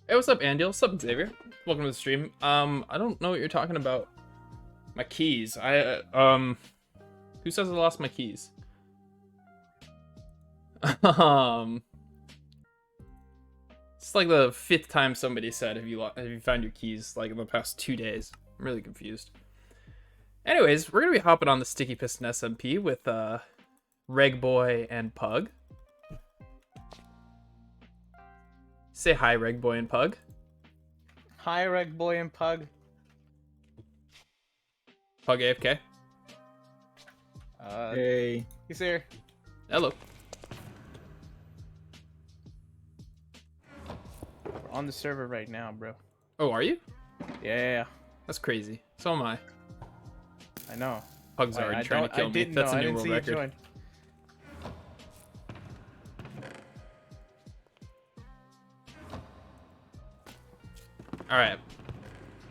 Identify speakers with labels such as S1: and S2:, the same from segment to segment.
S1: Hey, what's up, Andy? What's up, Xavier? Welcome to the stream. I don't know what you're talking about. My keys. Who says I lost my keys? um, it's like the 5th time somebody said, have you found your keys, like, in the past 2 days? I'm really confused. Anyways, we're gonna be hopping on the Sticky Piston SMP with, Reg Boy and Pug. Say hi, Reg Boy and Pug.
S2: Hi, Reg Boy and Pug.
S1: Pug AFK.
S3: Hey.
S2: He's here.
S1: Hello.
S2: We're on the server right now, bro.
S1: Oh, are you?
S2: Yeah,
S1: That's crazy. So am I.
S2: I know.
S1: Pug's already trying to kill me. That's a new world record. Alright.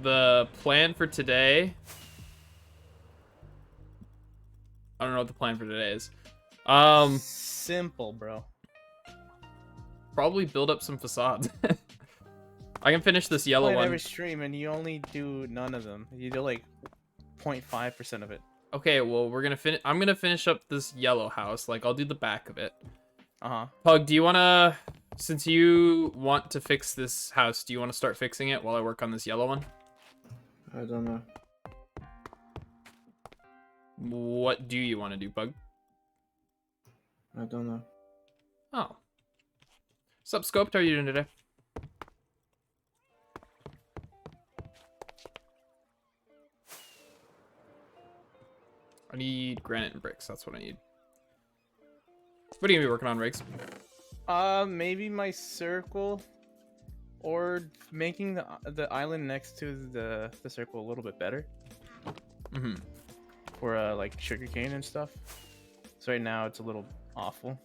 S1: The plan for today... I don't know what the plan for today is.
S2: Simple, bro.
S1: Probably build up some facades. I can finish this yellow
S2: Play
S1: one.
S2: every stream and you only do none of them. You do like 0.5% of it.
S1: Okay, well, I'm gonna finish up this yellow house. Like, I'll do the back of it.
S2: Uh-huh.
S1: Pug, do you wanna... Since you want to fix this house, do you want to start fixing it while I work on this yellow one?
S3: I don't know.
S1: What do you want to do, Pug?
S3: I don't know.
S1: Oh. What's up, Scoped? How are you doing today? I need granite and bricks. That's what I need. What are you gonna be working on, Riggs?
S2: Maybe my circle, or making the island next to the circle a little bit better.
S1: Mm-hmm.
S2: For like sugarcane and stuff. So right now it's a little awful.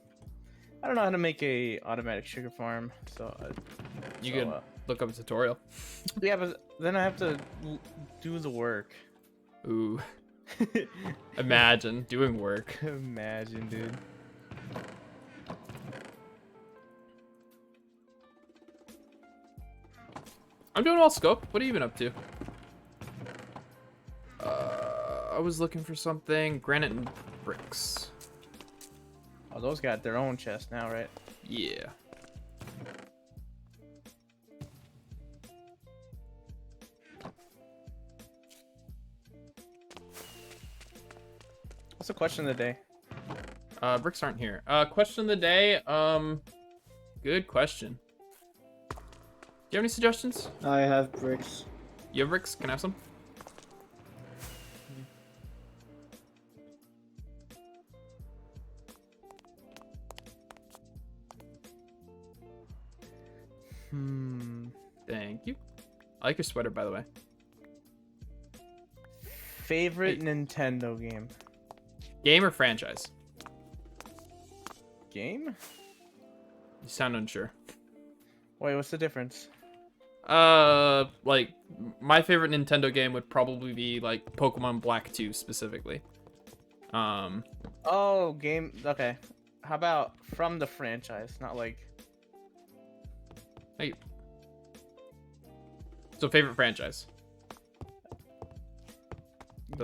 S2: I don't know how to make a automatic sugar farm, so
S1: You could look up a tutorial.
S2: yeah, but then I have to do the work.
S1: Ooh. Imagine doing work.
S2: Imagine, dude.
S1: I'm doing well, Scope. What have you been up to? I was looking for something. Granite and bricks.
S2: Oh, those got their own chest now, right?
S1: Yeah.
S2: What's the question of the day?
S1: Bricks aren't here. Question of the day. Good question. Do you have any suggestions?
S3: I have bricks.
S1: You have bricks? Can I have some? Thank you. I like your sweater, by the way.
S2: Favorite Nintendo game?
S1: Game or franchise?
S2: Game?
S1: You sound unsure.
S2: Wait, what's the difference?
S1: Like, my favorite Nintendo game would probably be, like, Pokemon Black 2, specifically.
S2: Oh, game. Okay. How about from the franchise? Not like...
S1: Hey. So, favorite franchise?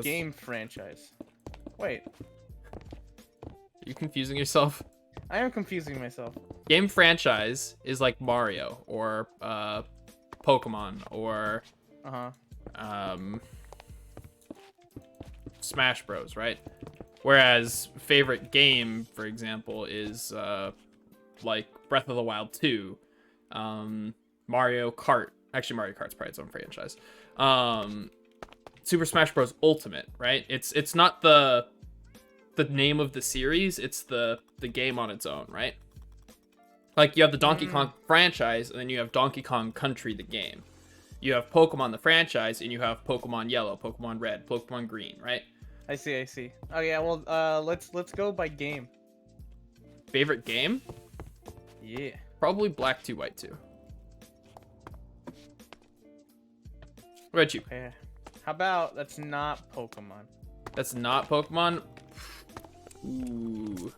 S2: Game franchise. Wait.
S1: Are you confusing yourself?
S2: I am confusing myself.
S1: Game franchise is like Mario or Pokemon or Smash Bros, right? Whereas favorite game, for example, is like Breath of the Wild 2, Mario Kart. Actually, Mario Kart's probably its own franchise. Super Smash Bros Ultimate, right? It's not the name of the series, it's the game on its own, right? Like, you have the Donkey Kong franchise, and then you have Donkey Kong Country, the game. You have Pokemon, the franchise, and you have Pokemon Yellow, Pokemon Red, Pokemon Green, right?
S2: I see. Oh yeah, well, let's go by game.
S1: Favorite game?
S2: Yeah.
S1: Probably Black 2, White 2. What about you?
S2: Okay. How about that's not Pokemon?
S1: That's not Pokemon? Ooh.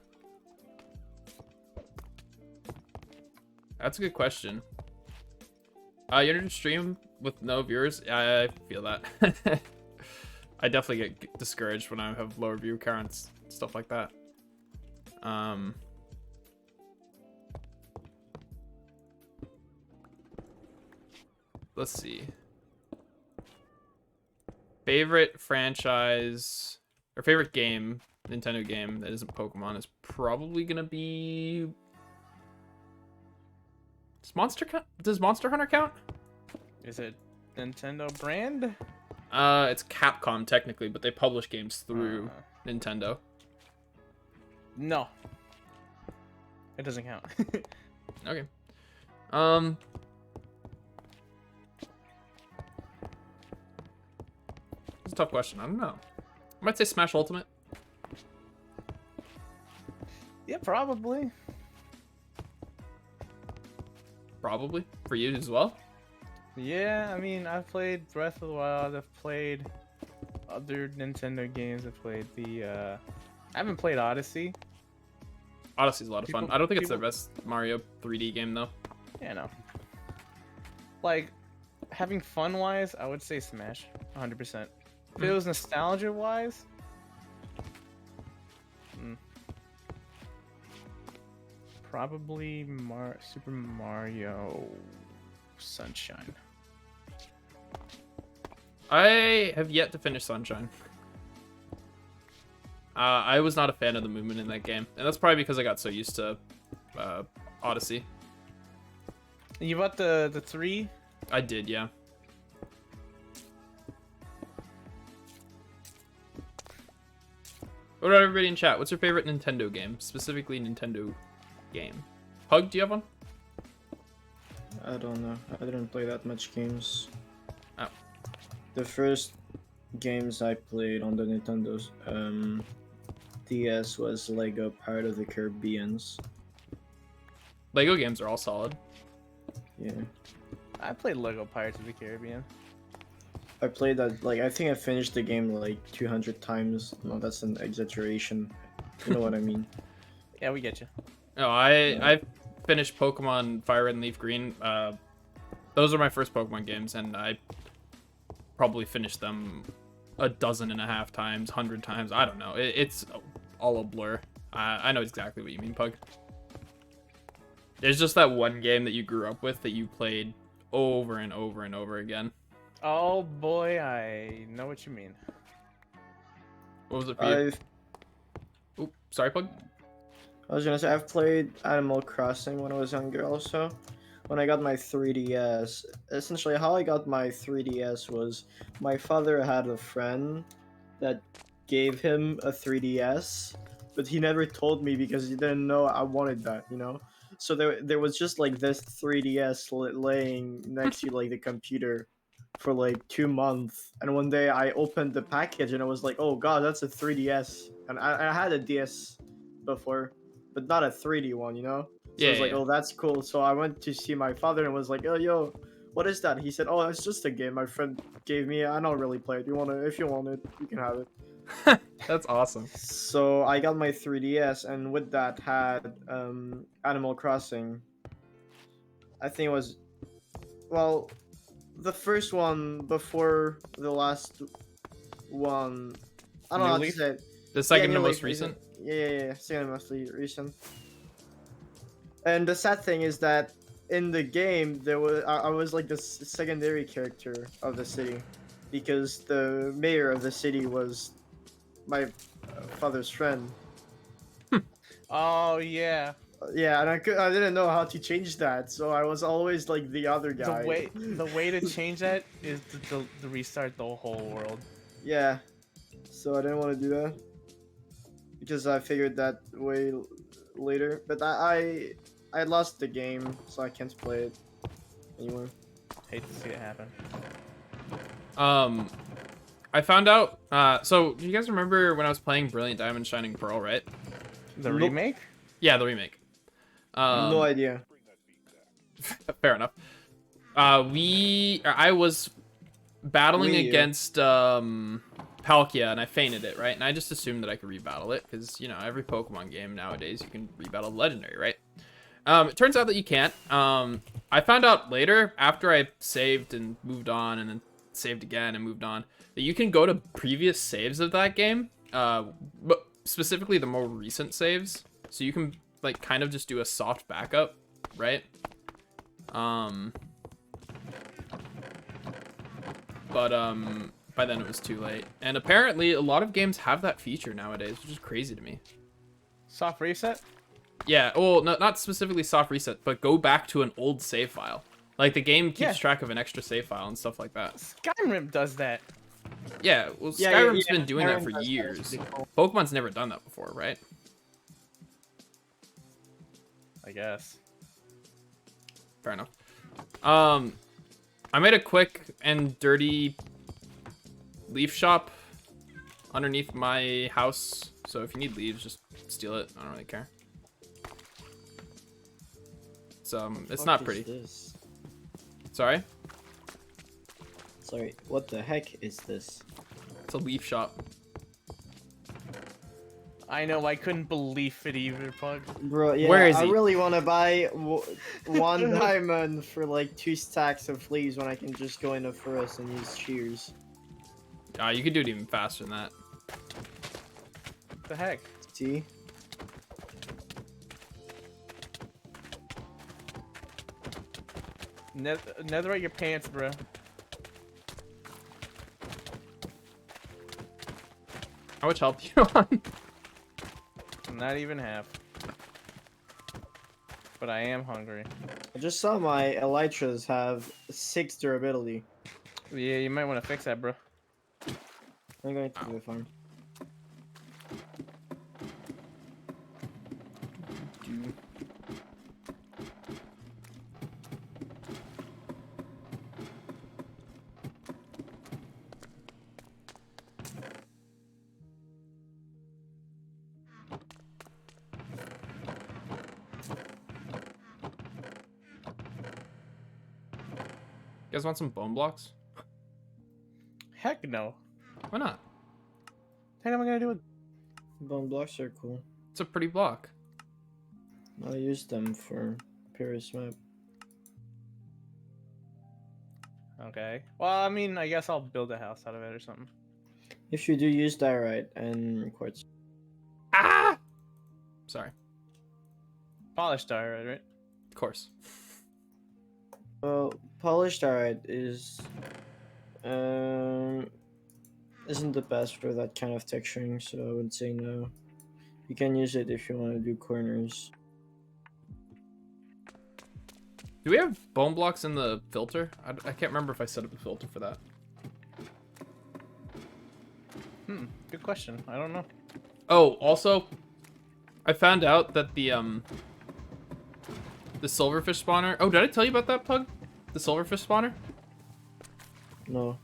S1: That's a good question. You're gonna stream with no viewers. I feel that. I definitely get discouraged when I have lower view counts, stuff like that. Let's see. Favorite franchise or favorite game, Nintendo game that isn't Pokemon is probably gonna be. Does Monster Hunter count?
S2: Is it Nintendo brand?
S1: It's Capcom technically, but they publish games through Nintendo.
S2: No. It doesn't count.
S1: Okay. It's a tough question. I don't know. I might say Smash Ultimate.
S2: Yeah, probably.
S1: Probably. For you as well?
S2: Yeah, I mean, I've played Breath of the Wild. I've played other Nintendo games. I've played I haven't played Odyssey.
S1: Odyssey's a lot of fun. I don't think it's their best Mario 3D game, though.
S2: Yeah, no. Like, having fun-wise, I would say Smash. 100%. If it was nostalgia-wise... probably Super Mario Sunshine.
S1: I have yet to finish Sunshine. I was not a fan of the movement in that game, and that's probably because I got so used to Odyssey.
S2: You bought the 3?
S1: I did, yeah. What about everybody in chat? What's your favorite Nintendo game? Specifically Nintendo game. Hug, do you have one?
S3: I don't know. I didn't play that much games.
S1: Oh.
S3: The first games I played on the Nintendo's DS was Lego Pirates of the Caribbeans.
S1: Lego games are all solid.
S3: Yeah.
S2: I played Lego Pirates of the Caribbean.
S3: I played that, like, I think I finished the game like 200 times. No, that's an exaggeration. You know what I mean?
S2: Yeah, we get you.
S1: No, I finished Pokemon Fire Red and Leaf Green. Those are my first Pokemon games, and I probably finished them 12.5 times, 100 times. I don't know. It's all a blur. I know exactly what you mean, Pug. There's just that one game that you grew up with that you played over and over and over again.
S2: Oh boy, I know what you mean.
S1: What was it for you? Oop, sorry, Pug.
S3: I was gonna say, I've played Animal Crossing when I was younger also. When I got my 3DS, essentially how I got my 3DS was my father had a friend that gave him a 3DS, but he never told me because he didn't know I wanted that, you know? So there was just like this 3DS laying next to like the computer for like 2 months, and one day I opened the package and I was like, oh god, that's a 3DS. And I had a DS before, but not a 3D one, you know? So I was like, oh, that's cool. So I went to see my father and was like, oh, yo, what is that? He said, oh, it's just a game my friend gave me. I don't really play it. If you want it, you can have it.
S1: That's awesome.
S3: So I got my 3DS, and with that had Animal Crossing. I think it was, well, the first one before the last one. I don't know how to say it.
S1: The second
S3: New
S1: most
S3: Leaf,
S1: recent?
S3: Yeah, second most recent. And the sad thing is that in the game, I was like the secondary character of the city, because the mayor of the city was my father's friend.
S2: Oh yeah.
S3: Yeah, and I didn't know how to change that, so I was always like the other guy.
S2: The way to change that is to restart the whole world.
S3: Yeah, so I didn't want to do that because I figured that way later. But I lost the game, so I can't play it anymore.
S2: Hate to see it happen.
S1: I found out. So do you guys remember when I was playing Brilliant Diamond Shining Pearl, right?
S2: The remake?
S1: Yeah, the remake.
S3: No idea.
S1: Fair enough. I was battling against Palkia, and I fainted it, right? And I just assumed that I could rebattle it, because, you know, every Pokemon game nowadays, you can rebattle Legendary, right? It turns out that you can't. I found out later after I saved and moved on and then saved again and moved on that you can go to previous saves of that game, but specifically the more recent saves. So you can like kind of just do a soft backup, right? But by then it was too late. And apparently a lot of games have that feature nowadays, which is crazy to me.
S2: Soft reset?
S1: Yeah, well, no, not specifically soft reset, but go back to an old save file. Like the game keeps track of an extra save file and stuff like that.
S2: Skyrim does that.
S1: Yeah, well,
S3: Yeah,
S1: Skyrim's
S3: yeah,
S1: been doing that
S3: Skyrim
S1: for
S3: does that.
S1: years.
S3: It's pretty cool.
S1: Pokemon's never done that before, right?
S2: I guess.
S1: Fair enough. I made a quick and dirty leaf shop underneath my house. So if you need leaves, just steal it. I don't really care. It's not pretty.
S3: This?
S1: Sorry?
S3: Sorry, what the heck is this?
S1: It's a leaf shop.
S2: I know, I couldn't believe it either, Pug.
S3: Bro, yeah,
S1: Where is
S3: I
S1: he?
S3: really want to buy one diamond for like 2 stacks of leaves when I can just go in the forest and use shears.
S1: You could do it even faster than that.
S2: What the heck?
S3: See?
S2: Netherite your pants, bro.
S1: How much health do you on?
S2: Not even half. But I am hungry.
S3: I just saw my elytras have 6 durability.
S2: Yeah, you might want to fix that, bro.
S3: I'm going to the farm.
S1: You guys want some bone blocks?
S2: Heck no.
S1: Why not?
S2: What am I gonna do with?
S3: Bone blocks are cool.
S1: It's a pretty block.
S3: I'll use them for Paris map.
S2: Okay. Well, I mean, I guess I'll build a house out of it or something.
S3: If you do use diorite and quartz.
S1: Ah! Sorry.
S2: Polished diorite, right?
S1: Of course.
S3: Well, polished diorite is isn't the best for that kind of texturing, so I would say no. You can use it if you want to do corners.
S1: Do we have bone blocks in the filter? I can't remember if I set up a filter for that.
S2: Good question. I don't know.
S1: Oh, also, I found out that the silverfish spawner. Oh, did I tell you about that, Pug? The silverfish spawner?
S3: No.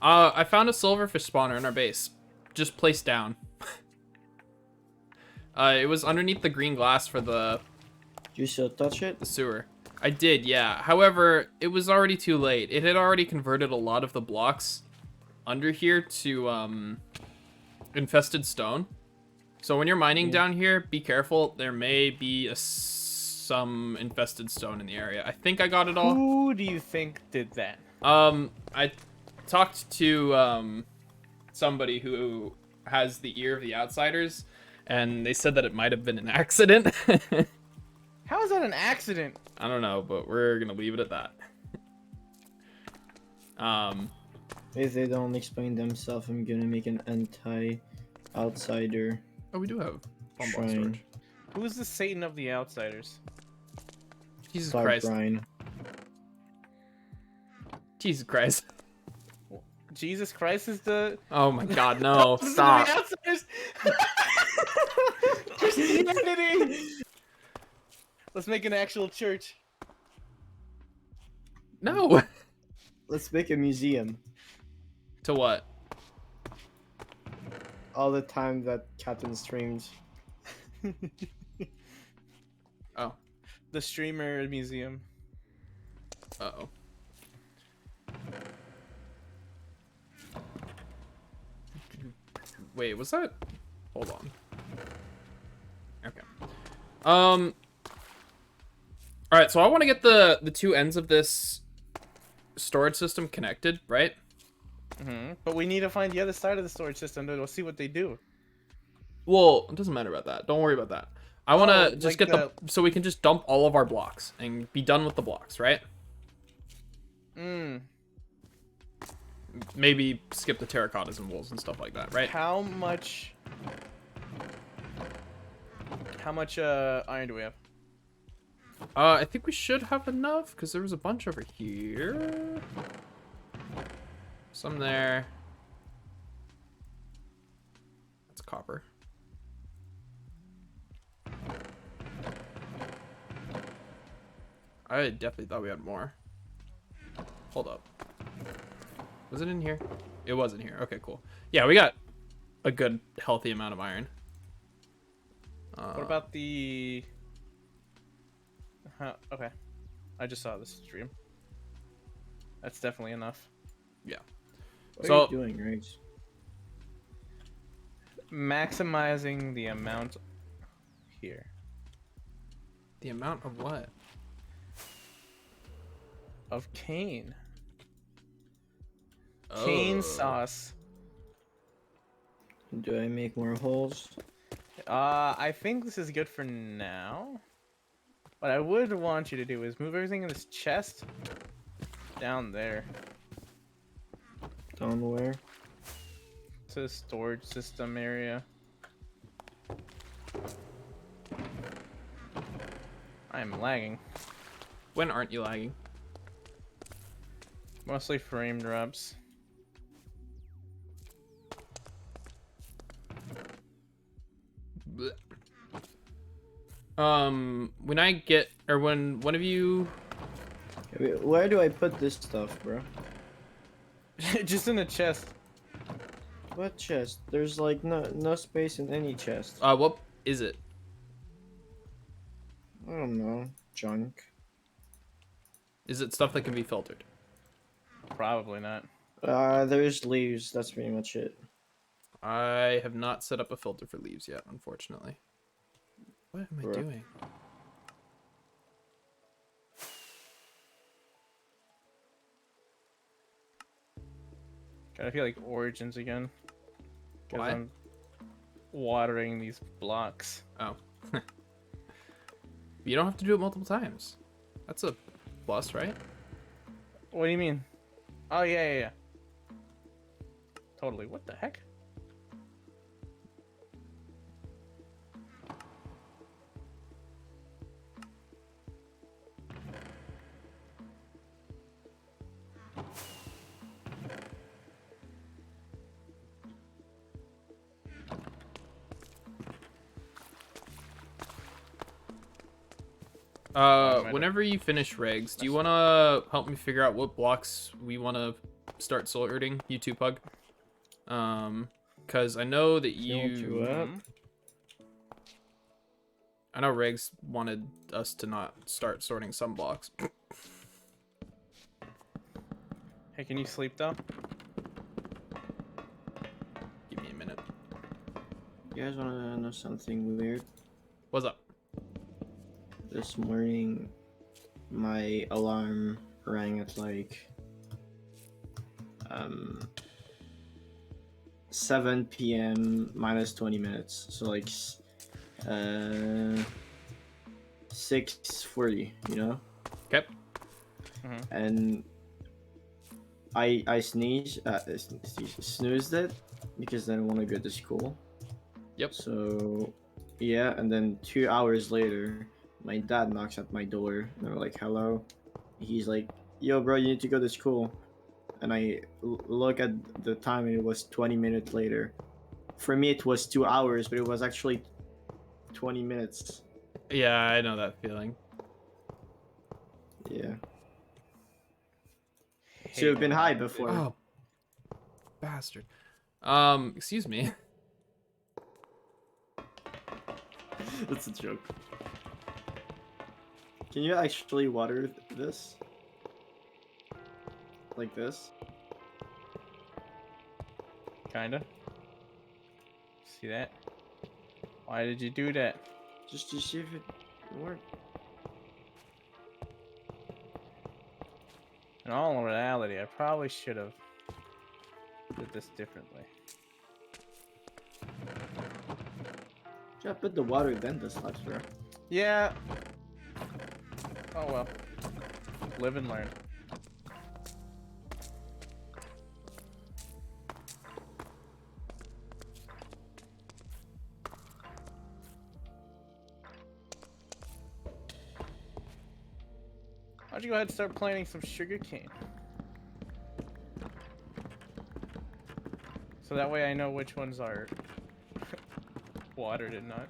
S1: I found a silverfish spawner in our base, just placed down. It was underneath the green glass for the
S3: Do you still touch it?
S1: sewer. I did, yeah. However, it was already too late. It had already converted a lot of the blocks under here to infested stone. So when you're mining down here, be careful. There may be some infested stone in the area. I think I got it all.
S2: Who do you think did that?
S1: I talked to somebody who has the ear of the outsiders, and they said that it might have been an accident.
S2: How is that an accident?
S1: I don't know, but we're gonna leave it at that.
S3: If they don't explain themselves, I'm gonna make an anti-outsider
S1: Oh, we do have bone block
S3: shrine.
S1: storage.
S2: Who is the Satan of the outsiders?
S1: Jesus
S3: By
S1: Christ.
S3: Brian.
S1: Jesus Christ.
S2: Jesus Christ is the
S1: Oh my God, no!
S2: Satan of
S1: Stop.
S2: the outsiders. Christianity. Let's make an actual church.
S1: No.
S3: Let's make a museum.
S1: To what?
S3: All the time that Captain streams.
S1: Oh.
S2: The streamer museum.
S1: Uh-oh. Wait, was that? Hold on. Okay. All right, so I want to get the two ends of this storage system connected, right?
S2: But we need to find the other side of the storage system to go see what they do.
S1: Well, it doesn't matter about that. Don't worry about that. I want to just
S2: like
S1: get the so we can just dump all of our blocks and be done with the blocks, right? Maybe skip the terracottas and wools and stuff like that, right?
S2: How much iron do we have?
S1: I think we should have enough because there was a bunch over here. Some there. That's copper. I definitely thought we had more. Hold up. Was it in here? It was in here. Okay, cool. Yeah, we got a good, healthy amount of iron.
S2: What about the... okay. I just saw this stream. That's definitely enough.
S1: Yeah.
S3: What
S1: So,
S3: are you doing, Riggs?
S2: Maximizing the amount here.
S1: the amount of what?
S2: Of cane. Cane
S1: Oh.
S2: sauce.
S3: Do I make more holes?
S2: I think this is good for now. What I would want you to do is move everything in this chest down there
S3: Down where?
S2: to the storage system area. I'm lagging.
S1: When aren't you lagging?
S2: Mostly frame drops.
S1: Blech. When I get, or when one of you...
S3: Where do I put this stuff, bro?
S2: Just in the chest.
S3: What chest? There's like no space in any chest.
S1: What is it?
S3: I don't know. Junk.
S1: Is it stuff that can be filtered?
S2: Probably not.
S3: There's leaves. That's pretty much it.
S1: I have not set up a filter for leaves yet, unfortunately. What am I
S3: Bro.
S1: doing?
S2: God, I feel like Origins again. 'Cause
S1: Why?
S2: I'm watering these blocks.
S1: Oh. You don't have to do it multiple times. That's a plus, right?
S2: What do you mean? Oh, yeah. Totally. What the heck?
S1: Whenever you finish regs, do you want to help me figure out what blocks we want to start sorting, you two pug? Because I know that I know regs wanted us to not start sorting some blocks.
S2: Hey, can you sleep though?
S1: Give me a minute.
S3: You guys want to know something weird?
S1: What's up?
S3: This morning, my alarm rang at like 7 p.m. minus 20 minutes. So like 6:40, you know?
S1: Okay.
S3: And I sneezed it because I didn't want to go to school.
S1: Yep.
S3: So yeah, and then 2 hours later, my dad knocks at my door and I'm like, hello. He's like, yo bro, you need to go to school. And I look at the time and it was 20 minutes later. For me it was 2 hours, but it was actually 20 minutes.
S1: Yeah, I know that feeling.
S3: Yeah. Should have been high before.
S1: Oh, bastard. Excuse me.
S3: That's a joke. Can you actually water this? Like this?
S2: Kinda. See that? Why did you do that?
S3: Just to see if it worked.
S2: In all reality, I probably should have did this differently.
S3: Should I put the water then the slabs, bro?
S2: Yeah. Oh well. Live and learn. Why don't you go ahead and start planting some sugar cane? So that way I know which ones are watered and not.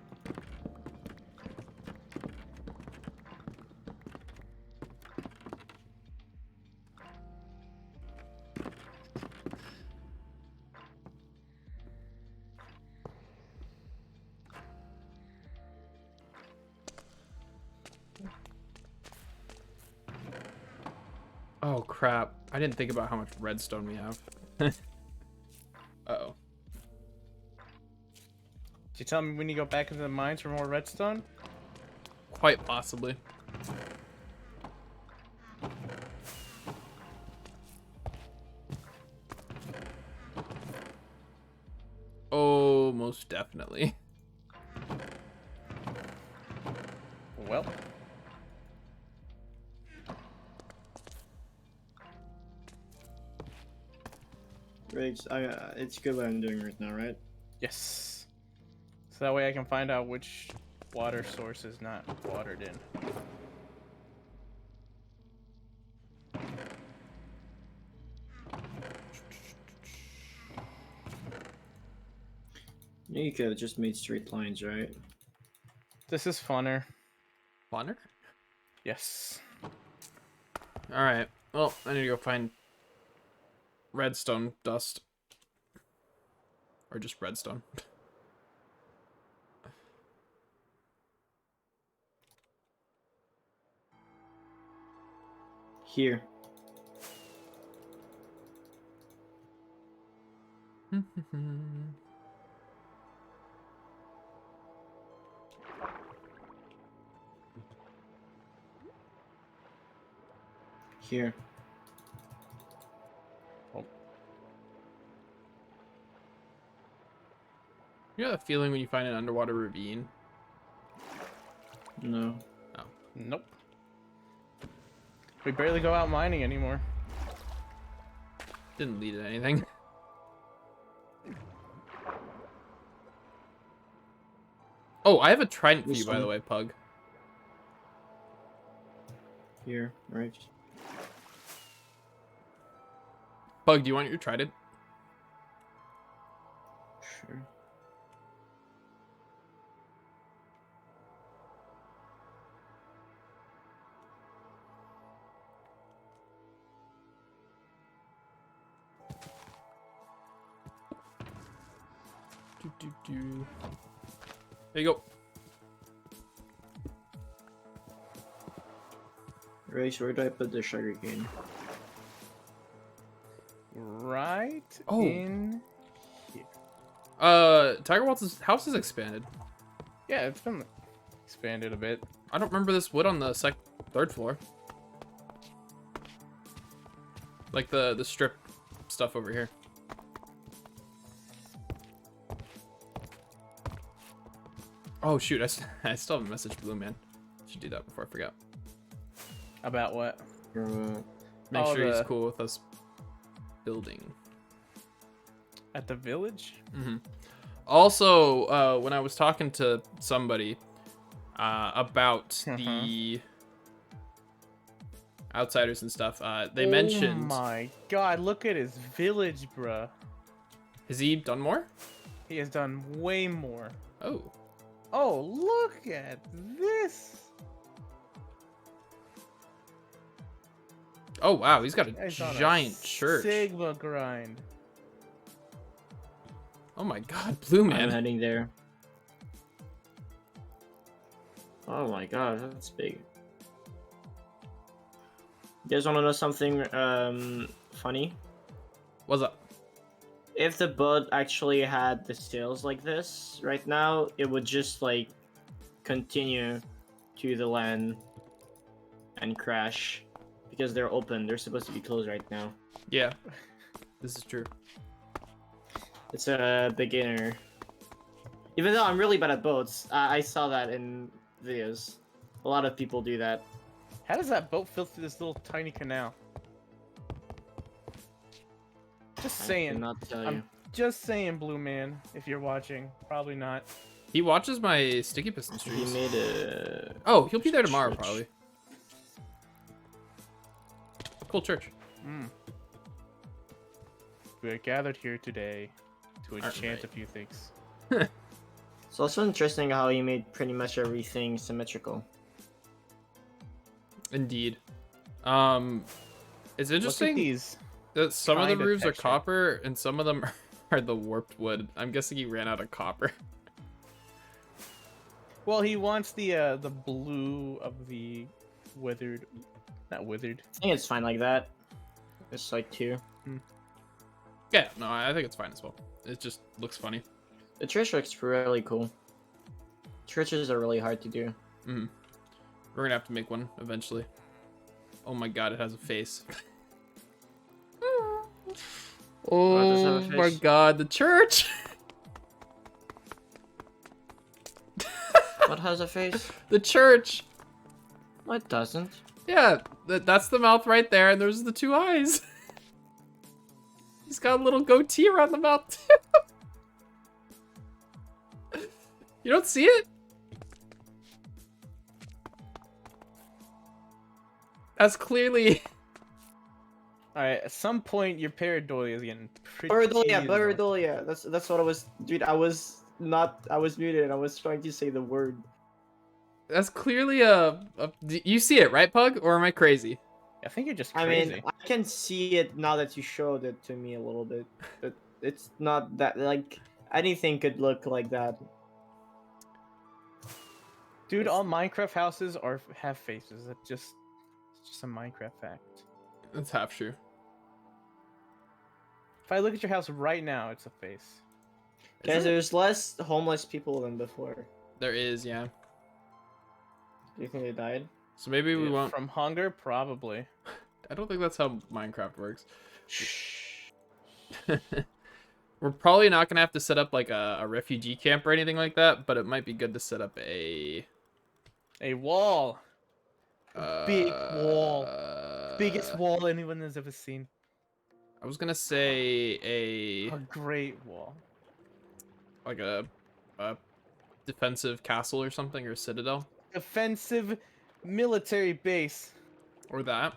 S1: Oh crap! I didn't think about how much redstone we have. Uh-oh.
S2: Did you tell me when you go back into the mines for more redstone?
S1: Quite possibly. Oh, most definitely.
S2: Well.
S3: Right, it's good what I'm doing right now, right?
S2: Yes. So that way I can find out which water source is not watered in.
S3: You could have just made straight lines, right?
S2: This is funner.
S1: Funner?
S2: Yes.
S1: Alright. Well, I need to go find redstone dust. Or just redstone.
S3: Here. Here.
S2: Oh.
S1: You know that feeling when you find an underwater ravine?
S3: No.
S1: Oh.
S2: Nope. We barely go out mining anymore.
S1: Didn't lead to anything. Oh, I have a trident for you, by the way, Pug.
S3: Here, right?
S1: Pug, do you want your trident?
S3: Sure.
S1: There you go.
S3: Right, where do I put the sugar cane?
S2: Right
S1: Oh.
S2: in here.
S1: Tiger Waltz's house is expanded.
S2: Yeah, it's been expanded a bit.
S1: I don't remember this wood on the third floor. Like the strip stuff over here. Oh shoot, I still haven't messaged Blue Man. Should do that before I forget.
S2: About what?
S1: Make
S2: Oh,
S1: sure he's cool with us building.
S2: At the village?
S1: Mm-hmm. Also, when I was talking to somebody about the outsiders and stuff, they mentioned.
S2: Oh my god, look at his village, bruh.
S1: Has he done more?
S2: He has done way more.
S1: Oh.
S2: Oh, look at this.
S1: Oh wow, he's got a
S2: He's on
S1: giant
S2: a
S1: church.
S2: Sigma grind.
S1: Oh my god, Blue Man.
S3: I'm heading there. Oh my god, that's big. You guys want to know something funny?
S1: What's up?
S3: If the bud actually had the sails like this right now, it would just like continue to the land and crash because they're open. They're supposed to be closed right now.
S1: Yeah, this is true.
S3: It's a beginner. Even though I'm really bad at boats, I saw that in videos. A lot of people do that.
S2: How does that boat fit through this little tiny canal? Just
S3: I
S2: saying.
S3: cannot tell you.
S2: I'm just saying, Blue Man, if you're watching. Probably not.
S1: He watches my Sticky Piston
S3: He
S1: streams.
S3: made a...
S1: Oh, he'll be there tomorrow,
S3: Church.
S1: probably. Cool church.
S2: We are gathered here today to
S1: Alright.
S2: enchant a few things.
S3: It's also interesting how he made pretty much everything symmetrical.
S1: Indeed. It's
S2: Look at
S1: interesting
S2: these.
S1: that some of the
S2: kinda
S1: roofs are
S2: texture.
S1: copper and some of them are the warped wood. I'm guessing he ran out of copper.
S2: Well, he wants the blue of the withered, not withered.
S3: I think it's fine like that. It's like 2.
S1: Yeah, no, I think it's fine as well. It just looks funny.
S3: The church looks really cool. Churches are really hard to do.
S1: We're gonna have to make one eventually. Oh my god, it has a face.
S3: does it
S1: Oh
S3: have a
S1: my
S3: face?
S1: god, the church!
S3: What has a face?
S1: The church!
S3: No, it doesn't.
S1: Yeah, that's the mouth right there, and there's the 2 eyes. He's got a little goatee around the mouth, too. You don't see it? That's clearly...
S2: Alright, at some point your pareidolia is getting pretty
S3: Pareidolia,
S2: long.
S3: pareidolia. That's what I was... Dude, I was muted and I was trying to say the word.
S1: That's clearly you see it, right, Pug? Or am I crazy?
S2: I think you're just
S3: I
S2: crazy.
S3: mean, I can see it now that you showed it to me a little bit. But it's not that... Like, anything could look like that.
S2: Dude, all Minecraft houses have faces. It's just a Minecraft fact.
S1: That's half true.
S2: If I look at your house right now, it's a face.
S3: Guys,
S1: Is it?
S3: there's less homeless people than before.
S1: There is, yeah.
S3: Do you think they died?
S1: So maybe we
S2: Yeah,
S1: won't...
S2: From hunger, probably.
S1: I don't think that's how Minecraft works. We're probably not gonna have to set up like a refugee camp or anything like that, but it might be good to set up a
S2: wall. Big wall. Biggest
S1: uh,
S2: wall anyone has ever seen.
S1: I was gonna say
S2: A great wall.
S1: like a defensive castle or something, or a citadel,
S2: Defensive military base.
S1: or that.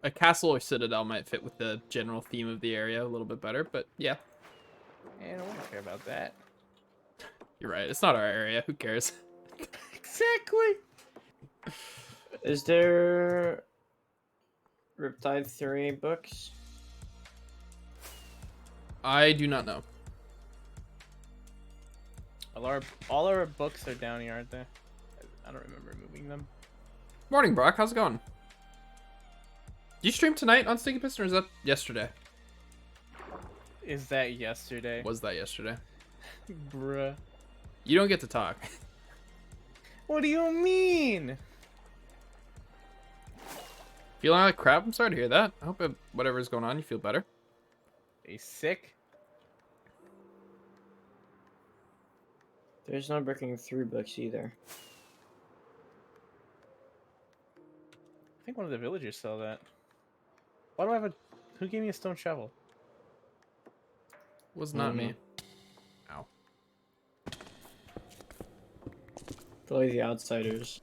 S1: A castle or citadel might fit with the general theme of the area a little bit better, but yeah,
S2: And I don't care about that.
S1: you're right. It's not our area. Who cares?
S2: Exactly.
S3: Is there Riptide 3 books?
S1: I do not know.
S2: All our books are down here, aren't they? I don't remember moving them.
S1: Morning, Brock. How's it going? Did you stream tonight on Sticky Piston, or is that yesterday?
S2: Is that yesterday?
S1: Was that yesterday?
S2: Bruh.
S1: You don't get to talk.
S2: What do you mean?
S1: Feeling like crap? I'm sorry to hear that. I hope whatever's going on, you feel better.
S2: Are you sick?
S3: There's no Breaking Through books either.
S2: I think one of the villagers sell that. Why do I have a... Who gave me a stone shovel?
S1: Was not me.
S3: Mhm.
S1: Ow.
S3: Probably the Outsiders.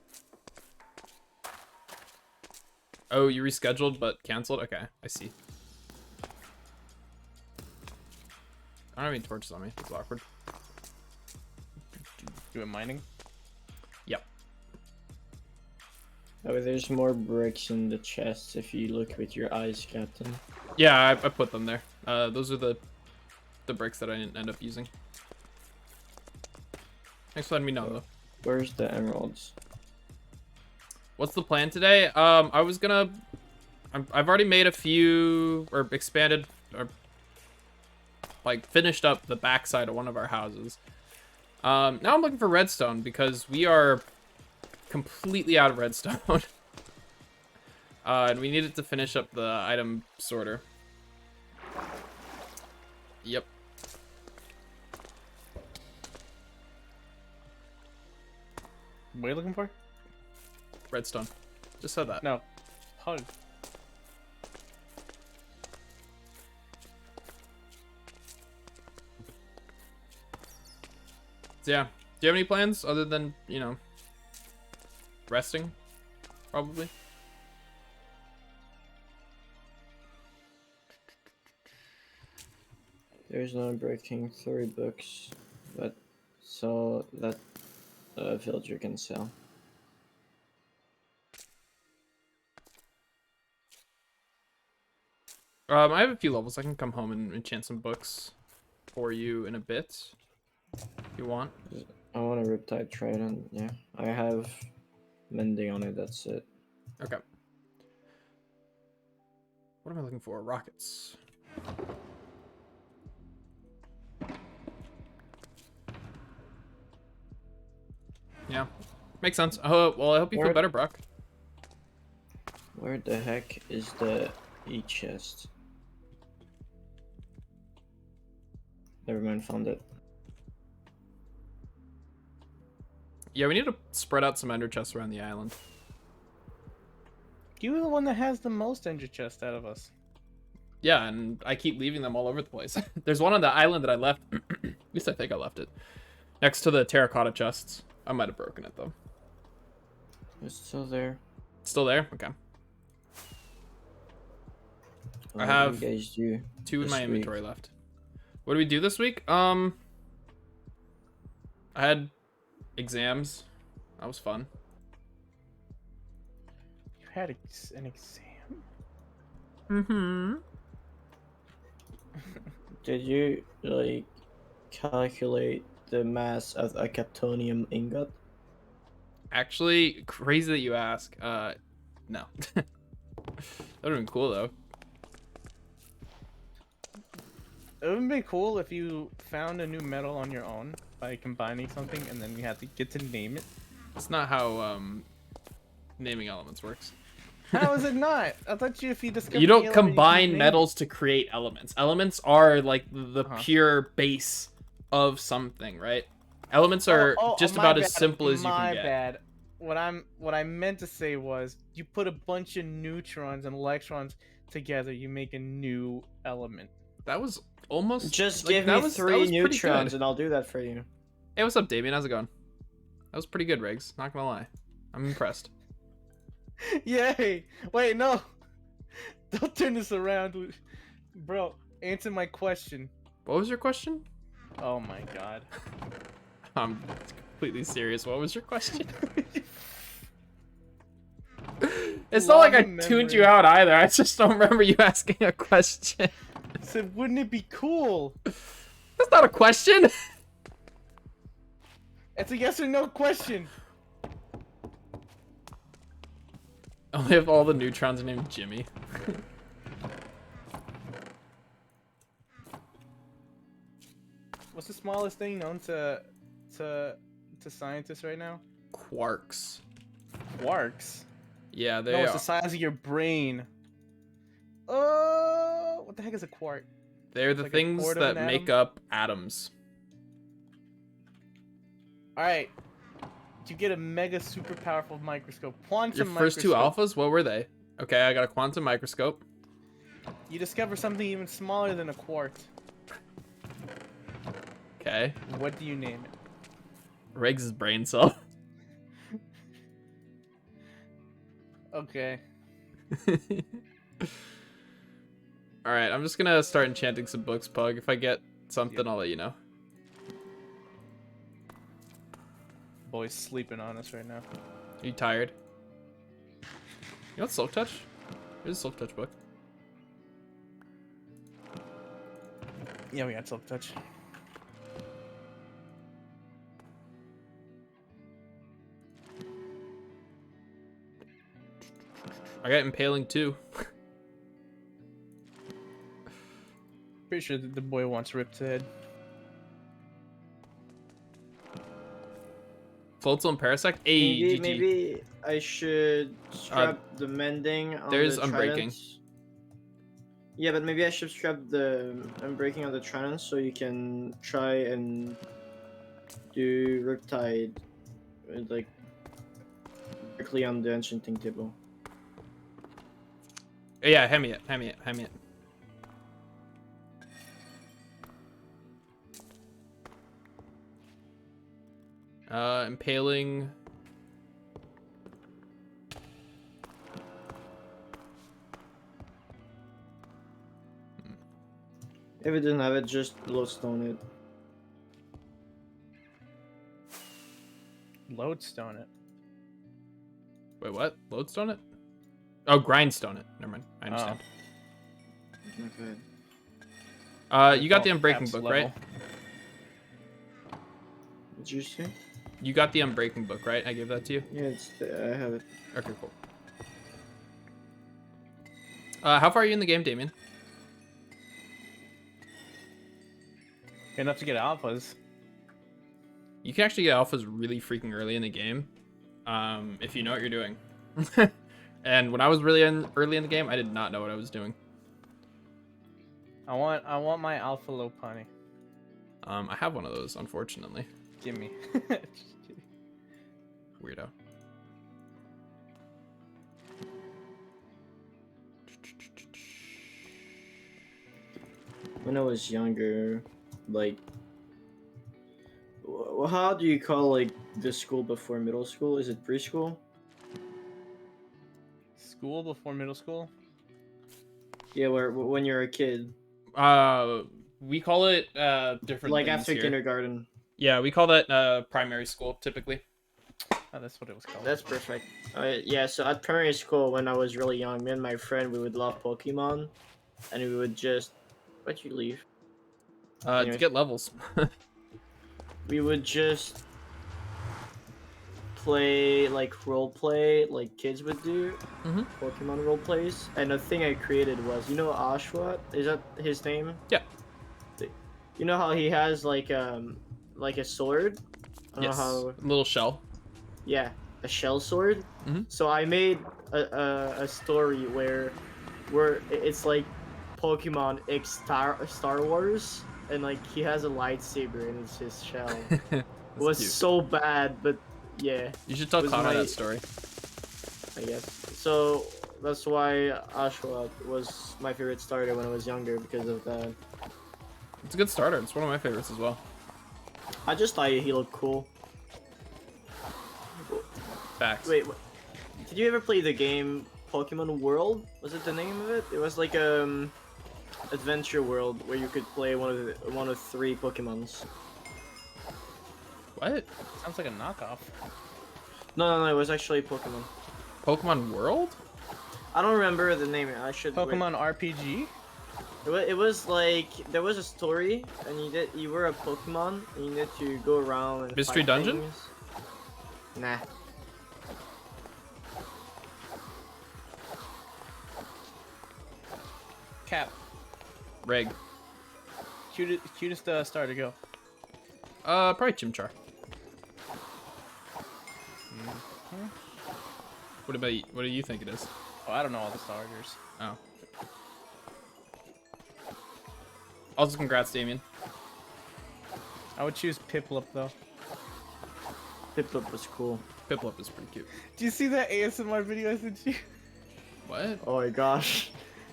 S1: Oh, you rescheduled but canceled? Okay, I see. I don't have any torches on me. It's awkward.
S2: You went mining?
S1: Yep.
S3: Oh, there's more bricks in the chests if you look with your eyes, Captain.
S1: Yeah, I put them there. Those are the bricks that I didn't end up using. Thanks for letting me know, though.
S3: Where's the emeralds?
S1: What's the plan today? I was gonna... I've already made a few... Or expanded... Or... Like, finished up the backside of one of our houses. Now I'm looking for redstone, because we are completely out of redstone. And we needed to finish up the item sorter. Yep.
S2: What are you looking for?
S1: Redstone. Just said that.
S2: No. Hug.
S1: So yeah. Do you have any plans other than, you know, resting? Probably.
S3: There's no breaking 3 books, but so that villager can sell.
S1: I have a few levels. I can come home and enchant some books for you in a bit, if you want.
S3: I want a Riptide Trident, yeah. I have mending on it, that's it.
S1: Okay. What am I looking for? Rockets. Yeah, makes sense. Well, I hope you feel better, Brock.
S3: Where the heck is the E-chest? Never mind, found it.
S1: Yeah, we need to spread out some ender chests around the island.
S2: You're the one that has the most ender chest out of us.
S1: Yeah, and I keep leaving them all over the place. There's one on the island that I left. At least I think I left it. Next to the terracotta chests. I might have broken it, though.
S3: It's still there.
S1: Still there? Okay. I
S3: What
S1: have
S3: do you guys do
S1: 2 in my
S3: this
S1: inventory
S3: week?
S1: left. What do we do this week? I had exams. That was fun.
S2: You had an exam?
S1: Mm-hmm.
S3: Did you, like, calculate the mass of a captonium ingot?
S1: Actually, crazy that you ask. No. That would've been cool, though.
S2: It would be cool if you found a new metal on your own by combining something and then you had to get to name it.
S1: That's not how, naming elements works.
S2: How is it not? I thought if you discovered
S1: You
S2: the
S1: don't
S2: element, you
S1: combine
S2: could name
S1: metals to create elements. Elements are, like, the
S2: Uh-huh.
S1: pure base of something, right? Elements are just
S2: my
S1: about
S2: bad,
S1: as simple as you
S2: my
S1: can get.
S2: bad. What I meant to say was you put a bunch of neutrons and electrons together, you make a new element.
S1: That was almost...
S3: Just
S1: like,
S3: give
S1: that
S3: me
S1: was
S3: 3
S1: pretty
S3: neutrons
S1: good.
S3: and I'll do that for you.
S1: Hey, what's up, Damien? How's it going? That was pretty good, Riggs. Not gonna lie. I'm impressed.
S2: Yay! Wait, no! Don't turn this around. Bro, answer my question.
S1: What was your question?
S2: Oh my god.
S1: I'm completely serious. What was your question? It's not like I
S2: Long
S1: tuned you
S2: memory.
S1: out either. I just don't remember you asking a question.
S2: I said, wouldn't it be cool?
S1: That's not a question.
S2: It's a yes or no question.
S1: Only if all the neutrons are named Jimmy.
S2: What's the smallest thing known to scientists right now?
S1: Quarks.
S2: Quarks.
S1: Yeah, they
S2: No, it's
S1: are.
S2: the size of your brain. Oh, what the heck is a quark?
S1: They're the
S2: like a
S1: things
S2: quarter of
S1: that
S2: an
S1: make up atoms.
S2: All right. You get a mega super powerful microscope. Quantum
S1: Your first 2
S2: microscope.
S1: alphas, what were they? Okay, I got a quantum microscope.
S2: You discover something even smaller than a quartz.
S1: Okay.
S2: What do you name it?
S1: Riggs' brain cell.
S2: Okay.
S1: Alright, I'm just gonna start enchanting some books, Pug. If I get something,
S2: Yep.
S1: I'll let you know.
S2: Boy's sleeping on us right now.
S1: Are you tired? You want Silk Touch? Here's a Silk Touch book.
S2: Yeah, we got Silk Touch.
S1: I got Impaling too.
S2: Pretty sure that the boy wants Ripped Head.
S1: Floatzel and Parasect. Hey,
S3: Maybe,
S1: GG.
S3: maybe I should scrap the mending on
S1: there's
S3: the
S1: Unbreaking.
S3: tridents. Yeah, but maybe I should scrap the Unbreaking on the tridents so you can try and do Riptide like directly on the enchanting table.
S1: Yeah, hand me it. Hand me it. Hand me it. Impaling.
S3: If it didn't have it, just lodestone it.
S2: Lodestone it.
S1: Wait, what? Lodestone it? Oh, grindstone it. Never mind. I understand.
S3: Okay.
S1: You got the
S2: Oh,
S1: Unbreaking
S2: caps
S1: book,
S2: level.
S1: right?
S3: Did you say?
S1: You got the Unbreaking book, right? I gave that to you.
S3: Yeah, I have it.
S1: Okay, cool. How far are you in the game, Damien?
S2: Enough to get alphas.
S1: You can actually get alphas really freaking early in the game, if you know what you're doing. And when I was really early in the game, I did not know what I was doing.
S2: I want my alpha Lopunny.
S1: I have one of those, unfortunately.
S2: Give me. Just kidding.
S1: Weirdo.
S3: When I was younger, like, how do you call like the school before middle school? Is it preschool?
S2: School before middle school?
S3: Yeah, where when you're a kid,
S1: We call it different
S3: like
S1: things
S3: after
S1: here.
S3: kindergarten.
S1: Yeah, we call that primary school typically.
S2: Oh, that's what it was called.
S3: That's perfect. Yeah, so at primary school, when I was really young, me and my friend, we would love Pokemon, and we would just. Why'd you leave?
S1: To
S3: Anyways.
S1: get levels.
S3: We would just play like role play like kids would do.
S1: Mhm.
S3: Pokemon role plays, and the thing I created was, you know, Ashwat, is that his name?
S1: Yeah.
S3: You know how he has like a sword? I don't
S1: Yes.
S3: know how.
S1: Little shell.
S3: Yeah, a shell sword.
S1: Mhm.
S3: So I made a story where it's like Pokemon X Star Wars, and like he has a lightsaber and it's his shell. It was
S1: cute.
S3: so bad, but yeah,
S1: You should tell
S3: was
S1: Connor
S3: my-
S1: that story.
S3: I guess. So that's why Ashwat was my favorite starter when I was younger, because of that.
S1: It's a good starter. It's one of my favorites as well.
S3: I just thought he looked cool.
S1: Facts.
S3: Wait, did you ever play the game Pokemon World? Was it the name of it? It was like adventure world where you could play one of 3 Pokemons.
S1: What?
S2: Sounds like a knockoff.
S3: No, it was actually Pokemon.
S1: Pokemon World?
S3: I don't remember the name. I should.
S2: Pokemon RPG?
S3: It was like there was a story, and you were a Pokemon, and you need to go around and
S1: Mystery
S3: fight
S1: Dungeon?
S3: things. Nah.
S2: Cap.
S1: Reg.
S2: Cutest starter, go.
S1: Probably Chimchar. What about you? What do you think it is?
S2: Oh, I don't know all the starters.
S1: Oh. Also, congrats, Damien.
S2: I would choose Piplup though.
S3: Piplup was cool.
S1: Piplup is pretty cute.
S2: Do you see that ASMR video I sent you?
S1: What?
S3: Oh my gosh.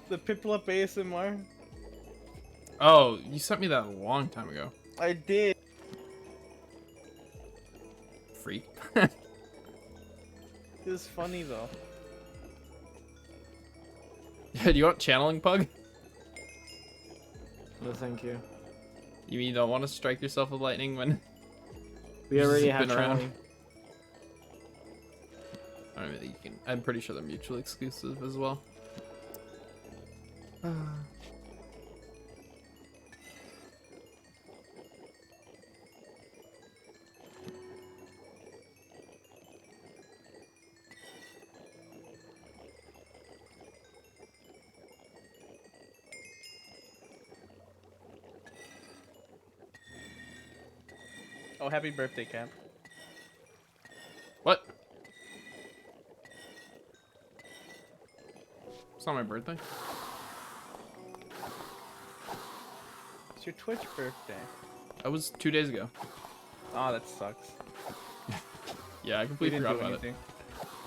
S2: The Piplup ASMR?
S1: Oh, you sent me that a long time ago.
S2: I did.
S1: Freak.
S2: It was funny though.
S1: Do you want channeling pug?
S3: No, thank you.
S1: You mean you don't want to strike yourself with lightning when
S3: We already
S1: Zip
S3: have
S1: it around.
S3: channeling.
S1: I don't think you can. I'm pretty sure they're mutually exclusive as well.
S2: Oh, happy birthday, Cap.
S1: not my birthday.
S2: It's your Twitch birthday.
S1: That was 2 days ago.
S2: Oh, that sucks.
S1: Yeah, I
S2: We
S1: completely
S2: didn't
S1: forgot
S2: do
S1: about
S2: anything.
S1: it.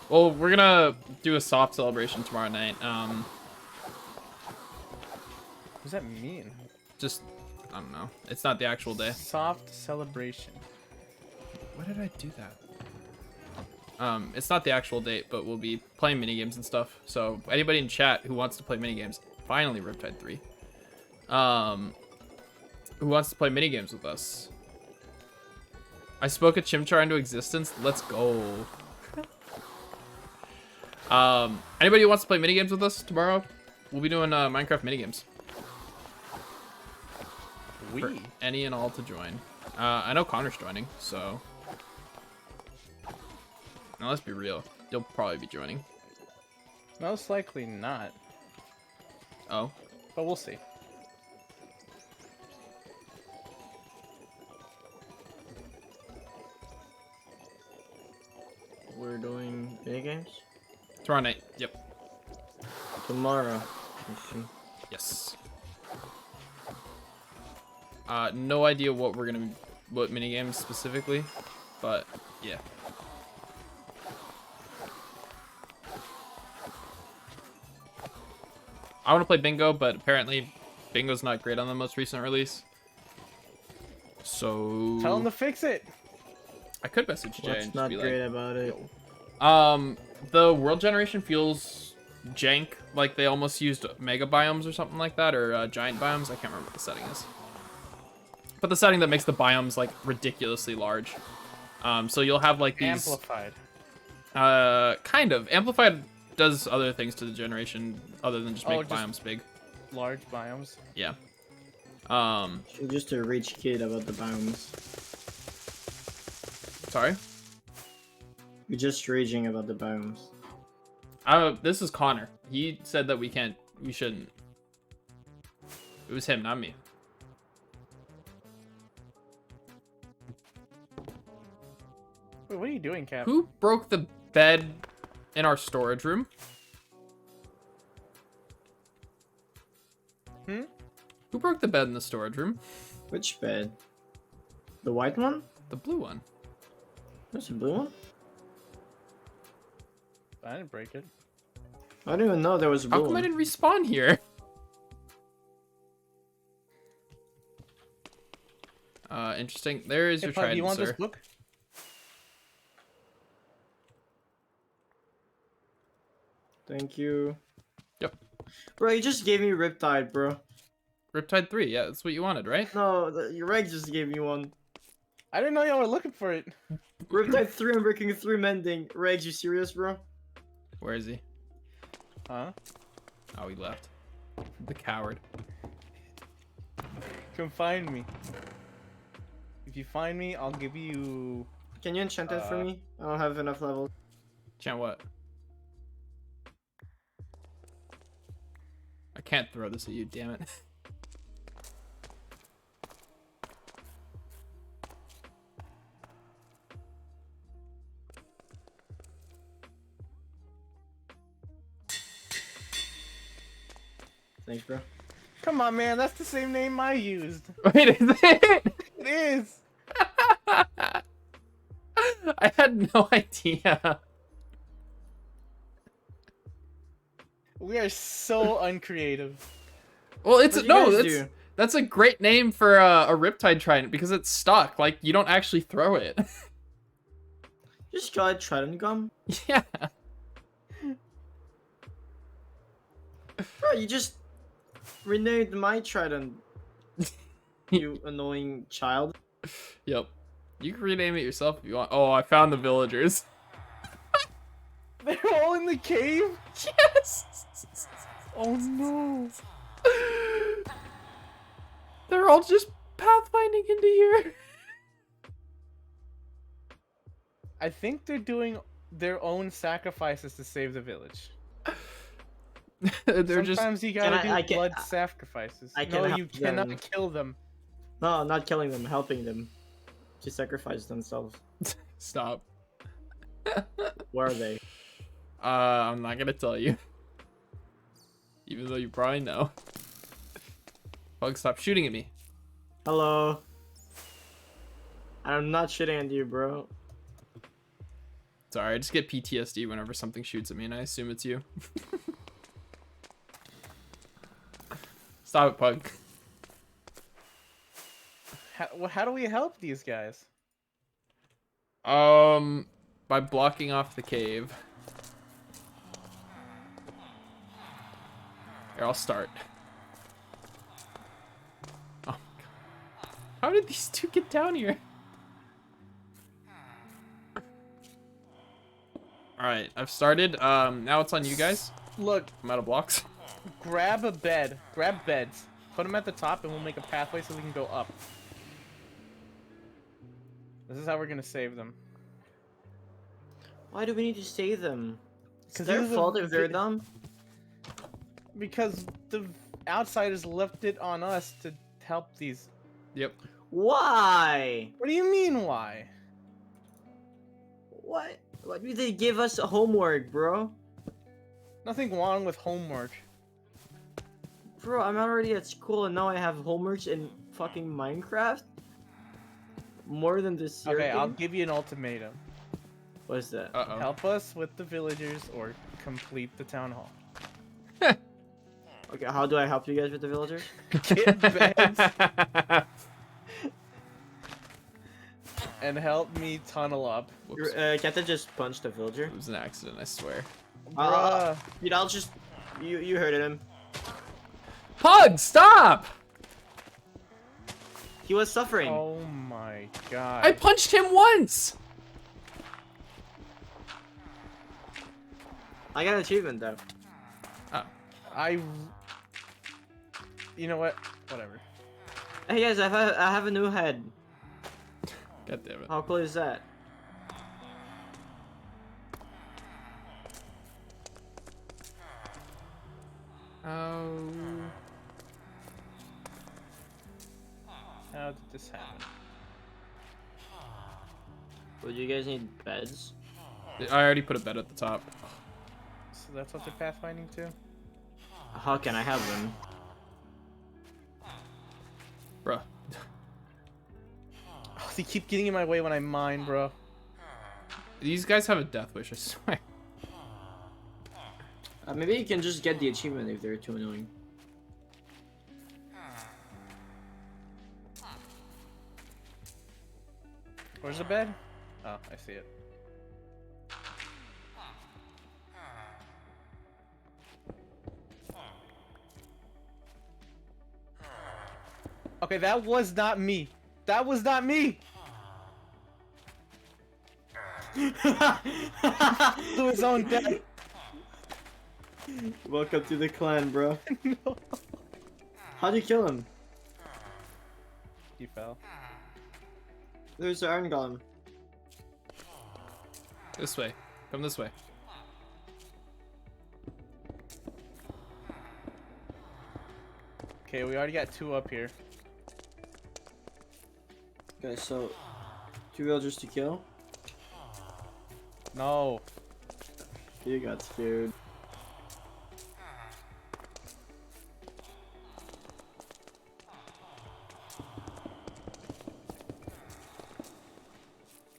S1: Well, we're gonna do a soft celebration tomorrow night.
S2: What does that mean?
S1: Just, I don't know. It's not the actual day.
S2: Soft celebration.
S1: Why did I do that? It's not the actual date, but we'll be playing minigames and stuff. So anybody in chat who wants to play minigames, finally Riptide 3. Who wants to play minigames with us? I spoke a Chimchar into existence. Let's go. Anybody who wants to play minigames with us tomorrow? We'll be doing Minecraft minigames. For any and all to join. I know Connor's joining, so. Now let's be real. You'll probably be joining.
S2: Most likely not,
S1: Oh.
S2: but we'll see.
S3: We're doing minigames
S1: Tomorrow night. Yep.
S3: tomorrow. Let's see.
S1: Yes. No idea what we're gonna, what minigames specifically, but yeah. I want to play bingo, but apparently bingo's not great on the most recent release. So
S2: Tell him to fix it.
S1: I could message Jay
S3: What's
S1: and just
S3: not
S1: be
S3: great
S1: like,
S3: about it?
S1: the world generation feels jank, like they almost used mega biomes or something like that, or giant biomes. I can't remember what the setting is. But the setting that makes the biomes like ridiculously large. So you'll have like these
S2: Amplified.
S1: kind of amplified does other things to the generation other than just make
S2: just
S1: biomes big.
S2: Large biomes.
S1: Yeah.
S3: You're just a rich kid about the biomes.
S1: Sorry.
S3: You're just raging about the biomes.
S1: This is Connor. He said that we shouldn't. It was him, not me.
S2: Wait, what are you doing, Cap?
S1: Who broke the bed in our storage room?
S2: Hmm?
S1: Who broke the bed in the storage room?
S3: Which bed? The white one?
S1: The blue one.
S3: There's a blue one?
S2: I didn't break it.
S3: I didn't even know there was a blue
S1: How come I
S3: one.
S1: didn't respawn here? Interesting. There is
S2: Hey,
S1: your
S2: Pug,
S1: trident,
S2: you want
S1: sir.
S2: this book?
S3: Thank you.
S1: Yep.
S3: Bro, you just gave me Riptide, bro.
S1: Riptide 3, yeah, that's what you wanted, right?
S3: No, your reg just gave me one.
S2: I didn't know y'all were looking for it.
S3: Riptide 3 and Breaking 3 Mending. Reg, you serious, bro?
S1: Where is he?
S2: Huh?
S1: Oh, he left. The coward.
S2: Come find me. If you find me, I'll give you...
S3: Can you enchant it for me? I don't have enough levels.
S1: Chant what? I can't throw this at you, damn it.
S3: Thanks, bro.
S2: Come on, man. That's the same name I used.
S1: Wait, is it?
S2: It is.
S1: I had no idea.
S2: We are so uncreative.
S1: Well, it's
S3: What'd you
S1: no,
S3: guys
S1: that's a great name for a Riptide Trident because it's stuck. Like you don't actually throw it.
S3: Just got Trident Gum?
S1: Yeah.
S3: Bro, you just renamed my Trident. You annoying child.
S1: Yep. You can rename it yourself if you want. Oh, I found the villagers.
S2: They're all in the cave?
S1: Yes.
S2: Oh no.
S1: They're all just pathfinding into here.
S2: I think they're doing their own sacrifices to save the village.
S1: They're
S2: Sometimes you gotta do blood sacrifices.
S3: I
S2: No,
S3: can
S2: you
S3: help
S2: cannot
S3: them.
S2: kill them.
S3: No, I'm not killing them, helping them. To sacrifice themselves.
S1: just stop.
S3: Where are they?
S1: I'm not gonna tell you. Even though you probably know. Bug, stop shooting at me.
S3: Hello. I'm not shitting at you, bro.
S1: Sorry, I just get PTSD whenever something shoots at me and I assume it's you. Stop it, Pug.
S2: How do we help these guys?
S1: By blocking off the cave. Here, I'll start. Oh my god. How did these two get down here? Alright, I've started. Now it's on you guys.
S2: Look,
S1: I'm out of blocks.
S2: grab a bed. Grab beds. Put them at the top and we'll make a pathway so we can go up. This is how we're gonna save them.
S3: Why do we need to save them? It's
S2: 'Cause
S3: their
S2: this is a
S3: fault if they're
S2: vi-
S3: dumb.
S2: Because the outsiders left it on us to help these.
S1: Yep.
S3: Why?
S2: What do you mean, why?
S3: What? Why do they give us homework, bro?
S2: Nothing wrong with homework.
S3: Bro, I'm already at school and now I have homeworks in fucking Minecraft? More than this year.
S2: Okay, I'll give you an ultimatum.
S3: What is that?
S1: Uh-oh.
S2: Help us with the villagers or complete the town hall.
S3: Okay, how do I help you guys with the villagers?
S2: Get beds and help me tunnel up.
S1: Whoops.
S3: Can't I just punch the villager?
S1: It was an accident, I swear.
S2: Bruh.
S3: Dude, I'll just... You heard him.
S1: Pug, stop!
S3: He was suffering.
S2: Oh my god.
S1: I punched him once!
S3: I got an achievement though.
S1: Oh.
S2: You know what? Whatever.
S3: Hey guys, I have a new head.
S1: God damn it.
S3: How cool is that?
S1: Oh.
S2: How did this happen?
S3: Would you guys need beds?
S1: I already put a bed at the top.
S2: So that's what they're pathfinding to?
S3: How can I have them?
S1: Bruh.
S2: Oh, they keep getting in my way when I mine, bro.
S1: These guys have a death wish, I swear.
S3: Maybe you can just get the achievement if they're too annoying.
S2: Where's the bed? Oh, I see it. Okay, that was not me. That was not me. To his own death.
S3: Welcome to the clan, bro.
S2: No.
S3: How'd you kill him?
S2: He fell.
S3: There's the iron golem.
S1: This way. Come this way.
S2: Okay, we already got 2 up here.
S3: Okay, so 2 villagers to kill.
S2: No.
S3: You got scared.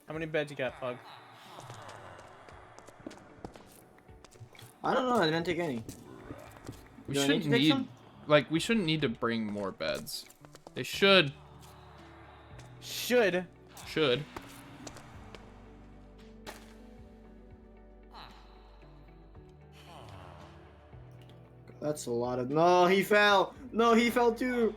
S2: How many beds you got, Pug?
S3: I don't know. I didn't take any.
S1: We
S3: Do I
S1: shouldn't
S3: to take
S1: need,
S3: some?
S1: like, we shouldn't need to bring more beds. They should.
S2: Should.
S3: That's a lot of. No, he fell. No, he fell too.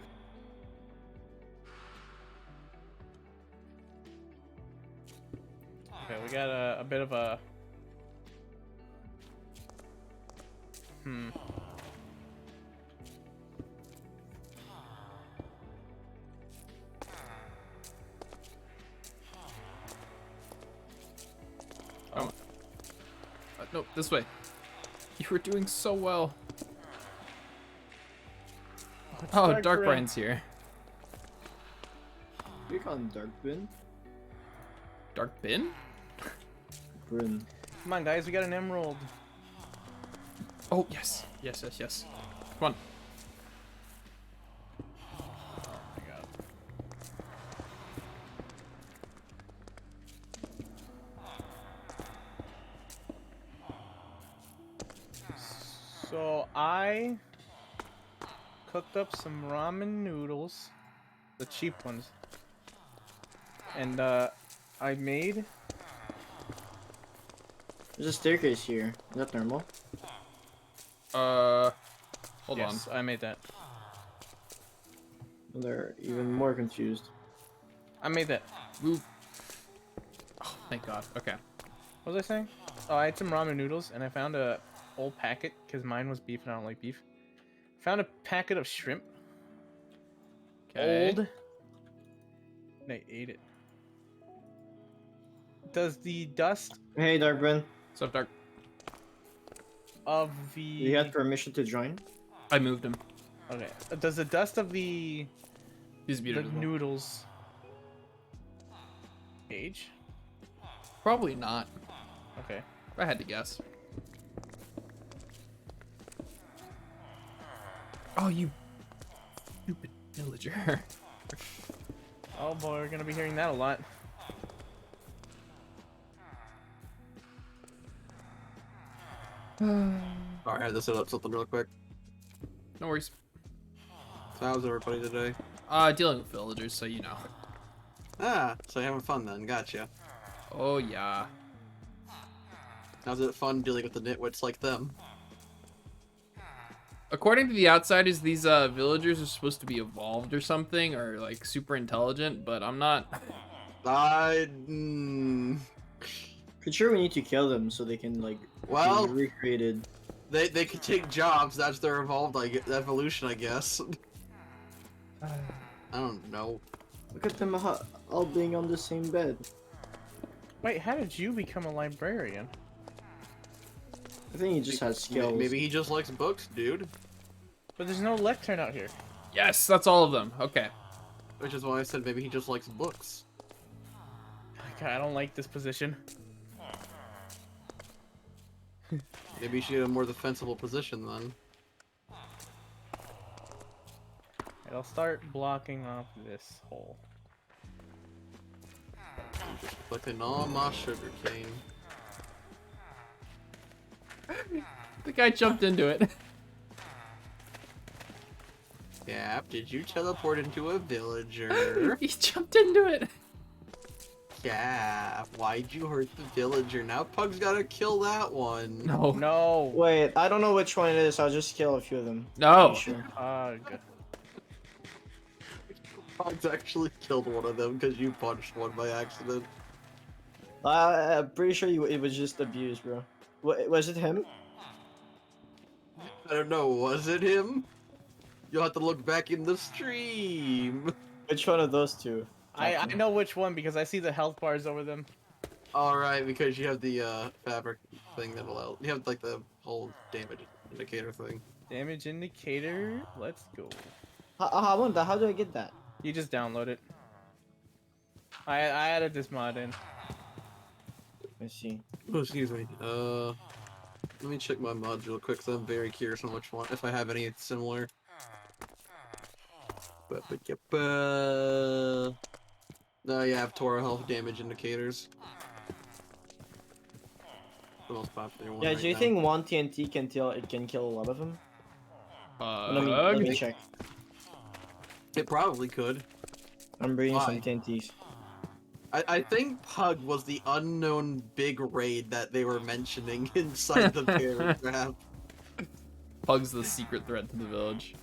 S2: Okay, we got a bit of a...
S1: Oh. No, this way. You were doing so well. Oh, Darkbrine's here.
S3: We call him Dark Bin.
S1: Dark Bin?
S3: Bryn.
S2: Come on, guys, we got an emerald.
S1: Oh, yes. Yes. Come on.
S2: Oh my god. So I cooked up some ramen noodles, the cheap ones, and I made.
S3: There's a staircase here. Is that normal?
S1: Hold
S2: Yes, I made that.
S3: They're even more confused.
S2: I made that.
S1: on. Ooh. Oh, thank God. Okay.
S2: What was I saying? Oh, I had some ramen noodles, and I found a old packet because mine was beef, and I don't like beef. Found a packet of shrimp.
S1: Okay.
S2: Old. And I ate it. Does the dust
S3: Hey, Darkbren.
S1: What's up, Dark?
S2: of the
S3: You had permission to join?
S1: I moved him.
S2: okay? Does the dust of the
S1: He's muted as well.
S2: noodles age?
S1: Probably not.
S2: Okay.
S1: If I had to guess. Oh, you stupid villager.
S2: Oh boy, we're gonna be hearing that a lot.
S4: Alright, I had to set up something real quick.
S1: No worries.
S4: So how's everybody today?
S1: Dealing with villagers, so you know.
S4: Ah, so you're having fun then, gotcha.
S1: Oh, yeah.
S4: How's it fun dealing with the nitwits like them?
S1: According to the outsiders, these villagers are supposed to be evolved or something, or like super intelligent, but I'm not.
S3: Pretty sure we need to kill them so they can like
S4: Well,
S3: be recreated.
S4: they could take jobs. That's their evolution, I guess. I don't know.
S3: Look at them all being on the same bed.
S2: Wait, how did you become a librarian?
S3: I think he just has skills.
S4: Maybe he just likes books, dude.
S2: But there's no lectern out here.
S1: Yes, that's all of them. Okay.
S4: Which is why I said maybe he just likes books.
S2: God, I don't like this position.
S4: Maybe you should get a more defensible position then.
S2: I'll start blocking off this hole.
S4: Just clicking on my sugar cane.
S1: The guy jumped into it.
S4: Cap, did you teleport into a villager?
S1: He jumped into it.
S4: Cap, why'd you hurt the villager? Now Pug's gotta kill that one.
S1: No.
S2: No.
S3: Wait, I don't know which one it is. I'll just kill a few of them.
S1: No.
S3: Sure.
S2: Ugh.
S4: Pug's actually killed one of them because you punched one by accident.
S3: I'm pretty sure it was just abuse, bro. Was it him?
S4: I don't know, was it him? You'll have to look back in the stream.
S3: Which one of those two?
S2: I know which one because I see the health bars over them.
S4: Alright, because you have the fabric thing that allows. You have like the whole damage indicator thing.
S2: Damage indicator. Let's go.
S3: How do I get that?
S2: You just download it. I added this mod in.
S3: Let's see.
S4: Oh, excuse me. Let me check my mods real quick, because I'm very curious on which one, if I have any similar. No, yeah, I have Torah health damage indicators. The most popular one.
S3: Yeah,
S4: right
S3: do you
S4: now.
S3: think one TNT can kill a lot of them? Let
S1: Pug.
S3: me check.
S4: It probably could.
S3: I'm bringing
S4: Why?
S3: some TNTs.
S4: I think Pug was the unknown big raid that they were mentioning inside the paragraph.
S1: Pug's the secret threat to the village.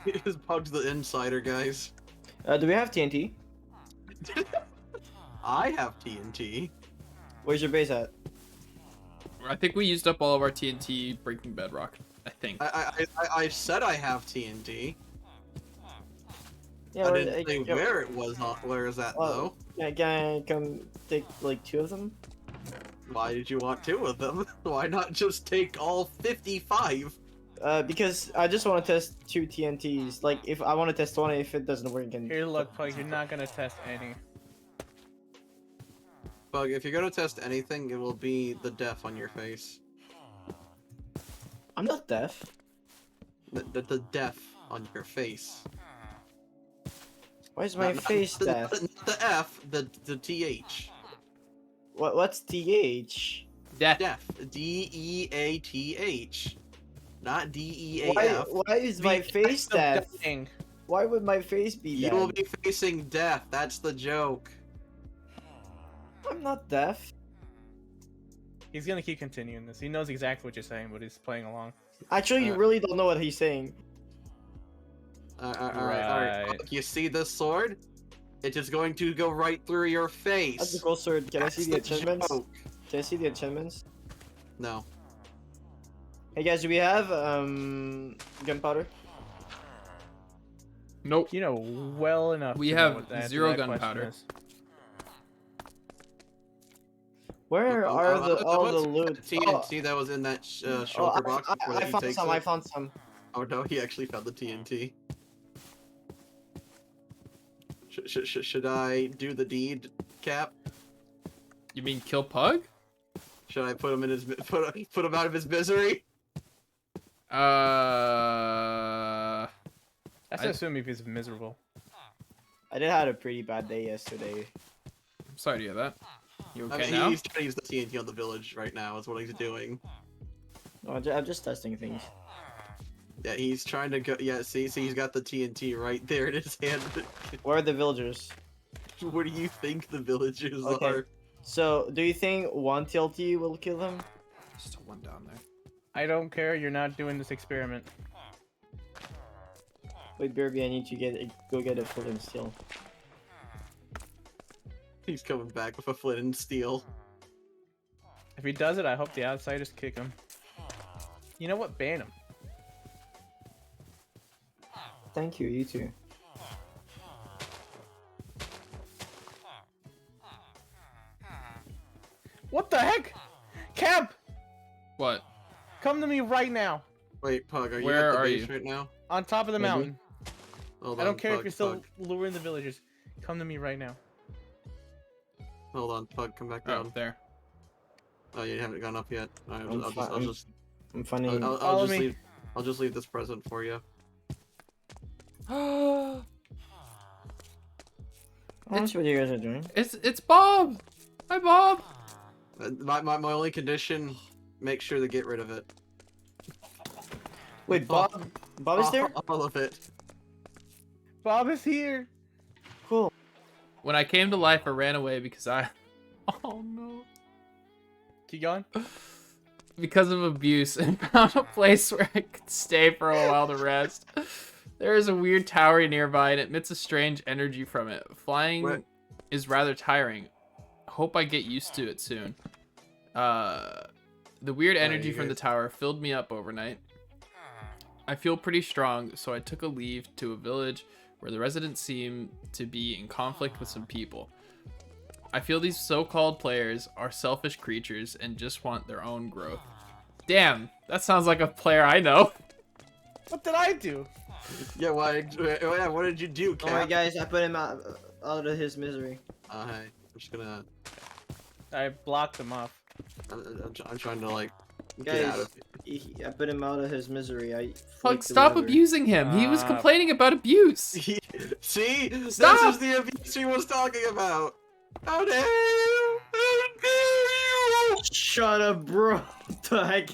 S4: Because Pug's the insider, guys.
S3: Do we have TNT?
S4: I have TNT.
S3: Where's your base at?
S1: I think we used up all of our TNT breaking bedrock. I think.
S4: I said I have TNT.
S3: Yeah,
S4: I didn't say where it was. Where is that though?
S3: Yeah, can I come take like 2 of them?
S4: Why did you want 2 of them? Why not just take all 55?
S3: Because I just want to test 2 TNTs. Like, if I want to test one, if it doesn't work, then
S2: Here, look, Pug. You're not gonna test any.
S4: Bug, if you're gonna test anything, it will be the death on your face.
S3: I'm not deaf.
S4: The deaf on your face.
S3: Why is my
S4: Not-
S3: face
S4: not
S3: deaf?
S4: the F, the TH.
S3: What's TH?
S1: Death.
S4: Deaf. DEATH. Not
S3: Why,
S4: DEAF.
S3: why is my face
S2: Act of
S3: deaf?
S2: dying.
S3: Why would my face be
S4: You will
S3: deaf?
S4: be facing death. That's the joke.
S3: I'm not deaf.
S2: He's gonna keep continuing this. He knows exactly what you're saying, but he's playing along.
S3: Actually, you really don't know what he's saying.
S4: Alright.
S2: Right.
S4: Look, you see this sword? It's just going to go right through your face.
S3: That's a cool sword. Can I see the
S4: That's the
S3: achievements?
S4: joke.
S3: Can I see the achievements?
S4: No.
S3: Hey guys, do we have gunpowder?
S1: Nope.
S2: You know well enough.
S1: We
S2: to know
S1: have
S2: what the answer to
S1: 0
S2: that question
S1: gunpowder.
S2: is.
S3: Where are all the loot?
S4: TNT that was in that shulker box before
S3: I
S4: he
S3: found
S4: takes
S3: some.
S4: it.
S3: I found some.
S4: Oh no, he actually found the TNT. Should I do the deed, Cap?
S1: You mean kill Pug?
S4: Should I put him in his put him out of his misery?
S2: That's assuming he's miserable.
S3: I did have a pretty bad day yesterday.
S1: I'm sorry to hear that. You okay
S4: I mean,
S1: now?
S4: he's trying to use the TNT on the village right now. Is what he's doing.
S3: No, I'm just testing things.
S4: Yeah, he's trying to go. Yeah, see, he's got the TNT right there in his hand.
S3: Where are the villagers?
S4: Where do you think the villagers
S3: Okay.
S4: are?
S3: So, do you think one TLT will kill them?
S1: Still one down there.
S2: I don't care. You're not doing this experiment.
S3: Wait, Birby, I need to go get a flint and steel.
S4: He's coming back with a flint and steel.
S2: If he does it, I hope the outsiders kick him. You know what? Ban him.
S3: Thank you, you too.
S2: What the heck? Cap,
S1: What?
S2: come to me right now.
S4: Wait, Pug, are you
S1: Where
S4: at the
S1: are
S4: base
S1: you?
S4: right now?
S2: On top of the
S3: Maybe.
S2: mountain.
S4: Hold
S2: I
S4: on,
S2: don't care if
S4: Pug,
S2: you're still
S4: Pug.
S2: luring the villagers. Come to me right now.
S4: Hold on, Pug, come back
S1: Oh,
S4: down.
S1: there.
S4: Oh, you haven't gone up yet. Alright,
S3: I'm
S4: I'll
S3: funny.
S2: Follow me.
S4: I'll just leave this present for you.
S3: How much what you guys are doing?
S1: It's Bob. Hi, Bob.
S4: My only condition, make sure to get rid of it.
S3: Wait, Bob is there?
S4: All of it.
S2: Bob is here.
S3: Cool.
S1: When I came to life, I ran away because I. Oh no.
S2: Keep going.
S1: Because of abuse, and found a place where I could stay for a while to rest. There is a weird tower nearby and it emits a strange energy from it. Flying
S4: What?
S1: is rather tiring. Hope I get used to it soon. The weird energy
S4: you
S1: from the
S4: guys-
S1: tower filled me up overnight. I feel pretty strong, so I took a leave to a village where the residents seem to be in conflict with some people. I feel these so-called players are selfish creatures and just want their own growth. Damn, that sounds like a player I know.
S2: What did I do?
S4: Yeah, why? What did you do, Cap?
S3: Alright, guys, I put him out of his misery.
S4: Hey, I'm just gonna.
S2: I blocked him off.
S4: I'm trying to like get
S3: Guys,
S4: out of
S3: I put him out of his misery.
S1: Fuck,
S3: flicked the
S1: stop
S3: lever.
S1: abusing him. He was
S2: Stop.
S1: complaining about abuse.
S4: See,
S1: Stop!
S4: this is the abuse he was talking about. How dare you? How dare you?
S3: Shut up, bro. What the heck?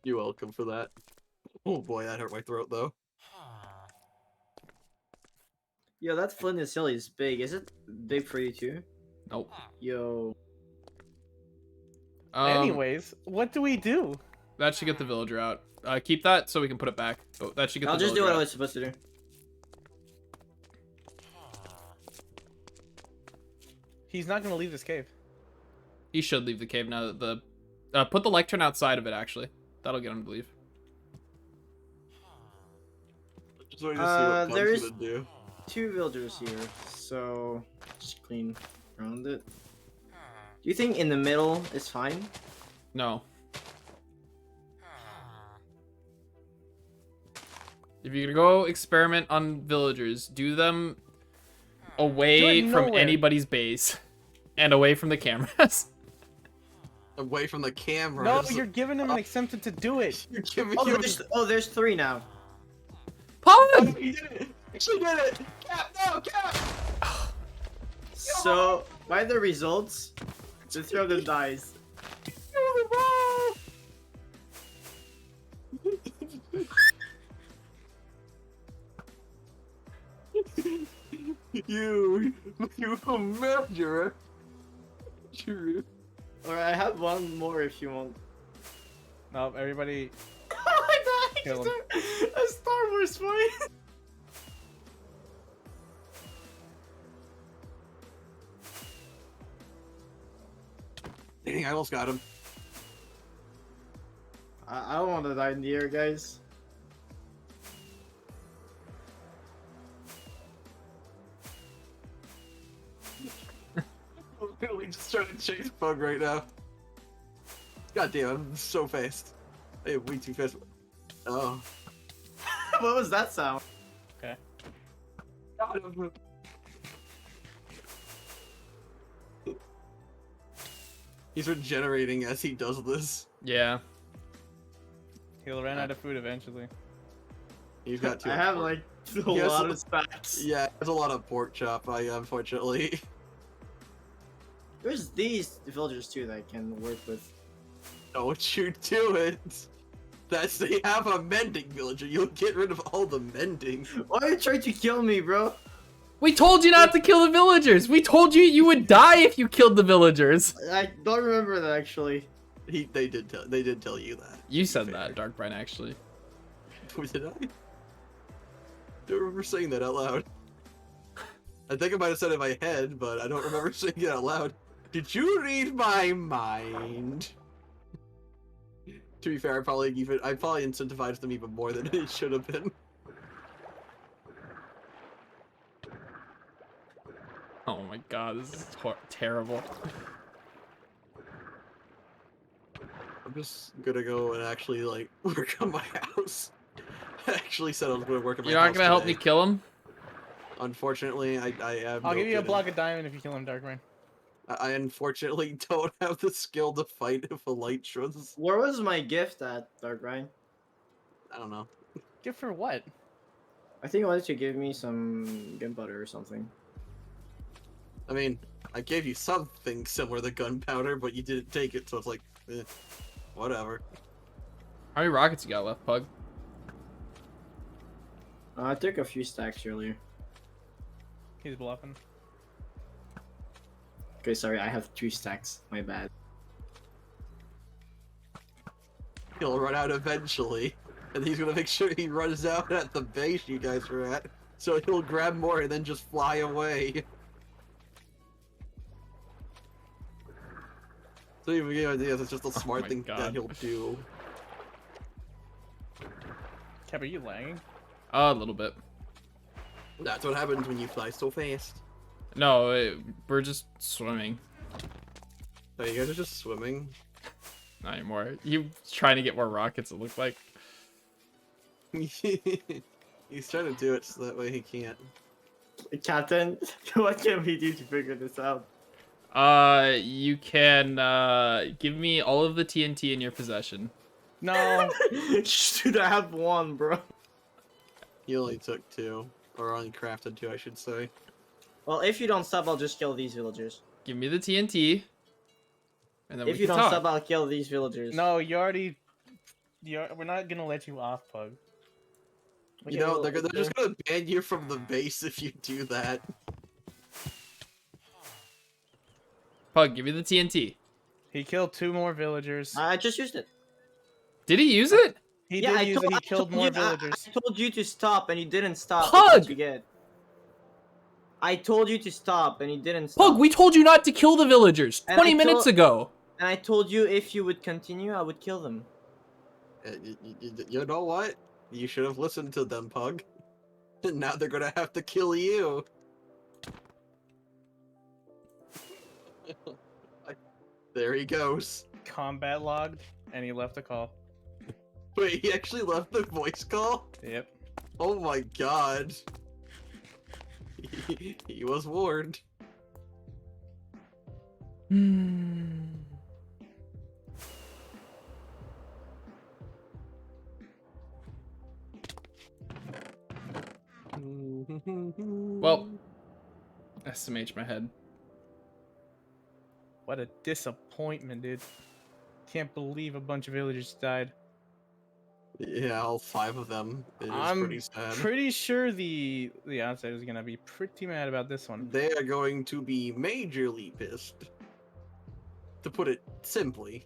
S4: You're welcome for that. Oh boy, that hurt my throat though.
S3: Yo, that flint and steel is big. Is it big for you too?
S1: Nope.
S3: Yo.
S2: Anyways, what do we do?
S1: That should get the villager out. Keep that so we can put it back. Oh, that should get
S3: I'll
S1: the
S3: just do
S1: villager
S3: what I
S1: out.
S3: was supposed to do.
S2: He's not gonna leave this cave.
S1: He should leave the cave now that the... put the lectern outside of it, actually. That'll get him to leave.
S4: Just waiting to see what Pug's
S3: there's-
S4: gonna do.
S3: 2 villagers here, so just clean around it. Do you think in the middle is fine?
S1: No. If you're gonna go experiment on villagers, do them away
S2: Do it
S1: from
S2: nowhere.
S1: anybody's base and away from the cameras.
S4: away from the camera.
S2: No, you're giving him an incentive to do it.
S4: You're giving
S3: Oh,
S4: him.
S3: there's 3 now.
S1: Pug!
S4: He did it! She did it! Cap, no, Cap!
S3: So, by the results, just throw the dice.
S4: You murderer! You.
S3: Alright, I have one more if you want.
S2: No, everybody.
S3: Oh my god!
S2: Kill him.
S3: A Star Wars fight!
S4: Dang, I almost got him.
S3: I don't want to die in the air, guys.
S4: I'm literally just trying to chase Pug right now. God damn, I'm so fast. I am way too fast. Oh.
S3: What was that sound?
S2: Okay.
S4: Got him. He's regenerating as he does this.
S1: Yeah.
S2: He'll run out of food eventually.
S4: He's got 2.
S3: I have like a
S4: Yes.
S3: lot of stacks.
S4: Yeah, there's a lot of pork chop, unfortunately.
S3: There's these villagers too that I can work with.
S4: Don't you do it! They have a mending villager. You'll get rid of all the mending.
S3: Why are you trying to kill me, bro?
S1: We told you not to kill the villagers. We told you you would die if you killed the villagers.
S3: I don't remember that actually.
S4: They did tell you that.
S1: You said that, Dark Brine, actually.
S4: Did I? Don't remember saying that out loud. I think I might have said it in my head, but I don't remember saying it out loud. Did you read my mind? To be fair, I probably incentivized them even more than it should have been.
S1: Oh my god, this is terrible.
S4: I'm just gonna go and actually like work on my house. I actually said I was gonna work on my house.
S1: You're not gonna help me kill him?
S4: Unfortunately, I have.
S2: I'll
S4: no
S2: give you a
S4: good
S2: block of diamond if you kill him, Darkbrain.
S4: I unfortunately don't have the skill to fight if a light shows.
S3: Where was my gift at, Dark Ryan?
S4: I don't know.
S2: Good for what?
S3: I think you wanted to give me some gunpowder or something.
S4: I mean, I gave you something similar to gunpowder, but you didn't take it, so it's like, whatever.
S1: How many rockets you got left, Pug?
S3: I took a few stacks earlier.
S2: He's bluffing.
S3: Okay, sorry, I have 2 stacks. My bad.
S4: He'll run out eventually, and he's gonna make sure he runs out at the base you guys are at, so he'll grab more and then just fly away. So you get ideas, it's just a smart
S1: my
S4: thing
S1: God.
S4: that he'll do.
S2: Cap, are you lagging?
S1: A little bit.
S4: That's what happens when you fly so fast.
S1: No, we're just swimming.
S4: So you guys are just swimming.
S1: Not anymore. You trying to get more rockets, it looked like.
S4: He's trying to do it so that way he can't.
S3: Captain, what can we do to figure this out?
S1: You can, give me all of the TNT in your possession.
S2: No.
S3: Dude, I have 1, bro.
S4: He only took 2. Or only crafted 2, I should say.
S3: Well, if you don't stop, I'll just kill these villagers.
S1: Give me the TNT. And then
S3: If
S1: we
S3: you
S1: can
S3: don't
S1: talk.
S3: stop, I'll kill these villagers.
S2: No, you already. We're not gonna let you off, Pug.
S3: Okay,
S4: You know,
S3: well,
S4: they're just gonna ban you from the base if you do that.
S1: Pug, give me the TNT.
S2: He killed 2 more villagers.
S3: I just used it.
S1: Did he use it?
S2: He
S3: Yeah,
S2: did
S3: I
S2: use it. He
S3: I
S2: killed
S3: told
S2: more
S3: you-
S2: villagers.
S3: I told you to stop and you didn't stop.
S1: Pug!
S3: That's what you get. I told you to stop and you didn't stop.
S1: Pug, we told you not to kill the villagers
S3: And
S1: 20
S3: I
S1: minutes
S3: told-
S1: ago.
S3: And I told you if you would continue, I would kill them.
S4: You know what? You should have listened to them, Pug. Now they're gonna have to kill you. There he goes.
S2: Combat logged, and he left a call.
S4: Wait, he actually left the voice call?
S2: Yep.
S4: Oh my god. He was warned.
S1: Well, SMH my head.
S2: What a disappointment, dude. Can't believe a bunch of villagers died.
S4: Yeah, all 5 of them. It is
S2: I'm
S4: pretty sad.
S2: pretty sure the outside is gonna be pretty mad about this one.
S4: They are going to be majorly pissed. To put it simply.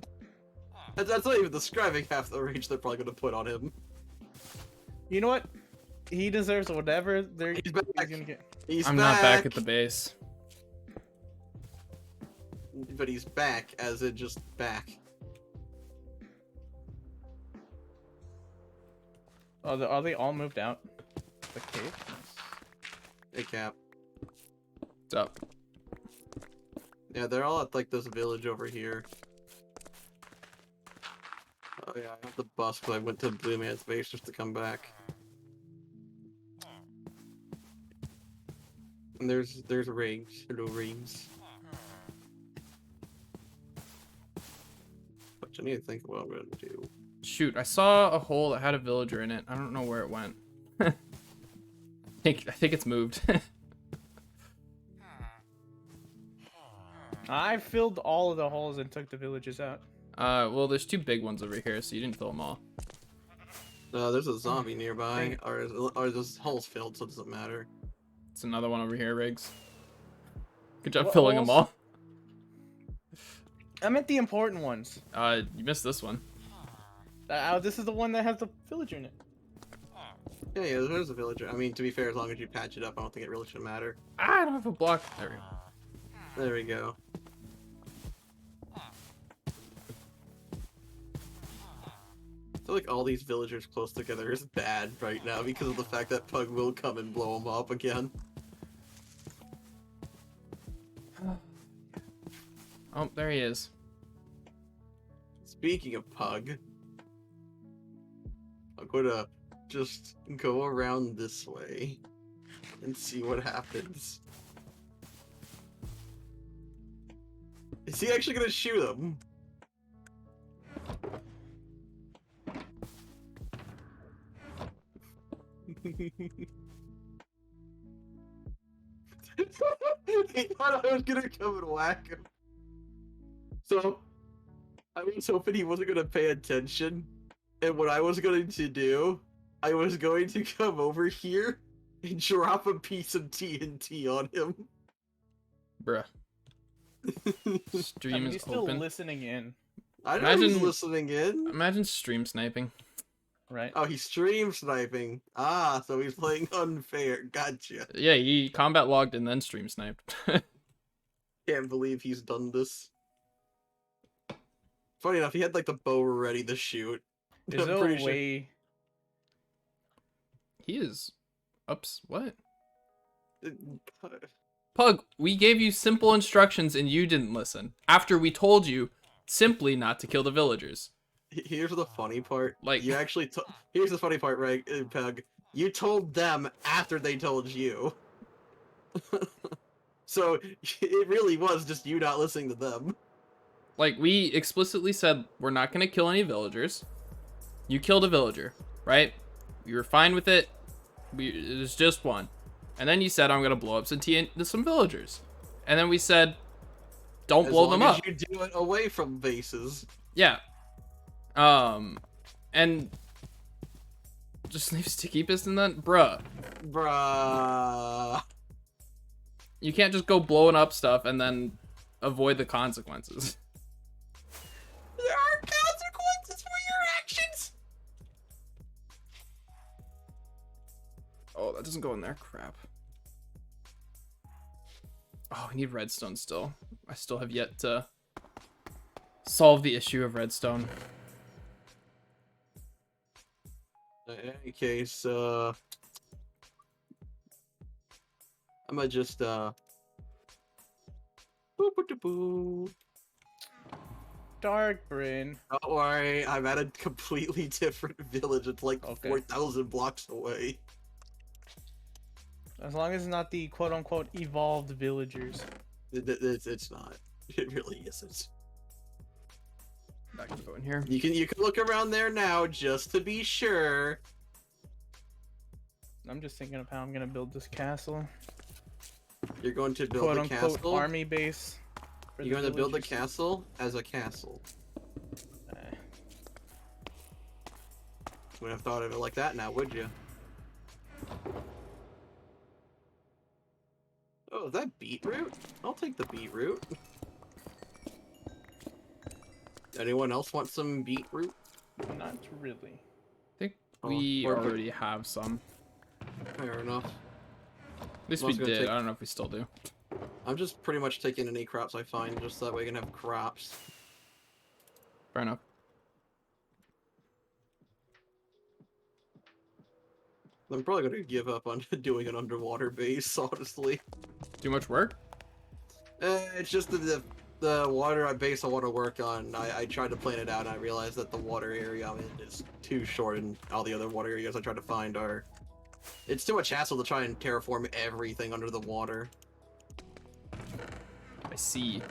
S4: That's not even describing half the rage they're probably going to put on him.
S2: You know what? He deserves whatever
S4: He's back.
S2: gonna get.
S1: I'm not back at the base.
S4: But he's back, as in just back.
S2: Are they all moved out? The cave?
S4: Hey, Cap.
S1: What's up?
S4: Yeah, they're all at like this village over here. Oh yeah, I have the bus because I went to Blue Man's base just to come back. And there's rings. Hello, rings. Which I need to think of what I'm gonna do.
S1: Shoot, I saw a hole that had a villager in it. I don't know where it went. I think it's moved.
S2: I filled all of the holes and took the villagers out.
S1: Well, there's 2 big ones over here, so you didn't fill them all.
S4: There's a zombie nearby, or this hole's filled, so it doesn't matter.
S1: It's another one over here, Riggs. Good job
S2: What
S1: filling them all.
S2: holes? I meant the important ones.
S1: You missed this one.
S2: This is the one that has the villager in it.
S4: Yeah, there's a villager. I mean, to be fair, as long as you patch it up, I don't think it really should matter.
S1: Ah, I don't have a block. There we go.
S4: There we go. I feel like all these villagers close together is bad right now because of the fact that Pug will come and blow them up again.
S1: Oh, there he is.
S4: Speaking of Pug, I'm gonna just go around this way and see what happens. Is he actually gonna shoot him? He thought I was gonna come and whack him. So, I was hoping he wasn't gonna pay attention, and what I was going to do, I was going to come over here and drop a piece of TNT on him.
S1: Bruh. Stream
S2: He's
S1: is
S2: still
S1: open.
S2: listening in,
S4: I know he's
S1: Imagine-
S4: listening in.
S1: Imagine stream sniping.
S2: right?
S4: Oh, he's stream sniping. Ah, so he's playing unfair. Gotcha.
S1: Yeah, he combat logged and then stream sniped.
S4: Can't believe he's done this. Funny enough, he had like the bow ready to shoot.
S2: There's
S4: I'm
S2: no
S4: pretty sure-
S2: way.
S1: He is ups. What?
S4: Uh,
S1: Pug, we gave you simple instructions and you didn't listen. After we told you simply not to kill the villagers.
S4: Here's the funny part.
S1: Like-
S4: you actually. Here's the funny part, right, Pug? You told them after they told you. So it really was just you not listening to them.
S1: Like, we explicitly said we're not going to kill any villagers. You killed a villager, right? You were fine with it. It was just one. And then you said, I'm going to blow up some villagers. And then we said, don't blow them up.
S4: As long as you do it away from bases.
S1: Yeah. And just leave Sticky Piston then? Bruh.
S4: Bruh.
S1: You can't just go blowing up stuff and then avoid the consequences.
S4: There are consequences for your actions.
S1: Oh, that doesn't go in there. Crap. Oh, we need redstone still. I still have yet to solve the issue of redstone.
S4: In any case, I'm gonna just boop-a-doo-boo.
S2: Dark Brain.
S4: Don't worry, I'm at a completely different village. It's like
S2: Okay.
S4: 4,000 blocks away.
S2: As long as it's not the quote-unquote evolved villagers.
S4: It's not. It really isn't.
S1: Not gonna go in here.
S4: You can look around there now just to be sure.
S2: I'm just thinking of how I'm gonna build this castle.
S4: You're going to build
S2: Quote
S4: the
S2: unquote
S4: castle.
S2: army base. for
S4: You're
S2: the
S4: going to build the
S2: villagers.
S4: castle as a castle.
S2: Uh,
S4: Wouldn't have thought of it like that now, would you? Oh, is that beetroot? I'll take the beetroot. Anyone else want some beetroot?
S2: not really.
S1: I think
S4: Oh,
S1: we
S4: or-
S1: already have some.
S4: Fair enough.
S1: At least
S4: I
S1: we
S4: was gonna
S1: did.
S4: take-
S1: I don't know if we still do.
S4: I'm just pretty much taking any crops I find, just so that way I can have crops.
S1: Fair enough.
S4: I'm probably gonna give up on doing an underwater base, honestly.
S1: Too much work?
S4: It's just the water base I want to work on. I tried to plan it out, and I realized that the water area I'm in is too short, and all the other water areas I tried to find are... It's too much hassle to try and terraform everything under the water.
S1: I see.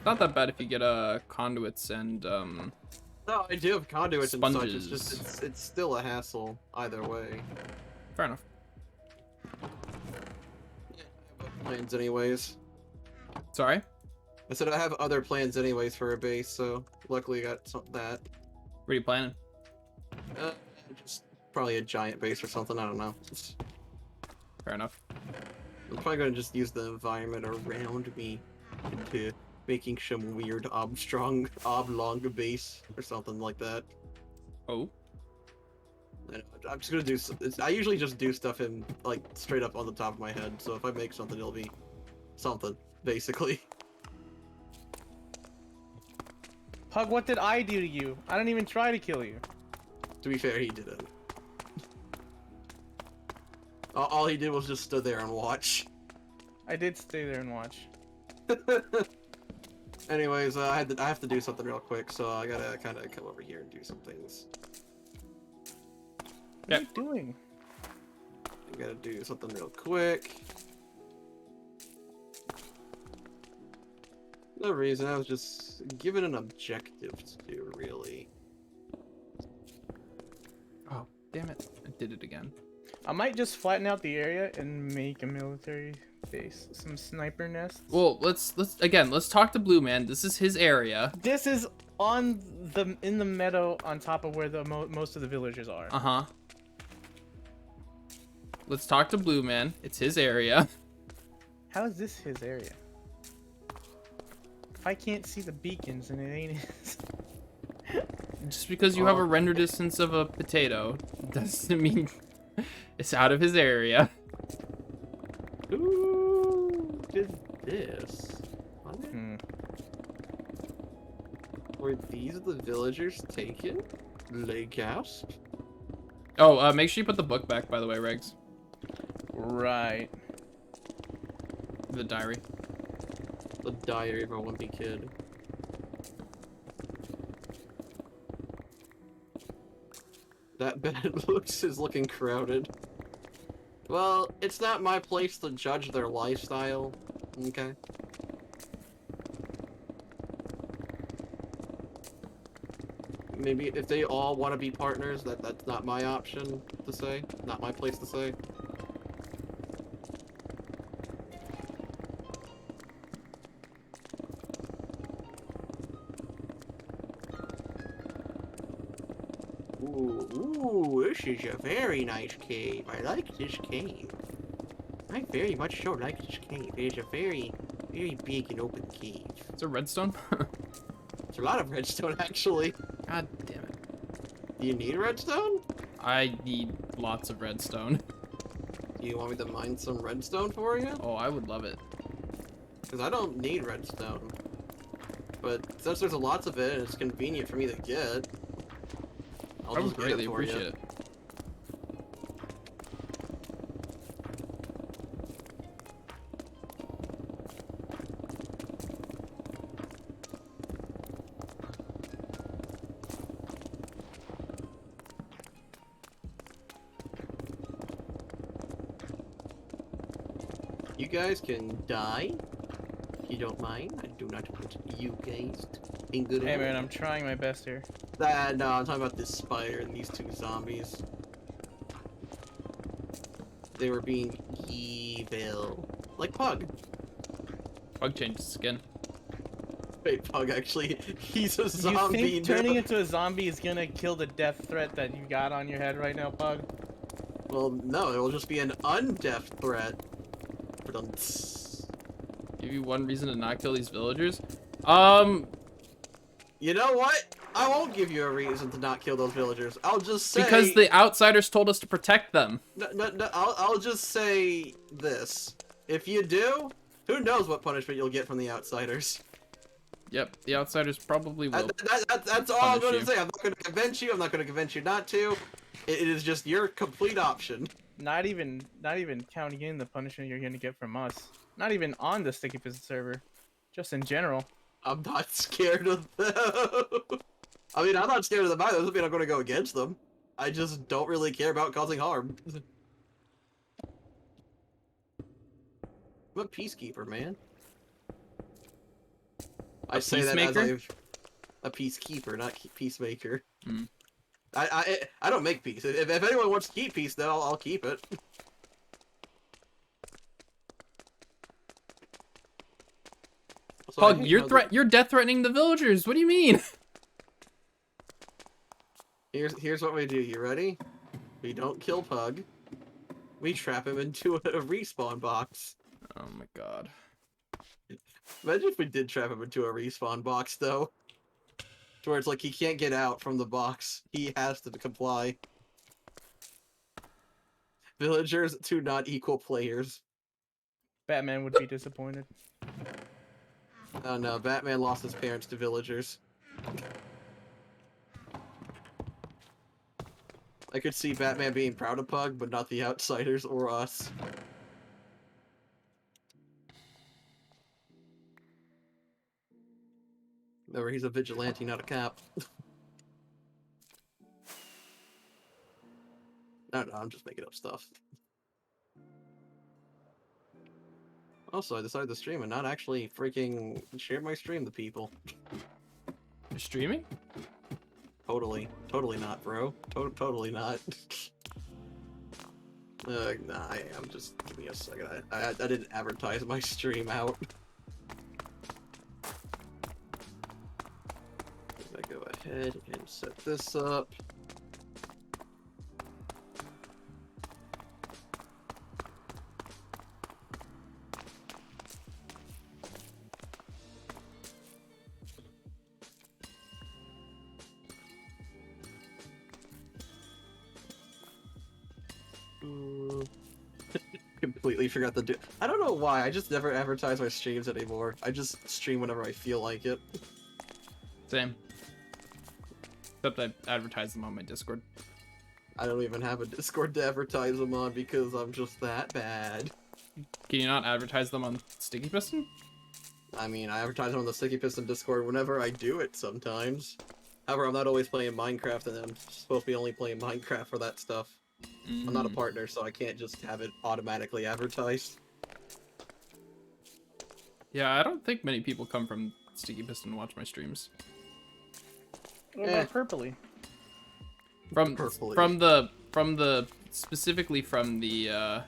S1: Not that bad if you get conduits and
S4: No, I do have conduits and such. It's
S1: Sponges.
S4: just it's still a hassle either way.
S1: fair enough.
S4: Yeah, I have plans anyways.
S1: Sorry?
S4: I said I have other plans anyways for a base, so luckily I got that.
S1: What are you planning?
S4: Just probably a giant base or something. I don't know.
S1: Fair enough.
S4: I'm probably gonna just use the environment around me into making some weird oblong base or something like that.
S1: Oh.
S4: And I'm just gonna do. I usually just do stuff in like straight up on the top of my head. So if I make something, it'll be something basically.
S2: Pug, what did I do to you? I didn't even try to kill you.
S4: To be fair, he didn't. All he did was just stood there and watch.
S2: I did stay there and watch.
S4: Anyways, I have to do something real quick, so I gotta kind of come over here and do some things.
S2: What are you doing?
S4: I gotta do something real quick. No reason, I was just given an objective to do, really.
S1: Oh, damn it. I did it again.
S2: I might just flatten out the area and make a military base. Some sniper nests.
S1: Well, let's talk to Blue Man. This is his area.
S2: This is in the meadow on top of where the most of the villagers are.
S1: Uh-huh. Let's talk to Blue Man. It's his area.
S2: How is this his area? If I can't see the beacons, and it ain't his.
S1: Just because you have a render distance of a potato doesn't mean it's out of his area.
S4: Who did this? Were these the villagers taken? Lake House?
S1: Oh, make sure you put the book back, by the way, Regs.
S2: Right.
S1: The diary.
S4: The Diary of a Wimpy Kid. That bed is looking crowded. Well, it's not my place to judge their lifestyle, okay? Maybe if they all want to be partners, that's not my option to say, not my place to say. Ooh, this is a very nice cave. I like this cave. I very much so like this cave. It is a very, very big and open cave.
S1: It's a redstone?
S4: It's a lot of redstone, actually.
S1: God damn it.
S4: Do you need redstone?
S1: I need lots of redstone.
S4: Do you want me to mine some redstone for you?
S1: Oh, I would love it.
S4: Because I don't need redstone. But since there's lots of it and it's convenient for me to get, I'll
S1: I would
S4: just get
S1: greatly
S4: it for you.
S1: appreciate it.
S4: You guys can die. If you don't mind. I do not want you guys in good
S2: Hey
S4: health.
S2: man, I'm trying my best here.
S4: No, I'm talking about this spider and these two zombies. they were being evil. Like Pug.
S1: Pug changed his skin.
S4: Wait, Pug actually, he's a
S2: You
S4: zombie
S2: think
S4: now.
S2: turning into a zombie is gonna kill the death threat that you got on your head right now, Pug?
S4: Well, no, it will just be an undeath threat.
S1: Give you one reason to not kill these villagers.
S4: You know what? I won't give you a reason to not kill those villagers. I'll just say
S1: because the outsiders told us to protect them.
S4: No, I'll just say this: if you do, who knows what punishment you'll get from the outsiders?
S1: Yep, the outsiders probably will.
S4: That's all I'm
S1: punish
S4: going
S1: you.
S4: to say. I'm not going to convince you. I'm not going to convince you not to. It is just your complete option.
S2: Not even counting in the punishment you're gonna get from us. Not even on the Sticky Piston server. Just in general.
S4: I'm not scared of them. I mean, I'm not scared of them either. Doesn't mean I'm going to go against them. I just don't really care about causing harm. I'm a peacekeeper, man. I say that as a peacekeeper, not peacemaker.
S1: Hmm.
S4: I don't make peace. If anyone wants to keep peace, then I'll keep it. So
S1: Pug, you're death threatening the villagers. What do you mean?
S4: Here's what we do. You ready? We don't kill Pug. We trap him into a respawn box.
S1: Oh my god.
S4: Imagine if we did trap him into a respawn box, though. To where it's like he can't get out from the box. He has to comply. Villagers to not equal players.
S2: Batman would be disappointed.
S4: Oh no, Batman lost his parents to villagers. I could see Batman being proud of Pug, but not the outsiders or us. Remember, he's a vigilante, not a cop. No, I'm just making up stuff. Also, I decided to stream and not actually freaking share my stream to people.
S1: You're streaming?
S4: Totally not, bro. Totally not. Nah, I'm just, give me a second. I didn't advertise my stream out. I go ahead and set this up. Completely forgot to do. I don't know why. I just never advertise my streams anymore. I just stream whenever I feel like it.
S1: Same. Except I advertise them on my Discord.
S4: I don't even have a Discord to advertise them on because I'm just that bad.
S1: Can you not advertise them on Sticky Piston?
S4: I mean, I advertise on the Sticky Piston Discord whenever I do it sometimes. However, I'm not always playing Minecraft, and I'm supposed to be only playing Minecraft for that stuff. I'm not a partner, so I can't just have it automatically advertised.
S1: Yeah, I don't think many people come from Sticky Piston to watch my streams.
S2: What about Purpley?
S1: From
S4: Purpley.
S1: the specifically from the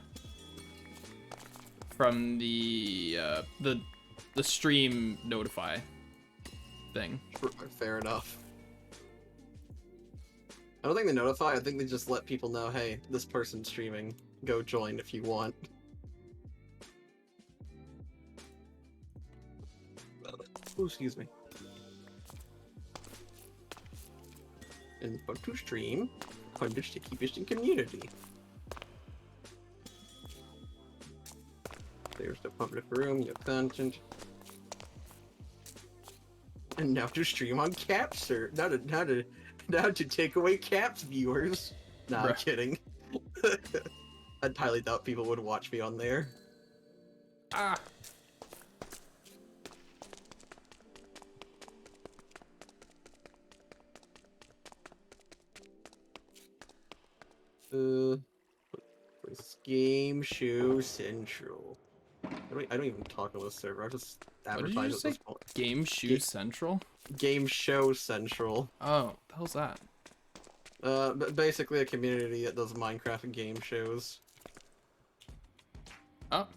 S1: stream notify thing.
S4: Fair enough. I don't think they notify, I think they just let people know, hey, this person's streaming. Go join if you want. Oh, excuse me. And to stream, find the Sticky Piston community. There's the public room, your content. And now to stream on Caps, sir. Now to take away Caps viewers. Nah, I'm kidding. I highly doubt people would watch me on there.
S1: Ah.
S4: Where's Game Show Central? I don't even talk on this server. I just advertise at this point.
S1: Game Shoe Central?
S4: Game Show Central.
S1: Oh, what the hell's that?
S4: Basically a community that does Minecraft and game shows.
S1: Oh.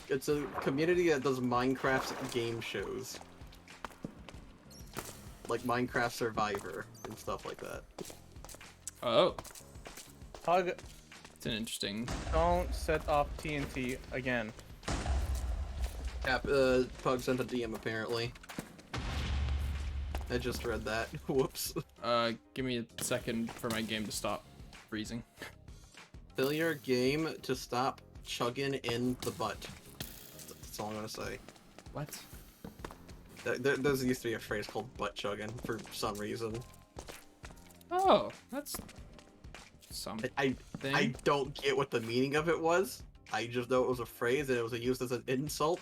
S4: It's a community that does Minecraft game shows. Like Minecraft Survivor and stuff like that.
S1: Oh.
S2: Pug,
S1: It's an interesting.
S2: don't set off TNT again.
S4: Pug sent a DM apparently. I just read that. Whoops.
S1: Give me a second for my game to stop freezing.
S4: Tell your game to stop chugging in the butt. That's all I'm gonna say.
S1: What?
S4: There used to be a phrase called butt chugging for some reason.
S1: Oh, that's something.
S4: I don't get what the meaning of it was. I just know it was a phrase and it was used as an insult.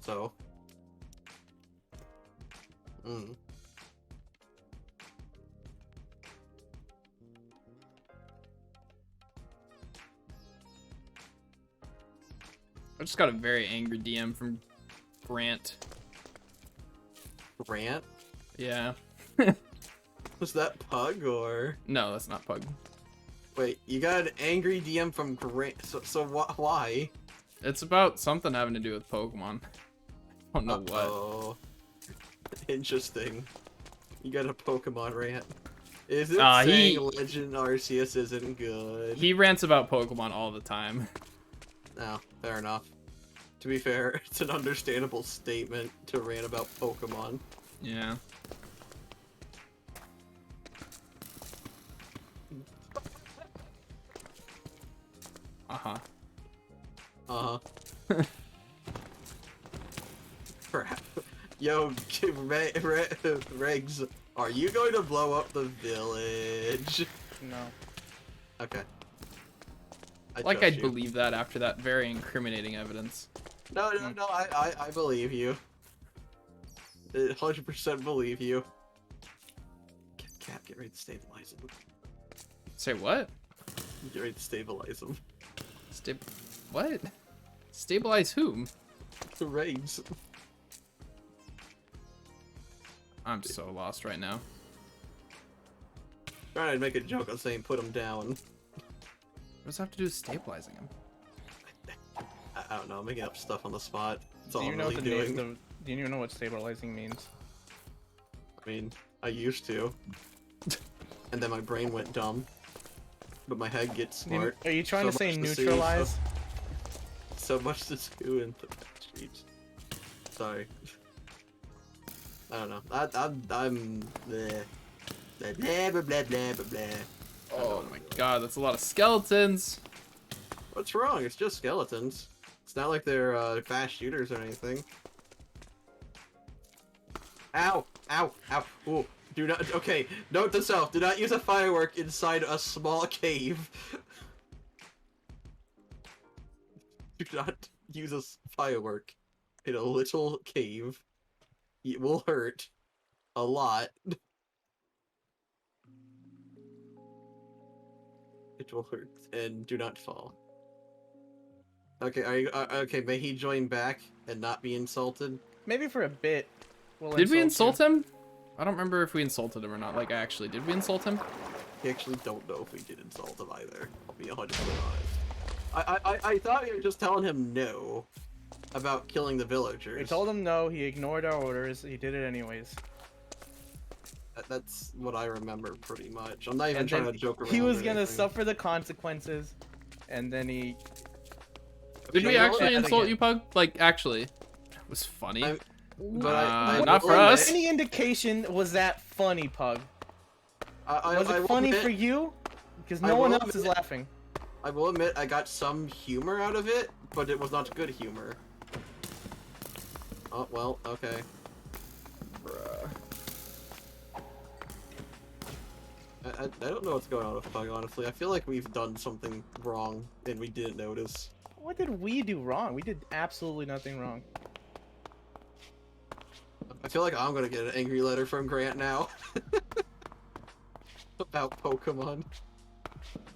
S4: So.
S1: I just got a very angry DM from Grant.
S4: Grant?
S1: Yeah.
S4: Was that Pug or?
S1: No, that's not Pug.
S4: Wait, you got an angry DM from Grant. So why?
S1: It's about something having to do with Pokemon. I don't know what.
S4: Oh, interesting. You got a Pokemon rant. Is it
S1: he-
S4: saying Legend Arceus isn't good?
S1: He rants about Pokemon all the time.
S4: No, fair enough. To be fair, it's an understandable statement to rant about Pokemon.
S1: Yeah. Uh-huh.
S4: Uh-huh. Crap. Yo, Regs, are you going to blow up the village?
S2: No.
S4: Okay.
S1: Like
S4: trust
S1: I'd
S4: you.
S1: believe that after that very incriminating evidence.
S4: No, I believe you. 100% believe you. Cap, get ready to stabilize him.
S1: Say what?
S4: Get ready to stabilize him.
S1: What? Stabilize whom?
S4: The Regs.
S1: I'm so lost right now.
S4: Trying to make a joke on saying put him down.
S1: What does that have to do with stabilizing him?
S4: I don't know, I'm making up stuff on the spot. That's all
S2: Do you
S4: I'm
S2: know
S4: really
S2: what the
S4: doing.
S2: name? Do you even know what stabilizing means?
S4: I mean, I used to. And then my brain went dumb. But my head gets smart.
S2: Are you trying
S4: So
S2: to say
S4: much to see,
S2: neutralize?
S4: So much to do in the streets. Sorry. I don't know. I'm bleh. Blah blah blah blah blah blah blah.
S1: Oh my god, that's a lot of skeletons.
S4: What's wrong? It's just skeletons. It's not like they're fast shooters or anything. Ow! Ow! Ow! Ooh. Do not. Okay. Note to self: do not use a firework inside a small cave. Do not use a firework in a little cave. It will hurt a lot. It will hurt, and do not fall. Okay, are you okay? May he join back and not be insulted.
S2: Maybe for a bit. We'll
S1: Did we
S2: you.
S1: insult him? I don't remember if we insulted him or not. Like, actually, did we insult him?
S4: I actually don't know if we did insult him either. I'll be 100% honest. I thought we were just telling him no about killing the villagers.
S2: We told him no. He ignored our orders. He did it anyways.
S4: That's what I remember pretty much. I'm not even
S2: And
S4: trying
S2: then
S4: to joke around.
S2: he was
S4: or
S2: gonna
S4: anything.
S2: suffer the consequences, and then he.
S1: Did
S4: You
S1: we
S4: know
S1: actually
S4: what?
S1: insult you, Pug? Like, actually. It was funny.
S4: I'm- But I
S1: not
S4: will
S1: for us.
S2: Any indication was that funny, Pug? Was it
S4: will
S2: funny
S4: admit-
S2: for you? Because
S4: I
S2: no one
S4: will
S2: else is
S4: admit-
S2: laughing.
S4: I will admit I got some humor out of it, but it was not good humor. Oh, well, okay.
S1: Bruh.
S4: I don't know what's going on with Pug, honestly. I feel like we've done something wrong and we didn't notice.
S2: What did we do wrong? We did absolutely nothing wrong.
S4: I feel like I'm gonna get an angry letter from Grant now. About Pokemon.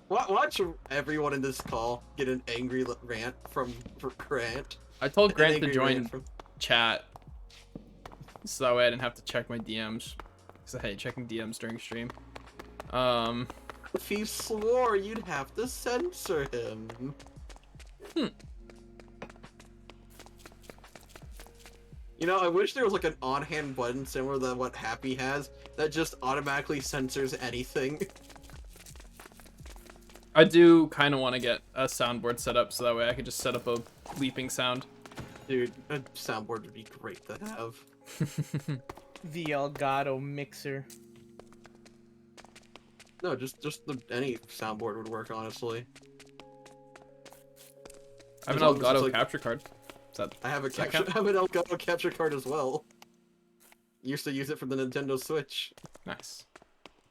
S4: Watch everyone in this call get an angry rant from Grant.
S1: I told
S4: An
S1: Grant to
S4: angry
S1: join
S4: rant from-
S1: chat. So that way I didn't have to check my DMs. Because I hate checking DMs during stream.
S4: If he swore, you'd have to censor him. You know, I wish there was like an on-hand button similar to what Happy has that just automatically censors anything.
S1: I do kind of want to get a soundboard set up so that way I could just set up a bleeping sound.
S4: Dude, a soundboard would be great to have.
S2: The Elgato mixer.
S4: No, any soundboard would work, honestly.
S1: I have
S4: As
S1: an
S4: long as it's
S1: Elgato
S4: like-
S1: capture card. Is that
S4: I have
S1: Does that count?
S4: I have an Elgato capture card as well. Used to use it for the Nintendo Switch,
S1: nice?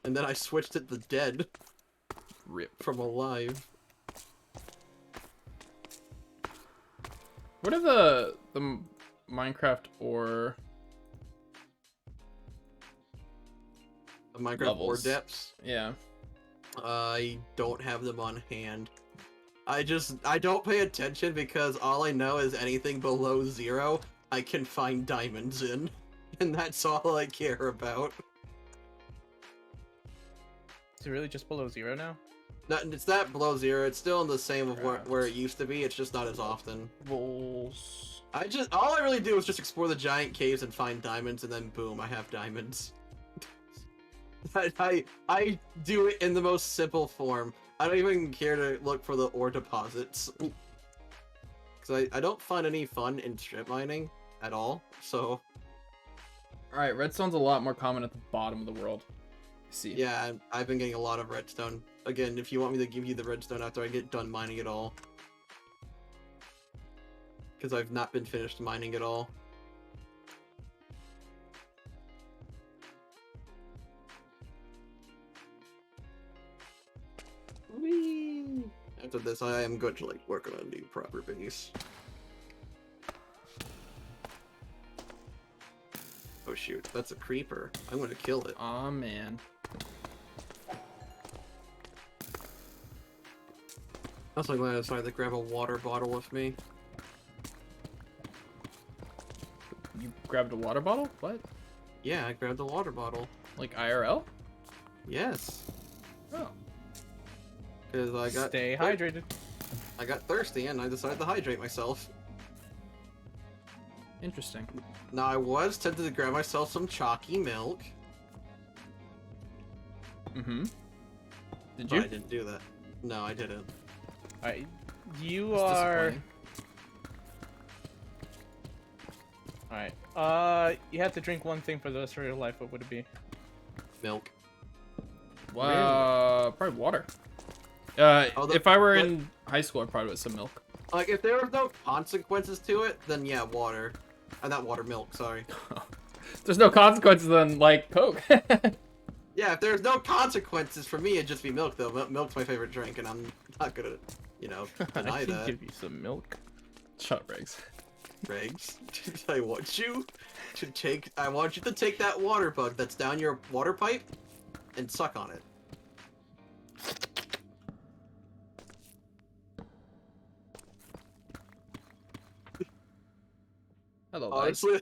S4: and then I switched it to dead
S1: Rip.
S4: from alive.
S1: What are the Minecraft or
S4: The Minecraft ore
S1: Levels.
S4: depths.
S1: yeah?
S4: I don't have them on hand. I don't pay attention because all I know is anything below 0, I can find diamonds in. And that's all I care about.
S2: Is it really just below 0 now?
S4: No, it's not below 0, it's still in the same of
S2: Right.
S4: where it used to be, it's just not as often.
S1: Rolls.
S4: All I really do is just explore the giant caves and find diamonds, and then boom, I have diamonds. I do it in the most simple form. I don't even care to look for the ore deposits. Because I don't find any fun in strip mining at all, so...
S1: Alright, redstone's a lot more common at the bottom of the world. See.
S4: Yeah, I've been getting a lot of redstone. Again, if you want me to give you the redstone after I get done mining it all. Because I've not been finished mining it all. Whee! After this, I am going to like work on a new proper base. Oh shoot, that's a creeper. I'm gonna kill it.
S1: Aw, man.
S4: I'm so glad I decided to grab a water bottle with me.
S1: You grabbed a water bottle? What?
S4: Yeah, I grabbed a water bottle.
S1: Like IRL?
S4: Yes,
S1: Oh.
S4: because
S2: Stay hydrated.
S4: I got thirsty and I decided to hydrate myself.
S1: Interesting.
S4: Now I was tempted to grab myself some chalky milk,
S1: Mm-hmm. Did
S4: but
S1: you?
S4: I didn't do that. No, I didn't.
S2: Alright, you
S1: That's
S2: are...
S1: disappointing.
S2: Alright, you have to drink one thing for the rest of your life. What would it be?
S4: Milk.
S1: Probably water.
S4: Although-
S1: If I were
S4: but-
S1: in high school, I'd probably want some milk.
S4: Like, if there was no consequences to it, then yeah, water. Not water, milk, sorry.
S1: There's no consequences then, like Coke.
S4: Yeah, if there's no consequences for me, it'd just be milk, though. Milk's my favorite drink, and I'm not gonna, you know, deny
S2: I can
S4: that.
S2: give you some milk.
S1: Shut up, Riggs.
S4: Regs, I want you to take that water bug that's down your water pipe and suck on it.
S1: Hello, bud.
S4: Honestly,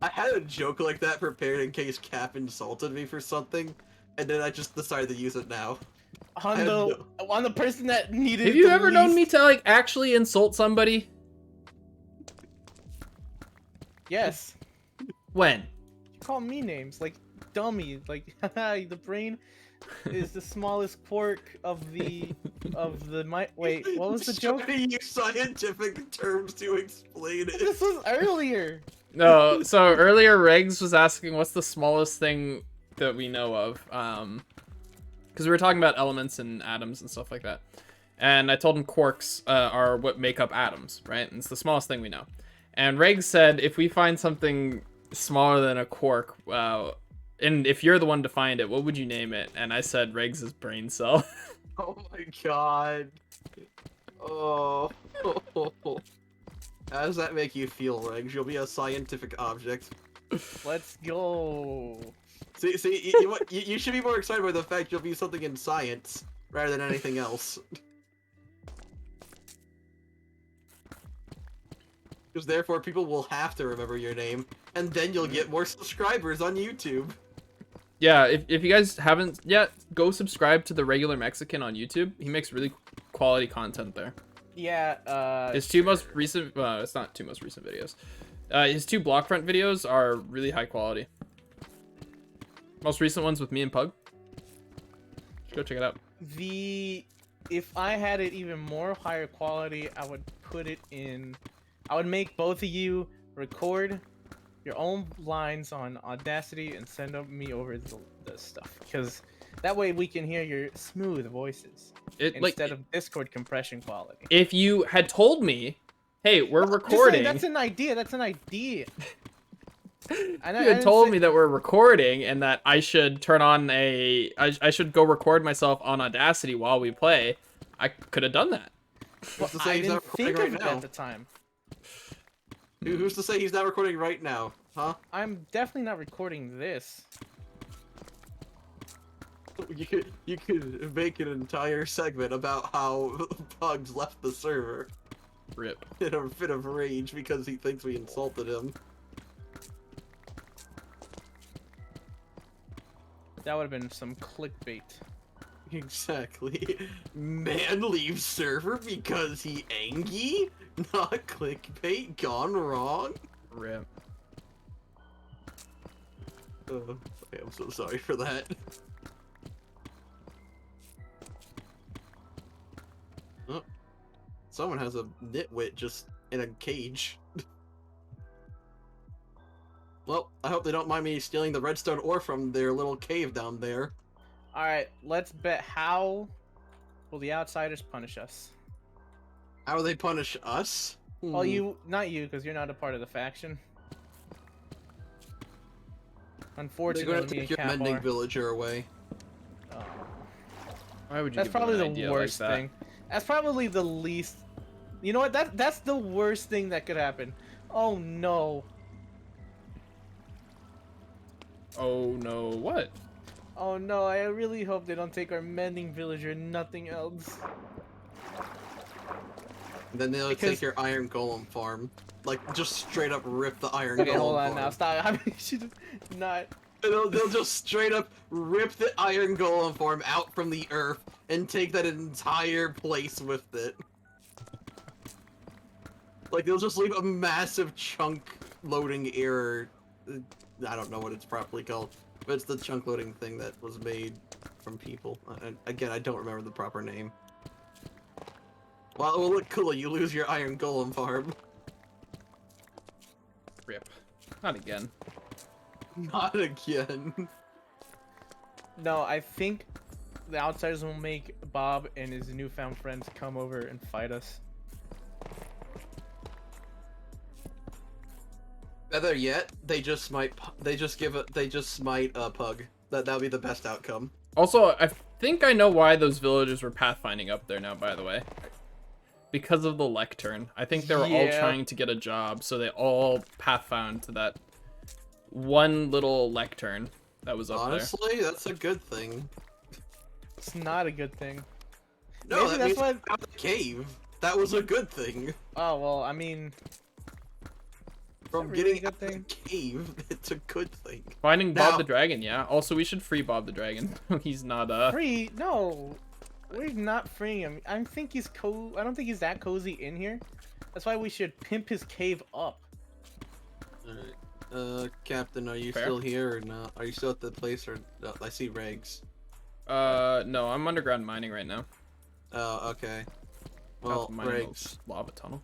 S4: I had a joke like that prepared in case Cap insulted me for something, and then I just decided to use it now.
S2: On the person that needed.
S1: Have you
S2: the
S1: ever known
S2: least-
S1: me to like actually insult somebody?
S2: Yes.
S1: When?
S2: You call me names like dummy. Like the brain is the smallest quirk of the Wait, what was the
S4: Just
S2: joke?
S4: trying to use scientific terms to explain it.
S2: This was earlier.
S1: No, so earlier Riggs was asking what's the smallest thing that we know of. Because we were talking about elements and atoms and stuff like that. And I told him quarks are what make up atoms, right? And it's the smallest thing we know. And Riggs said if we find something smaller than a quark, and if you're the one to find it, what would you name it? And I said Riggs' brain cell.
S4: Oh my god. Oh. How does that make you feel, Regs? You'll be a scientific object.
S2: Let's go.
S4: See, you should be more excited by the fact you'll be something in science rather than anything else. Because therefore, people will have to remember your name, and then you'll get more subscribers on YouTube.
S1: Yeah, if you guys haven't yet, go subscribe to the Regular Mexican on YouTube. He makes really quality content there.
S2: Yeah.
S1: His two most recent, it's not two most recent videos. His two block front videos are really high quality. Most recent ones with me and Pug. Go check it out.
S2: If I had it even more higher quality, I would put it in. I would make both of you record your own lines on Audacity and send me over the stuff, because that way we can hear your smooth voices instead of Discord compression quality.
S1: If you had told me, hey, we're
S2: Well,
S1: recording.
S2: That's an idea. That's an idea.
S1: You had told me that we're recording and that I should turn on I should go record myself on Audacity while we play, I could have done that.
S4: Who's to
S2: I
S4: say he's
S2: didn't
S4: not recording
S2: think of
S4: right
S2: it
S4: now?
S2: at the time.
S4: Who's to say he's not recording right now? Huh?
S2: I'm definitely not recording this.
S4: You could make an entire segment about how Pugs left the server
S1: Rip.
S4: in a fit of rage because he thinks we insulted him.
S2: That would have been some clickbait.
S4: Exactly. Man leaves server because he angry? Not clickbait gone wrong?
S1: Rip.
S4: I'm so sorry for that. Oh, someone has a nitwit just in a cage. Well, I hope they don't mind me stealing the redstone ore from their little cave down there.
S2: Alright, let's bet how will the outsiders punish us?
S4: How do they punish us?
S2: Well, not you, because you're not a part of the faction.
S4: They're
S2: Unfortunately,
S4: going to
S2: me
S4: take
S2: and
S4: your
S2: Cap
S4: mending
S2: are.
S4: villager away.
S2: Oh.
S1: Why would you?
S2: That's
S1: give them
S2: probably
S1: an
S2: the
S1: idea
S2: worst
S1: like that?
S2: thing. That's probably the least. You know what? That's the worst thing that could happen. Oh no.
S1: Oh no! What?
S2: Oh no! I really hope they don't take our mending villager. Nothing else.
S4: Then they'll
S2: Because-
S4: take your iron golem farm. Like, just straight up rip the iron
S2: Okay,
S4: golem
S2: hold on
S4: farm.
S2: now. Stop. I mean, you should not.
S4: They'll just straight up rip the iron golem farm out from the earth and take that entire place with it. Like, they'll just leave a massive chunk loading error. I don't know what it's properly called, but it's the chunk loading thing that was made from people. Again, I don't remember the proper name. Well, it will look cool. You lose your iron golem farm.
S1: Rip. Not again.
S4: Not again.
S2: No, I think the outsiders will make Bob and his newfound friends come over and fight us.
S4: Better yet, they just smite Pug. That would be the best outcome.
S1: Also, I think I know why those villagers were pathfinding up there now, by the way. Because of the lectern. I think they were all
S2: Yeah.
S1: trying to get a job, so they all pathfound to that one little lectern that was up
S4: Honestly, that's a good thing.
S2: It's not a good thing.
S4: No,
S2: Maybe
S4: that
S2: that's
S4: means
S2: why.
S4: out the cave. That was a good thing.
S2: Oh well, I mean,
S4: From
S2: really
S4: getting
S2: a
S4: out
S2: good
S4: of the cave, it's a good thing.
S1: there. Finding
S4: Now-
S1: Bob the Dragon, yeah. Also, we should free Bob the Dragon. He's not,
S2: free? No, we're not freeing him. I think he's I don't think he's that cozy in here. That's why we should pimp his cave up.
S4: Alright. Captain, are you
S1: Fair.
S4: still here or not? Are you still at the place or... No, I see Regs.
S1: no, I'm underground mining right now.
S4: Oh, okay.
S1: About
S4: Well,
S1: to mine a
S4: Regs,
S1: lava tunnel.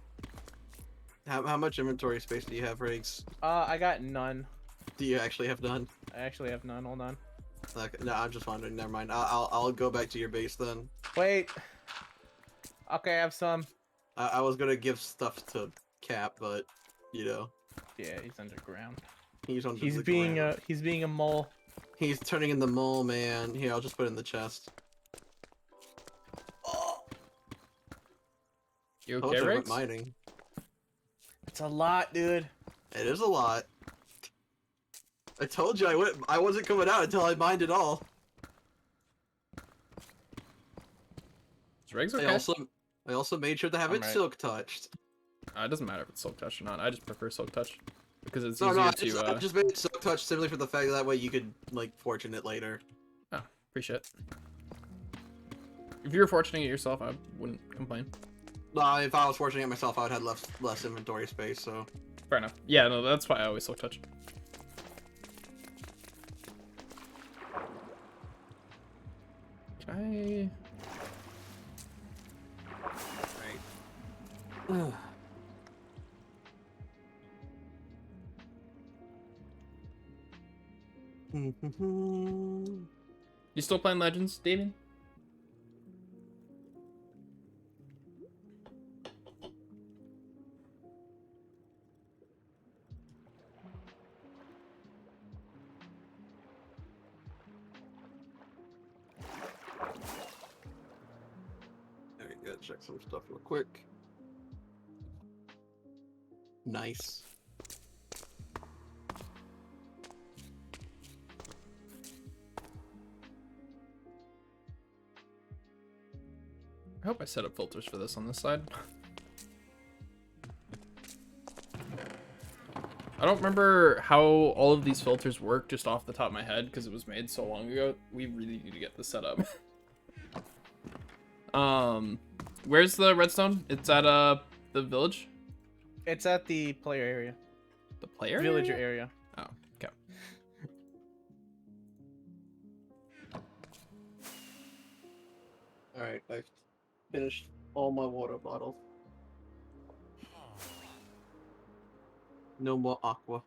S4: how much inventory space do you have, Regs?
S2: I got none.
S4: Do you actually have none?
S2: I actually have none. Hold on.
S4: Okay, no, I'm just wondering. Never mind. I'll go back to your base then.
S2: Wait. Okay, I have some.
S4: I was gonna give stuff to Cap, but you know,
S2: Yeah, he's underground.
S4: he's on.
S2: He's
S4: the
S2: being
S4: ground.
S2: he's being a mole.
S4: He's turning in the mole, man. Here, I'll just put it in the chest.
S1: You
S4: Told
S1: okay,
S4: you I went
S1: Riggs?
S4: mining.
S2: It's a lot, dude.
S4: It is a lot. I told you I wasn't coming out until I mined it all.
S1: Is Riggs
S4: I
S1: okay?
S4: also made sure to have
S2: I'm
S4: it
S2: right.
S4: silk touched.
S1: It doesn't matter if it's silk touch or not. I just prefer silk touch because it's
S4: No,
S1: easier
S4: I
S1: to.
S4: just made it silk touched simply for the fact that way you could like fortune it later.
S1: Oh, appreciate it. If you were fortunating it yourself, I wouldn't complain.
S4: if I was forcing it myself, I would have less inventory space. So.
S1: Fair enough. Yeah, no, that's why I always silk touch. Can
S4: Right.
S1: You still playing Legends, Damien?
S4: There you go. Check some stuff real quick. Nice.
S1: I hope I set up filters for this on this side. I don't remember how all of these filters work just off the top of my head because it was made so long ago. We really need to get this set up. Where's the redstone? It's at the village?
S2: It's at the player area.
S1: The player
S2: Villager
S1: area?
S2: area.
S1: Oh, okay.
S4: Alright, I've finished all my water bottles. No more aqua.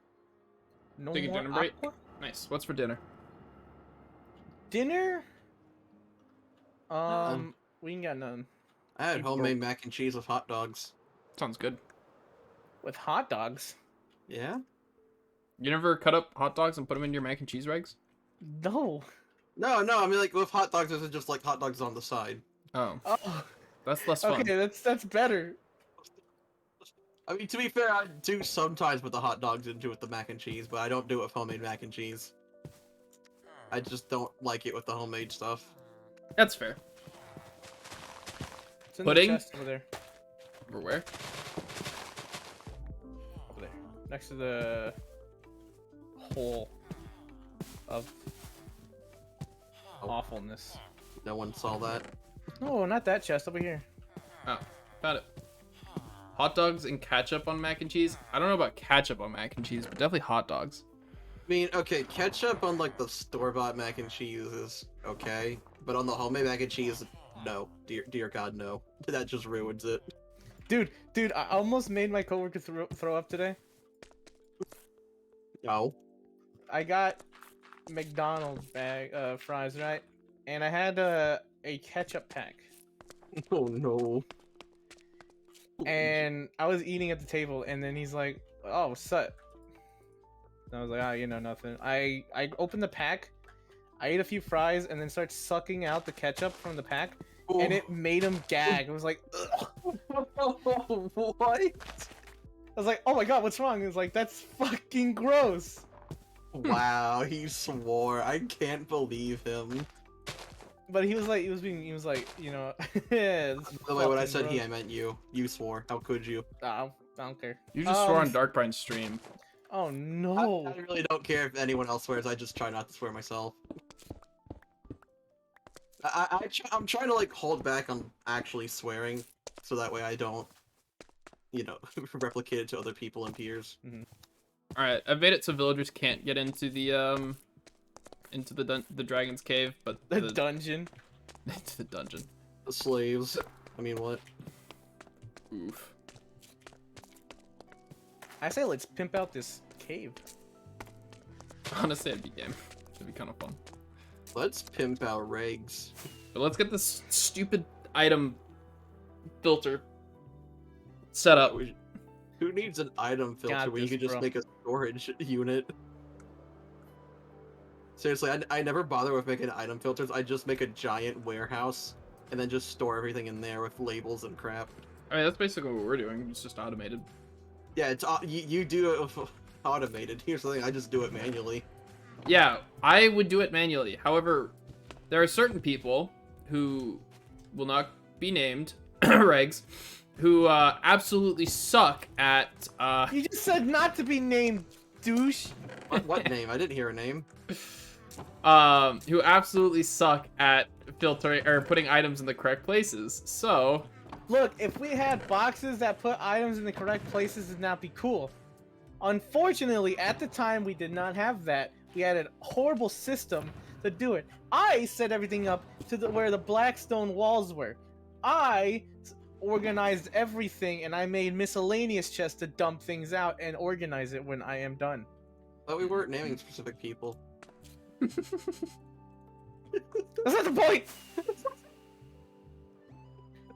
S2: No
S1: Take a
S2: more
S1: dinner break?
S2: aqua?
S1: Nice. What's for dinner?
S2: Dinner? We ain't got none.
S4: I had
S2: You
S4: homemade mac and cheese with hot dogs.
S1: Sounds good.
S2: With hot dogs?
S4: Yeah?
S1: You never cut up hot dogs and put them into your mac and cheese regs?
S2: No.
S4: No, I mean like with hot dogs, isn't just like hot dogs on the side.
S1: Oh,
S2: Oh,
S1: that's less fun.
S2: okay, that's better.
S4: I mean, to be fair, I do sometimes put the hot dogs into with the mac and cheese, but I don't do it with homemade mac and cheese. I just don't like it with the homemade stuff.
S1: That's fair.
S2: It's in
S1: Pudding?
S2: the chest over there.
S1: Over where?
S2: Over there. Next to the hole of awfulness.
S4: No one saw that.
S2: No, not that chest, over here.
S1: Oh, got it. Hot dogs and ketchup on mac and cheese? I don't know about ketchup on mac and cheese, but definitely hot dogs.
S4: I mean, okay, ketchup on like the store-bought mac and cheese is okay, but on the homemade mac and cheese, no. Dear God, no. That just ruins it.
S2: Dude, I almost made my coworker throw up today.
S4: No.
S2: I got McDonald's bag fries, right? And I had a ketchup pack.
S4: Oh no.
S2: And I was eating at the table, and then he's like, "Oh, what's up?" And I was like, "Oh, you know, nothing." I opened the pack, I ate a few fries, and then started sucking out the ketchup from the pack, and it made him gag. I was like, ugh.
S4: What?
S2: I was like, "Oh my God, what's wrong?" He was like, "That's fucking gross."
S4: Wow, he swore. I can't believe him.
S2: But he was like, you know, yeah,
S4: By the way, when I said he, I meant you. You swore. How could you?
S2: I don't care.
S1: You just swore on Darkbrine's stream.
S2: Oh no.
S4: I really don't care if anyone else swears. I just try not to swear myself. I'm trying to like hold back on actually swearing, so that way I don't, you know, replicate it to other people and peers.
S1: All right, I've made it so villagers can't get into the dragon's cave, but
S2: The dungeon.
S1: into the dungeon.
S4: The slaves. I mean, what?
S1: Oof.
S2: I say let's pimp out this cave.
S1: Honestly, it'd be game. It'd be kind of fun.
S4: Let's pimp out regs.
S1: But let's get this stupid item filter set up.
S4: Who needs an item filter
S2: Got
S4: when you
S2: this,
S4: can just
S2: bro.
S4: make a storage unit? Seriously, I never bother with making item filters. I just make a giant warehouse and then just store everything in there with labels and crap.
S1: I mean, that's basically what we're doing. It's just automated.
S4: Yeah, it's you do it with automated. Here's the thing, I just do it manually.
S1: Yeah, I would do it manually. However, there are certain people who will not be named, regs, who absolutely suck at
S2: You just said not to be named, douche.
S4: What name? I didn't hear a name.
S1: who absolutely suck at filtering or putting items in the correct places. So
S2: Look, if we had boxes that put items in the correct places, it'd not be cool. Unfortunately, at the time, we did not have that. We had a horrible system to do it. I set everything up to where the black stone walls were. I organized everything, and I made miscellaneous chests to dump things out and organize it when I am done.
S4: But we weren't naming specific people.
S2: That's not the point!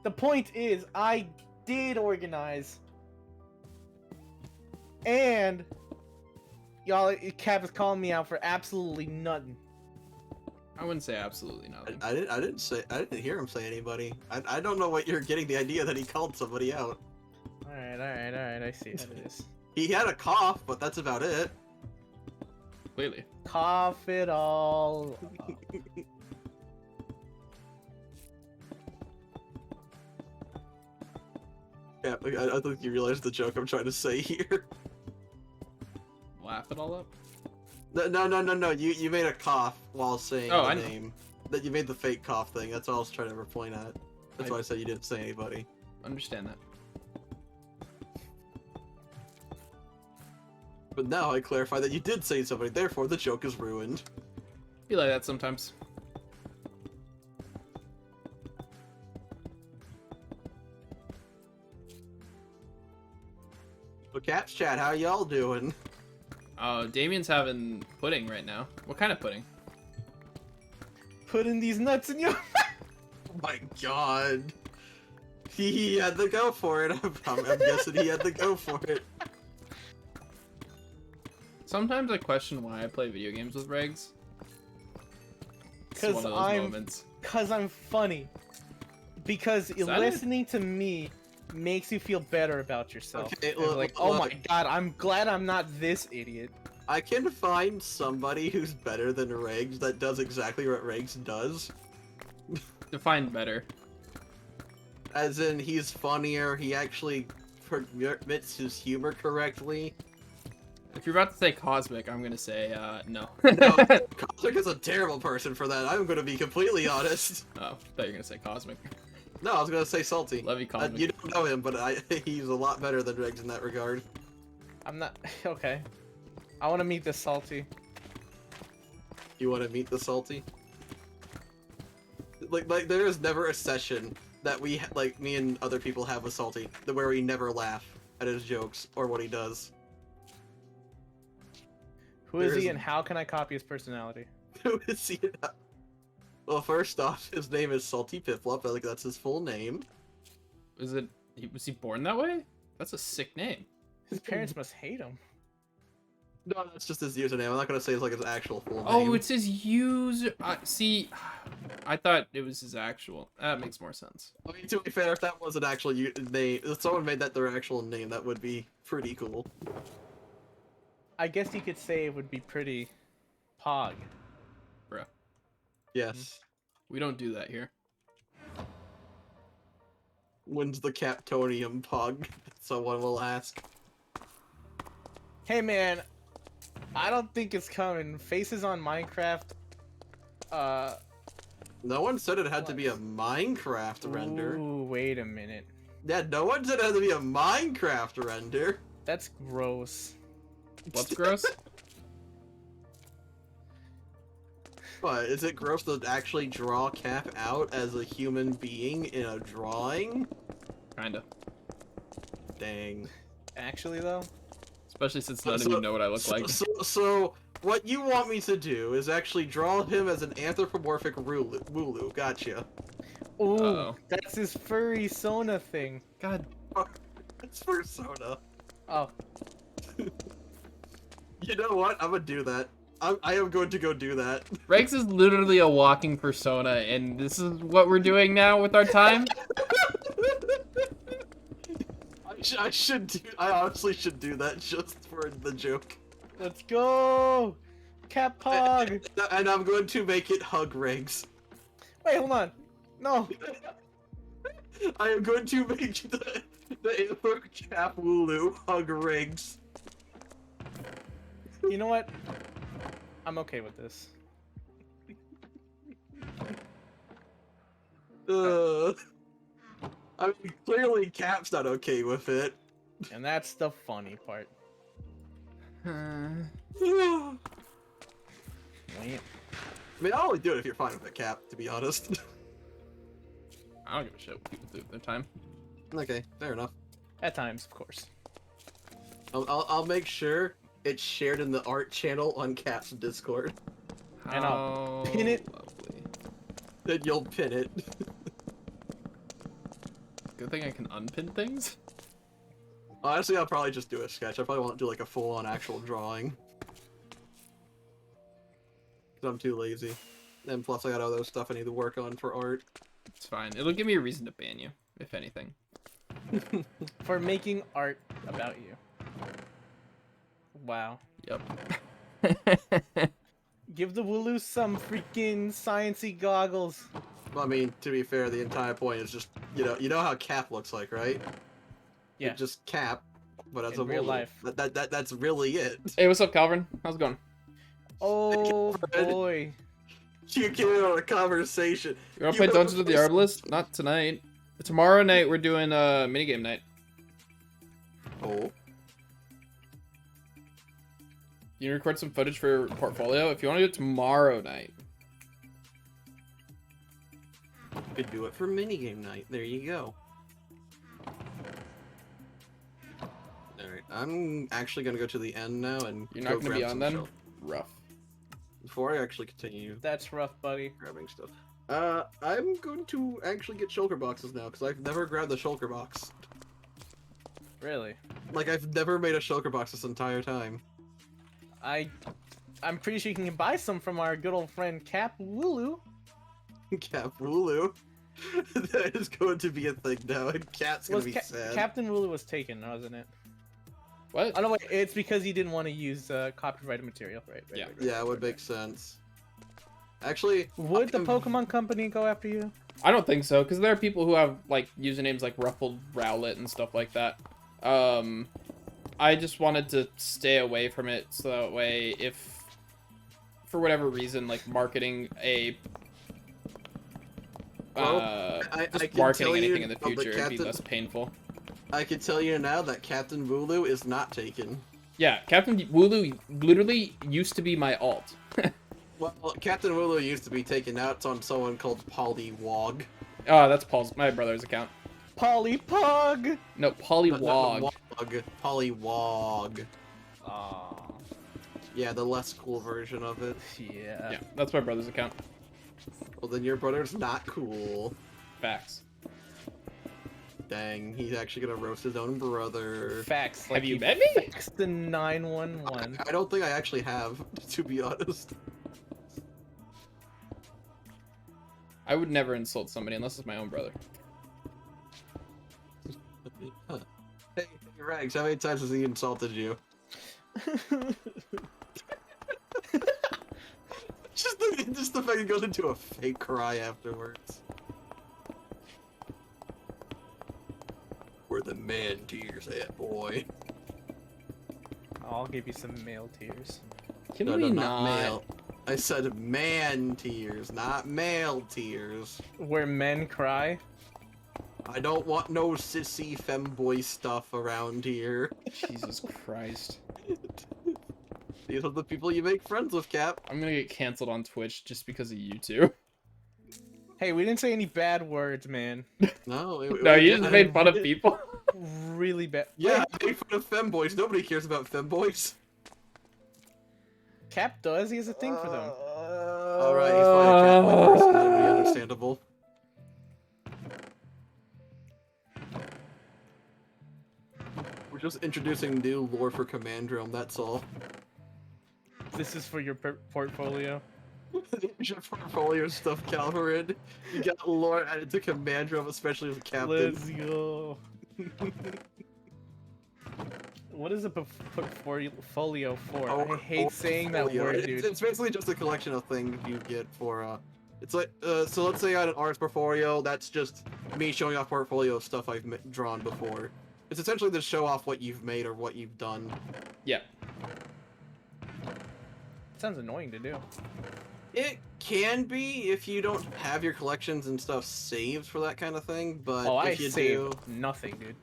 S2: The point is, I did organize. And y'all, Cap is calling me out for absolutely nothing.
S1: I wouldn't say absolutely nothing.
S4: I didn't hear him say anybody. I don't know what you're getting the idea that he called somebody out.
S2: Alright, I see how it is.
S4: He had a cough, but that's about it.
S1: Clearly.
S2: Cough it all up.
S4: Yeah, I think you realize the joke I'm trying to say here.
S1: Laugh it all up?
S4: No. You made a cough while saying
S1: Oh,
S4: the
S1: I know.
S4: name. That you made the fake cough thing. That's all I was trying to point at. That's why I said you didn't say anybody.
S1: Understand that.
S4: But now I clarify that you did say somebody, therefore the joke is ruined.
S1: Be like that sometimes.
S4: So Caps Chat, how y'all doing?
S1: Oh, Damien's having pudding right now. What kind of pudding?
S2: Putting these nuts in your
S4: Oh my god. He had to go for it. I'm guessing he had to go for it.
S1: Sometimes I question why I play video games with Regs. It's
S2: 'Cause
S1: one of those
S2: I'm-
S1: moments.
S2: Cause I'm funny. Because
S1: that it?
S2: listening to me makes you feel better about yourself.
S4: Okay,
S2: And
S4: look,
S2: like, oh
S4: look.
S2: my god, I'm glad I'm not this idiot.
S4: I can find somebody who's better than Regs that does exactly what Regs does.
S1: Define better.
S4: As in, he's funnier, he actually permits his humor correctly.
S1: If you're about to say Cosmic, I'm gonna say, no.
S4: No, Cosmic is a terrible person for that, I'm gonna be completely honest.
S1: Oh, I thought you were gonna say Cosmic.
S4: No, I was gonna say Salty.
S1: Love you, Cosmic.
S4: You don't know him, but he's a lot better than Regs in that regard.
S2: I'm not okay. I wanna meet this salty.
S4: You want to meet the Salty? Like there is never a session that like me and other people have with Salty where we never laugh at his jokes or what he does.
S2: Who is
S4: There
S2: he
S4: is-
S2: and how can I copy his personality?
S4: Who is he? Well, first off, his name is Salty Piplup. Like that's his full name.
S1: Was he born that way? That's a sick name.
S2: His parents must hate him.
S4: No, that's just his username. I'm not gonna say it's like his actual full name.
S1: Oh, it's his user. See, I thought it was his actual. That makes more sense.
S4: I mean, to be fair, if that was an actual name, if someone made that their actual name, that would be pretty cool.
S2: I guess you could say it would be pretty pog.
S1: Bruh.
S4: Yes.
S1: We don't do that here.
S4: When's the Captonium Pug? Someone will ask.
S2: Hey man, I don't think it's coming. Faces on Minecraft.
S4: No one said it had to be a Minecraft render.
S2: Ooh, wait a minute.
S4: Yeah, no one said it had to be a Minecraft render.
S2: That's gross.
S1: What's gross?
S4: But is it gross to actually draw Cap out as a human being in a drawing?
S1: Kinda.
S4: Dang.
S2: Actually though,
S1: Especially since none of you know what I look like.
S4: So what you want me to do is actually draw him as an anthropomorphic Wooloo. Gotcha.
S2: ooh,
S1: Uh-oh.
S2: that's his furry Sona thing.
S1: God.
S4: It's Persona.
S2: Oh,
S4: You know what? I'm gonna do that. I am going to go do that.
S1: Rex is literally a walking persona, and this is what we're doing now with our time?
S4: I should do. I honestly should do that just for the joke.
S2: let's go, Cat Pog.
S4: And I'm going to make it hug Regs.
S2: Wait, hold on. No,
S4: I am going to make the Antler Cap Wooloo hug Regs.
S2: you know what? I'm okay with this.
S4: I mean, clearly Cap's not okay with it.
S2: And that's the funny part.
S4: I
S2: Wait.
S4: mean, I'll only do it if you're fine with it, Cap, to be honest.
S1: I don't give a shit what people do with their time.
S4: Okay, fair enough.
S2: At times, of course.
S4: I'll make sure it's shared in the art channel on Cap's Discord.
S2: And I'll pin it.
S1: Lovely.
S4: Then you'll pin it.
S1: Good thing I can unpin things.
S4: Honestly, I'll probably just do a sketch. I probably won't do like a full-on actual drawing. Cause I'm too lazy. And plus I got other stuff I need to work on for art.
S1: It's fine. It'll give me a reason to ban you, if anything.
S2: For making art about you. Wow.
S1: Yep.
S2: Give the Wooloo some freaking sciencey goggles.
S4: I mean, to be fair, the entire point is just, you know how Cap looks like, right?
S2: Yeah.
S4: It's just Cap, but as
S2: In
S4: a
S2: real
S4: Wooloo.
S2: life.
S4: That's really it.
S1: Hey, what's up, Calvin? How's it going?
S2: Oh boy.
S4: You get in on a conversation.
S1: You wanna play Dungeons with the Arbalist? Not tonight. Tomorrow night we're doing minigame night.
S4: Oh.
S1: You can record some footage for your portfolio if you want to do it tomorrow night.
S4: Could do it for minigame night. There you go. Alright, I'm actually gonna go to the end now and
S1: You're not
S4: go
S1: gonna
S4: grab
S1: be on
S4: some
S1: then?
S4: shelf.
S1: Rough.
S4: Before I actually continue
S2: That's rough, buddy.
S4: grabbing stuff. I'm going to actually get shulker boxes now, because I've never grabbed the shulker box.
S2: Really?
S4: Like, I've never made a shulker box this entire time.
S2: I'm pretty sure you can buy some from our good old friend Cap Wooloo.
S4: Capulu. That is going to be a thing now, and Cat's gonna be sad.
S2: Captain Wooloo was taken, wasn't it?
S1: What?
S2: Oh no, wait, it's because he didn't want to use copyrighted material, right?
S1: Yeah.
S4: Yeah, it would make sense. Actually,
S2: Would the Pokemon Company go after you?
S1: I don't think so, because there are people who have like usernames like Ruffled Rowlet and stuff like that. I just wanted to stay away from it so that way if, for whatever reason, like marketing a
S4: I
S1: just
S4: can
S1: marketing
S4: tell you
S1: anything in the
S4: now that
S1: future, it'd be
S4: Captain-
S1: less painful.
S4: I can tell you now that Captain Wooloo is not taken.
S1: Yeah, Captain Wooloo literally used to be my alt.
S4: Well, Captain Wooloo used to be taken. Now it's on someone called Pollywog.
S1: Oh, that's my brother's account.
S2: Polypug!
S1: No, Pollywog.
S4: Pollywog.
S2: Aww.
S4: Yeah, the less cool version of it.
S2: Yeah.
S1: Yeah, that's my brother's account.
S4: Well, then your brother's not cool.
S1: Facts.
S4: Dang, he's actually gonna roast his own brother.
S2: Facts.
S1: Have you met me?
S2: Facts the 911.
S4: I don't think I actually have, to be honest.
S1: I would never insult somebody unless it's my own brother.
S4: Huh. Hey, Rags, how many times has he insulted you? Just the fact he goes into a fake cry afterwards. Where the man tears at, boy.
S2: I'll give you some male tears.
S1: Can
S4: No,
S1: we
S4: not male. I said man tears, not male tears.
S2: Where men cry?
S4: I don't want no sissy femboy stuff around here.
S1: Jesus Christ.
S4: These are the people you make friends with, Cap.
S1: I'm gonna get canceled on Twitch just because of you two.
S2: Hey, we didn't say any bad words, man.
S4: No,
S1: No, you just made fun of people.
S2: Really bad.
S4: Yeah, I made fun of femboys. Nobody cares about femboys.
S2: Cap does. He has a thing for them.
S4: Alright, he's fine. A cat person. That'd be understandable. We're just introducing new lore for Commandrome, that's all.
S2: This is for your portfolio.
S4: Your portfolio stuff, Calvarin. You got lore added to Commandrome, especially with Captain.
S2: Let's go. What is a portfolio for? I hate saying that
S4: Portfolio.
S2: word, dude.
S4: It's basically just a collection of things you get for, it's like, so let's say I had an artist portfolio, that's just me showing off portfolio of stuff I've drawn before. It's essentially to show off what you've made or what you've done.
S1: Yeah.
S2: Sounds annoying to do.
S4: It can be if you don't have your collections and stuff saved for that kind of thing, but
S2: Oh, I
S4: if you
S2: saved
S4: do,
S2: nothing, dude.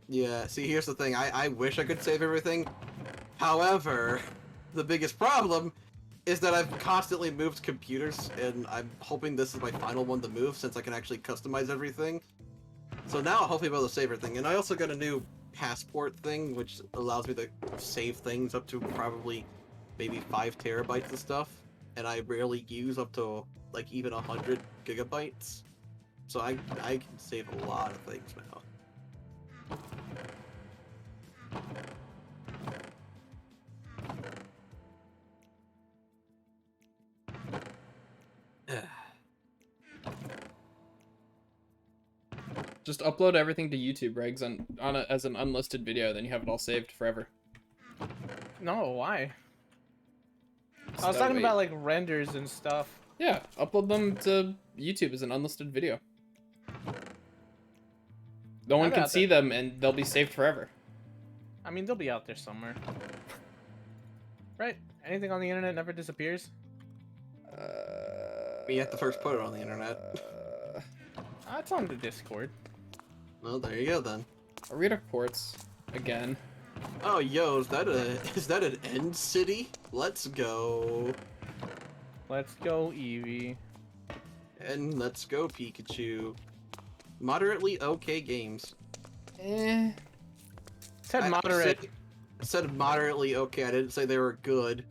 S4: yeah. See, here's the thing. I wish I could save everything. However, the biggest problem is that I've constantly moved computers, and I'm hoping this is my final one to move since I can actually customize everything. So now I'll hopefully be able to save everything. And I also got a new passport thing, which allows me to save things up to probably maybe 5 terabytes of stuff. And I rarely use up to like even 100 gigabytes. So I can save a lot of things now.
S1: Just upload everything to YouTube, Regs, as an unlisted video, then you have it all saved forever.
S2: No, why?
S1: So
S2: I was
S1: that
S2: talking
S1: way-
S2: about like renders and stuff.
S1: Yeah, upload them to YouTube as an unlisted video. No one
S2: I've
S1: can
S2: got
S1: see
S2: that.
S1: them, and they'll be saved forever.
S2: I mean, they'll be out there somewhere. Right? Anything on the internet never disappears.
S4: You have to first put it on the internet.
S2: It's on the Discord.
S4: Well, there you go then.
S1: Arena Quartz again.
S4: Oh, yo, is that an end city? Let's go.
S2: Let's go, Eevee.
S4: And let's go, Pikachu. Moderately okay games.
S1: Eh.
S2: Said
S4: I
S2: moderate.
S4: said moderately okay. I didn't say they were good.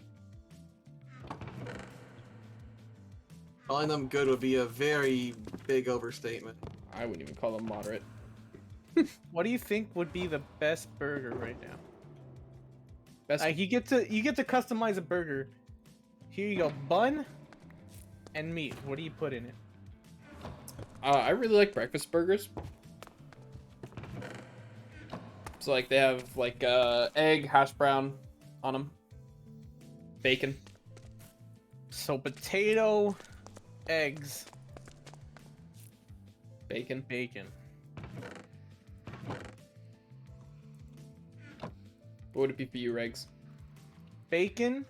S4: Calling them good would be a very big overstatement.
S1: I wouldn't even call them moderate.
S2: What do you think would be the best burger right now?
S1: Best.
S2: You get to customize a burger. Here you go, bun and meat. What do you put in it?
S1: I really like breakfast burgers. So like they have like egg, hash brown on them, bacon.
S2: So potato, eggs,
S1: Bacon.
S2: bacon.
S1: What would it be for you, Regs?
S2: Bacon,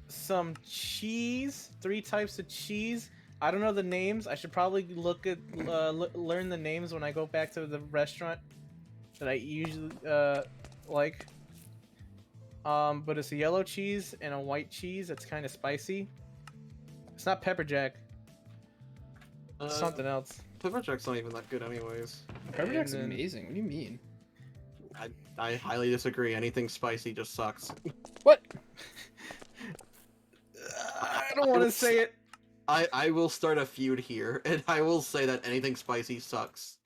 S2: some cheese, 3 types of cheese. I don't know the names. I should probably learn the names when I go back to the restaurant that I usually like. But it's a yellow cheese and a white cheese that's kind of spicy. It's not pepper jack. It's something else.
S4: Pepper Jack's not even that good anyways.
S1: Pepper Jack's
S2: And then-
S1: amazing. What do you mean?
S4: I highly disagree. Anything spicy just sucks.
S1: What?
S2: I don't want to say it.
S4: I will start a feud here, and I will say that anything spicy sucks.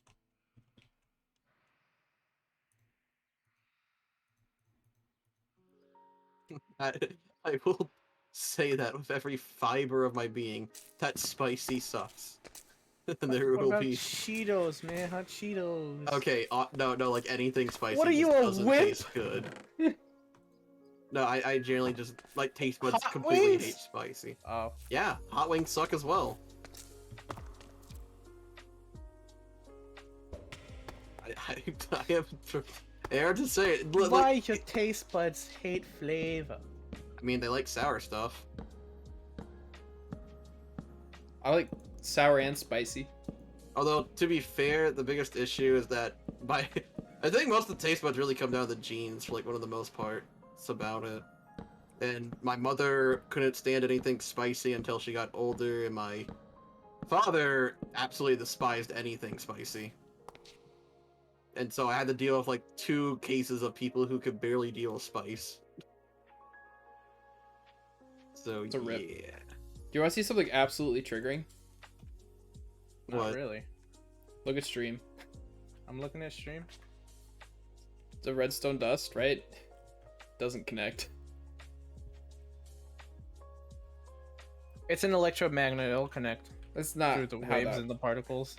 S4: I will say that with every fiber of my being. That spicy sucks. And there
S2: What
S4: will
S2: about
S4: be.
S2: Cheetos, man? Hot Cheetos.
S4: Okay, no, like anything spicy.
S2: What are you,
S4: just
S2: a
S4: doesn't
S2: wimp?
S4: taste good. No, I generally just like taste buds
S2: Hot
S4: completely
S2: wings?
S4: hate spicy.
S2: Oh.
S4: Yeah, hot wings suck as well. I am air to say it.
S2: Why your taste buds hate flavor?
S4: I mean, they like sour stuff.
S1: I like sour and spicy.
S4: Although, to be fair, the biggest issue is that I think most of the taste buds really come down to the genes for like one of the most part. It's about it. And my mother couldn't stand anything spicy until she got older, and my father absolutely despised anything spicy. And so I had to deal with like 2 cases of people who could barely deal with spice. So
S1: It's a rip.
S4: yeah.
S1: Do you want to see something absolutely triggering?
S2: Not
S4: What?
S2: really.
S1: Look at stream.
S2: I'm looking at stream.
S1: It's a redstone dust, right? Doesn't connect.
S2: It's an electromagnet. It'll connect
S1: That's not
S2: through the
S1: how
S2: waves
S1: that-
S2: and the particles.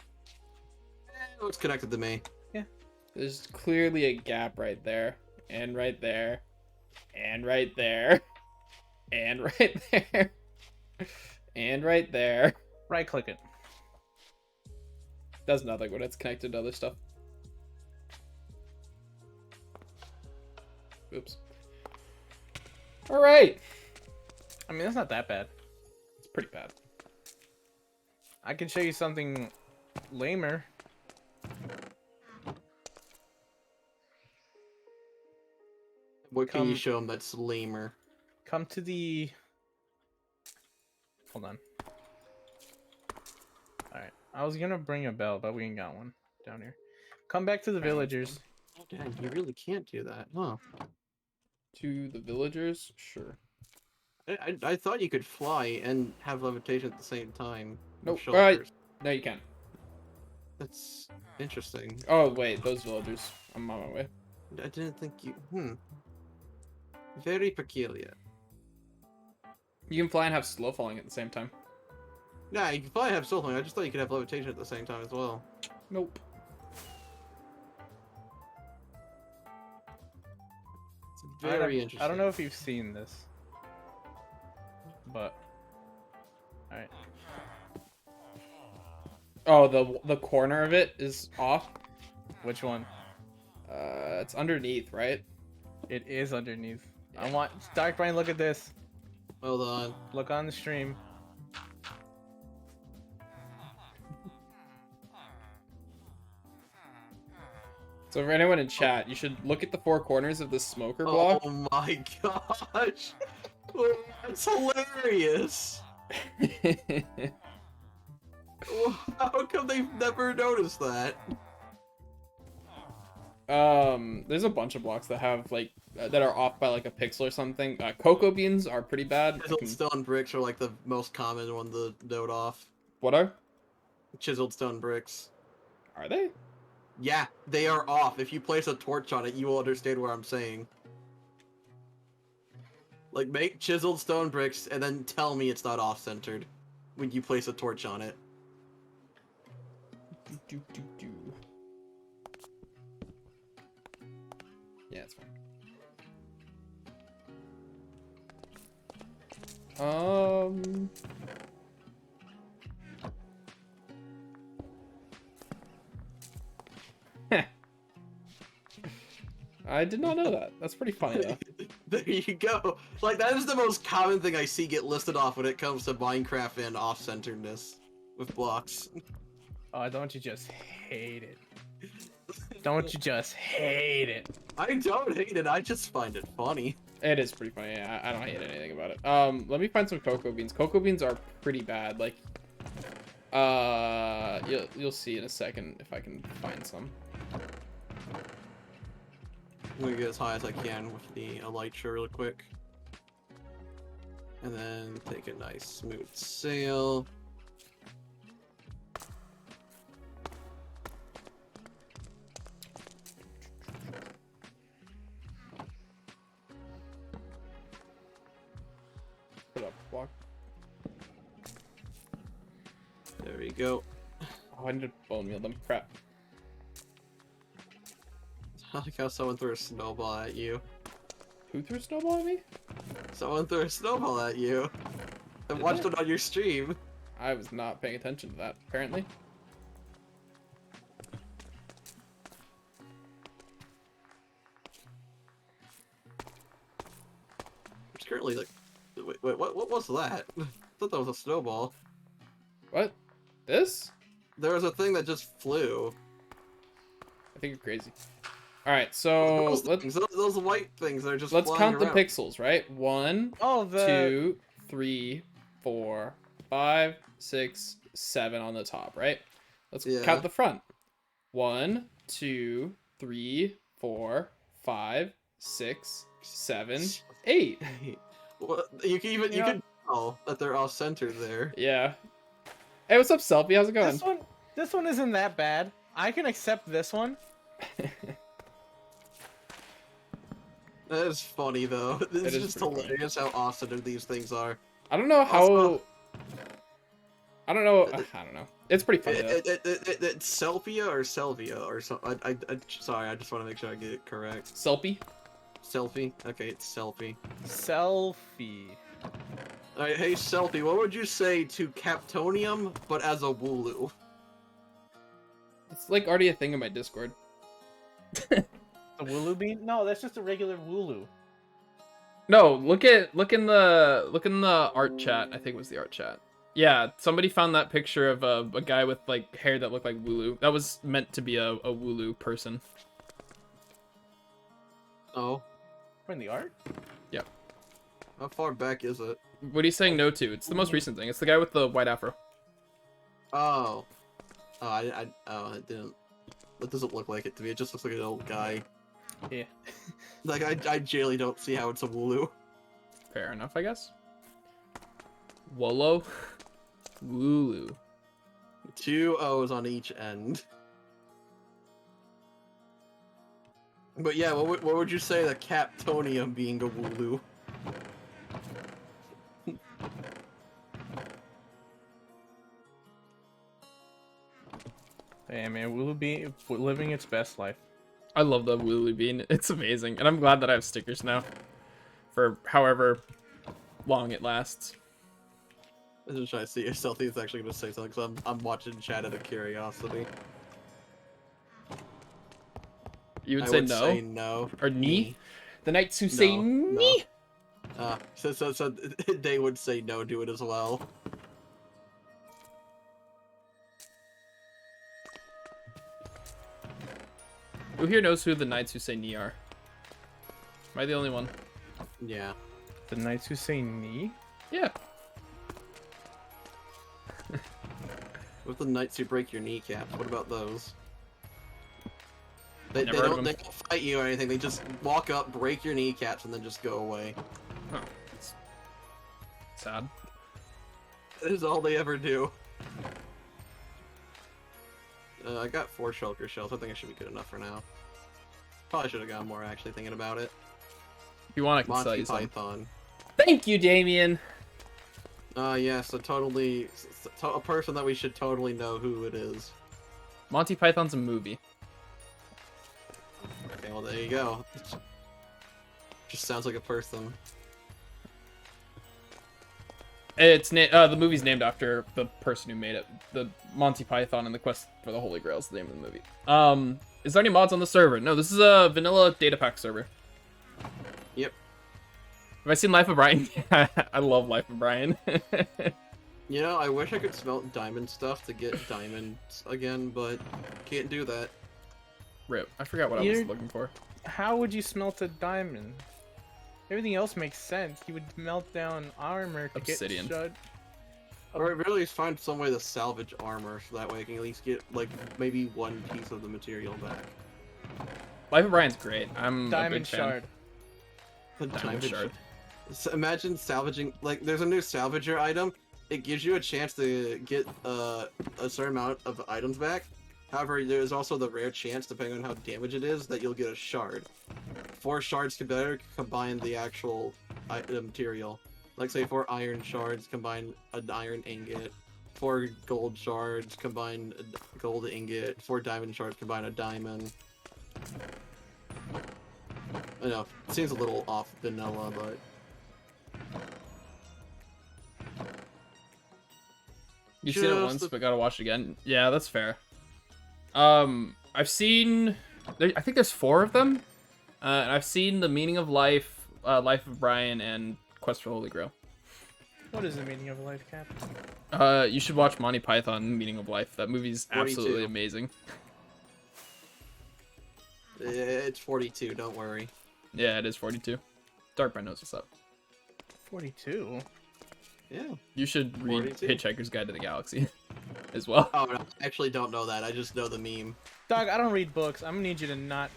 S4: It looks connected to me.
S1: There's clearly a gap right there, and right there, and right there, and right there, and right there.
S2: Right click it.
S1: Does nothing when it's connected to other stuff. Oops. All right.
S2: I mean, that's not that bad.
S1: pretty bad.
S2: I can show you something lamer.
S4: What can you show them that's lamer?
S2: Come to the... Hold on. Alright. I was gonna bring a bell, but we ain't got one down here. Come back to the villagers.
S4: Oh, dang, you really can't do that, huh?
S1: To the villagers? Sure.
S4: I thought you could fly and have levitation at the same time.
S1: Nope.
S4: Shoulders.
S1: No, you can't.
S4: That's interesting.
S1: Oh, wait. Those villagers. I'm on my way.
S4: I didn't think you... Very peculiar.
S1: You can fly and have slow falling at the same time.
S4: Nah, you can probably have something. I just thought you could have levitation at the same time as well.
S1: Nope.
S4: It's very interesting.
S2: I don't know if you've seen this. But... Alright.
S1: Oh, the corner of it is off.
S2: Which one?
S1: It's underneath, right?
S2: It is underneath. I want... Dark Brain, look at this.
S4: Hold on.
S2: Look on the stream.
S1: So for anyone in chat, you should look at the four corners of the smoker block.
S4: Oh my gosh! Oh, that's hilarious! How come they've never noticed that?
S1: There's a bunch of blocks that have like that are off by like a pixel or something. Cocoa beans are pretty bad.
S4: Chiseled stone bricks are like the most common one to note off.
S1: What are?
S4: Chiseled stone bricks.
S1: Are they?
S4: Yeah, they are off. If you place a torch on it, you will understand what I'm saying. Like, make chiseled stone bricks and then tell me it's not off-centered when you place a torch on it.
S1: Yeah, it's fine. I did not know that. That's pretty funny, though.
S4: There you go. Like, that is the most common thing I see get listed off when it comes to Minecraft and off-centeredness with blocks.
S2: Oh, don't you just hate it? Don't you just hate it?
S4: I don't hate it, I just find it funny.
S1: It is pretty funny. Yeah, I don't hate anything about it. Let me find some cocoa beans. Cocoa beans are pretty bad. Like, you'll see in a second if I can find some.
S4: I'm gonna get as high as I can with the elytra real quick. And then take a nice smooth sail.
S1: Put up block.
S4: There we go.
S1: Oh, I need to bone meal them. Crap.
S4: I like how someone threw a snowball at you.
S1: Who threw a snowball at me?
S4: Someone threw a snowball at you. I
S1: Did
S4: watched
S1: they?
S4: it on your stream.
S1: I was not paying attention to that, apparently.
S4: It's currently like, wait, what was that? I thought that was a snowball.
S1: What? This?
S4: There was a thing that just flew.
S1: I think you're crazy. Alright, so
S4: Those white things that are just
S1: let's
S4: flying
S1: count the
S4: around.
S1: pixels, right? 1,
S2: Oh, the...
S1: 2, 3, 4, 5, 6, 7 on the top, right? Let's
S4: Yeah.
S1: count the front. 1, 2, 3, 4, 5, 6, 7, 8.
S4: Well, you can even
S2: Yeah.
S4: you can tell that they're all centered there.
S1: Yeah. Hey, what's up, Selfie? How's it going?
S2: This one isn't that bad. I can accept this one.
S4: That is funny though. This
S1: It
S4: is
S1: is
S4: just
S1: pretty funny.
S4: hilarious how off-centered these things are.
S1: I don't know how.
S4: Also-
S1: I don't know. I don't know. It's pretty funny though.
S4: It's Selfia or Selvia or something. Sorry, I just want to make sure I get it correct.
S1: Selfie.
S4: Selfie. Okay, it's Selfie.
S2: Selfie.
S4: All right, hey Selfie, what would you say to Captonium but as a Wooloo?
S1: It's like already a thing in my Discord.
S2: The Wooloo bean? No, that's just a regular Wooloo.
S1: No, look in the art chat. I think it was the art chat. Yeah, somebody found that picture of a guy with like hair that looked like Wooloo. That was meant to be a Wooloo person.
S4: Oh,
S2: In the art?
S1: Yeah.
S4: how far back is it?
S1: What are you saying no to? It's the most recent thing. It's the guy with the white afro.
S4: Oh. Oh, it didn't. That doesn't look like it to me. It just looks like an old guy.
S2: Yeah.
S4: Like, I generally don't see how it's a Wooloo.
S1: Fair enough, I guess. Wolo? Wooloo.
S4: 2 O's on each end. But yeah, what would you say the Captonium being a Wooloo?
S2: Hey man, Wooloo be living its best life.
S1: I love the Wooloo bean. It's amazing. And I'm glad that I have stickers now. For however long it lasts.
S4: I'm just trying to see if Stealthy is actually going to say something, because I'm watching chat out of curiosity.
S1: You would
S4: I
S1: say
S4: would
S1: no?
S4: say no.
S1: Or ni? The knights who say
S4: No,
S1: ni?
S4: So they would say no to it as well.
S1: Who here knows who the knights who say ni are? Am I the only one?
S4: Yeah.
S2: The knights who say ni?
S1: Yeah.
S4: With the knights who break your kneecaps, what about those? They
S1: Never heard of
S4: don't
S1: them.
S4: fight you or anything, they just walk up, break your kneecaps, and then just go away.
S1: Oh, that's sad.
S4: That is all they ever do. I got 4 shulker shells, I think I should be good enough for now. Probably should have gotten more actually thinking about it.
S1: If you want, I can sell
S4: Monty
S1: you some.
S4: Python.
S1: Thank you, Damien!
S4: Yes, a person that we should totally know who it is.
S1: Monty Python's a movie.
S4: Okay, well there you go. Just sounds like a person.
S1: It's the movie's named after the person who made it. The Monty Python and the Quest for the Holy Grail is the name of the movie. Is there any mods on the server? No, this is a vanilla data pack server.
S4: Yep.
S1: Have I seen Life of Brian? I love Life of Brian.
S4: You know, I wish I could smelt diamond stuff to get diamonds again, but can't do that.
S1: Rip. I forgot what I was looking for.
S2: How would you smelt a diamond? Everything else makes sense. You would melt down armor to
S1: Obsidian.
S2: get shut.
S4: Or really find some way to salvage armor, so that way I can at least get, like, maybe one piece of the material back.
S1: Life of Brian's great. I'm
S2: Diamond
S1: a big fan.
S2: shard.
S4: The
S1: Diamond shard.
S4: So imagine salvaging, like, there's a new salvager item. It gives you a chance to get a certain amount of items back. However, there's also the rare chance, depending on how damaged it is, that you'll get a shard. 4 shards can better combine the actual material. Like, say, 4 iron shards combine an iron ingot. 4 gold shards combine a gold ingot. 4 diamond shards combine a diamond. I know, it seems a little off vanilla, but...
S1: You've seen it
S4: Just
S1: once,
S4: the-
S1: but gotta watch it again. Yeah, that's fair. I've seen... I think there's 4 of them. And I've seen The Meaning of Life, Life of Brian, and Quest for Holy Grail.
S2: What is the meaning of life, Cap?
S1: You should watch Monty Python, Meaning of Life. That movie's
S4: 42.
S1: absolutely amazing.
S4: It's 42, don't worry.
S1: Yeah, it is 42. Darkbright knows what's up.
S2: 42?
S4: Yeah.
S1: You should read
S4: 42.
S1: Hitchhiker's Guide to the Galaxy as well.
S4: Oh, no, I actually don't know that. I just know the meme.
S2: Dog, I don't read books. I'm gonna need you to not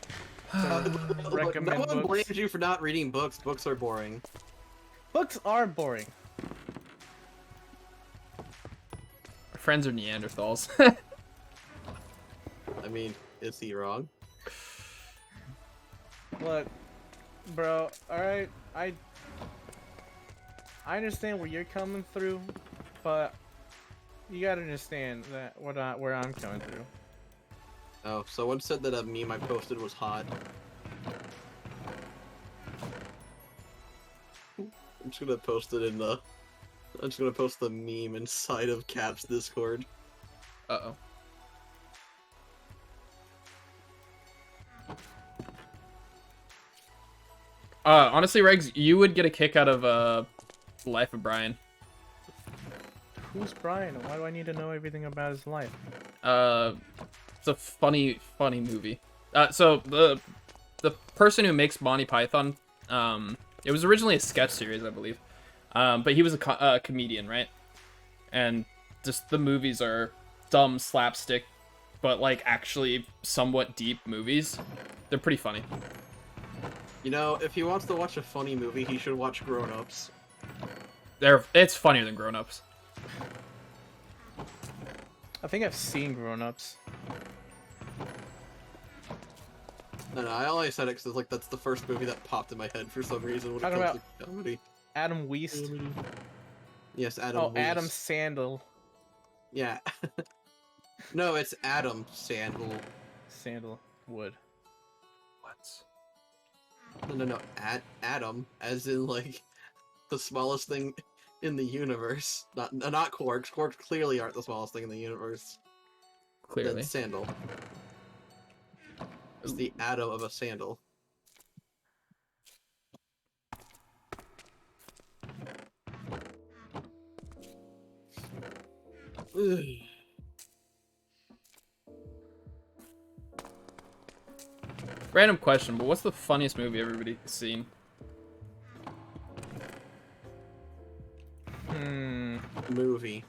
S4: Look,
S2: recommend
S4: no one
S2: books.
S4: blames you for not reading books. Books are boring.
S2: Books are boring.
S1: Our friends are Neanderthals.
S4: I mean, is he wrong?
S2: Look, bro, alright, I understand where you're coming through, but you gotta understand that where I'm coming through.
S4: Oh, someone said that a meme I posted was hot. I'm just gonna post it in the... I'm just gonna post the meme inside of Cap's Discord.
S1: Uh-oh. Honestly, Regs, you would get a kick out of Life of Brian.
S2: Who Who's Brian? Why do I need to know everything about his life?
S1: It's a funny movie. So the person who makes Monty Python, it was originally a sketch series, I believe. But he was a comedian, right? And just the movies are dumb slapstick, but like actually somewhat deep movies. They're pretty funny.
S4: You know, if he wants to watch a funny movie, he should watch Grown Ups.
S1: It's funnier than Grown Ups.
S2: I think I've seen Grown Ups.
S4: No, I only said it because like that's the first movie that popped in my head for some reason when it
S2: Talking
S4: comes to comedy.
S2: Adam Weist.
S4: Yes, Adam.
S2: Oh,
S4: Weist.
S2: Adam Sandler.
S4: Yeah. No, it's Adam Sandler.
S2: Sandalwood.
S1: What?
S4: No. Adam, as in like the smallest thing in the universe. Not quarks. Quarks clearly aren't the smallest thing in the universe.
S1: Clearly.
S4: Then sandal. It's the atom of a sandal. Ugh.
S1: Random question, but what's the funniest movie everybody's seen?
S4: Movie.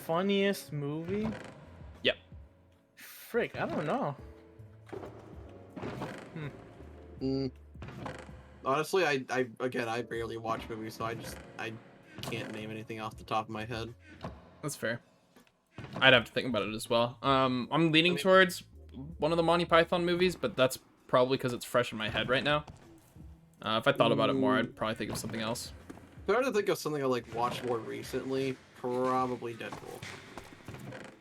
S2: Funniest movie?
S1: Yep.
S2: Frick, I don't know.
S4: Honestly, I barely watch movies, so I can't name anything off the top of my head.
S1: That's fair. I'd have to think about it as well. I'm leaning towards one of the Monty Python movies, but that's probably because it's fresh in my head right now. If I thought about it more, I'd probably think of something else.
S4: If I were to think of something I like watched more recently, probably Deadpool.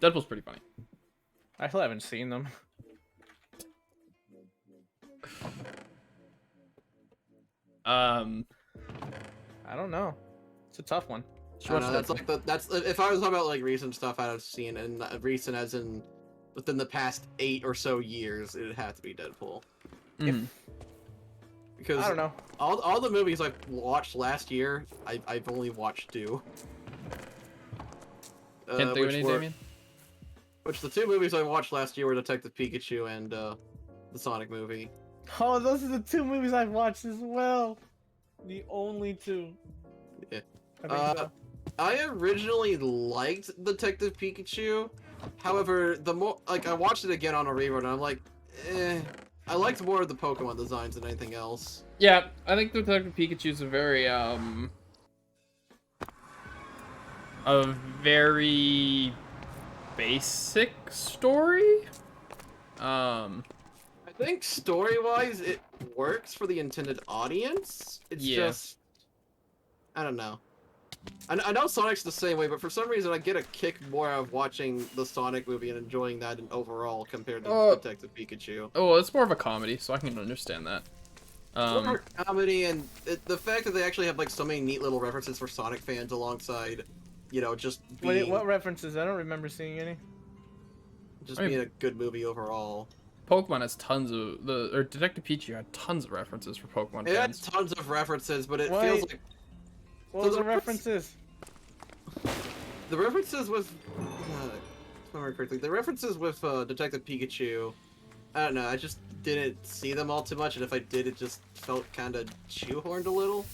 S1: Deadpool's pretty funny.
S2: I still haven't seen them.
S1: I
S2: I don't know. It's a tough one.
S4: I don't know, that's if I was talking about like recent stuff I've seen, and recent as in within the past 8 or so years, it'd have to be Deadpool. Because
S2: I don't know.
S4: all the movies I've watched last year, I've only watched 2.
S1: Can't think of any, Damien?
S4: Which the 2 movies I watched last year were Detective Pikachu and the Sonic movie.
S2: Oh, those are the 2 movies I've watched as well. The only 2.
S4: Yeah.
S2: I think so.
S4: I originally liked Detective Pikachu. However, the more like I watched it again on a rerun, and I'm like, I liked more of the Pokemon designs than anything else.
S1: Yeah, I think Detective Pikachu is a very basic story.
S4: I think story-wise, it works for the intended audience. It's just, I don't know. I know Sonic's the same way, but for some reason I get a kick more out of watching the Sonic movie and enjoying that in overall compared to Detective Pikachu.
S1: Oh, it's more of a comedy, so I can understand that.
S4: More comedy, and the fact that they actually have like so many neat little references for Sonic fans alongside, you know, just being...
S2: Wait, what references? I don't remember seeing any.
S4: Just being a good movie overall.
S1: Pokemon has tons of or Detective Pikachu had tons of references for Pokemon
S4: It had
S1: fans.
S4: tons of references, but it feels like...
S2: What were the references?
S4: The references with... if I remember correctly, the references with Detective Pikachu, I don't know, I just didn't see them all too much, and if I did, it just felt kind of shoehorned a little.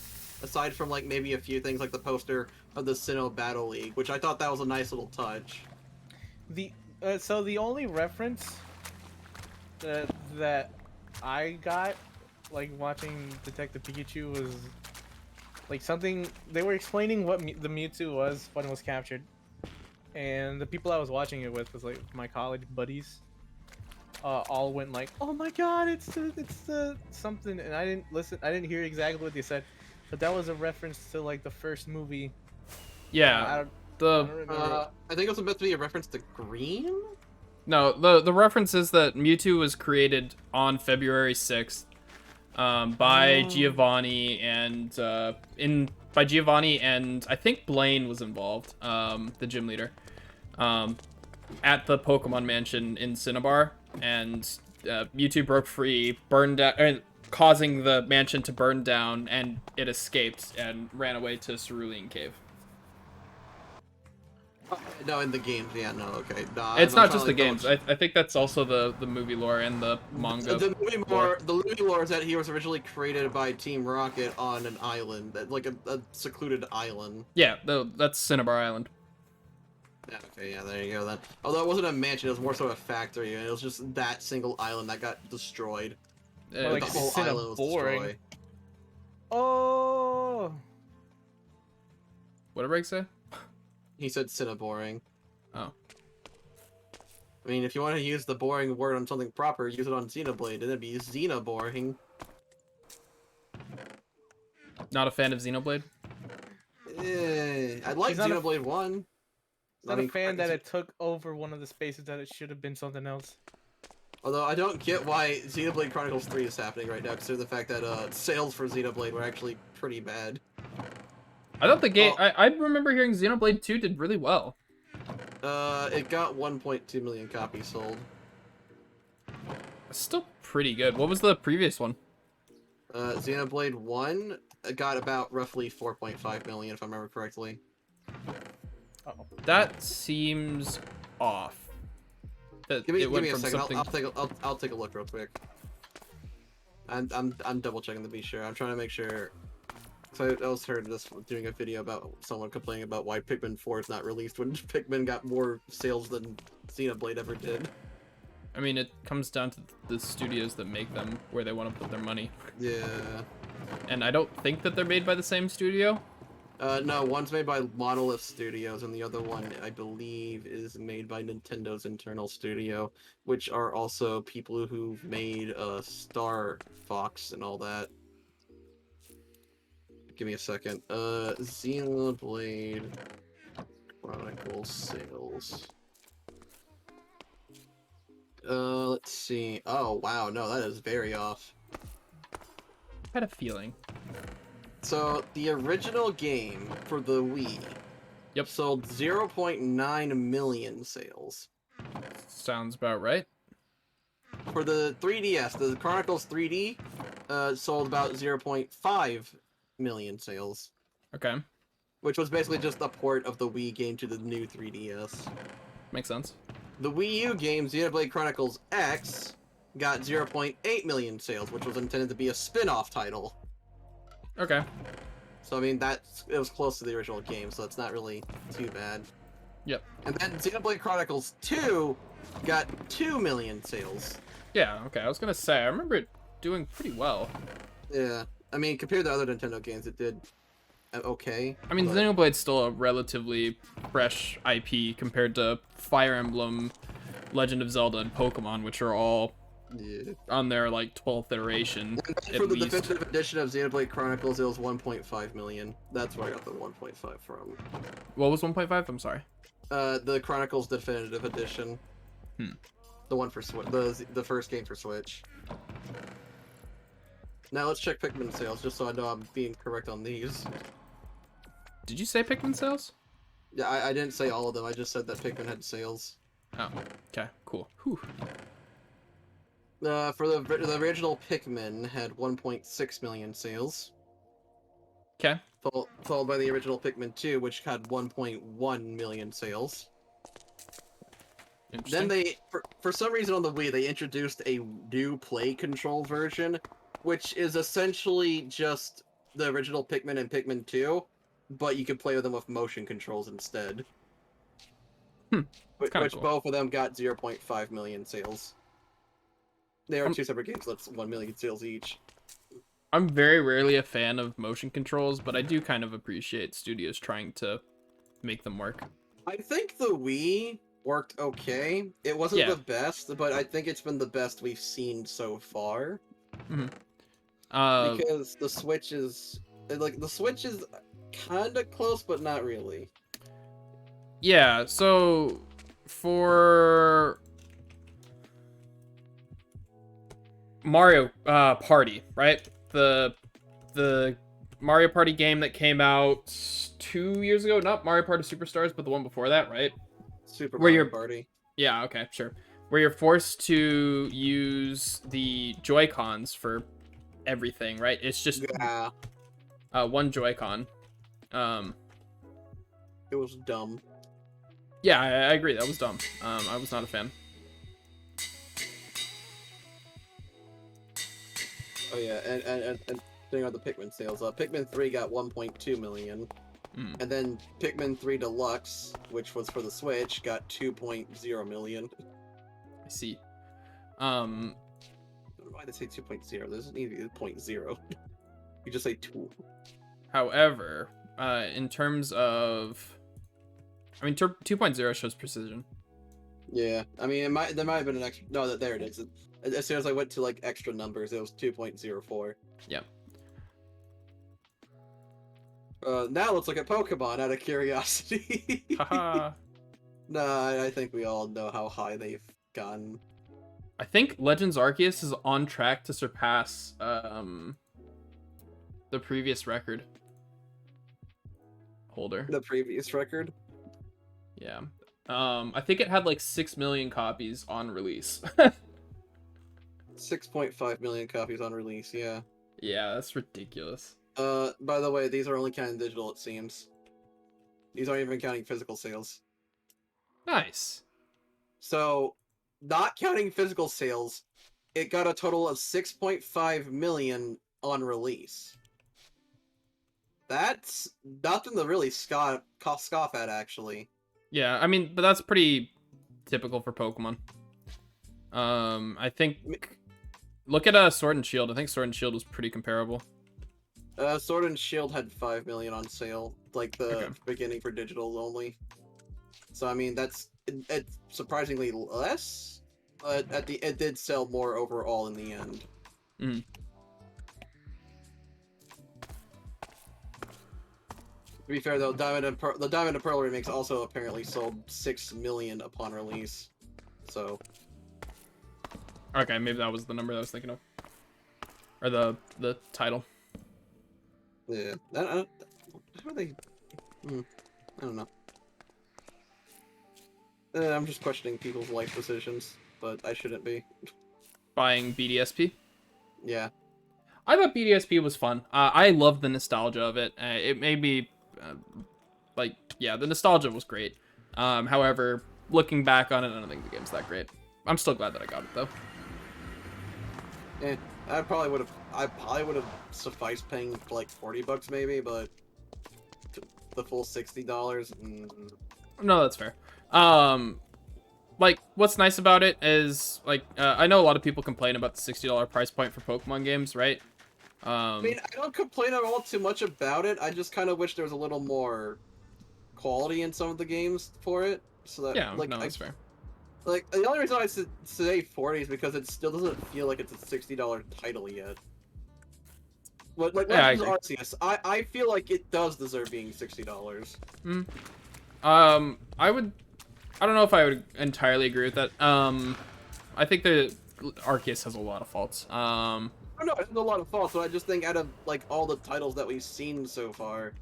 S4: Aside from, like, maybe a few things like the poster of the Sinnoh Battle League, which I thought that was a nice little touch.
S2: So the only reference that I got, like, watching Detective Pikachu was... like something they were explaining what the Mewtwo was when it was captured, and the people I was watching it with was like my college buddies. All went like, "Oh my God, it's the something," and I didn't listen. I didn't hear exactly what they said, but that was a reference to like the first movie.
S1: Yeah,
S4: I think it was meant to be a reference to Green.
S1: No, the reference is that Mewtwo was created on February 6th. By Giovanni and Giovanni and I think Blaine was involved, the gym leader, at the Pokemon Mansion in Cinnabar, and Mewtwo broke free, burned down, causing the mansion to burn down, and it escaped and ran away to Cerulean Cave.
S4: No, in the games, yeah, no, okay. No,
S1: It's
S4: I'm
S1: not just
S4: trying
S1: the
S4: to
S1: games. I think that's also the movie lore and the manga.
S4: The
S1: lore.
S4: movie lore is that he was originally created by Team Rocket on an island, like a secluded island.
S1: Yeah, that's Cinnabar Island.
S4: Yeah, okay, yeah, there you go then. Although it wasn't a mansion, it was more so a factory, and it was just that single island that got destroyed.
S2: Well, like
S4: The whole island was
S2: boring.
S4: destroyed.
S2: Oh.
S1: What did Greg say?
S4: He said Cinnaboring.
S1: Oh.
S4: I mean, if you want to use the boring word on something proper, use it on Xenoblade, and it'd be Xenoboring.
S1: Not a fan of Xenoblade?
S4: I like
S2: He's not a-
S4: Xenoblade 1.
S2: Not a fan that it took over one of the spaces that it should have been something else.
S4: Although I don't get why Xenoblade Chronicles 3 is happening right now, considering the fact that sales for Xenoblade were actually pretty bad.
S1: I thought the game. I remember hearing Xenoblade 2 did really well.
S4: It got 1.2 million copies sold.
S1: It's still pretty good. What was the previous one?
S4: Xenoblade 1 got about roughly 4.5 million, if I remember correctly.
S2: Uh-oh.
S1: That seems off. That
S4: Give me
S1: it went
S4: a
S1: from
S4: second.
S1: something.
S4: I'll take a look real quick. I'm double checking to be sure. I'm trying to make sure. So I was heard this doing a video about someone complaining about why Pikmin 4 is not released when Pikmin got more sales than Xenoblade ever did.
S1: I mean, it comes down to the studios that make them, where they want to put their money.
S4: Yeah.
S1: And I don't think that they're made by the same studio.
S4: No, one's made by Monolith Studios, and the other one, I believe, is made by Nintendo's internal studio, which are also people who've made Star Fox and all that. Give me a second. Xenoblade Chronicles sales. Let's see. Oh, wow, no, that is very off.
S1: I had a feeling.
S4: So, the original game for the Wii sold 0.9 million sales.
S1: Sounds about right.
S4: For the 3DS, the Chronicles 3D sold about 0.5 million sales.
S1: Okay.
S4: Which was basically just a port of the Wii game to the new 3DS.
S1: Makes sense.
S4: The Wii U game, Xenoblade Chronicles X, got 0.8 million sales, which was intended to be a spin-off title.
S1: Okay.
S4: So, I mean, it was close to the original game, so it's not really too bad.
S1: Yep.
S4: And then Xenoblade Chronicles 2 got 2 million sales.
S1: Yeah, okay. I was going to say, I remember it doing pretty well.
S4: Yeah. I mean, compared to other Nintendo games, it did okay.
S1: I mean, Xenoblade's still a relatively fresh IP compared to Fire Emblem, Legend of Zelda, and Pokemon, which are all on their, like, 12th iteration,
S4: For the definitive edition of Xenoblade Chronicles, it was 1.5 million. That's where I got the 1.5 from.
S1: What was 1.5? I'm sorry.
S4: The Chronicles Definitive Edition. The one for Switch. The first game for Switch. Now let's check Pikmin sales, just so I know I'm being correct on these.
S1: Did you say Pikmin sales?
S4: Yeah, I didn't say all of them. I just said that Pikmin had sales.
S1: Oh, okay, cool. Whew.
S4: For the original Pikmin had 1.6 million sales.
S1: Okay.
S4: Followed by the original Pikmin 2, which had 1.1 million sales. Then they, for some reason on the Wii, they introduced a new play control version, which is essentially just the original Pikmin and Pikmin 2, but you can play with them with motion controls instead. Which
S1: cool.
S4: Both of them got 0.5 million sales. They are two separate games, that's 1 million sales each.
S1: I'm very rarely a fan of motion controls, but I do kind of appreciate studios trying to make them work.
S4: I think the Wii worked okay. It wasn't the best, but I think it's been the best we've seen so far. Because the Switch is kind of close, but not really.
S1: Yeah, so for Mario Party, right? The Mario Party game that came out 2 years ago, not Mario Party Superstars, but the one before that, right?
S4: Mario Party.
S1: Yeah, okay, sure. Where you're forced to use the Joy-Cons for everything, right? It's just
S4: one
S1: Joy-Con.
S4: It was dumb.
S1: Yeah, I agree. That was dumb. I was not a fan.
S4: Oh yeah, and thing on the Pikmin sales, Pikmin 3 got 1.2 million, and then Pikmin 3 Deluxe, which was for the Switch, got 2.0 million.
S1: I see.
S4: I don't know why they say 2.0. There doesn't need to be 0.0. You just say 2.
S1: However, in terms of, I mean, 2.0 shows precision.
S4: Yeah, I mean, there might have been an extra. No, there it is. As soon as I went to like extra numbers, it was 2.04.
S1: Yeah.
S4: Now let's look at Pokemon out of curiosity.
S1: Haha.
S4: Nah, I think we all know how high they've gone.
S1: I think Legends Arceus is on track to surpass the previous record holder.
S4: The previous record.
S1: Yeah. I think it had like 6 million copies on release.
S4: 6.5 million copies on release. Yeah.
S1: Yeah, that's ridiculous.
S4: By the way, these are only counting digital, it seems. These aren't even counting physical sales.
S1: Nice.
S4: So, not counting physical sales, it got a total of 6.5 million on release. That's nothing to really scoff at, actually.
S1: Yeah, I mean, but that's pretty typical for Pokemon. I think look at Sword and Shield. I think Sword and Shield was pretty comparable.
S4: Sword and Shield had 5 million on sale, like the beginning for digital only. So I mean, it's surprisingly less, but it did sell more overall in the end.
S1: Mm.
S4: To be fair though, the Diamond and Pearl remakes also apparently sold 6 million upon release. So.
S1: Okay, maybe that was the number that I was thinking of, or the title.
S4: Yeah, how are they? I don't know. I'm just questioning people's life decisions, but I shouldn't be.
S1: Buying BDSP?
S4: Yeah.
S1: I thought BDSP was fun. I love the nostalgia of it. It made me, like, yeah, the nostalgia was great. However, looking back on it, I don't think the game's that great. I'm still glad that I got it, though.
S4: Yeah, I probably would have sufficed paying like $40 maybe, but the full $60.
S1: No, that's fair. Like, what's nice about it is, like, I know a lot of people complain about the $60 price point for Pokemon games, right?
S4: I mean, I don't complain at all too much about it. I just kind of wish there was a little more quality in some of the games for it, so that
S1: Yeah,
S4: like
S1: no, that's fair.
S4: Like, the only reason I say 40 is because it still doesn't feel like it's a $60 title yet. But, like,
S1: Yeah,
S4: Legends Arceus, I feel like it does deserve being $60.
S1: I don't know if I would entirely agree with that. I think the Arceus has a lot of faults.
S4: I don't know, it has a lot of faults, but I just think out of, like, all the titles that we've seen so far,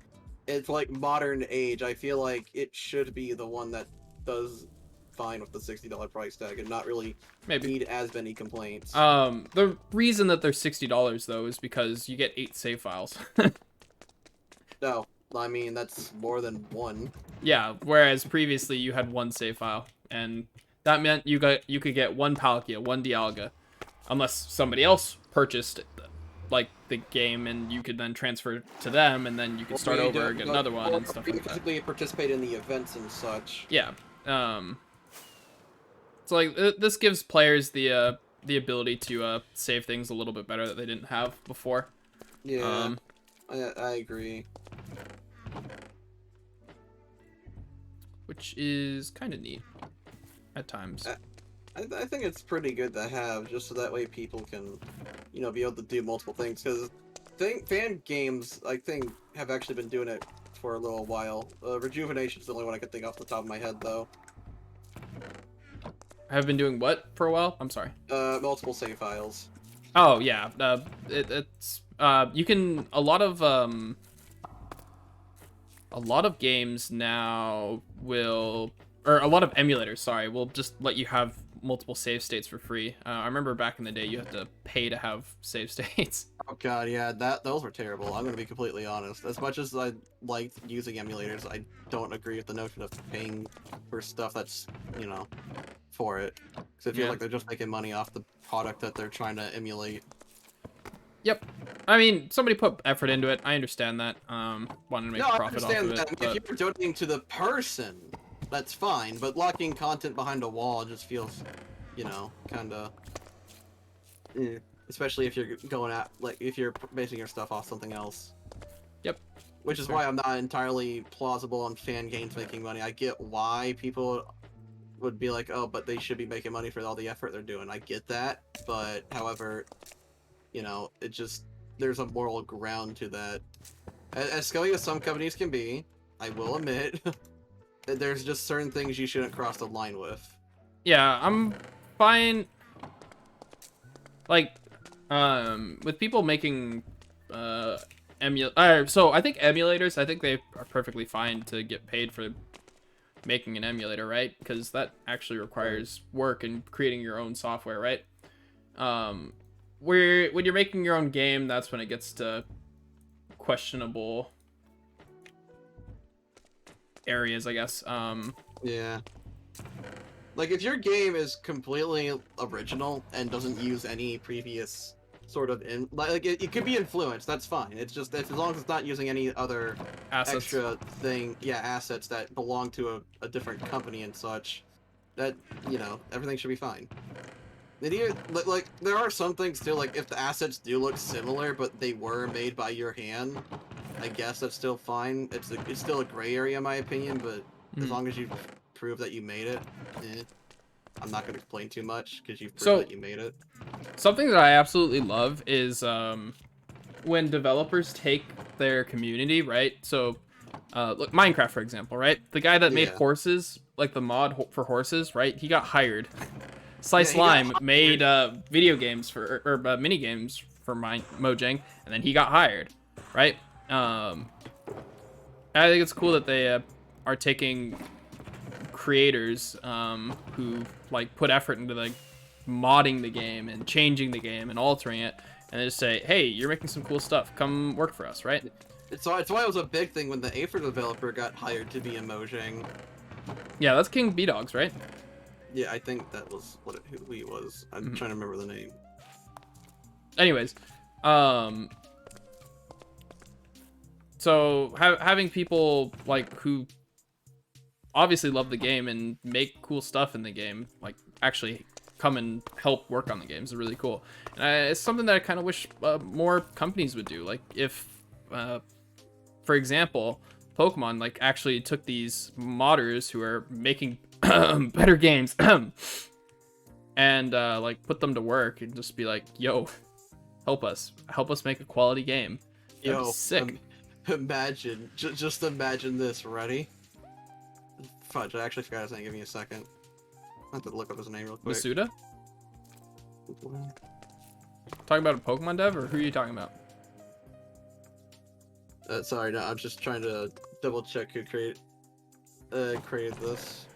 S4: it's, like, modern age, I feel like it should be the one that does fine with the $60 price tag and not really need as many complaints.
S1: The reason that they're $60 though is because you get 8 save files.
S4: No, I mean that's more than one.
S1: Yeah, whereas previously you had 1 save file, and that meant you could get 1 Palkia, 1 Dialga, unless somebody else purchased like the game and you could then transfer to them and then you could start over and get another one and stuff like that.
S4: Physically participate in the events and such.
S1: Yeah. So like this gives players the ability to save things a little bit better that they didn't have before.
S4: Yeah, I agree.
S1: Which is kind of neat at times.
S4: I think it's pretty good to have, just so that way people can, you know, be able to do multiple things. Because fan games, I think, have actually been doing it for a little while. Rejuvenation's the only one I can think off the top of my head, though.
S1: Have been doing what for a while? I'm sorry.
S4: Multiple save files.
S1: Oh yeah, it's you can a lot of games now will, or a lot of emulators, sorry, will just let you have multiple save states for free. I remember back in the day you had to pay to have save states.
S4: Oh god, yeah, those were terrible. I'm gonna be completely honest. As much as I liked using emulators, I don't agree with the notion of paying for stuff that's, you know, for it. Because I feel
S1: Yeah.
S4: like they're just making money off the product that they're trying to emulate.
S1: Yep. I mean, somebody put effort into it. I understand that. Wanted to make
S4: No,
S1: a
S4: I
S1: profit off
S4: understand
S1: of
S4: that.
S1: it.
S4: I mean, if you're donating to the person, that's fine. But locking content behind a wall just feels, you know, kind of. Especially if you're going at, like, if you're basing your stuff off something else.
S1: Yep.
S4: Which is why I'm not entirely plausible on fan games making money. I get why people would be like, oh, but they should be making money for all the effort they're doing. I get that, but however, you know, it just, there's a moral ground to that. As scummy as some companies can be, I will admit, that there's just certain things you shouldn't cross the line with.
S1: Yeah, I'm fine. Like, with people making so I think emulators, I think they are perfectly fine to get paid for making an emulator, right? Because that actually requires work and creating your own software, right? Where when you're making your own game, that's when it gets to questionable areas, I guess.
S4: Yeah. Like, if your game is completely original and doesn't use any previous sort of it could be influenced, that's fine. It's just as long as it's not using any other
S1: Assets.
S4: extra assets that belong to a different company and such, that, you know, everything should be fine. Like, there are some things too, like, if the assets do look similar, but they were made by your hand, I guess that's still fine. It's still a gray area in my opinion, but as long as you prove that you made it, I'm not going to complain too much, because you've proved that you made it.
S1: Something that I absolutely love is when developers take their community, right? So, look, Minecraft, for example, right? The guy that made horses, like the mod for horses, right? He got hired. Slice Slime made video games or mini games for Mojang, and then he got hired, right? I think it's cool that they are taking creators who like put effort into like modding the game and changing the game and altering it, and they just say, hey, you're making some cool stuff, come work for us, right?
S4: It's why it was a big thing when the Aether developer got hired to be in Mojang.
S1: Yeah, that's King B-Dogs, right?
S4: Yeah, I think that was who he was. I'm trying to remember the name.
S1: Anyways, so having people like who obviously love the game and make cool stuff in the game, like actually come and help work on the games, is really cool. And it's something that I kind of wish more companies would do. Like if, for example, Pokemon like actually took these modders who are making better games and like put them to work and just be like, yo, help us make a quality game. That'd be sick.
S4: Imagine, just imagine this. Ready? Fudge, I actually forgot his name. Give me a second. I have to look up his name real quick.
S1: Masuda? Talking about a Pokemon dev, or who are you talking about?
S4: Sorry, no, I'm just trying to double check who created this.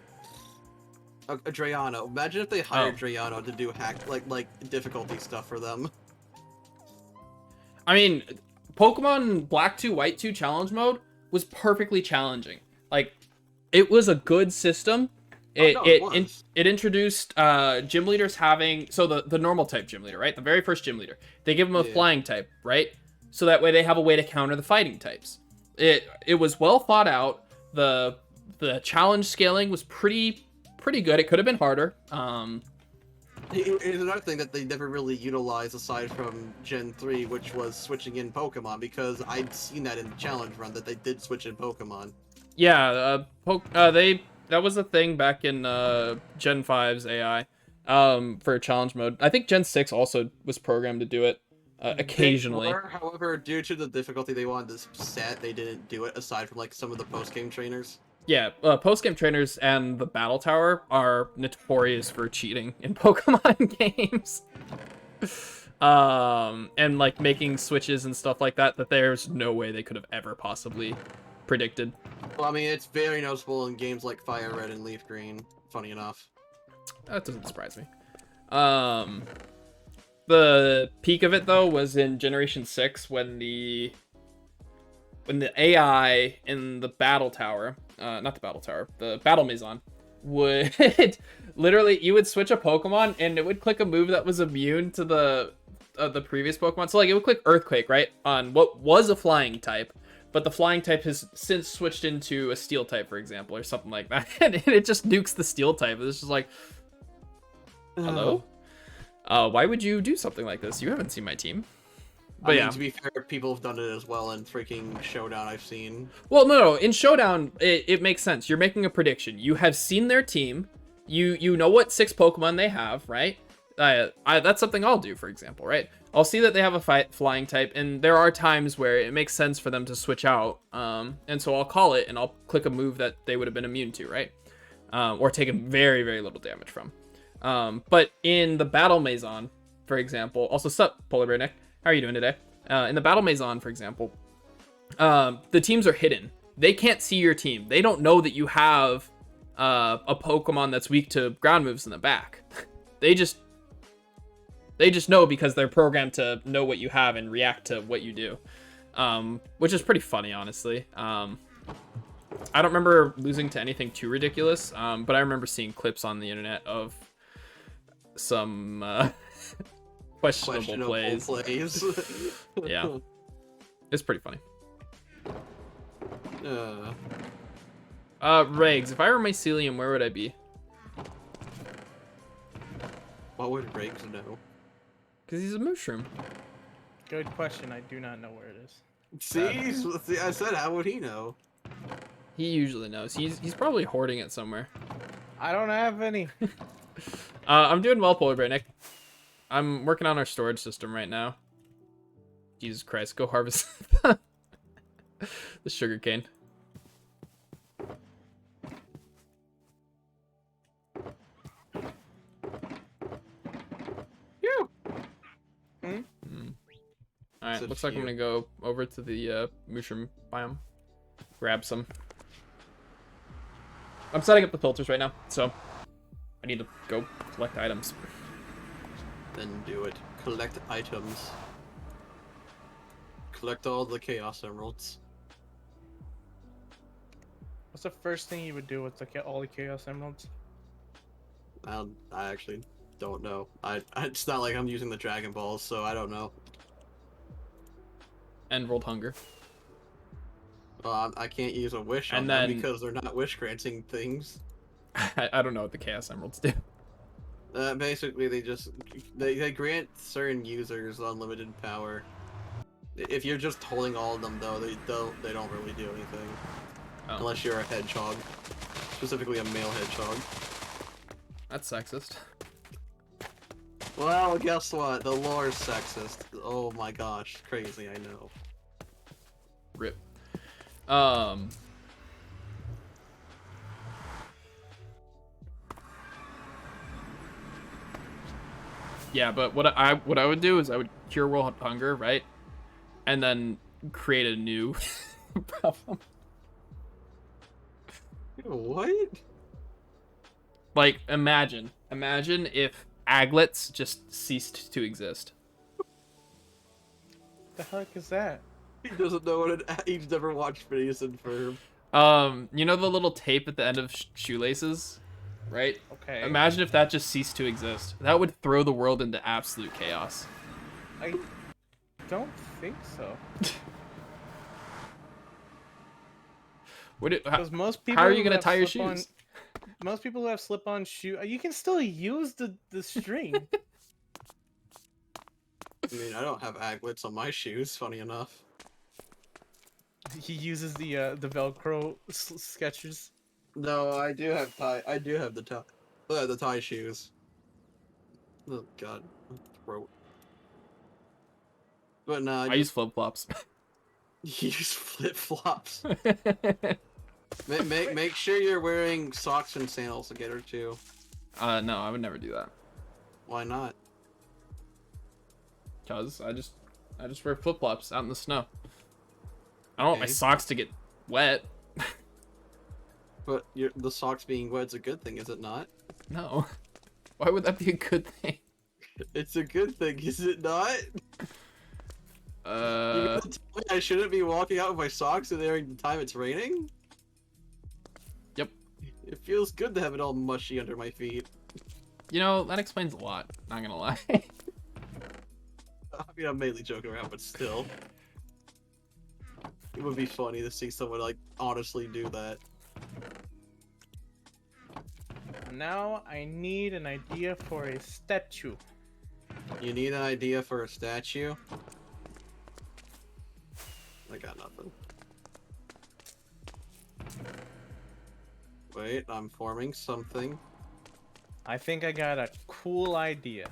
S4: Drayano. Imagine if they hired Drayano to do like difficulty stuff for them.
S1: I mean, Pokemon Black 2, White 2 challenge mode was perfectly challenging. Like, it was a good system. It introduced gym leaders having, so the normal type gym leader, right? The very first gym leader. They give them a flying type, right? So that way they have a way to counter the fighting types. It was well thought out. The challenge scaling was pretty good. It could have been harder.
S4: Here's another thing that they never really utilized aside from Gen 3, which was switching in Pokemon, because I'd seen that in the challenge run that they did switch in Pokemon.
S1: Yeah, that was a thing back in Gen 5's AI for challenge mode. I think Gen 6 also was programmed to do it occasionally.
S4: However, due to the difficulty they wanted to set, they didn't do it aside from like some of the post-game trainers.
S1: Yeah, post-game trainers and the Battle Tower are notorious for cheating in Pokemon games. And like making switches and stuff like that there's no way they could have ever possibly predicted.
S4: Well, I mean, it's very noticeable in games like Fire Red and Leaf Green, funny enough.
S1: That doesn't surprise me. the peak of it though was in Generation 6 when the AI in the battle tower, not the battle tower, the battle maison would literally, you would switch a Pokemon and it would click a move that was immune to the previous Pokemon. So like it would click Earthquake, right, on what was a flying type, but the flying type has since switched into a steel type, for example, or something like that. And it just nukes the steel type. It's just like, hello? Why would you do something like this? You haven't seen my team. But
S4: I
S1: yeah.
S4: mean, to be fair, people have done it as well in freaking Showdown I've seen.
S1: Well, no. In Showdown, it makes sense. You're making a prediction. You have seen their team. You know what 6 Pokemon they have, right? That's something I'll do, for example, right? I'll see that they have a flying type, and there are times where it makes sense for them to switch out. And so I'll call it, and I'll click a move that they would have been immune to, right? Or taken very, very little damage from. But in the Battle Maison, for example, also, sup, Polar Bear Nick? How are you doing today? In the Battle Maison, for example, the teams are hidden. They can't see your team. They don't know that you have a Pokemon that's weak to ground moves in the back. They just know because they're programmed to know what you have and react to what you do, which is pretty funny, honestly. I don't remember losing to anything too ridiculous, but I remember seeing clips on the internet of some questionable plays. Yeah, it's pretty funny. Regs, if I were Mycelium, where would I be?
S4: What would Regs know?
S1: Because he's a mushroom.
S2: Good question. I do not know where it is.
S4: See, I said, how would he know?
S1: He usually knows. He's probably hoarding it somewhere.
S2: I don't have any.
S1: I'm doing well, Polar Bear Nick. I'm working on our storage system right now. Jesus Christ, go harvest the sugarcane. Alright, looks like I'm gonna go over to the mushroom biome. Grab some. I'm setting up the filters right now, so I need to go collect items.
S4: Then do it. Collect items. Collect all the Chaos Emeralds.
S2: What's the first thing you would do with all the Chaos Emeralds?
S4: I actually don't know. It's not like I'm using the Dragon Balls, so I don't know.
S1: End World Hunger.
S4: I can't use a wish on
S1: And
S4: them
S1: then-
S4: because they're not wish granting things.
S1: I don't know what the Chaos Emeralds do.
S4: Basically, they grant certain users unlimited power. If you're just holding all of them, though, they don't really do anything.
S1: Oh.
S4: Unless you're a hedgehog, specifically a male hedgehog.
S1: That's sexist.
S4: Well, guess what? The lore's sexist. Oh my gosh, crazy! I know.
S1: Rip. Yeah, but what I would do is I would cure world hunger, right? And then create a new problem.
S4: What?
S1: Like, imagine if aglets just ceased to exist.
S2: The heck is that?
S4: He doesn't know what he's never watched Phineas and Ferb.
S1: You know the little tape at the end of shoelaces, right?
S2: Okay.
S1: Imagine if that just ceased to exist. That would throw the world into absolute chaos.
S2: I don't think so. Because most people
S1: how are you
S2: who
S1: gonna
S2: have
S1: tie your
S2: slip-on-
S1: shoes?
S2: Most people who have slip-on shoe, you can still use the string.
S4: I mean, I don't have aglets on my shoes. Funny enough.
S2: He uses the Velcro sketchers.
S4: No, I do have the tie shoes. Oh god, throat. But no,
S1: I use flip flops.
S4: use flip flops. Make sure you're wearing socks and sandals to get her too.
S1: No, I would never do that.
S4: Why not?
S1: Cause I just wear flip flops out in the snow. I don't want my
S4: Okay.
S1: socks to get wet.
S4: But the socks being wet's a good thing, is it not?
S1: No. Why would that be a good thing?
S4: It's a good thing, is it not? You
S1: Uh,
S4: gonna tell me I shouldn't be walking out with my socks in there in the time it's raining?
S1: Yep.
S4: It feels good to have it all mushy under my feet.
S1: you know, that explains a lot. Not gonna lie.
S4: I mean, I'm mainly joking around, but still. It would be funny to see someone, like, honestly do that.
S2: Now I need an idea for a statue.
S4: You need an idea for a statue? I got nothing. Wait, I'm forming something.
S2: I think I got a cool idea.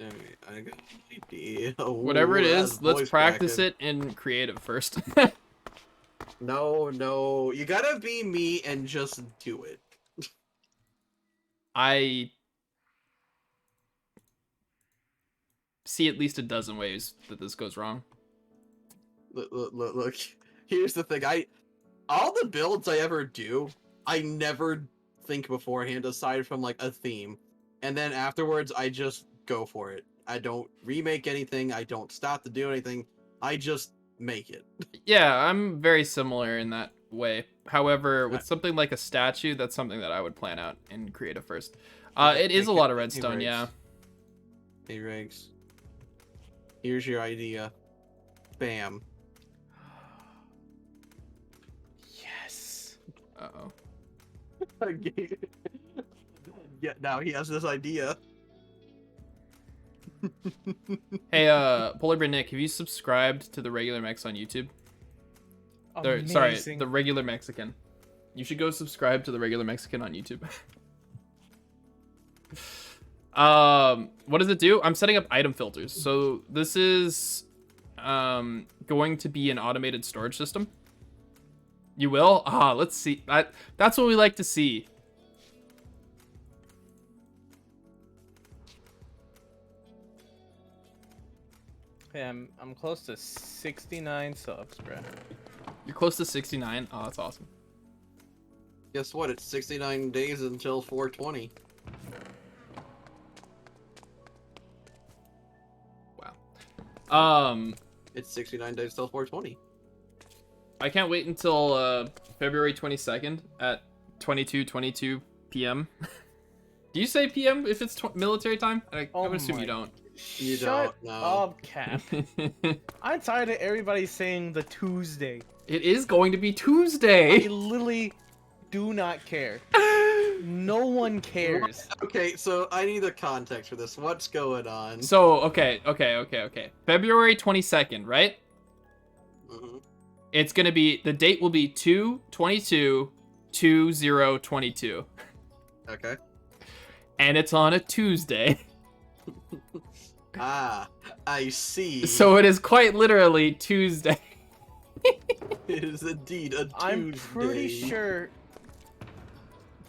S4: Alright, I got an idea.
S1: Whatever it
S4: Ooh,
S1: is,
S4: that's
S1: let's
S4: voice
S1: practice
S4: cracking.
S1: it in creative first.
S4: No, you gotta be me and just do it.
S1: I see at least a dozen ways that this goes wrong.
S4: Look. Here's the thing. All the builds I ever do, I never think beforehand aside from like a theme, and then afterwards I just go for it. I don't remake anything. I don't stop to do anything. I just make it.
S1: Yeah, I'm very similar in that way. However, with something like a statue, that's something that I would plan out in creative first. It is a lot of redstone, yeah.
S4: Hey, Riggs. Here's your idea. Bam.
S2: Yes.
S1: Uh-oh.
S4: Yeah, now he has this idea.
S1: Hey, Polar Bear Nick, have you subscribed to the regular Mex on YouTube? Sorry,
S2: Amazing.
S1: the regular Mexican. You should go subscribe to the regular Mexican on YouTube. What does it do? I'm setting up item filters. So this is going to be an automated storage system. You will? Let's see. That's what we like to see.
S2: Yeah, I'm close to 69 subs, bro.
S1: You're close to 69. Oh, that's awesome.
S4: Guess what? It's 69 days until 420.
S1: Wow.
S4: It's 69 days till 420.
S1: I can't wait until February 22nd at 22:22 p.m. Do you say p.m. if it's military time? I would assume you don't.
S4: You
S2: Shut
S4: don't, no.
S2: up, Cap. I'm tired of everybody saying the Tuesday.
S1: It is going to be
S2: I
S1: Tuesday.
S2: literally do not care. No one cares.
S4: Okay, so I need the context for this. What's going on?
S1: So, okay. February 22nd, right?
S4: Mhm.
S1: It's going to be, the date will be 2/22/2022.
S4: Okay.
S1: And it's on a Tuesday.
S4: Ah, I see.
S1: So it is quite literally Tuesday.
S4: It is indeed a Tuesday.
S2: I'm pretty sure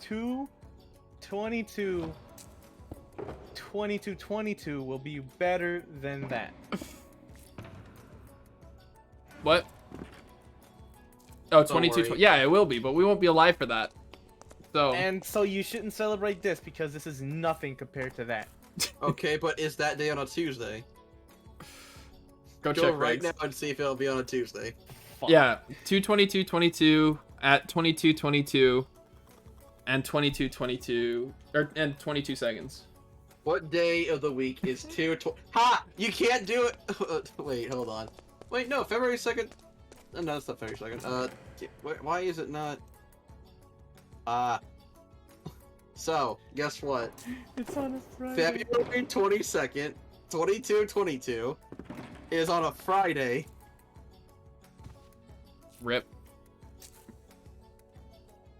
S2: 2/22/22 will be better than that.
S1: What? Oh,
S4: Don't
S1: 22.
S4: worry.
S1: Yeah, it will be, but we won't be alive for that. So,
S2: And so you shouldn't celebrate this because this is nothing compared to that.
S4: Okay, but is that day on a Tuesday?
S1: go
S4: Go
S1: check
S4: right
S1: regs.
S4: now and see if it'll be on a Tuesday.
S2: Fuck.
S1: Yeah, 2/22/22 at 22:22 and 22:22 and 22 seconds.
S4: What day of the week is 2/20? Ha! You can't do it! Wait, hold on. Wait, no, February 2nd? No, it's not February 2nd. Why is it not? So, guess what?
S2: It's on a Friday.
S4: February 22nd, 22/22 is on a Friday.
S1: Rip.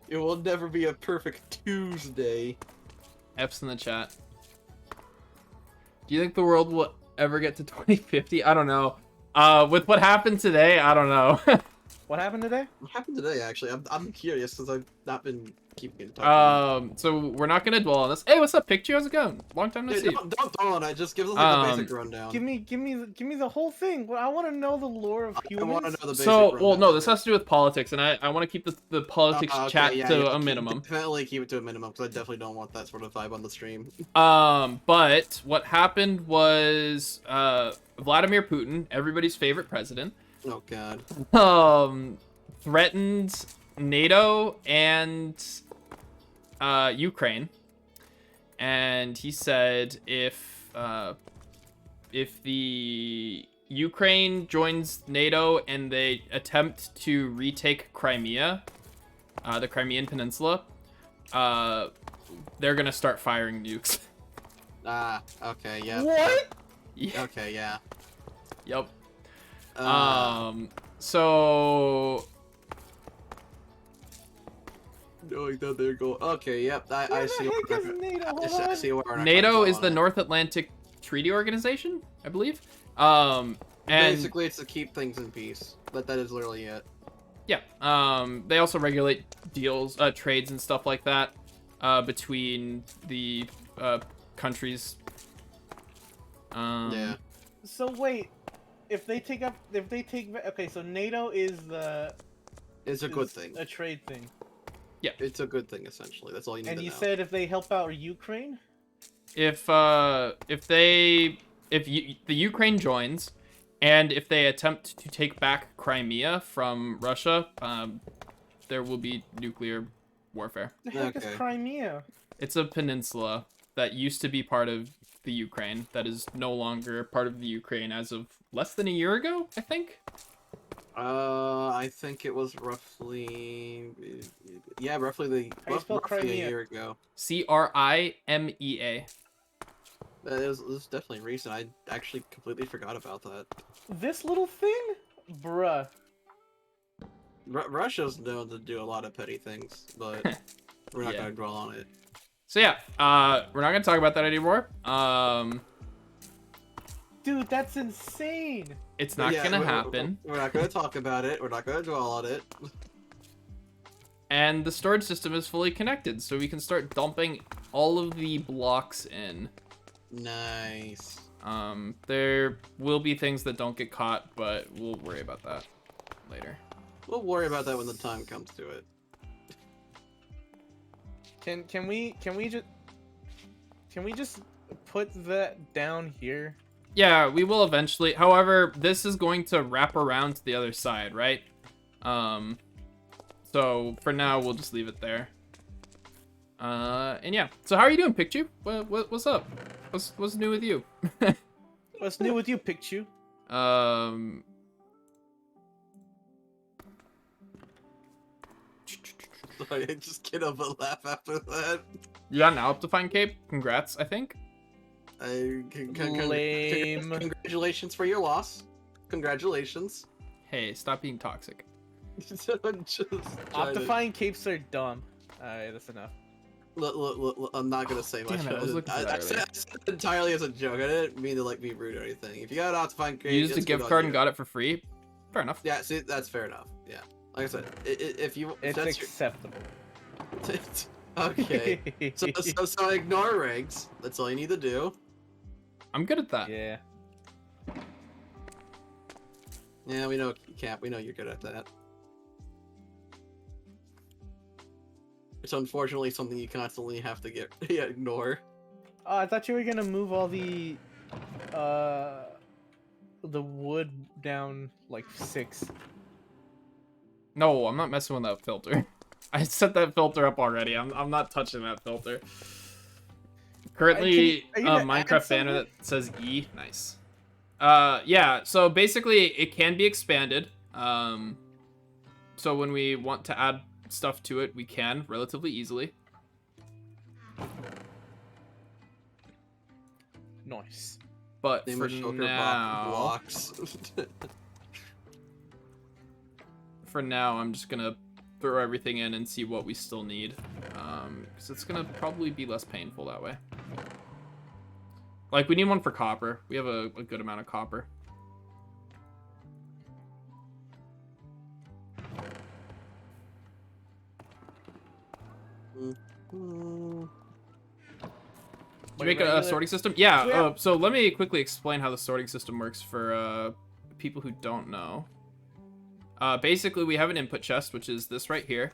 S4: It will never be a perfect Tuesday.
S1: F's in the chat. Do you think the world will ever get to 2050? I don't know. With what happened today, I don't know.
S2: What happened today?
S4: What happened today, actually? I'm curious because I've not been keeping in touch.
S1: So we're not gonna dwell on this. Hey, what's up, Pikachu? How's it going? Long time no
S4: Yeah,
S1: see.
S4: don't dwell on it. Just give us like the basic rundown.
S2: Give me the whole thing. I want to know the lore of humans.
S4: I want to know the basic
S1: So,
S4: rundown.
S1: well, no, this has to do with politics, and I want to keep the politics
S4: Okay,
S1: chat
S4: yeah,
S1: to
S4: yeah,
S1: a minimum.
S4: Definitely keep it to a minimum because I definitely don't want that sort of vibe on the stream.
S1: But what happened was Vladimir Putin, everybody's favorite president,
S4: Oh God.
S1: threatened NATO and Ukraine, and he said if the Ukraine joins NATO and they attempt to retake Crimea, the Crimean Peninsula, they're gonna start firing nukes.
S4: Ah, okay, yeah.
S2: What?
S1: Yeah.
S4: Okay, yeah.
S1: Yep. So
S4: Knowing that they're going. Okay, yep. I
S2: Where
S4: see.
S2: the heck is NATO? Hold
S4: I
S2: on.
S4: see where we're not
S1: NATO
S4: gonna
S1: is
S4: dwell
S1: the
S4: on it.
S1: North Atlantic Treaty Organization, I believe. And
S4: Basically, it's to keep things in peace. But that is literally it.
S1: yeah, they also regulate deals, trades and stuff like that, between the countries.
S4: Yeah.
S2: So wait, okay, so NATO is
S4: It's a good thing.
S2: a trade thing.
S4: It's a good thing, essentially. That's all you need
S2: And
S4: to
S2: you
S4: know.
S2: said if they help out Ukraine?
S1: If the Ukraine joins, and if they attempt to take back Crimea from Russia, there will be nuclear warfare.
S2: The heck
S4: Okay.
S2: is Crimea?
S1: It's a peninsula that used to be part of the Ukraine that is no longer part of the Ukraine as of less than a year ago, I think.
S4: I think it was roughly, yeah, roughly
S2: How you spell
S4: roughly a
S2: Crimea?
S4: year ago.
S1: Crimea.
S4: It was definitely recent. I actually completely forgot about that.
S2: This little thing? Bruh.
S4: Russia's known to do a lot of petty things, but we're not
S1: Yeah.
S4: gonna dwell on it.
S1: So yeah, we're not gonna talk about that anymore.
S2: Dude, that's insane.
S1: It's not
S4: Yeah,
S1: gonna happen.
S4: We're not gonna talk about it. We're not gonna dwell on it.
S1: And the storage system is fully connected, so we can start dumping all of the blocks in.
S4: Nice.
S1: There will be things that don't get caught, but we'll worry about that later.
S4: We'll worry about that when the time comes to it.
S2: Can we just put that down here?
S1: Yeah, we will eventually. However, this is going to wrap around to the other side, right? So for now, we'll just leave it there. And yeah. So how are you doing, Pikachu? What's up? What's new with you?
S2: What's new with you, Pikachu?
S4: Sorry, I just can't help but laugh after that.
S1: You got an Optifine cape? Congrats, I think.
S2: Lame.
S4: Congratulations for your loss. Congratulations.
S1: Hey, stop being toxic.
S4: I'm just trying to-
S2: Optifine capes are dumb. Alright, that's enough.
S4: Look, I'm not gonna say much.
S1: Damn it, I was looking for that
S4: I said it entirely as a joke. I didn't mean to like be rude or anything. If you got an Optifine
S1: You used a gift card and got it for free? Fair enough.
S4: Yeah, see, that's fair enough. Yeah, like I said, if you
S2: It's
S4: that's
S2: acceptable.
S4: your... okay. So ignore ranks. That's all you need to do.
S1: I'm good at that.
S2: Yeah.
S4: Yeah, we know Cap. We know you're good at that. It's unfortunately something you constantly have to ignore.
S2: Oh, I thought you were gonna move all the wood down like 6.
S1: No, I'm not messing with that filter. I set that filter up already. I'm not touching that filter. Currently,
S2: are you gonna add
S1: Minecraft banner that
S2: something?
S1: says E. Nice. Yeah, so basically it can be expanded. So when we want to add stuff to it, we can relatively easily.
S2: Nice.
S1: But
S4: Name
S1: for
S4: a shulker
S1: now,
S4: blocks.
S1: for now, I'm just gonna throw everything in and see what we still need. Because it's gonna probably be less painful that way. Like, we need one for copper. We have a good amount of copper. To make a
S2: regular-
S1: sorting system? Yeah,
S2: Yeah.
S1: so let me quickly explain how the sorting system works for people who don't know. Basically, we have an input chest, which is this right here.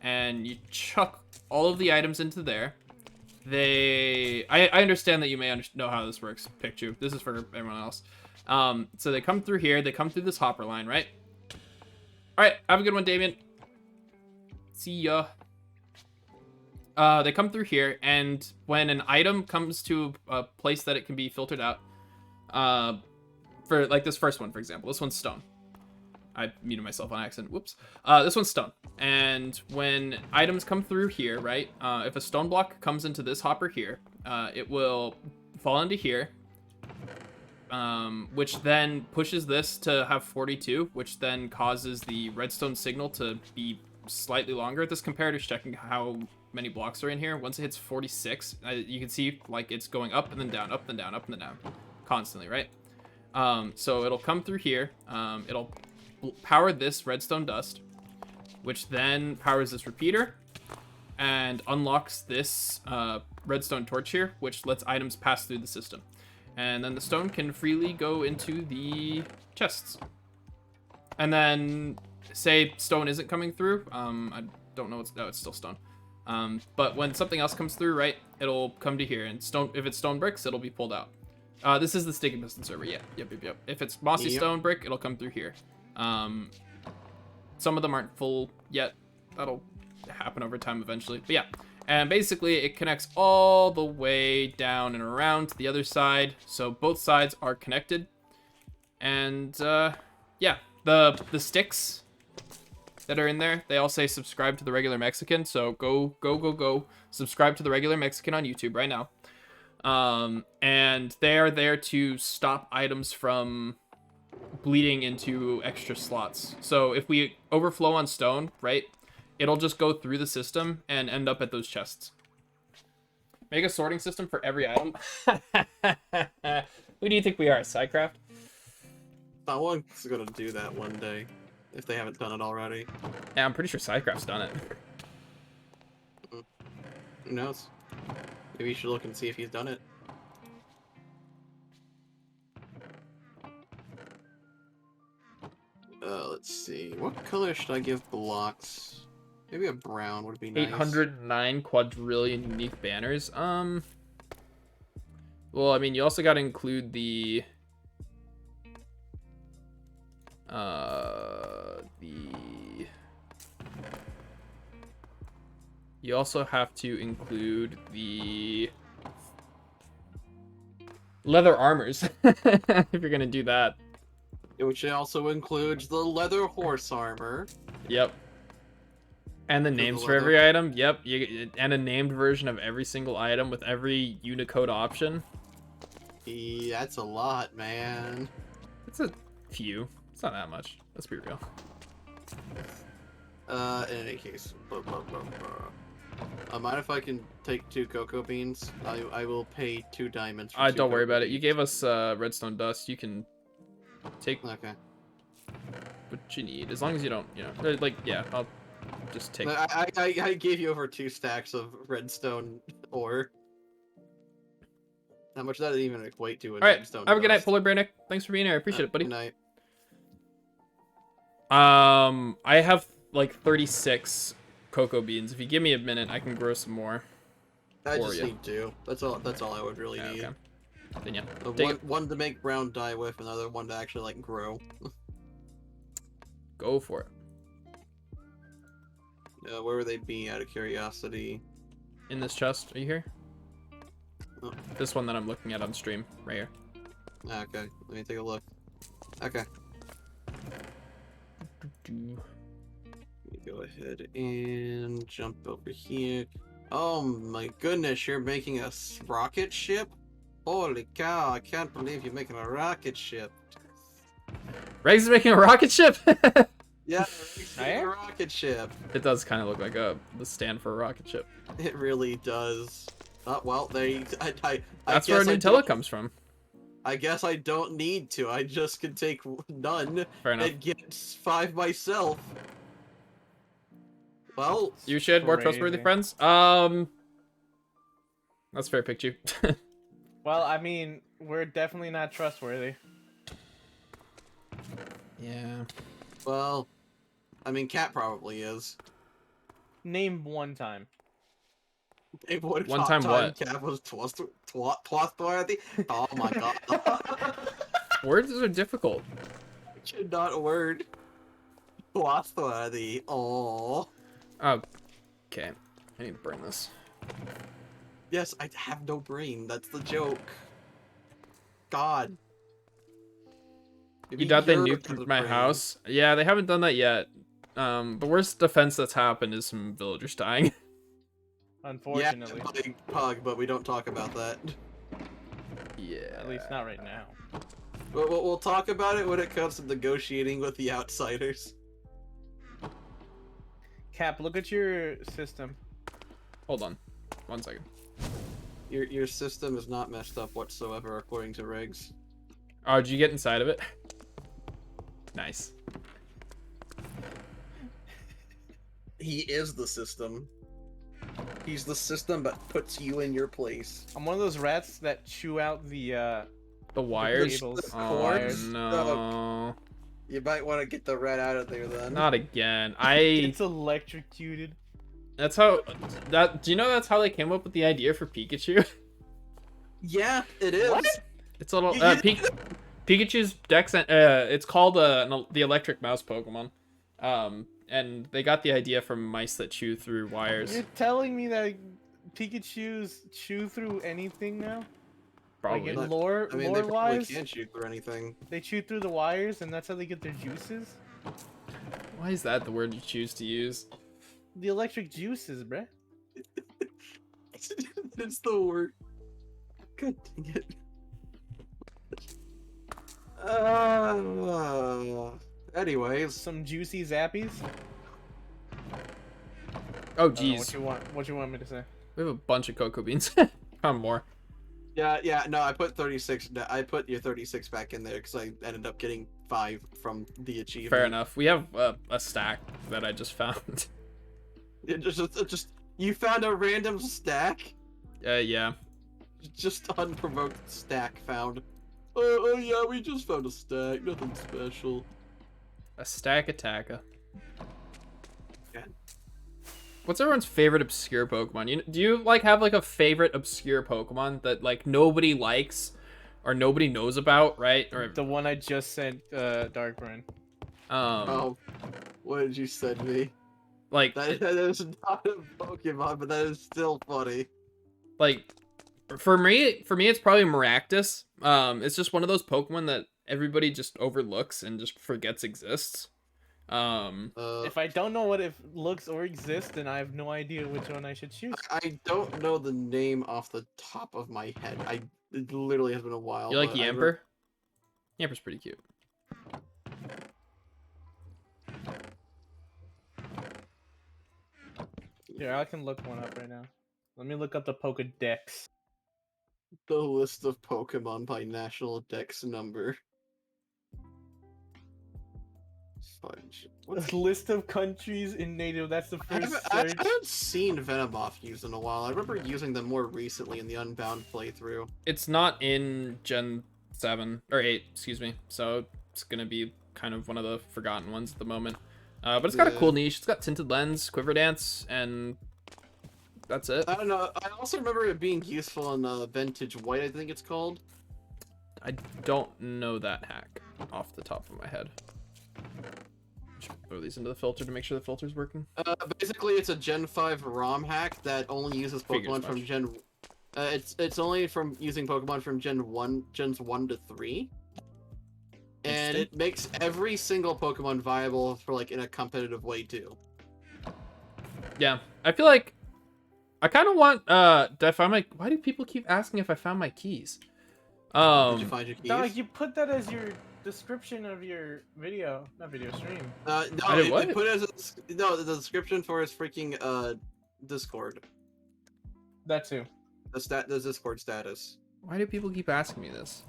S1: And you chuck all of the items into there. I understand that you may know how this works, Pikachu. This is for everyone else. So they come through here. They come through this hopper line, right? All right, have a good one, Damien. See ya. They come through here, and when an item comes to a place that it can be filtered out, for like this first one, for example, this one's stone. I muted myself on accident. Whoops. This one's stone. And when items come through here, right, if a stone block comes into this hopper here, it will fall into here, which then pushes this to have 42, which then causes the redstone signal to be slightly longer. This comparator's checking how many blocks are in here. Once it hits 46, you can see like it's going up and then down, up and down, up and then down, constantly, right? So it'll come through here. It'll power this redstone dust, which then powers this repeater and unlocks this redstone torch here, which lets items pass through the system. And then the stone can freely go into the chests. And then say stone isn't coming through. I don't know. It's still stone. But when something else comes through, right, it'll come to here. And stone, if it's stone bricks, it'll be pulled out. This is the sticky piston server. Yeah. Yep. If it's mossy stone brick, it'll come through here. Some of them aren't full yet. That'll happen over time eventually. But yeah. And basically, it connects all the way down and around to the other side. So both sides are connected. And, yeah. The sticks that are in there, they all say subscribe to the regular Mexican. So go subscribe to the regular Mexican on YouTube right now. And they are there to stop items from bleeding into extra slots. So if we overflow on stone, right, it'll just go through the system and end up at those chests. Make a sorting system for every item. Who do you think we are, Psycraft?
S4: Someone's gonna do that one day, if they haven't done it already.
S1: Yeah, I'm pretty sure Psycraft's done it.
S4: Who knows? Maybe you should look and see if he's done it. Let's see. What color should I give blocks? Maybe a brown would be nice.
S1: 809 quadrillion unique banners. Well, I mean, you also got to include the you also have to include the leather armors if you're gonna do that.
S4: Which also includes the leather horse armor.
S1: Yep. And the names for every item. Yep. And a named version of every single item with every Unicode option.
S4: Yeah, that's a lot, man.
S1: It's a few. It's not that much. Let's be real.
S4: In any case. Mind if I can take 2 cocoa beans? I will pay 2 diamonds for 2
S1: Don't worry
S4: cocoa
S1: about it.
S4: beans.
S1: You gave us redstone dust. You can take
S4: Okay.
S1: what you need. As long as you don't, you know, like, yeah, I'll just take.
S4: I gave you over 2 stacks of redstone ore. How much does that even equate to in
S1: All right.
S4: redstone
S1: Have a good night,
S4: dust?
S1: Polar Bear Nick. Thanks for being here. I appreciate it, buddy.
S4: Good night.
S1: I have like 36 cocoa beans. If you give me a minute, I can grow some more.
S4: I
S1: for
S4: just
S1: you.
S4: need 2. That's all I would really
S1: Yeah,
S4: need.
S1: okay. Then yeah,
S4: The
S1: take it.
S4: one to make brown dye with, another one to actually like grow.
S1: Go for it.
S4: Where would they be out of curiosity?
S1: In this chest, are you here?
S4: Oh.
S1: This one that I'm looking at on stream, right here.
S4: Okay, let me take a look. Okay. Let me go ahead and jump over here. Oh my goodness, you're making a rocket ship? Holy cow, I can't believe you're making a rocket ship.
S1: Regs is making a rocket ship.
S4: Yeah, it's a rocket ship.
S1: It does kind of look like the stand for a rocket ship.
S4: It really does. Well,
S1: That's where Nutella comes from.
S4: I guess I don't need to. I just can take none
S1: Fair enough.
S4: and get 5 myself. Well,
S1: You should more
S2: Crazy.
S1: trustworthy friends. That's fair, Pikachu.
S2: Well, I mean, we're definitely not trustworthy.
S1: Yeah.
S4: Well, I mean, Cat probably is.
S2: Name one time.
S4: One
S1: time what?
S4: Cat was trustworthy. Oh my god.
S1: Words are difficult.
S4: Not a word. Trustworthy. Oh.
S1: Okay. I need to burn this.
S4: Yes, I have no brain. That's the joke. God. Maybe
S1: You doubt they
S4: you're
S1: nuked
S4: the
S1: my
S4: brain.
S1: house? Yeah, they haven't done that yet. The worst defense that's happened is some villagers dying.
S2: Unfortunately.
S4: Yeah, Pug, but we don't talk about that.
S1: Yeah.
S2: At least not right now.
S4: We'll talk about it when it comes to negotiating with the outsiders.
S2: Cap, look at your system.
S1: Hold on. 1 second.
S4: Your system is not messed up whatsoever, according to regs.
S1: Oh, did you get inside of it? Nice.
S4: He is the system. He's the system, but puts you in your place.
S2: I'm one of those rats that chew out the
S1: The wires?
S2: cables.
S4: The
S1: Oh,
S4: cords?
S1: no.
S4: You might want to get the rat out of there then.
S1: Not again.
S2: It's electrocuted.
S1: That's how... Do you know that's how they came up with the idea for Pikachu?
S4: Yeah, it is.
S2: What?
S1: It's a little...
S4: You-
S1: Pikachu's Dex... it's called the electric mouse Pokemon. And they got the idea from mice that chew through wires.
S2: You're telling me that Pikachu's chew through anything now?
S1: Probably.
S2: Like in lore,
S4: I mean, they probably
S2: lore-wise,
S4: can't shoot or anything.
S2: they chew through the wires, and that's how they get their juices?
S1: Why is that the word you choose to use?
S2: The electric juices, bruh.
S4: It's the word. God dang it. Anyways,
S2: Some juicy zappies?
S1: Oh,
S2: I don't know
S1: jeez.
S2: what you want me to say?
S1: We have a bunch of cocoa beans. Come more.
S4: yeah, no, I put 36. I put your 36 back in there because I ended up getting 5 from the achievement.
S1: Fair enough. We have a stack that I just found.
S4: It just you found a random stack,
S1: Yeah.
S4: just unprovoked stack found. Oh yeah, we just found a stack. Nothing special.
S1: A stack attacker.
S4: Yeah.
S1: What's everyone's favorite obscure Pokemon? Do you like have like a favorite obscure Pokemon that like nobody likes or nobody knows about, right? Or
S2: The one I just sent, Darkburn.
S4: Oh, what did you send me?
S1: like
S4: That is not a Pokemon, but that is still funny.
S1: like for me it's probably Maractus. It's just one of those Pokemon that everybody just overlooks and just forgets exists.
S2: If I don't know what it looks or exists, then I have no idea which one I should choose.
S4: I don't know the name off the top of my head. It literally has been a while.
S1: You like
S4: but I
S1: Yamper? Yamper's pretty cute.
S2: Here, I can look one up right now. Let me look up the Pokedex.
S4: The list of Pokemon by national dex number. Fudge.
S2: A list of countries in native. That's the
S4: I
S2: first
S4: haven't,
S2: search.
S4: I haven't seen Venomoth used in a while. I remember using them more recently in the Unbound playthrough.
S1: It's not in Gen 7 or 8, excuse me. So it's gonna be kind of one of the forgotten ones at the moment. But it's got a cool niche. It's got Tinted Lens, Quiver Dance, and that's it.
S4: I don't know. I also remember it being useful in Vintage White, I think it's called.
S1: I don't know that hack off the top of my head. Should throw these into the filter to make sure the filter's working.
S4: Basically, it's a Gen 5 ROM hack that only uses
S1: Figures
S4: Pokemon from
S1: much.
S4: Gen. It's only from using Pokemon from Gens 1 to 3. And
S1: Interesting.
S4: it makes every single Pokemon viable for like in a competitive way too.
S1: Yeah, I feel like I kind of want did I find my. Why do people keep asking if I found my keys?
S4: Did you find your keys?
S2: Dog, you put that as your description of your video, not video stream.
S4: No,
S1: I did what?
S4: it put it as the description for his freaking Discord.
S2: That too.
S4: The Discord status.
S1: Why do people keep asking me this?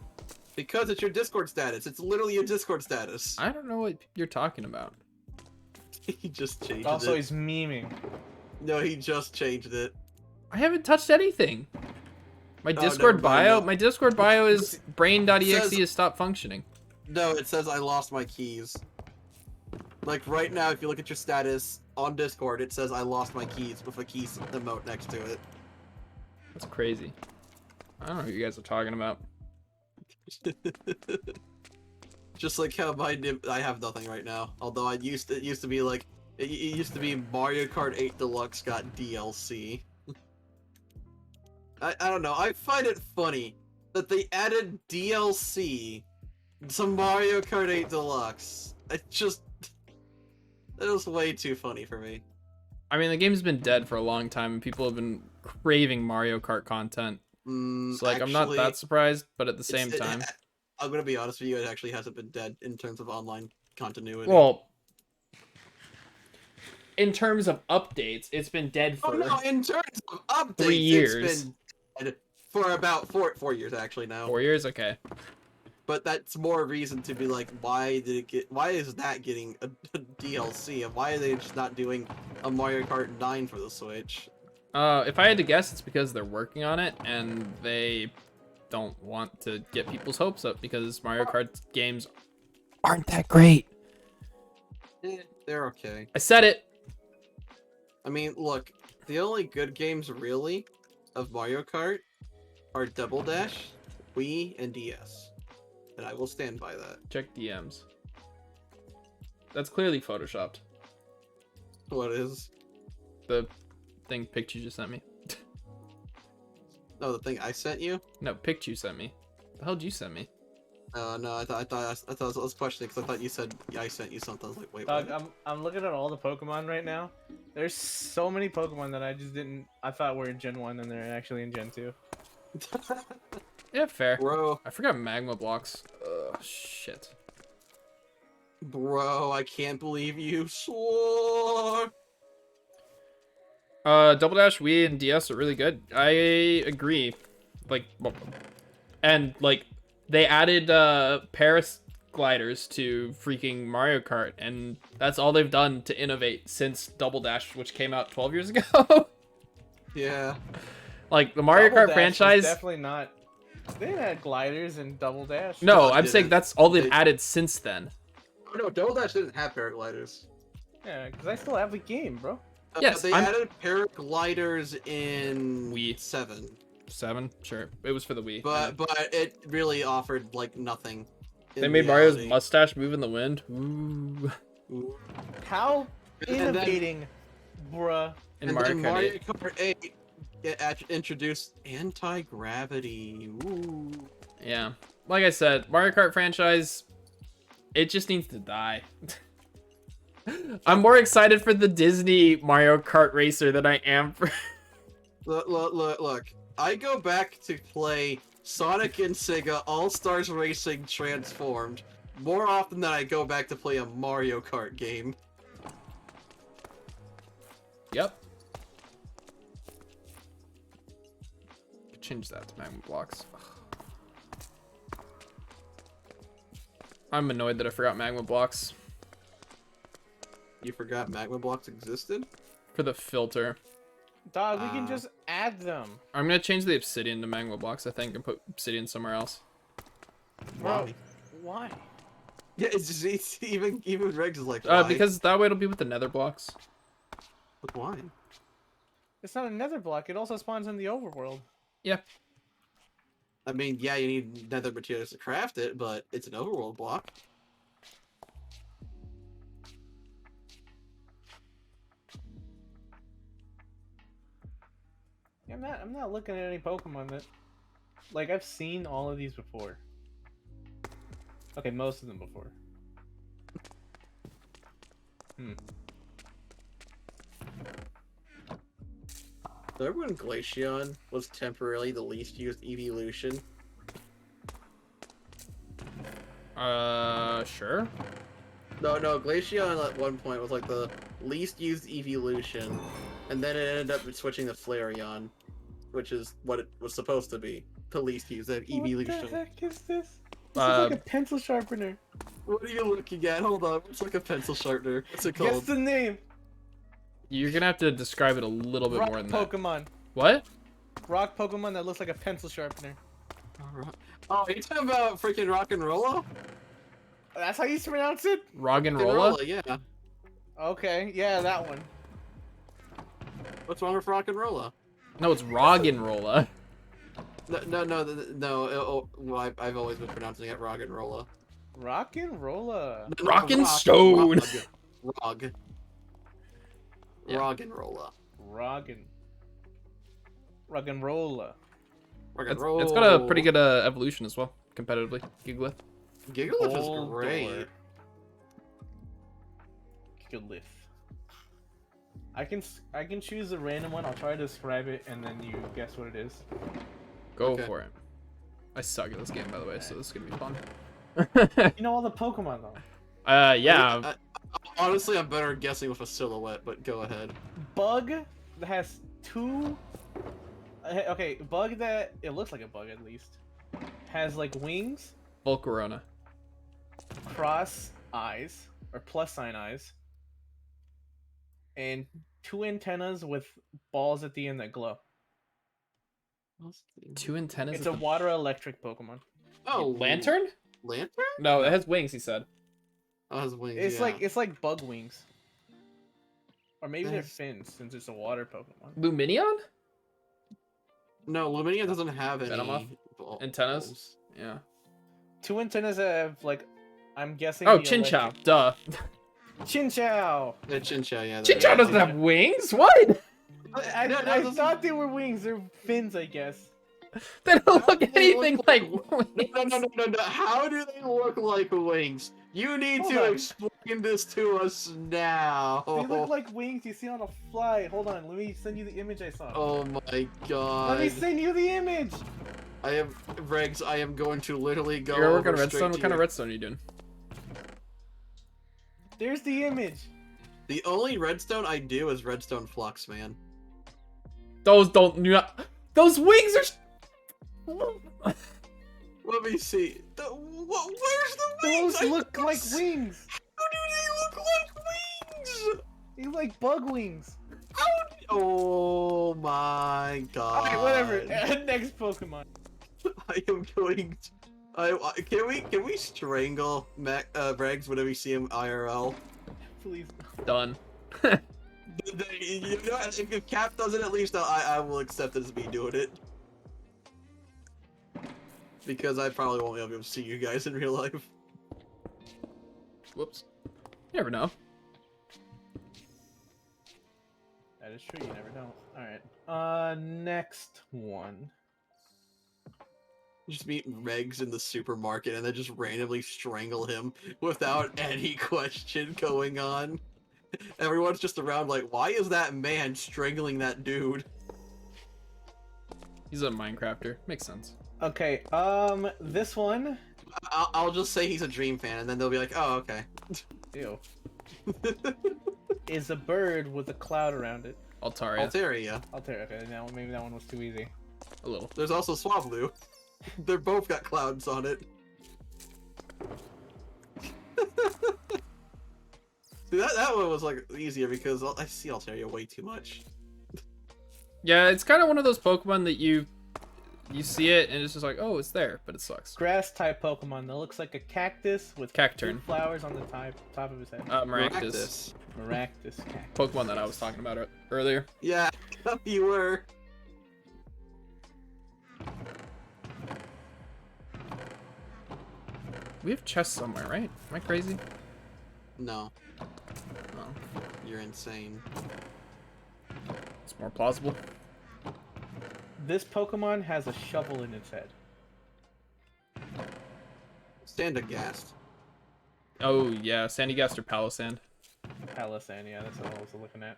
S4: Because it's your Discord status. It's literally your Discord status.
S1: I don't know what you're talking about.
S4: He just changed
S2: Also,
S4: it.
S2: he's memeing.
S4: No, he just changed it.
S1: I haven't touched anything. My
S4: Oh,
S1: Discord
S4: never mind,
S1: bio.
S4: no.
S1: My Discord bio is brain.exe
S4: says-
S1: has stopped functioning.
S4: No, it says I lost my keys. Like right now, if you look at your status on Discord, it says I lost my keys with a keys emote next to it.
S1: That's crazy. I don't know what you guys are talking about.
S4: Just like how I have nothing right now. Although it used to be like it used to be Mario Kart 8 Deluxe got DLC. I don't know. I find it funny that they added DLC to Mario Kart 8 Deluxe. It was way too funny for me.
S1: I mean, the game's been dead for a long time, and people have been craving Mario Kart content. So, like, I'm not that surprised, but at the same time...
S4: I'm gonna be honest with you, it actually hasn't been dead in terms of online continuity.
S1: Well, in terms of updates, it's been dead for...
S4: Oh no, in terms of updates,
S1: 3 years.
S4: It's been dead for about 4 years actually now.
S1: 4 years? Okay.
S4: But that's more reason to be like, why is that getting a DLC, and why are they just not doing a Mario Kart 9 for the Switch?
S1: If I had to guess, it's because they're working on it, and they don't want to get people's hopes up, because Mario Kart games aren't that great.
S4: They're okay.
S1: I said it!
S4: I mean, look, the only good games really of Mario Kart are Double Dash, Wii, and DS. And I will stand by that.
S1: Check DMs. That's clearly photoshopped.
S4: What is?
S1: The thing picture you just sent me.
S4: No, the thing I sent you?
S1: No, picture you sent me. The hell did you send me?
S4: No, I thought I was questioning because I thought you said I sent you something. I was like, wait,
S2: Dog,
S4: what?
S2: I'm looking at all the Pokemon right now. There's so many Pokemon that I thought were in Gen 1 and they're actually in Gen 2.
S1: Yeah, fair.
S4: Bro,
S1: I forgot magma blocks. Ugh, shit.
S4: bro, I can't believe you swore.
S1: Double Dash, Wii, and DS are really good. I agree. Like, and like, they added Paris gliders to freaking Mario Kart, and that's all they've done to innovate since Double Dash, which came out 12 years ago.
S4: Yeah.
S1: Like the Mario
S2: Double
S1: Kart
S2: Dash
S1: franchise.
S2: was definitely not. They didn't have gliders in Double Dash.
S1: No,
S4: No,
S1: I'm
S4: it
S1: saying
S4: didn't.
S1: that's all they've
S4: They-
S1: added since then.
S4: Oh no, Double Dash didn't have paragliders.
S2: Yeah, because I still have the game, bro.
S1: Yes,
S4: They
S1: I'm-
S4: added paragliders in
S1: Wii.
S4: 7.
S1: 7, sure. It was for the Wii.
S4: But it really offered like nothing.
S1: They
S4: in
S1: made Mario's
S4: reality.
S1: mustache move in the wind. Ooh.
S4: Ooh.
S2: How
S4: And then-
S2: innovating, bruh.
S1: In
S4: And
S1: Mario
S4: then
S1: Kart
S4: Mario
S1: 8.
S4: Kart 8 introduced anti-gravity. Ooh.
S1: Yeah. Like I said, Mario Kart franchise, it just needs to die. I'm more excited for the Disney Mario Kart racer than I am for...
S4: Look. I go back to play Sonic and Sega All-Stars Racing Transformed more often than I go back to play a Mario Kart game.
S1: Yep. Change that to magma blocks. I'm annoyed that I forgot magma blocks
S4: You forgot magma blocks existed?
S1: for the filter.
S2: Dog, we can just add them.
S1: I'm gonna change the obsidian to magma blocks, I think, and put obsidian somewhere else.
S2: Bro, why?
S4: Yeah, it's even Regs is like, why?
S1: Because that way it'll be with the nether blocks.
S4: But why?
S2: It's not a nether block. It also spawns in the overworld.
S1: Yeah.
S4: I mean, yeah, you need nether materials to craft it, but it's an overworld block.
S2: I'm not looking at any Pokemon that, like, I've seen all of these before. Okay, most of them before.
S4: Remember when Glaceon was temporarily the least used evolution?
S1: Sure.
S4: No, Glaceon at one point was like the least used evolution, and then it ended up switching to Flareon, which is what it was supposed to be, the least used evolution.
S2: What the heck is this? This is
S1: Uh,
S2: like a pencil sharpener.
S4: What are you looking at? Hold on, it's like a pencil sharpener. What's it
S2: Guess
S4: called?
S2: the name.
S1: You're gonna have to describe it a little bit
S2: Rock
S1: more than that.
S2: Pokemon.
S1: What?
S2: rock Pokemon that looks like a pencil sharpener.
S4: Oh, you talking about freaking Rock and Rolla?
S2: That's how you pronounce it?
S1: Roggenrola?
S4: Yeah.
S2: Okay, yeah, that one.
S4: What's wrong with Rock and Rolla?
S1: No, it's Roggenrola.
S4: No. Well, I've always been pronouncing it Rock and Rolla.
S2: Rock and Rolla.
S1: Rockin' Stone.
S4: Rog.
S1: Yeah.
S4: Rog and Rolla.
S2: Rock and Rolla.
S1: It's got a pretty good evolution as well, competitively. Gigalith.
S4: Gigalith is great.
S2: Gigalith. I can choose a random one. I'll try to describe it, and then you guess what it is.
S1: Go
S4: Okay.
S1: for it. I suck at this game, by the way, so this is gonna be fun.
S2: You know all the Pokemon though.
S1: Yeah.
S4: Honestly, I'm better guessing with a silhouette, but go ahead.
S2: Bug that has two. Okay, bug that it looks like a bug at least has like wings,
S1: Volcarona.
S2: cross eyes or plus sign eyes, and two antennas with balls at the end that glow.
S1: Two antennas.
S2: It's a water electric Pokemon.
S4: Oh,
S1: Lantern?
S4: Lantern?
S1: No, it has wings. He said.
S4: Oh, it has wings.
S2: It's like bug wings, or maybe they're
S4: Nice.
S2: fins since it's a water Pokemon.
S1: Luminion?
S4: No, Luminia doesn't have any
S1: Venomoth? Antennas?
S4: balls.
S1: Yeah.
S2: Two antennas that have like, I'm guessing.
S1: Oh,
S2: the
S1: Chinchou.
S2: electric-
S1: Duh.
S2: Chinchou.
S4: Yeah, Chinchou, yeah.
S1: Chinchou doesn't have wings. What?
S2: I
S4: those-
S2: thought they were wings. They're fins, I guess.
S1: They don't look
S4: How do they
S1: anything
S4: look
S1: like
S4: No,
S1: wings.
S4: no. How do they look like wings? You need
S2: Hold
S4: to
S2: on.
S4: explain this to us now.
S2: They look like wings you see on a fly. Hold on, let me send you the image I saw.
S4: Oh my
S2: Let me
S4: god.
S2: send you the image.
S4: I am Regs, I am going to literally go
S1: You're working on
S4: over
S1: redstone?
S4: straight
S1: What
S4: to
S1: kind of
S4: your-
S1: redstone are you doing?
S2: There's the image.
S4: The only redstone I do is redstone flux, man.
S1: Those don't. Those wings are.
S4: Let me see. Where's the wings?
S2: Those look like wings.
S4: How do they look like wings?
S2: They look like bug wings.
S4: Oh my god.
S2: Alright, whatever. Next Pokemon.
S4: I am going to... can we strangle Regs whenever we see him IRL?
S2: Please.
S1: Done.
S4: You know, if Cap does it, at least I will accept it as me doing it. Because I probably won't be able to see you guys in real life.
S1: Whoops. You never know.
S2: That is true, you never know. Alright. Next one.
S4: Just meet Regs in the supermarket and then just randomly strangle him without any question going on. Everyone's just around like, why is that man strangling that dude?
S1: He's a Minecrafter. Makes sense.
S2: Okay, this one.
S4: I'll just say he's a Dream fan and then they'll be like, oh, okay.
S2: Ew. Is a bird with a cloud around it.
S1: Altaria.
S4: Altaria.
S2: Okay, now maybe that one was too easy.
S1: A little.
S4: There's also Swablu. They're both got clouds on it. See, that one was like easier because I see Altaria way too much.
S1: Yeah, it's kind of one of those Pokemon that you see it and it's just like, oh, it's there, but it sucks.
S2: Grass type Pokemon that looks like a cactus with
S1: Cacturn.
S2: blue flowers on the top of his head.
S1: Maractus.
S2: Maractus cactus.
S1: Pokemon that I was talking about earlier.
S4: Yeah, you were.
S1: We have chests somewhere, right? Am I crazy?
S4: No,
S1: No.
S4: you're insane.
S1: It's more plausible.
S2: This Pokemon has a shovel in its head.
S4: Stand aghast.
S1: Oh, yeah. Sandygast or Palisand.
S2: Palisand, yeah, that's what I was looking at.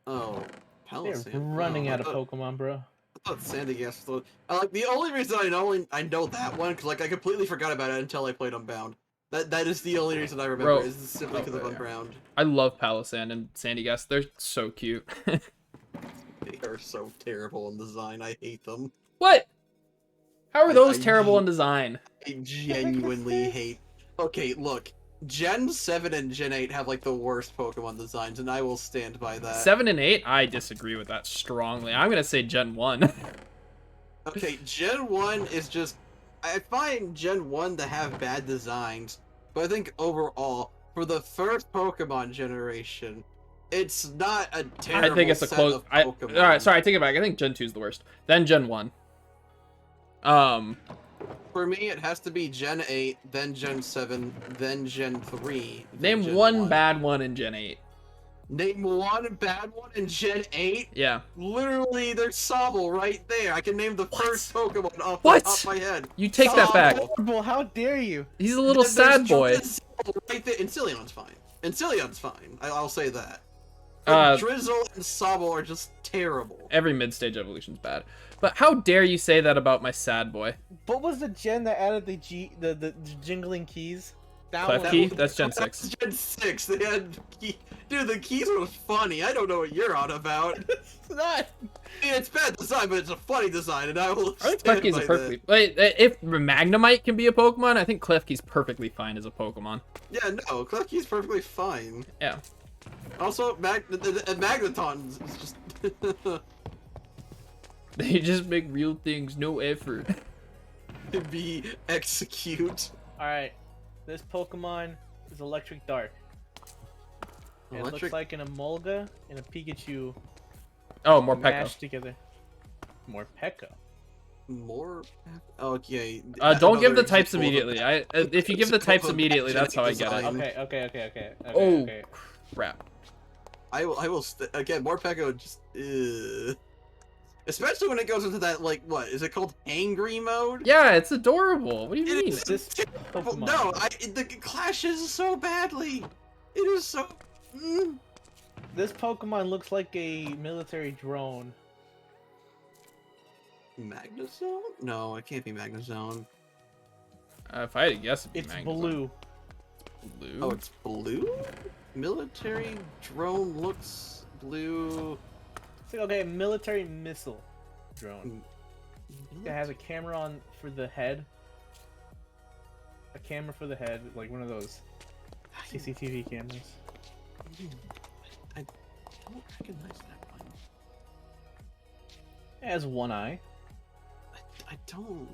S4: Oh,
S2: They're
S4: Palisand.
S2: running
S4: Oh,
S2: out of Pokemon, bro.
S4: I thought Sandygast was like the only reason I know that one because like I completely forgot about it until I played Unbound. That is the only reason I remember
S1: Bro.
S4: is simply because of
S1: Oh, yeah.
S4: Unbound.
S1: I love Palisand and Sandygast. They're so cute.
S4: They are so terrible in design. I hate them.
S1: What? How are those
S4: I
S1: terrible in design?
S4: I genuinely hate. Okay, look. Gen 7 and Gen 8 have like the worst Pokemon designs, and I will stand by that.
S1: 7 and 8? I disagree with that strongly. I'm gonna say Gen 1.
S4: Okay, Gen 1 is just... I find Gen 1 to have bad designs, but I think overall, for the first Pokemon generation, it's not a terrible
S1: I think it's a
S4: set
S1: close.
S4: of
S1: All
S4: Pokemon.
S1: right, sorry, I take it back. I think Gen 2 is the worst. Then Gen 1.
S4: For me, it has to be Gen 8, then Gen 7, then Gen 3, then
S1: Name
S4: Gen
S1: one
S4: 1.
S1: bad one in Gen 8.
S4: Name one bad one in Gen 8?
S1: Yeah.
S4: Literally, there's Sobble right there. I can name the first Pokemon off the
S1: What?
S4: top of my head.
S1: You take that back.
S2: Horrible, how dare you?
S1: He's a little
S4: There's
S1: sad boy.
S4: Drizzle right there. And Sillion's fine. And Sillion's fine. I'll say that.
S1: Uh,
S4: But Drizzle and Sobble are just terrible.
S1: Every mid-stage evolution's bad. But how dare you say that about my sad boy?
S2: What was the gen that added the jingling keys? That
S1: Clef
S2: one.
S1: key? That's Gen 6.
S4: That's Gen 6. They had Dude, the keys were funny. I don't know what you're on about.
S2: It's not.
S4: Yeah, it's bad design, but it's a funny design, and I will
S1: I think
S4: stand
S1: Klefki's
S4: by
S1: a perfectly... Wait, if Magnemite can be a Pokemon, I think Klefki's perfectly fine as a Pokemon.
S4: that. Yeah, no, Klefki's perfectly fine.
S1: Yeah.
S4: Also, Magneton is just...
S1: They just make real things, no effort.
S4: to be execute.
S2: Alright, this Pokemon is Electric Dark. It looks
S4: Electric...
S2: like an Emolga and a Pikachu
S1: Oh, more Pekka.
S2: mashed together. More Pekka.
S4: More? Okay.
S1: Don't give the
S4: another
S1: types
S4: example of
S1: immediately. If you give the types immediately, that's how I get it.
S2: Okay.
S1: Oh,
S2: Okay.
S1: crap.
S4: I will again, more Pekka just especially when it goes into that, like, what is it called, angry mode?
S1: Yeah, it's adorable. What do you
S4: It
S1: mean?
S4: is
S2: This
S4: terrible.
S2: Pokemon.
S4: No, it clashes so badly. It is so.
S2: This Pokemon looks like a military drone.
S4: Magnezone? No, it can't be Magnezone.
S1: If I had to guess, it'd be
S2: It's
S1: Magnezone.
S2: blue.
S1: Blue?
S4: Oh, it's blue? Military drone looks blue.
S2: It's like, okay, military missile drone. It has a camera on for the head. A camera for the head, like one of those CCTV cameras.
S4: I don't recognize that one.
S2: It has one eye.
S4: I don't.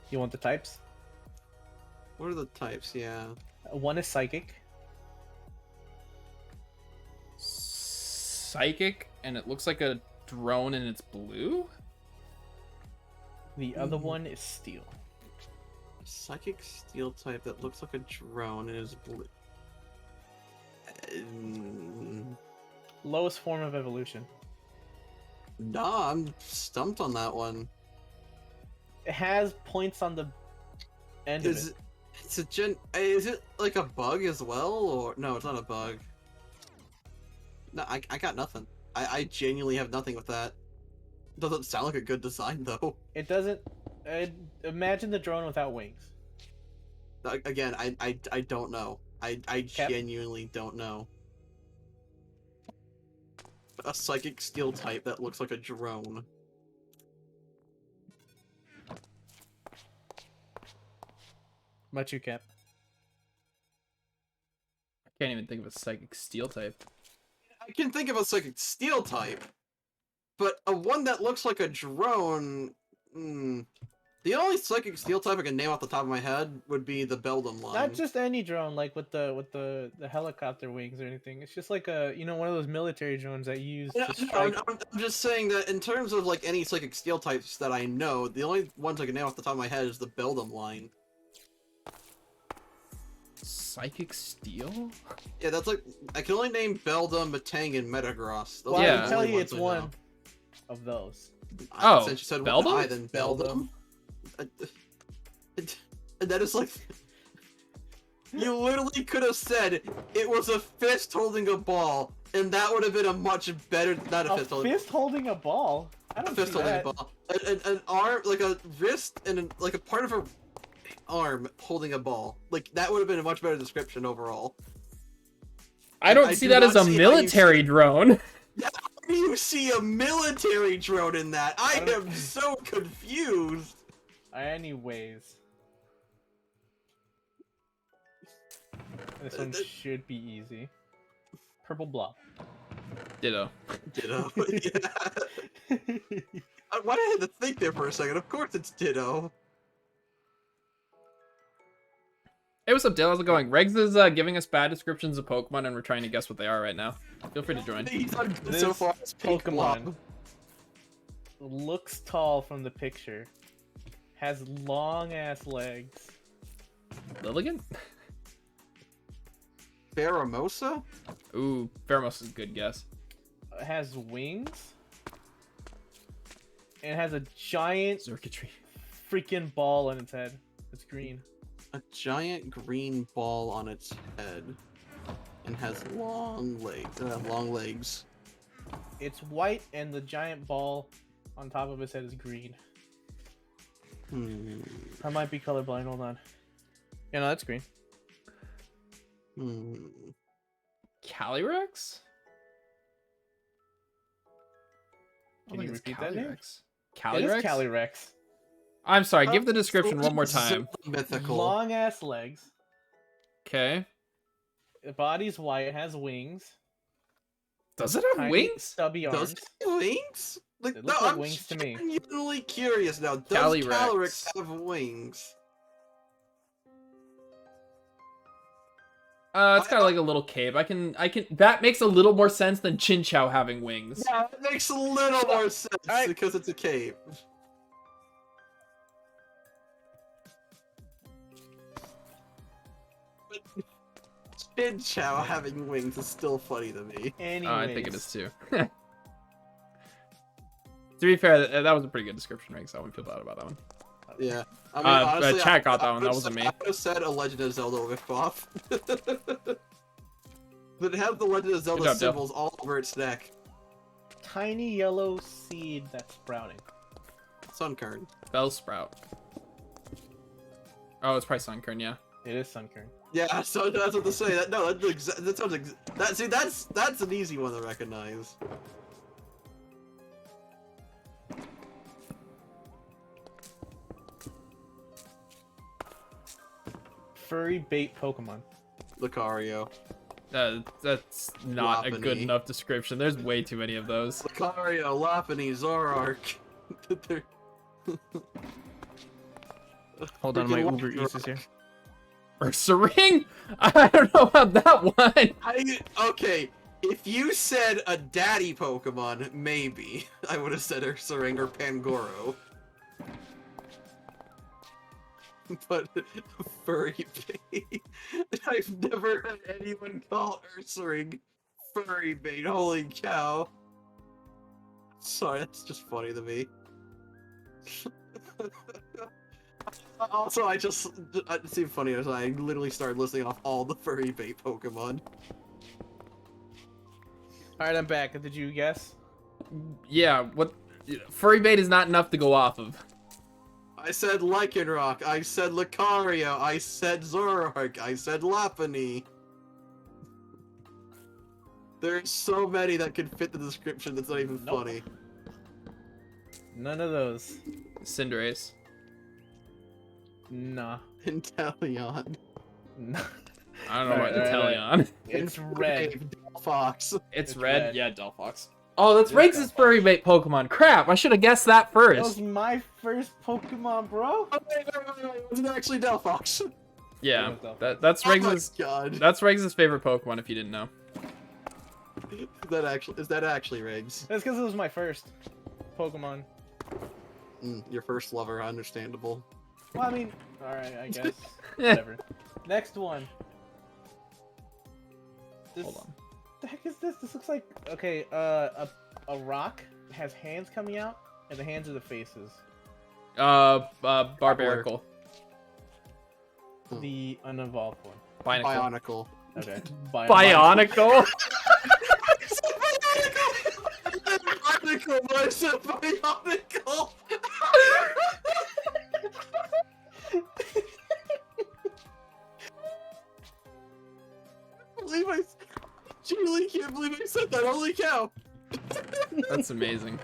S2: You want the types?
S4: What are the types? Yeah.
S2: One is psychic.
S1: Psychic, and it looks like a drone and it's blue?
S2: The other one is steel.
S4: Psychic steel type that looks like a drone and is blue.
S2: Lowest form of evolution.
S4: Nah, I'm stumped on that one.
S2: It has points on the end of
S4: Is
S2: it.
S4: it's a gen? Is it like a bug as well, or no? It's not a bug. No, I got nothing. I genuinely have nothing with that. Doesn't sound like a good design though.
S2: It doesn't. Imagine the drone without wings.
S4: Again, I don't know. I genuinely don't know. A psychic steel type that looks like a drone.
S2: Machu Cap.
S1: I can't even think of a psychic steel type.
S4: I can think of a psychic steel type, but a one that looks like a drone. The only psychic steel type I can name off the top of my head would be the Beldum line.
S2: Not just any drone, like with the helicopter wings or anything. It's just like a one of those military drones that you use to strike.
S4: I'm just saying that in terms of like any psychic steel types that I know, the only ones I can name off the top of my head is the Beldum line.
S1: Psychic steel?
S4: Yeah, that's like I can only name Beldum, Matang, and Metagross. Those
S2: Well,
S4: are
S1: Yeah.
S2: I
S4: the
S2: can tell
S4: only
S2: you
S4: ones
S2: it's
S4: I
S2: one
S4: know.
S2: of those.
S4: Since you said
S1: Beldum?
S4: one I, then Beldum. And that is like you literally could have said it was a fist holding a ball, and that would have been a much better. Not a
S2: A
S4: fist holding.
S2: fist holding a ball. I
S4: A
S2: don't
S4: fist
S2: see
S4: holding
S2: that.
S4: a ball. An arm, like a wrist, and like a part of a arm holding a ball. Like that would have been a much better description overall.
S1: I don't
S4: I
S1: see
S4: do
S1: that as
S4: not
S1: a
S4: see how you
S1: military drone.
S4: You see a military drone in that? I
S2: don't-
S4: am so confused.
S2: Anyways. This one should be easy. Purple blob.
S1: Ditto.
S4: Ditto. Yeah. Why did I have to think there for a second? Of course it's Ditto.
S1: Hey, what's up, Dale? How's it going? Regs is giving us bad descriptions of Pokemon, and we're trying to guess what they are right now. Feel free to join.
S4: He's on good
S2: This
S4: so far. It's
S2: Pokemon looks tall from the picture. Has long ass legs.
S1: Lilligant?
S4: Pheromosa?
S1: Ooh, Pheromos is a good guess.
S2: Has wings. And has a giant
S1: Circuitry.
S2: freaking ball on its head. It's green.
S4: A giant green ball on its head. And has long legs.
S2: It's white and the giant ball on top of its head is green. I might be colorblind, hold on. Yeah, no, that's green.
S1: Calyrex?
S2: Can you repeat that name? It is
S1: Calyrex?
S2: Calyrex.
S1: I'm sorry, give the description one more time.
S4: Mythical.
S2: Long ass legs.
S1: Okay.
S2: The body's white, it has wings.
S1: Does it have
S2: Tiny,
S1: wings?
S2: stubby arms.
S4: Does it have wings? Like,
S2: It
S4: no,
S2: looks like
S4: I'm
S2: wings to me.
S4: genuinely curious now. Does
S1: Calyrex.
S4: Calyrex have wings?
S1: It's got like a little cape. That makes a little more sense than Chinchou having wings.
S4: Yeah, it makes a little more sense
S2: Alright.
S4: because it's a cape. But Chinchou having wings is still funny to me.
S2: Anyways,
S1: I think it is too. To be fair, that was a pretty good description, Riggs. I wouldn't feel bad about that one.
S4: Yeah. I mean, honestly,
S1: chat got that
S4: I
S1: one. That
S4: would've
S1: wasn't
S4: said-
S1: me.
S4: I would have said a Legend of Zelda ripoff. But it has the Legend of Zelda
S1: job, Dale.
S4: symbols all over its neck.
S2: tiny yellow seed that's sprouting.
S4: Sunkern.
S1: Bellsprout. Oh, it's probably Sunkern, yeah.
S2: It is Sunkern.
S4: Yeah, so that's what to say. That's an easy one to recognize.
S2: Furry bait Pokemon.
S4: Lucario.
S1: That's not a good
S4: Lopunny.
S1: enough description. There's way too many of those.
S4: Lucario, Lopunny, Zoroark. They're-
S2: Hold on, my
S4: Freaking
S2: Uber
S4: Wacky
S2: Eats is here.
S1: Ursaring? I don't know about that one.
S4: Okay, if you said a daddy Pokemon, maybe I would have said Ursaring or Pangoro. But furry bait. I've never had anyone call Ursaring furry bait. Holy cow. Sorry, that's just funny to me. Also, it seemed funny as I literally started listing off all the furry bait Pokemon.
S2: Alright, I'm back. Did you guess?
S1: Yeah, what? Furry bait is not enough to go off of.
S4: I said Lycanroc, I said Lucario, I said Zoroark, I said Lopunny. There's so many that can fit the description that's not even
S2: Nope.
S4: funny.
S2: None of those.
S1: Cinderace.
S2: Nah.
S4: Inteleon.
S2: Nah.
S1: I don't know about
S2: Alright.
S1: Inteleon.
S2: It's red.
S4: Fox.
S1: It's
S2: It's
S1: red.
S2: red.
S1: Yeah, Delphox. Oh, that's
S2: It's
S1: Riggs'
S2: Delphox.
S1: furry bait Pokemon. Crap, I should have guessed that
S2: That was
S1: first.
S2: my first Pokemon, bro.
S4: Oh, wait, it wasn't actually Delphox.
S1: Yeah,
S2: It was Delphox.
S1: that's
S4: Oh my
S1: Riggs'.
S4: god.
S1: That's Riggs' favorite Pokemon. If you didn't know.
S4: Is that actually Riggs?
S2: That's because it was my first Pokemon.
S4: Your first lover, understandable.
S2: Well, I mean, alright, I guess.
S1: Eh.
S2: Whatever. Next one. This,
S1: Hold on.
S2: The heck is this? This looks like okay. A rock has hands coming out, and the hands are the faces.
S1: Barbarical.
S2: The unevolved one.
S1: Bionicle.
S4: Bionicle.
S2: Okay.
S1: Bionicle.
S4: Bionicle, but I said Bionicle. I genuinely can't believe I said that. Holy cow!
S1: That's amazing.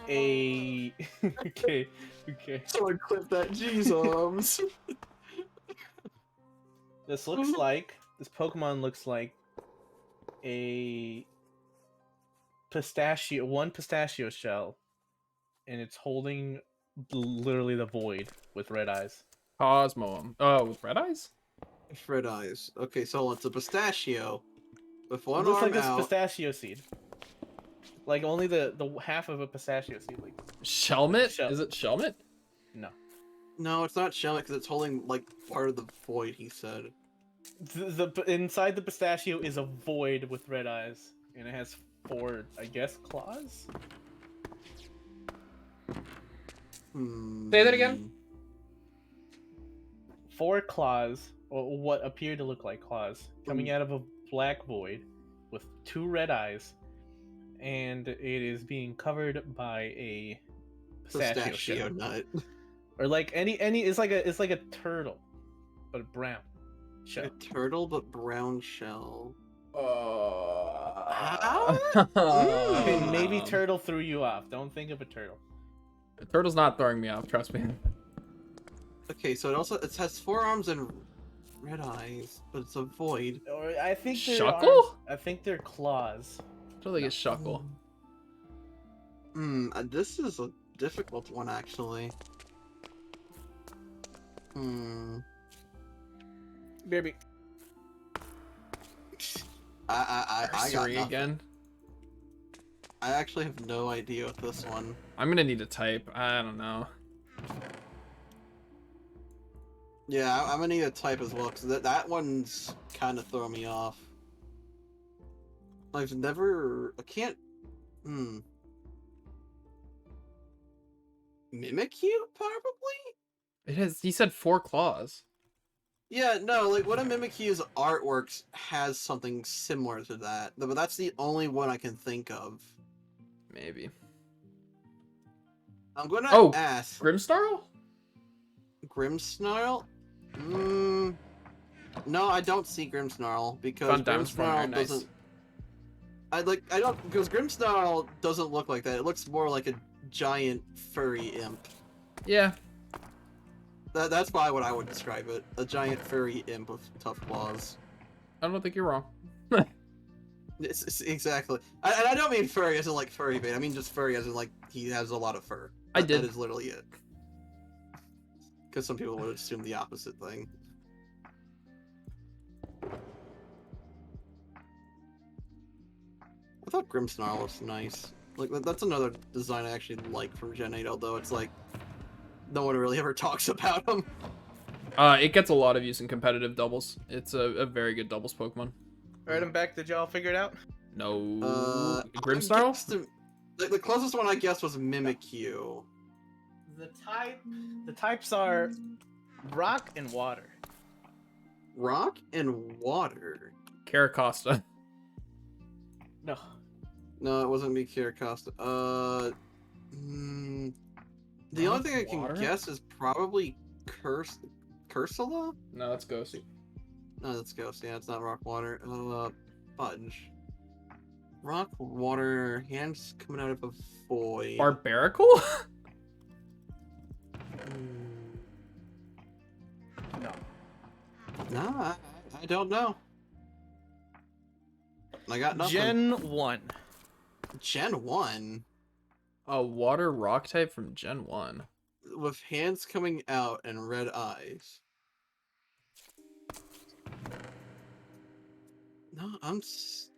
S2: a okay.
S4: Someone clip that. Jeez,
S2: This Pokemon looks like a pistachio shell, and it's holding literally the void with red eyes.
S1: Cosmo. Oh, with red eyes?
S4: Red eyes. Okay, so it's a pistachio with
S2: It
S4: one
S2: looks
S4: arm
S2: like
S4: out.
S2: a pistachio seed. Like only the half of a pistachio seed. Like
S1: Shelmet?
S2: Shell.
S1: Is it Shelmet?
S2: no.
S4: No, it's not Shelmet because it's holding like part of the void. He said.
S2: The inside the pistachio is a void with red eyes, and it has 4, I guess, claws.
S1: Say that again?
S2: 4 claws, or what appear to look like claws, coming out of a black void with 2 red eyes, and it is being covered by a pistachio shell.
S4: nut.
S2: Or like any it's like a turtle, but brown shell.
S4: A turtle but brown shell.
S2: Okay, maybe turtle threw you off. Don't think of a turtle.
S1: Turtle's not throwing me off, trust me.
S4: Okay, so it has 4 arms and red eyes, but it's a void.
S2: Or I think they're
S1: Shuckle?
S2: I think they're claws.
S1: I don't think it's Shuckle.
S4: This is a difficult one actually.
S2: Baby.
S4: I got
S1: Siri
S4: nothing.
S1: again.
S4: I actually have no idea with this one.
S1: I'm gonna need to type. I don't know.
S4: Yeah, I'm gonna need a type as well, because that one's kind of throwing me off. I can't... Mimikyu, probably?
S1: It has. He said 4 claws.
S4: Yeah, no, like, one of Mimikyu's artworks has something similar to that, but that's the only one I can think of.
S1: Maybe.
S4: I'm gonna ask...
S1: Grimmsnarl?
S4: Grimmsnarl? No, I don't see Grimmsnarl, because
S1: Fun Diamond Spawner,
S4: Grimmsnarl
S1: nice.
S4: doesn't... because Grimmsnarl doesn't look like that. It looks more like a giant furry imp.
S1: Yeah.
S4: That's probably what I would describe it. A giant furry imp with tough claws.
S1: I don't think you're wrong.
S4: It's exactly. And I don't mean furry as in like furry bait. I mean just furry as in like he has a lot of fur.
S1: I did.
S4: That is literally it. Because some people would assume the opposite thing. I thought Grimmsnarl was nice. Like that's another design I actually like from Gen 8, although it's like no one really ever talks about him.
S1: It gets a lot of use in competitive doubles. It's a very good doubles Pokemon.
S2: Alright, I'm back. Did y'all figure it out?
S1: No.
S4: Grimmsnarl? The closest one I guess was Mimikyu.
S2: The types are rock and water.
S4: Rock and water.
S1: Caracosta.
S2: No.
S4: No, it wasn't me, Kiracosta. The only thing I
S1: Water?
S4: can guess is probably Cursula?
S1: No, that's Ghosty.
S4: No, that's Ghost. Yeah, it's not rock water. Fudge. Rock water, hands coming out of a void.
S1: Barbaracle?
S2: No.
S4: Nah, I don't know. I got nothing.
S2: Gen 1.
S4: Gen 1?
S1: A water rock type from Gen 1.
S4: With hands coming out and red eyes. No,
S1: What's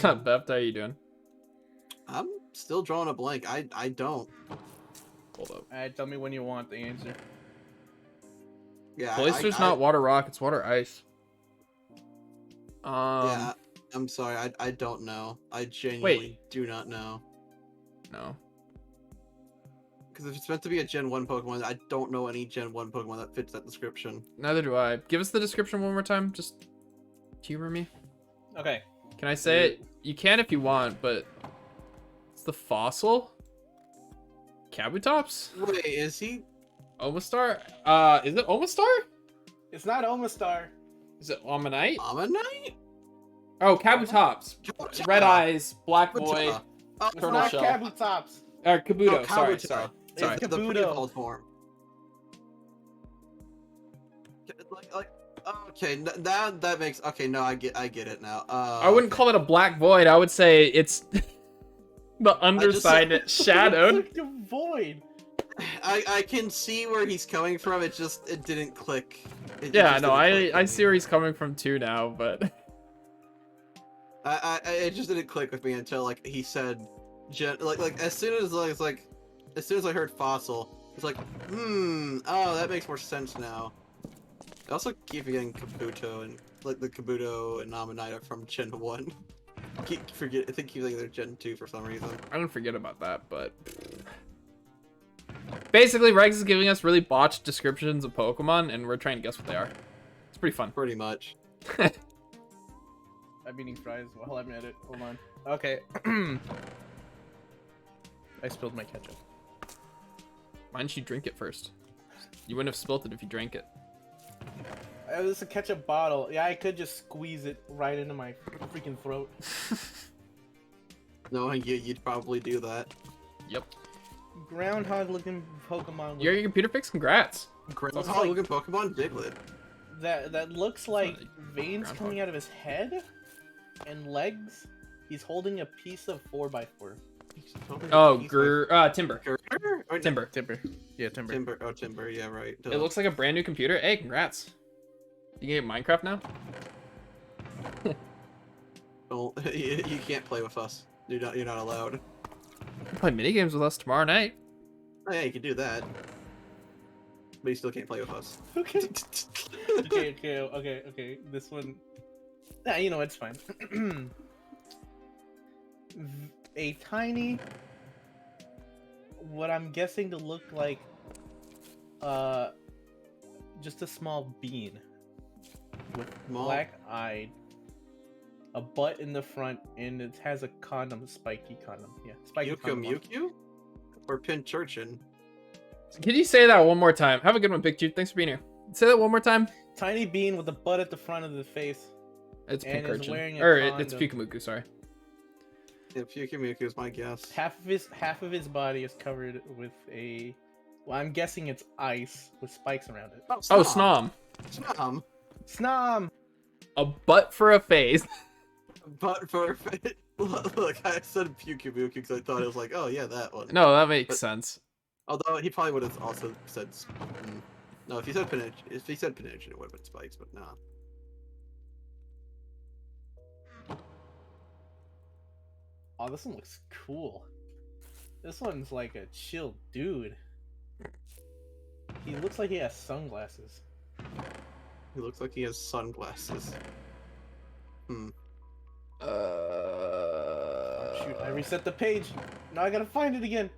S1: up, Beth? How you doing?
S4: I'm still drawing a blank. I don't.
S1: Hold up.
S2: Alright, tell me when you want the answer.
S4: Yeah,
S1: Cloyster's not water rock, it's water ice.
S4: Yeah, I'm sorry. I don't know. I genuinely do not know.
S1: No.
S4: Because if it's meant to be a Gen 1 Pokemon, I don't know any Gen 1 Pokemon that fits that description.
S1: Neither do I. Give us the description one more time. Just humor me.
S2: Okay.
S1: Can I say it? You can if you want, but it's the fossil? Kabutops?
S4: Wait, is he?
S1: Omastar? Is it Omastar?
S2: It's not Omastar.
S1: Is it Omanite?
S4: Ammonite?
S1: Oh, Kabutops. Red eyes, black boy.
S4: Oh,
S2: It's
S1: Turtle
S2: not
S1: shell.
S2: Kabutops.
S1: Or Kabuto.
S4: Oh,
S1: Sorry.
S4: Kabuto.
S1: Sorry.
S2: It's
S4: The
S2: Kabuto.
S4: pre-evolved form. Like, okay, now that makes okay. No, I get it now.
S1: I wouldn't
S4: Okay.
S1: call it a black void. I would say it's the underside
S4: said-
S1: shadowed.
S2: It's like a void.
S4: I can see where he's coming from. It didn't click. It
S1: Yeah,
S4: just
S1: no,
S4: didn't click
S1: I
S4: with
S1: see
S4: me.
S1: where he's coming from too now, but
S4: It just didn't click with me until like he said, like as soon as I heard fossil, it's like, oh, that makes more sense now. I also keep forgetting Kabuto and like the Kabuto and Namanita from Gen 1. I think keep thinking they're Gen 2 for some reason.
S1: I don't forget about that, but basically Rex is giving us really botched descriptions of Pokemon and we're trying to guess what they are. It's pretty fun.
S4: Pretty much.
S2: I'm eating fries while I'm at it. Hold on. Okay. I spilled my ketchup.
S1: Why didn't you drink it first? You wouldn't have spilt it if you drank it.
S2: It was a ketchup bottle. Yeah, I could just squeeze it right into my freaking throat.
S4: Knowing you, you'd probably do that.
S1: Yep.
S2: Groundhog looking Pokemon.
S1: Your computer fix? Congrats.
S4: Oh, look at Pokemon Diglett.
S2: That looks like
S1: not a
S2: veins
S1: groundhog.
S2: coming out of his head and legs. He's holding a piece of 4x4.
S1: Oh, Timber.
S4: Or
S1: Timber.
S2: Timber. Yeah, timber.
S4: Timber. Oh, Timber. Yeah, right. Duh.
S1: It looks like a brand new computer. Hey, congrats. You can get Minecraft now?
S4: Don't, you can't play with us. You're not allowed.
S1: You can play minigames with us tomorrow night.
S4: Oh, yeah, you can do that. But you still can't play with us.
S2: Okay. Okay. This one. Nah, you know it's fine. A tiny, what I'm guessing to look like, just a small bean with black-eyed, a butt in the front, and it has a condom, spiky condom. Yeah, spiky condom.
S4: Mewtwo? Or Pinchurchin?
S1: Can you say that one more time? Have a good one, Big Jude. Thanks for being here. Say that one more time.
S2: Tiny bean with a butt at the front of the face.
S1: It's
S2: And is wearing
S1: Pincurchin.
S2: a
S1: Or it's
S2: condom.
S1: Pikamuku, sorry.
S4: Yeah, Mewtwo is my guess.
S2: Half of his body is covered with a. Well, I'm guessing it's ice with spikes around it.
S1: Oh, Snom.
S4: Snom.
S2: Snom.
S1: A butt for a face.
S4: But for look, I said Pukumuku because I thought it was like, oh yeah, that one.
S1: No, that makes
S4: But-
S1: sense.
S4: Although he probably would have also said, no, if he said Pinch, it would have been spikes, but nah.
S2: Oh, this one looks cool. This one's like a chill dude. He looks like he has sunglasses.
S4: He looks like he has sunglasses.
S2: Oh, shoot, I reset the page. Now I gotta find it again.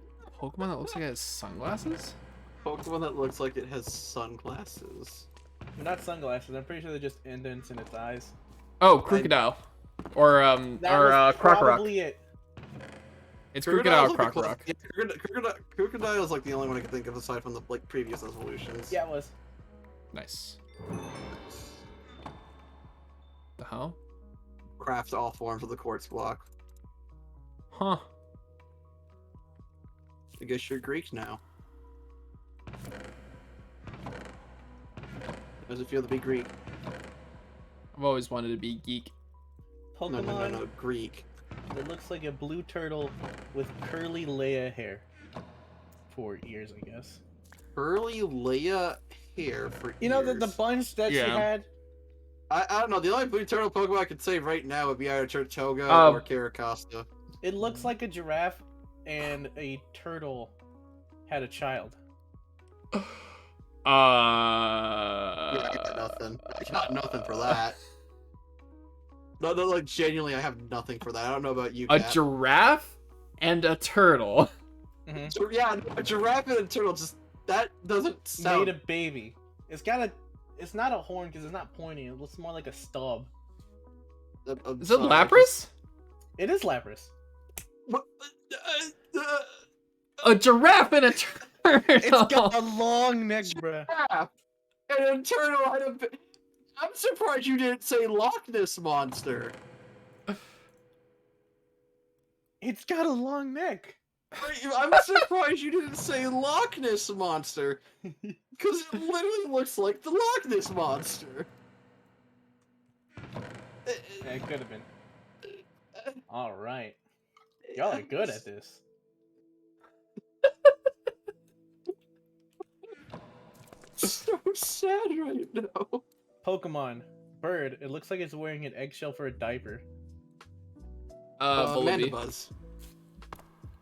S1: Pokemon that looks like it has sunglasses?
S4: Pokemon that looks like it has sunglasses.
S2: They're not sunglasses. I'm pretty sure they're just indents in its eyes.
S1: Oh, Crocodile. Or
S2: That was
S1: Crocorock.
S2: probably it.
S1: It's Crocodile or
S4: Crocodile's like the
S1: Crocorock.
S4: closest- yeah, Crocodile is like the only one I can think of aside from the like previous evolutions.
S2: Yeah, it was.
S1: Nice. The hell?
S4: Craft all forms of the quartz block.
S1: Huh.
S4: I guess you're Greek now. How does it feel to be Greek?
S1: I've always wanted to be geek.
S2: Pokemon
S4: No, Greek.
S2: that looks like a blue turtle with curly Leia hair. 4 ears, I guess.
S4: Curly Leia hair for
S2: You know the
S4: ears.
S2: bunch that she
S1: Yeah.
S2: had?
S4: I don't know. The only blue turtle Pokemon I could say right now would be either Tirtoga or Caracosta.
S2: It looks like a giraffe and a turtle had a child.
S4: Yeah, I got nothing. I got nothing for that. No, like genuinely, I have nothing for that. I don't know about you,
S1: A
S4: Kat.
S1: giraffe and a turtle.
S4: Yeah, a giraffe and a turtle. Just that doesn't sound.
S2: Made a baby. It's got a. It's not a horn because it's not pointy. It looks more like a stub.
S4: I'm
S1: Is it
S4: sorry,
S1: Lapras?
S2: It is Lapras.
S4: What?
S1: A giraffe and a turtle.
S2: It's got a long neck, bruh.
S4: Giraffe and a turtle had a. I'm surprised you didn't say Loch Ness monster.
S2: It's got a long neck.
S4: I'm surprised you didn't say Loch Ness Monster. Because it literally looks like the Loch Ness Monster.
S2: Yeah, it could have been. All right, y'all are good at this.
S4: So sad right now.
S2: Pokemon bird. It looks like it's wearing an eggshell for a diaper.
S1: Vullaby.
S4: Mandibuzz.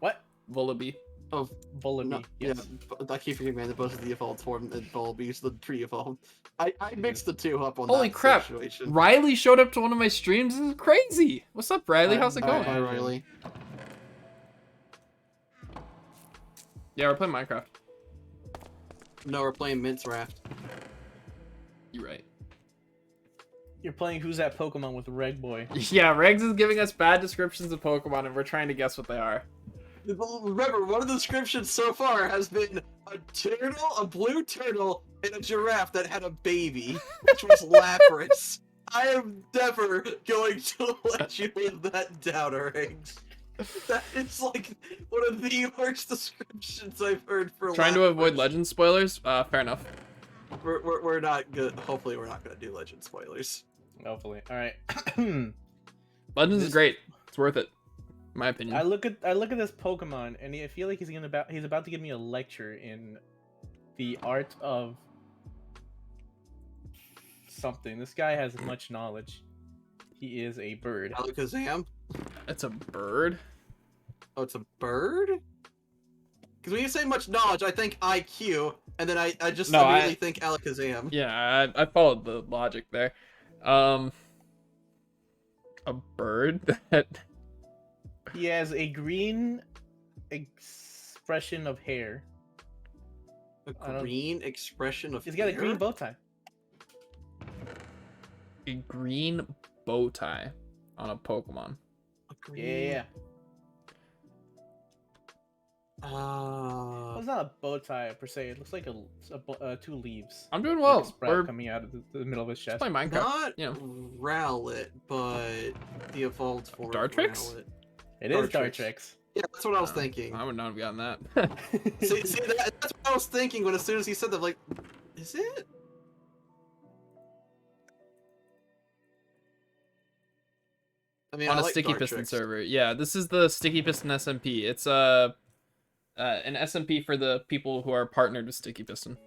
S2: What?
S1: Vullaby.
S4: Oh,
S2: Vullaby.
S4: no,
S2: Yes.
S4: yeah, I keep forgetting Mandibuzz is the evolved form, and Vullaby's the pre-evolved. I mixed the two up on
S1: Holy
S4: that
S1: crap!
S4: situation.
S1: Riley showed up to one of my streams. This is crazy. What's up, Riley? How's it
S2: Hi,
S1: going?
S4: Hi, Riley.
S1: Yeah, we're playing Minecraft.
S4: No, we're playing Mince Raft.
S1: You're right.
S2: You're playing Who's That Pokemon with Reg Boy.
S1: Yeah, Regs is giving us bad descriptions of Pokemon, and we're trying to guess what they are.
S4: Remember, one of the descriptions so far has been a turtle, a blue turtle, and a giraffe that had a baby, which was Lapras. I am never going to let you live that down, Riggs. That is like one of the worst descriptions I've heard for
S1: Trying to
S4: Lapras.
S1: avoid legend spoilers. Fair enough.
S4: We're not good. Hopefully, we're not gonna do legend spoilers.
S2: Hopefully. All right.
S1: Legends is great. It's worth it, in my opinion.
S2: I look at this Pokemon, and I feel like he's about to give me a lecture in the art of something. This guy has much knowledge. He is a bird.
S4: Alakazam?
S1: It's a bird.
S4: Oh, it's a bird? Because when you say much knowledge, I think IQ, and then I just immediately think Alakazam.
S1: Yeah, I followed the logic there. A bird that
S2: He has a green expression of hair.
S4: A green expression of
S2: He's got a
S4: hair?
S2: green bow tie.
S1: a green bow tie on a Pokemon.
S4: A green...
S2: Yeah. Well, it's not a bow tie per se. It looks like two leaves.
S1: I'm doing
S2: Like
S1: well.
S2: a sprout
S1: We're
S2: coming out of the middle of his
S1: just
S2: chest.
S1: playing Minecraft.
S4: Not
S1: you know.
S4: Rowlet, but the evolved form
S1: Dartrix?
S4: of Rowlet.
S2: It is
S4: Dartrix.
S2: Dartrix.
S4: Yeah, that's what I was thinking.
S1: I would not have gotten that.
S4: See, that's what I was thinking when as soon as he said that, like, is it? I mean,
S1: On
S4: I
S1: a
S4: like
S1: Sticky Piston
S4: Dartrix.
S1: server. Yeah, this is the Sticky Piston SMP. It's an SMP for the people who are partnered with Sticky Piston.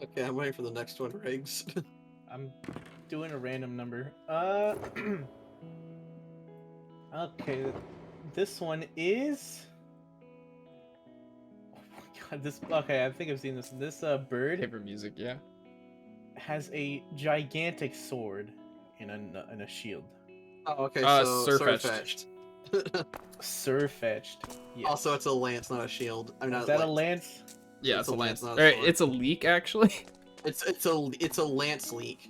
S4: Okay, I'm waiting for the next one, Riggs.
S2: I'm doing a random number. Okay, this one is. Oh my god, this. Okay, I think I've seen this. This bird
S1: Paper music, yeah.
S2: has a gigantic sword in a shield.
S4: Oh, okay, so
S1: Surfetched.
S2: Surfetched. Yes.
S4: Also, it's a lance, not a shield. I'm not.
S2: Is that a
S4: like,
S2: lance?
S1: Yeah, it's a lance.
S4: not
S1: Or,
S4: a sword.
S1: it's a leak, actually.
S4: It's a lance leak.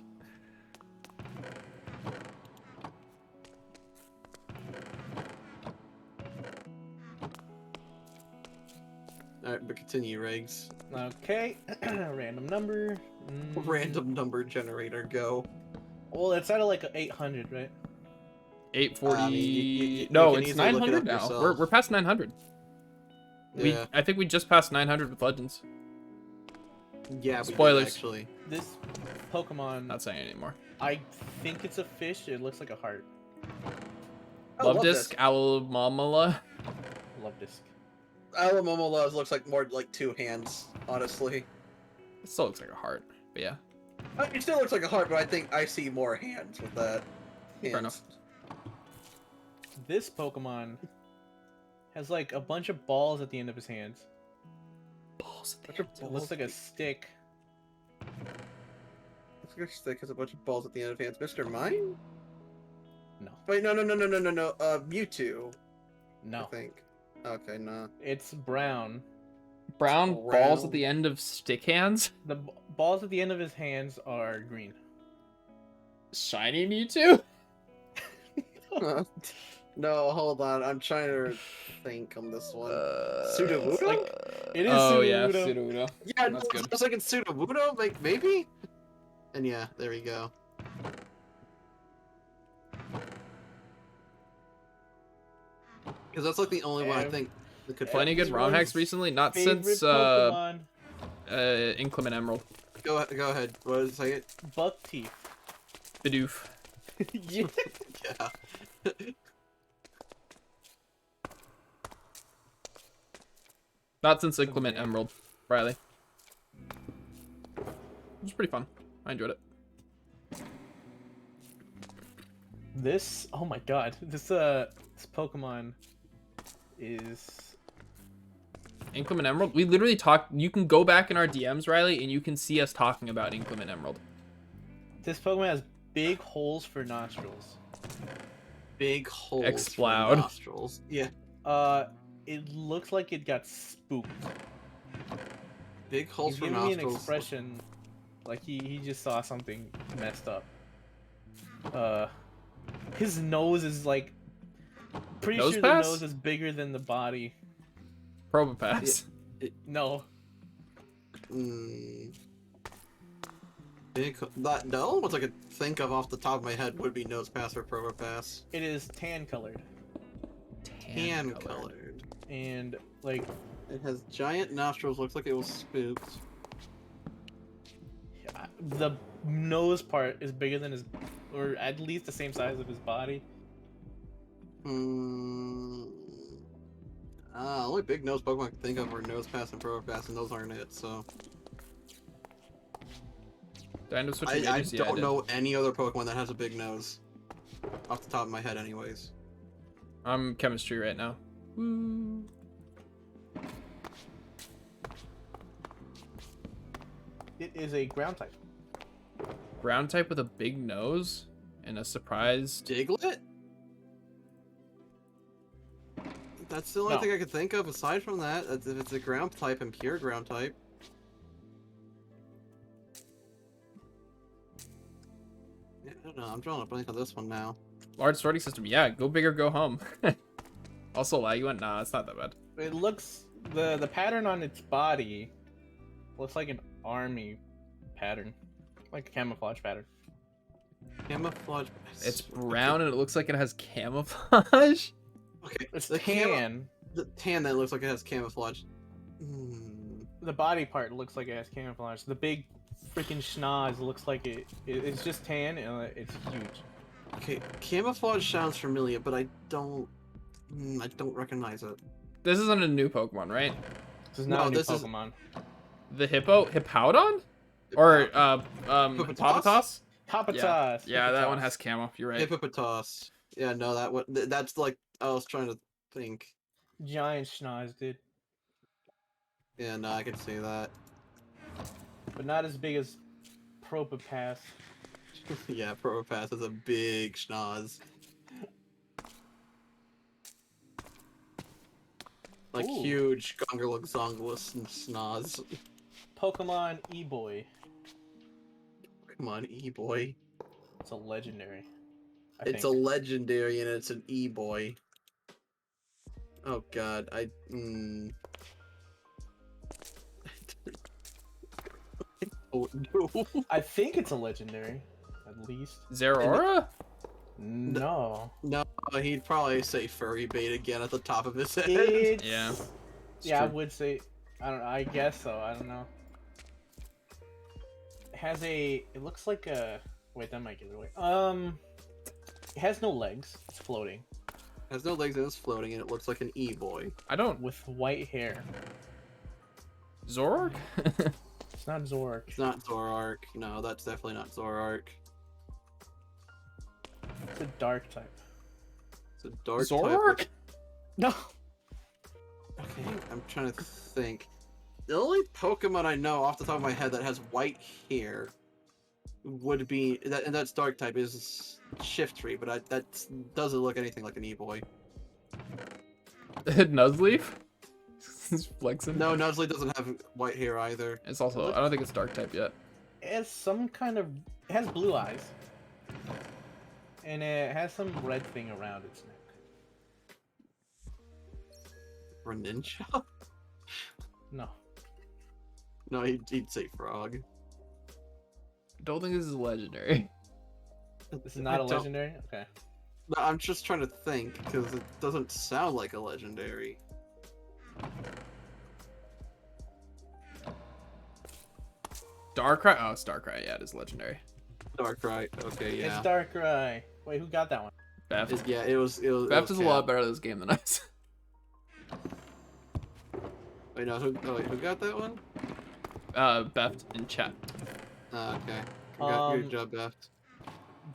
S4: Alright, but continue, Riggs.
S2: Okay, random number.
S4: Random number generator, go.
S2: Well, it's out of like 800, right?
S1: 840.
S4: I mean, you
S1: No,
S4: can
S1: it's
S4: easily look it
S1: 900
S4: up
S1: now.
S4: yourself.
S1: We're past 900.
S4: Yeah,
S1: I think we just passed 900 with Legends.
S4: yeah. We did,
S1: Spoilers.
S4: actually.
S2: This Pokemon,
S1: Not saying it anymore.
S2: I think it's a fish. It looks like a heart.
S4: I
S1: Love
S4: love
S1: Disc, Alamamala.
S2: Love disc.
S4: Alamomola looks like more like two hands, honestly.
S1: It still looks like a heart, but yeah.
S4: It still looks like a heart, but I think I see more hands with that.
S1: Fair
S4: Hands.
S1: enough.
S2: This Pokemon has like a bunch of balls at the end of his hands.
S1: Balls at the
S4: Bunch of
S2: It looks like a stick.
S4: Looks like a stick has a bunch of balls at the end of hands. Mr. Mime?
S2: No.
S4: Wait, no. Mewtwo, I
S2: No.
S4: think. Okay, no.
S2: It's brown.
S1: Brown balls
S4: Round.
S1: at the end of stick hands.
S2: The balls at the end of his hands are green.
S1: Shiny Mewtwo?
S4: No, hold on. I'm trying to think on this one. Sudowoodo?
S2: It's like- It is
S1: Oh yeah,
S2: Sudowoodo.
S1: Sudowoodo.
S4: Yeah,
S1: That's
S4: no,
S1: good.
S4: I was thinking Sudowoodo, maybe? And yeah, there we go. Because that's like the only one I think that could.
S1: Plenty good ROM hacks recently, not
S2: Favorite
S1: since
S2: Pokemon,
S1: Inclement Emerald.
S4: Go ahead. What did it say?
S2: buck teeth.
S1: Bidoof.
S2: Yeah.
S4: Yeah.
S1: Not since Inclement Emerald, Riley. It was pretty fun. I enjoyed it.
S2: This, oh my god, this Pokemon is
S1: Inclement Emerald? We literally talked. You can go back in our DMs, Riley, and you can see us talking about Inclement Emerald.
S2: this Pokemon has big holes for nostrils.
S4: Big holes
S1: Exploud.
S4: for nostrils. Yeah.
S2: It looks like it got spooked.
S4: Big holes
S2: He's
S4: for
S2: giving me
S4: nostrils.
S2: an expression like he just saw something messed up. His nose is like pretty
S1: Nose
S2: sure
S1: pass?
S2: the nose is bigger than the body.
S1: Probopass.
S2: No.
S4: Big. The only ones I could think of off the top of my head would be Nose Pass or Probopass.
S2: It is tan colored.
S4: Tan colored.
S2: And like
S4: It has giant nostrils. Looks like it was spooked.
S2: the nose part is bigger than his, or at least the same size of his body.
S4: Only big nose Pokemon I can think of are Nose Pass and Probopass, and those aren't it. So
S1: Did I end up switching
S4: I
S1: majors? Yeah,
S4: don't
S1: did.
S4: know any other Pokemon that has a big nose. Off the top of my head, anyways.
S1: I'm chemistry right now. Woo.
S2: It is a ground type.
S1: Ground type with a big nose and a surprised.
S4: Diglett? That's the only
S2: No.
S4: thing I could think of aside from that. If it's a ground type and pure ground type. Yeah, I don't know. I'm drawing a blank on this one now.
S1: Large sorting system. Yeah, go big or go home. Also, lag you went. Nah, it's not that bad.
S2: It looks, the pattern on its body looks like an army pattern, like a camouflage pattern.
S4: Camouflage.
S1: It's brown and it looks like it has camouflage.
S4: Okay.
S2: It's
S4: the
S2: tan.
S4: The tan that looks like it has camouflage.
S2: The body part looks like it has camouflage. The big freaking schnoz looks like it's just tan and it's huge.
S4: Okay, camouflage sounds familiar, but I don't recognize it.
S1: This isn't a new Pokemon, right?
S2: This is not a new
S4: this is-
S2: Pokemon.
S1: The Hippowdon? Or Hippopotas?
S2: Hippopotas.
S1: Yeah, that one has camo. You're right.
S4: Hippopotas. Yeah, no, that one. That's like I was trying to think.
S2: Giant schnoz, dude.
S4: Yeah, no, I can see that.
S2: But not as big as Probopass.
S4: Yeah, Probopass is a big schnoz. Like
S2: Ooh.
S4: huge Gongalux schnoz.
S2: Pokemon E-Boy.
S4: Come on, E-boy.
S2: It's a legendary.
S4: It's a legendary and it's an E-boy. Oh god, Oh no.
S2: I think it's a legendary, at least.
S1: Zeraora?
S2: No.
S4: No, he'd probably say furry bait again at the top of his head.
S2: It's...
S1: Yeah.
S2: Yeah, I
S1: true.
S2: would say. I don't know. I guess so. I don't know. It has a. It looks like a. Wait, that might give it away. It has no legs. It's floating
S4: Has no legs and it's floating and it looks like an E-boy.
S1: I don't.
S2: with white hair.
S1: Zoroark?
S2: It's not Zork.
S4: It's not Zoroark. No, that's definitely not Zoroark.
S2: It's a dark type.
S4: It's a dark
S1: Zoroark?
S4: type.
S2: No.
S4: Okay, I'm trying to think. The only Pokemon I know off the top of my head that has white hair would be that, and that's dark type is Shiftry, but that doesn't look anything like an E-boy.
S1: Nuzleaf? He's flexing.
S4: No, Nuzleaf doesn't have white hair either.
S1: It's also. I don't think it's dark type yet.
S2: It has some kind of. It has blue eyes. And it has some red thing around its neck.
S4: Greninja?
S2: No.
S4: No, he'd say frog.
S1: Don't think this is legendary.
S2: This is not
S4: I
S2: a
S4: don't-
S2: legendary? Okay.
S4: No, I'm just trying to think because it doesn't sound like a legendary.
S1: Darkrai. Oh, it's Darkrai. Yeah, it is legendary.
S4: Darkrai. Okay, yeah.
S2: It's Darkrai. Wait, who got that one?
S1: Beft.
S4: Yeah, it was.
S1: Beft is a lot better at this game than us.
S4: Wait, no. Who got that one?
S1: Beft in chat.
S4: Okay. Good job, Beft.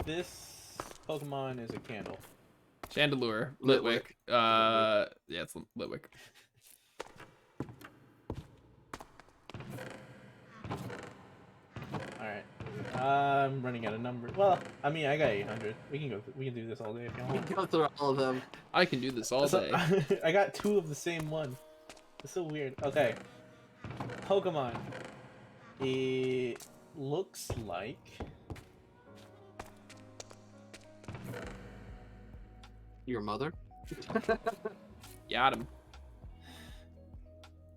S2: This Pokemon is a candle.
S1: Chandelure. Litwick. Yeah, it's Litwick.
S2: Alright. I'm running out of numbers. Well, I mean, I got 800. We can do this all day if you
S4: We
S2: want.
S4: go through all of them.
S1: I can do this all
S2: So-
S1: day.
S2: I got 2 of the same one. It's so weird. Okay. Pokemon. It looks like...
S4: Your mother?
S1: Got him.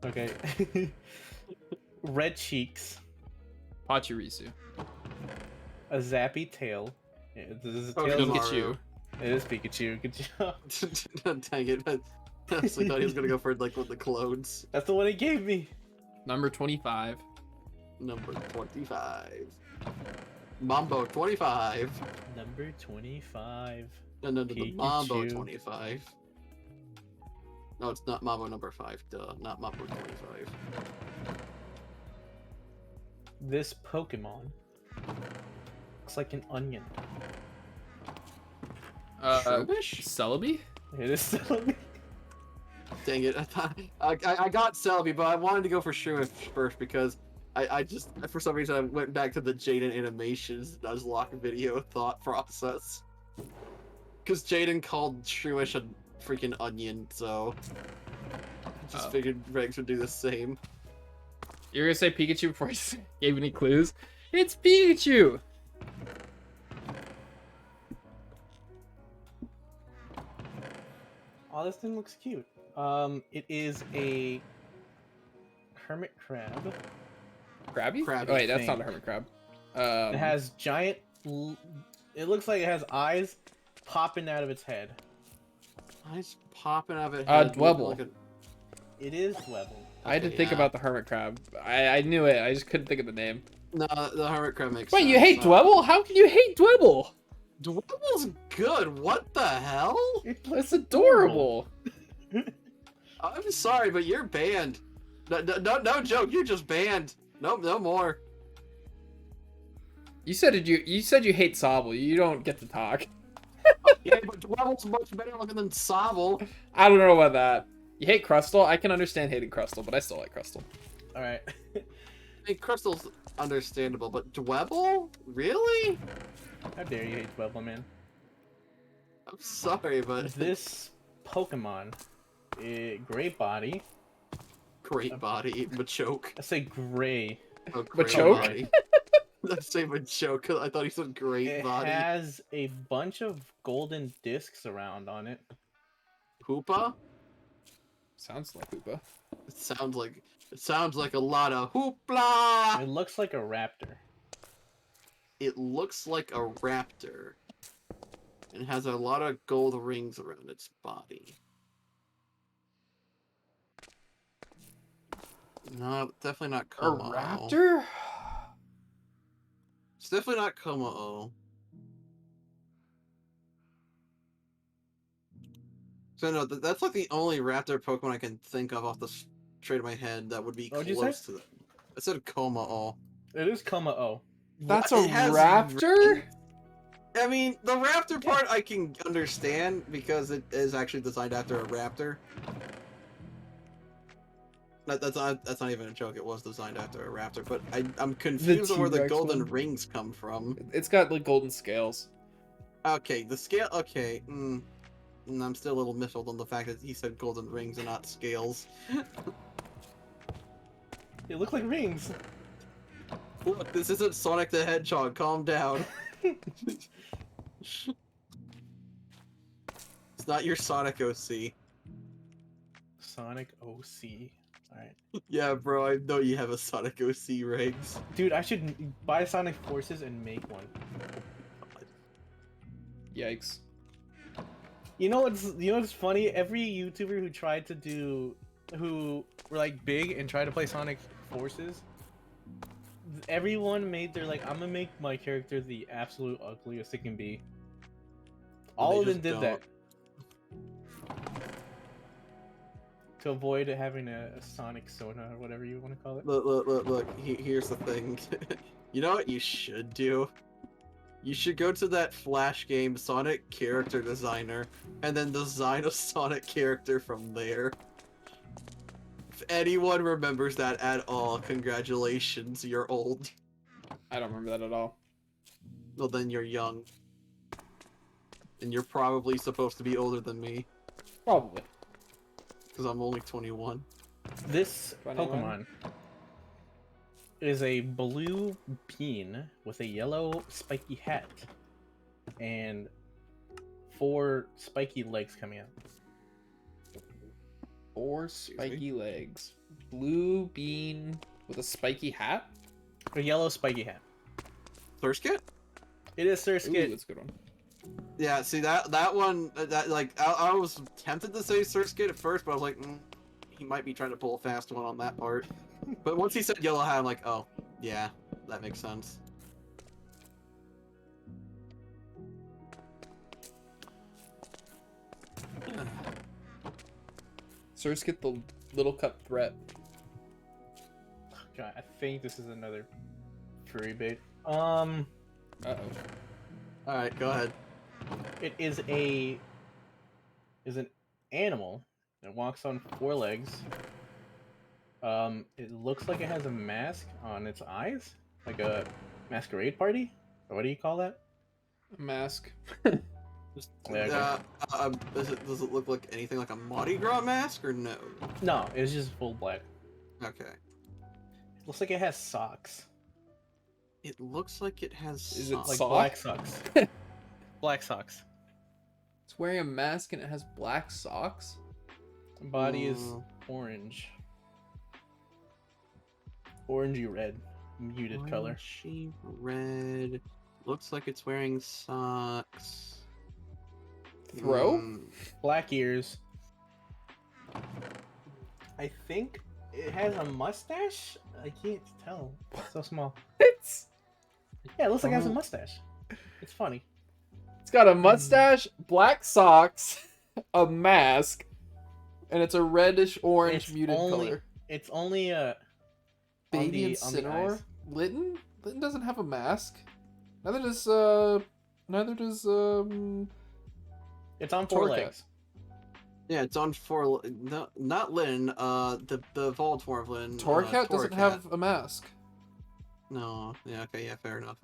S2: Okay. Red cheeks.
S1: Pachirisu.
S2: A zappy tail. Yeah, this is a
S4: Oh,
S2: tail.
S4: come on.
S1: Pikachu.
S2: It is Pikachu. Good job.
S4: Dang it! I honestly thought he was gonna go for like one of the clones.
S2: That's the one he gave me.
S1: Number 25.
S4: Number 25. Mambo 25.
S2: Number 25.
S4: No, the Mambo
S2: Pikachu.
S4: 25. No, it's not Mambo number 5. Duh, not Mambo 25.
S2: This Pokemon looks like an onion.
S4: Shroomish?
S1: Celebi?
S2: It is Celebi.
S4: Dang it! I got Celebi, but I wanted to go for Shroomish first because I just for some reason I went back to the Jaden animations Nuzlocke video thought process. Because Jaden called Shroomish a freaking onion, so I just figured Regs would do the same.
S1: You're gonna say Pikachu before you gave any clues? It's Pikachu!
S2: Oh, this thing looks cute. It is a hermit crab.
S1: Krabby?
S4: Krabby
S1: Oh, wait, that's
S2: thing.
S1: not a hermit crab.
S2: It has giant. It looks like it has eyes popping out of its head.
S4: Eyes popping out of it.
S1: Dwebble.
S2: It is Dwebble.
S1: I had to think about the hermit crab. I knew it, I just couldn't think of the name.
S4: No, the hermit crab makes
S1: Wait,
S4: sense.
S1: you hate Dwebble? How can you hate Dwebble?
S4: Dwebble's good. What the hell?
S1: It's adorable.
S4: I'm sorry, but you're banned. No joke. You're just banned. No more.
S1: You said you hate Sobble. You don't get to talk.
S4: Yeah, but Dwebble's much better looking than Sobble.
S1: I don't know about that. You hate Crustle? I can understand hating Crustle, but I still like Crustle.
S2: All right.
S4: I mean, Crystal's understandable, but Dwebble? Really?
S2: How dare you hate Dwebble, man?
S4: I'm sorry, but
S2: This Pokemon, gray body.
S4: great body, Machoke.
S2: I say gray.
S4: Oh, great
S1: Machoke?
S4: body. Let's say Machoke, 'cause I thought he said great
S2: It
S4: body.
S2: has a bunch of golden discs around on it.
S4: Hoopa?
S1: Sounds like Hoopa.
S4: It sounds like a lot of hoopla.
S2: It looks like a raptor.
S4: It looks like a raptor. And has a lot of gold rings around its body. No, definitely not
S1: A
S4: Como.
S1: raptor?
S4: It's definitely not Como. So no, that's like the only raptor Pokemon I can think of off the straight of my head that would be
S2: What'd you
S4: close
S2: say?
S4: to that. I said Como.
S2: It is Como-O.
S1: That's
S4: What?
S1: a
S4: It has
S1: raptor?
S4: I mean, the raptor part I can understand because it is actually designed after a raptor. That's not even a joke. It was designed after a raptor, but I'm confused on where the
S1: T-Rex
S4: golden
S1: one.
S4: rings come from.
S1: It's got like golden scales.
S4: Okay, the scale. Okay, I'm still a little miffled on the fact that he said golden rings and not scales.
S2: They look like rings.
S4: Look, this isn't Sonic the Hedgehog. Calm down. It's not your Sonic OC.
S2: Sonic OC. Alright. Alright.
S4: Yeah, bro, I know you have a Sonic OC rigs.
S2: Dude, I should buy Sonic Forces and make one.
S1: Yikes.
S2: You know what's funny? Every YouTuber who tried to do, who were like big and tried to play Sonic Forces, everyone made their like, I'm gonna make my character the absolute ugliest it can be. All of them did that to avoid having a Sonic Sona or whatever you want to call it.
S4: Look. Here's the thing. You know what you should do? You should go to that Flash game Sonic character designer and then design a Sonic character from there. If anyone remembers that at all, congratulations, you're old.
S1: I don't remember that at all.
S4: Well, then you're young. And you're probably supposed to be older than me,
S1: Probably.
S4: because I'm only 21.
S2: This
S1: 21?
S2: Pokemon is a blue bean with a yellow spiky hat and 4 spiky legs coming out.
S1: 4 spiky legs. Blue bean with a spiky hat?
S2: A yellow spiky hat.
S4: Surskit?
S2: It is
S1: Ooh,
S2: Surskit.
S1: that's a good one.
S4: Yeah, see that one, I was tempted to say Surskit at first, but I was like, he might be trying to pull a fast one on that part. But once he said yellow hat, I'm like, oh, yeah, that makes sense.
S1: Surskit the little cut threat.
S2: God, I think this is another furry bait.
S1: Uh-oh.
S4: Alright, go ahead.
S2: It is an animal that walks on 4 legs. It looks like it has a mask on its eyes, like a masquerade party. Or what do you call that?
S1: Mask.
S4: Just,
S2: Yeah,
S4: does it look like anything like a Mardi Gras mask, or no?
S2: No, it's just full black.
S4: Okay.
S2: It looks like it has socks,
S4: It looks like it has
S1: Is it
S4: socks.
S2: like
S1: Sock?
S2: black socks. Black socks.
S1: It's wearing a mask and it has black socks?
S2: Body is
S4: Mm.
S2: orange. Orangey red. Muted color.
S4: Orangey red. Looks like it's wearing socks.
S1: Throw?
S2: Black ears. I think it has a mustache? I can't tell. It's so small.
S1: It's
S2: Yeah, it looks like it has a
S4: Oh.
S2: mustache. It's funny.
S1: got a mustache, black socks, a mask, and it's a reddish orange
S2: It's
S1: muted
S2: only-
S1: color.
S2: It's only
S1: Baby
S2: on the
S1: Incineroar?
S2: eyes.
S1: Litten? Litten doesn't have a mask. Neither does
S2: It's on 4
S1: Torcat.
S2: legs.
S4: Yeah, it's on 4. No, not Lynn. The evolved form of Lynn.
S1: Torcat doesn't
S4: Torcat.
S1: have a mask.
S4: No. Yeah. Okay. Yeah. Fair enough.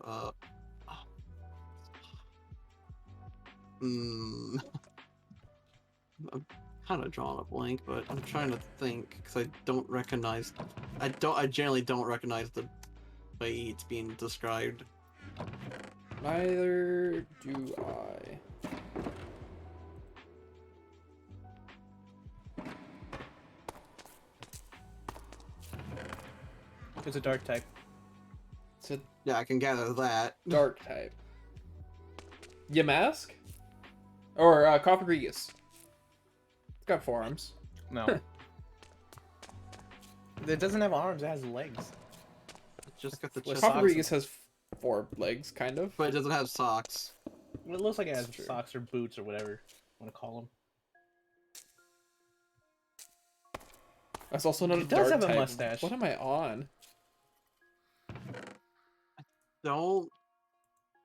S4: I'm kind of drawing a blank, but I'm trying to think because I don't recognize. I generally don't recognize the way it's being described.
S1: Neither do I.
S2: It's a dark type.
S1: It's a
S4: Yeah, I can gather that.
S1: dark type. Yamask? Or Coppergregas. It's got 4 arms.
S2: No. It doesn't have arms, it has legs.
S4: It's just got the
S2: With
S4: chest,
S2: socks.
S1: Coppergregas has 4 legs, kind of.
S4: but it doesn't have socks.
S2: It looks like it has
S1: That's true.
S2: socks or boots or whatever you want to call them.
S1: That's also not
S2: It
S1: a
S2: does
S1: dark
S2: have a
S1: type.
S2: mustache.
S1: What am I on?
S4: Don't.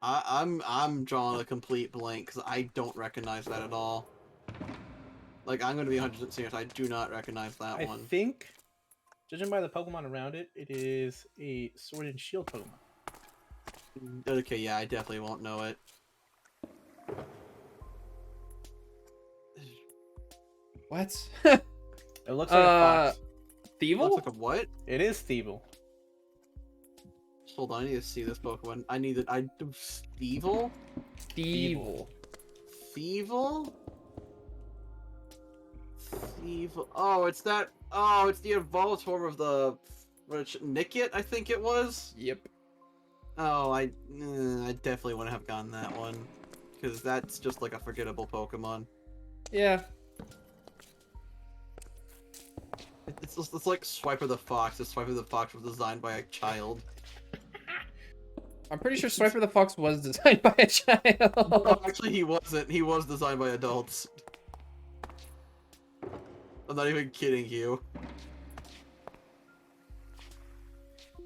S4: I'm drawing a complete blank because I don't recognize that at all. Like, I'm gonna be 100% serious. I do not recognize that
S2: I
S4: one.
S2: think, judging by the Pokemon around it, it is a Sword and Shield Pokemon.
S4: Okay, yeah, I definitely won't know it.
S1: What?
S2: It looks like a fox.
S1: Thievul?
S4: Looks like a what?
S2: It is Thievul.
S4: Hold on, I need to see this Pokemon. I need it. Thievul?
S1: Thievul.
S4: Thievul? Oh, it's that. Oh, it's the evolved form of the. Nickit, I think it was.
S1: Yep.
S4: Oh, I definitely wouldn't have gotten that one, because that's just like a forgettable Pokemon.
S1: Yeah.
S4: It's like Swiper the Fox. The Swiper the Fox was designed by a child.
S1: I'm pretty sure Swiper the Fox was designed by a child.
S4: No, actually, he wasn't. He was designed by adults. I'm not even kidding you.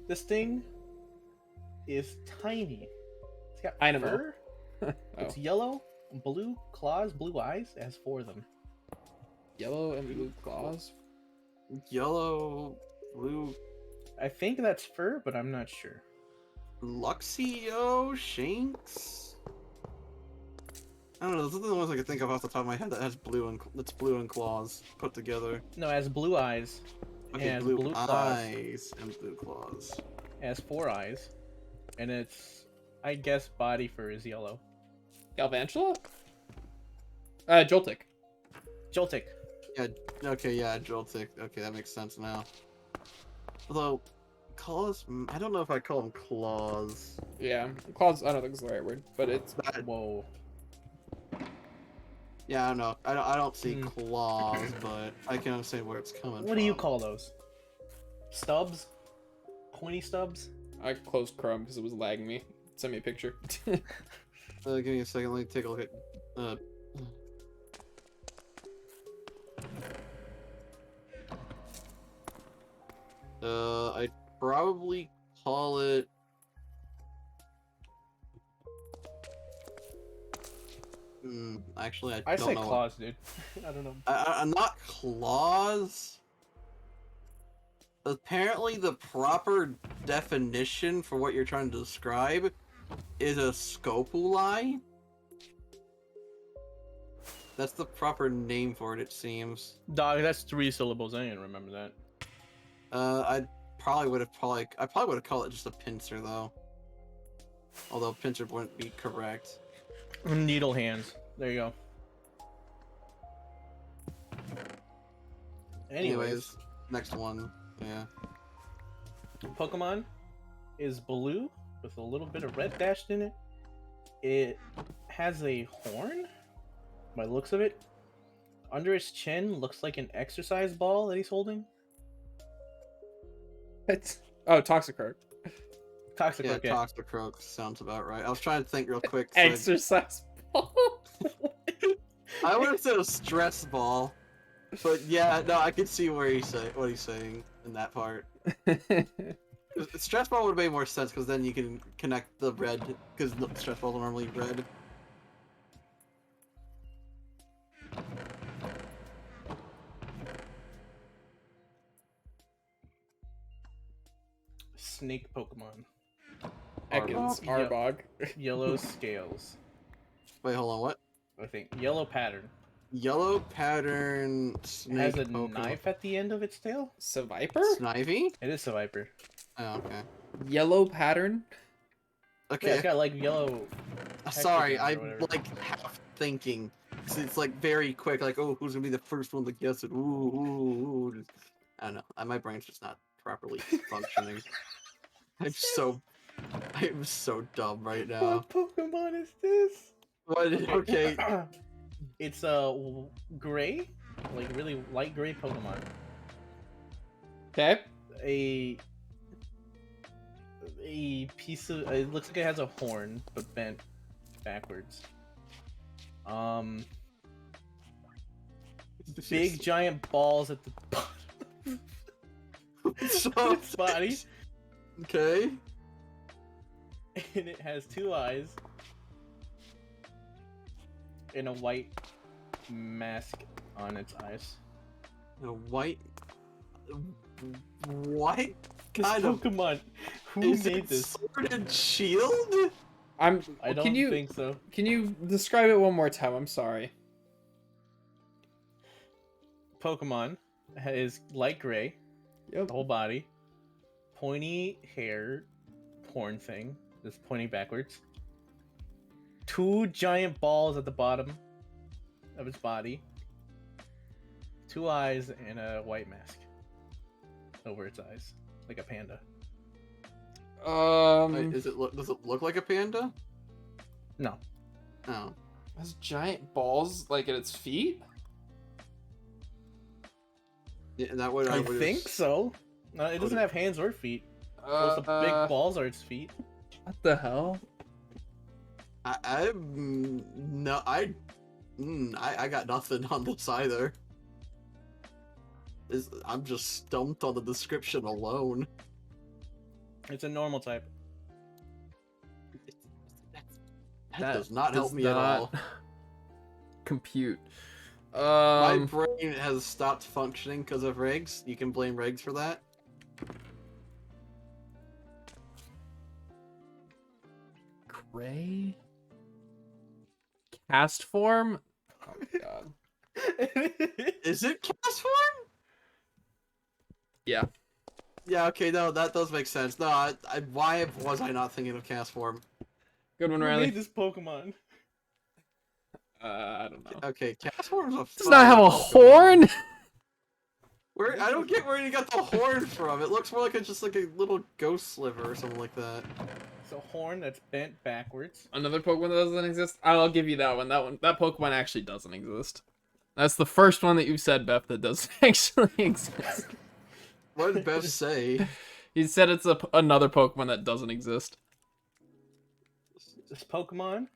S2: This thing is tiny. It's got
S1: Animal.
S2: fur.
S1: Oh.
S2: It's yellow, blue claws, blue eyes. It has 4 of them.
S1: Yellow and blue claws.
S4: Yellow, blue,
S2: I think that's fur, but I'm not sure.
S4: Luxio, Shanks. I don't know. Those are the ones I can think of off the top of my head that has blue and claws put together.
S2: No, it has blue eyes.
S4: Okay,
S2: It has
S4: blue,
S2: blue claws.
S4: eyes and blue claws.
S2: It has 4 eyes, and its, I guess, body fur is yellow.
S1: Galvantula? Joltik.
S2: Joltik.
S4: Yeah. Okay. Yeah. Joltik. Okay, that makes sense now. Although, claws. I don't know if I call them claws.
S1: Yeah. Claws, I don't think it's the right word, but it's...
S2: Whoa.
S4: Yeah, I don't know. I don't see claws, but I can understand where it's coming from.
S2: What do you call those? Stubs? Pointy stubs?
S1: I closed Chrome because it was lagging me. Send me a picture.
S4: Give me a second. Let me take a look at. I'd probably call it. Actually, I don't
S2: say
S4: know.
S2: claws, dude. I don't know.
S4: I'm not claws. Apparently, the proper definition for what you're trying to describe is a scopuli. That's the proper name for it, it seems.
S2: Dog, that's 3 syllables. I didn't remember that.
S4: I probably would have called it just a pincer though. Although pincer wouldn't be correct.
S2: Needle hands. There you go. Anyways,
S4: next one. Yeah.
S2: Pokemon is blue with a little bit of red dashed in it. It has a horn, by the looks of it. Under his chin looks like an exercise ball that he's holding.
S1: It's... Oh, Toxicroak.
S2: Toxic.
S4: Yeah, Toxicroak sounds about right. I was trying to think real quick.
S1: Exercise ball.
S4: I would have said a stress ball, but yeah, no, I could see what he's saying in that part. Stress ball would have made more sense because then you can connect the red because the stress balls are normally red.
S2: Snake Pokemon.
S1: Ekans.
S2: Arbok.
S1: Arbog.
S2: Yellow scales.
S4: Wait, hold on, what?
S2: I think. Yellow pattern.
S4: Yellow pattern
S2: It
S4: snake
S2: has a
S4: Pokemon.
S2: knife at the end of its tail.
S1: Seviper?
S4: Snivy?
S2: It is a viper.
S4: Oh, okay.
S1: Yellow pattern?
S2: Yeah,
S4: Okay.
S2: it's got like yellow.
S4: Sorry,
S2: or
S4: I'm
S2: whatever.
S4: like half thinking. 'Cause it's like very quick, like, oh, who's gonna be the first one to guess it? Ooh. I don't know. My brain's just not properly functioning. I'm so dumb right now.
S2: What Pokemon is this?
S4: What? Okay.
S2: It's gray, like really light gray Pokemon.
S1: Okay.
S2: A piece of it looks like it has a horn but bent backwards. Big giant balls at the bottom
S4: So,
S2: of its body,
S4: okay.
S2: and it has 2 eyes and a white mask on its eyes.
S4: A white. What
S2: This
S4: kind of?
S2: Pokemon, who
S4: Is
S2: made
S4: it
S2: this?
S4: Sword and Shield?
S1: I
S2: don't
S1: can you
S2: think so.
S1: Can you describe it one more time? I'm sorry.
S2: Pokemon is light gray,
S1: Yep.
S2: the whole body, pointy hair, horn thing that's pointing backwards. 2 giant balls at the bottom of its body. 2 eyes and a white mask over its eyes, like a panda.
S4: Wait, does it look like a panda?
S2: No.
S4: Oh.
S1: Has giant balls like at its feet?
S4: Yeah, and that would
S2: I think so. No, it doesn't have hands or feet. Those the big balls are its feet.
S1: What the hell?
S4: I got nothing on this either. I'm just stumped on the description alone.
S2: It's a normal type.
S4: That does not help me at all.
S1: Compute.
S4: My brain has stopped functioning because of regs. You can blame regs for that.
S1: Gray? Cast form? Oh my god.
S4: Is it cast form?
S1: Yeah.
S4: Yeah, okay, no, that does make sense. No, why was I not thinking of cast form?
S1: Good one,
S2: Who
S1: Riley.
S2: made this Pokemon?
S1: I don't know.
S4: Okay, cast form's a
S1: Does not have a
S4: Pokemon.
S1: horn?
S4: I don't get where you got the horn from. It looks more like it's just like a little ghost sliver or something like that.
S2: It's a horn that's bent backwards.
S1: Another Pokemon that doesn't exist? I'll give you that one. That Pokemon actually doesn't exist. That's the first one that you said, Beth, that doesn't actually exist.
S4: What did Bev say?
S1: You said it's another Pokemon that doesn't exist.
S2: This Pokemon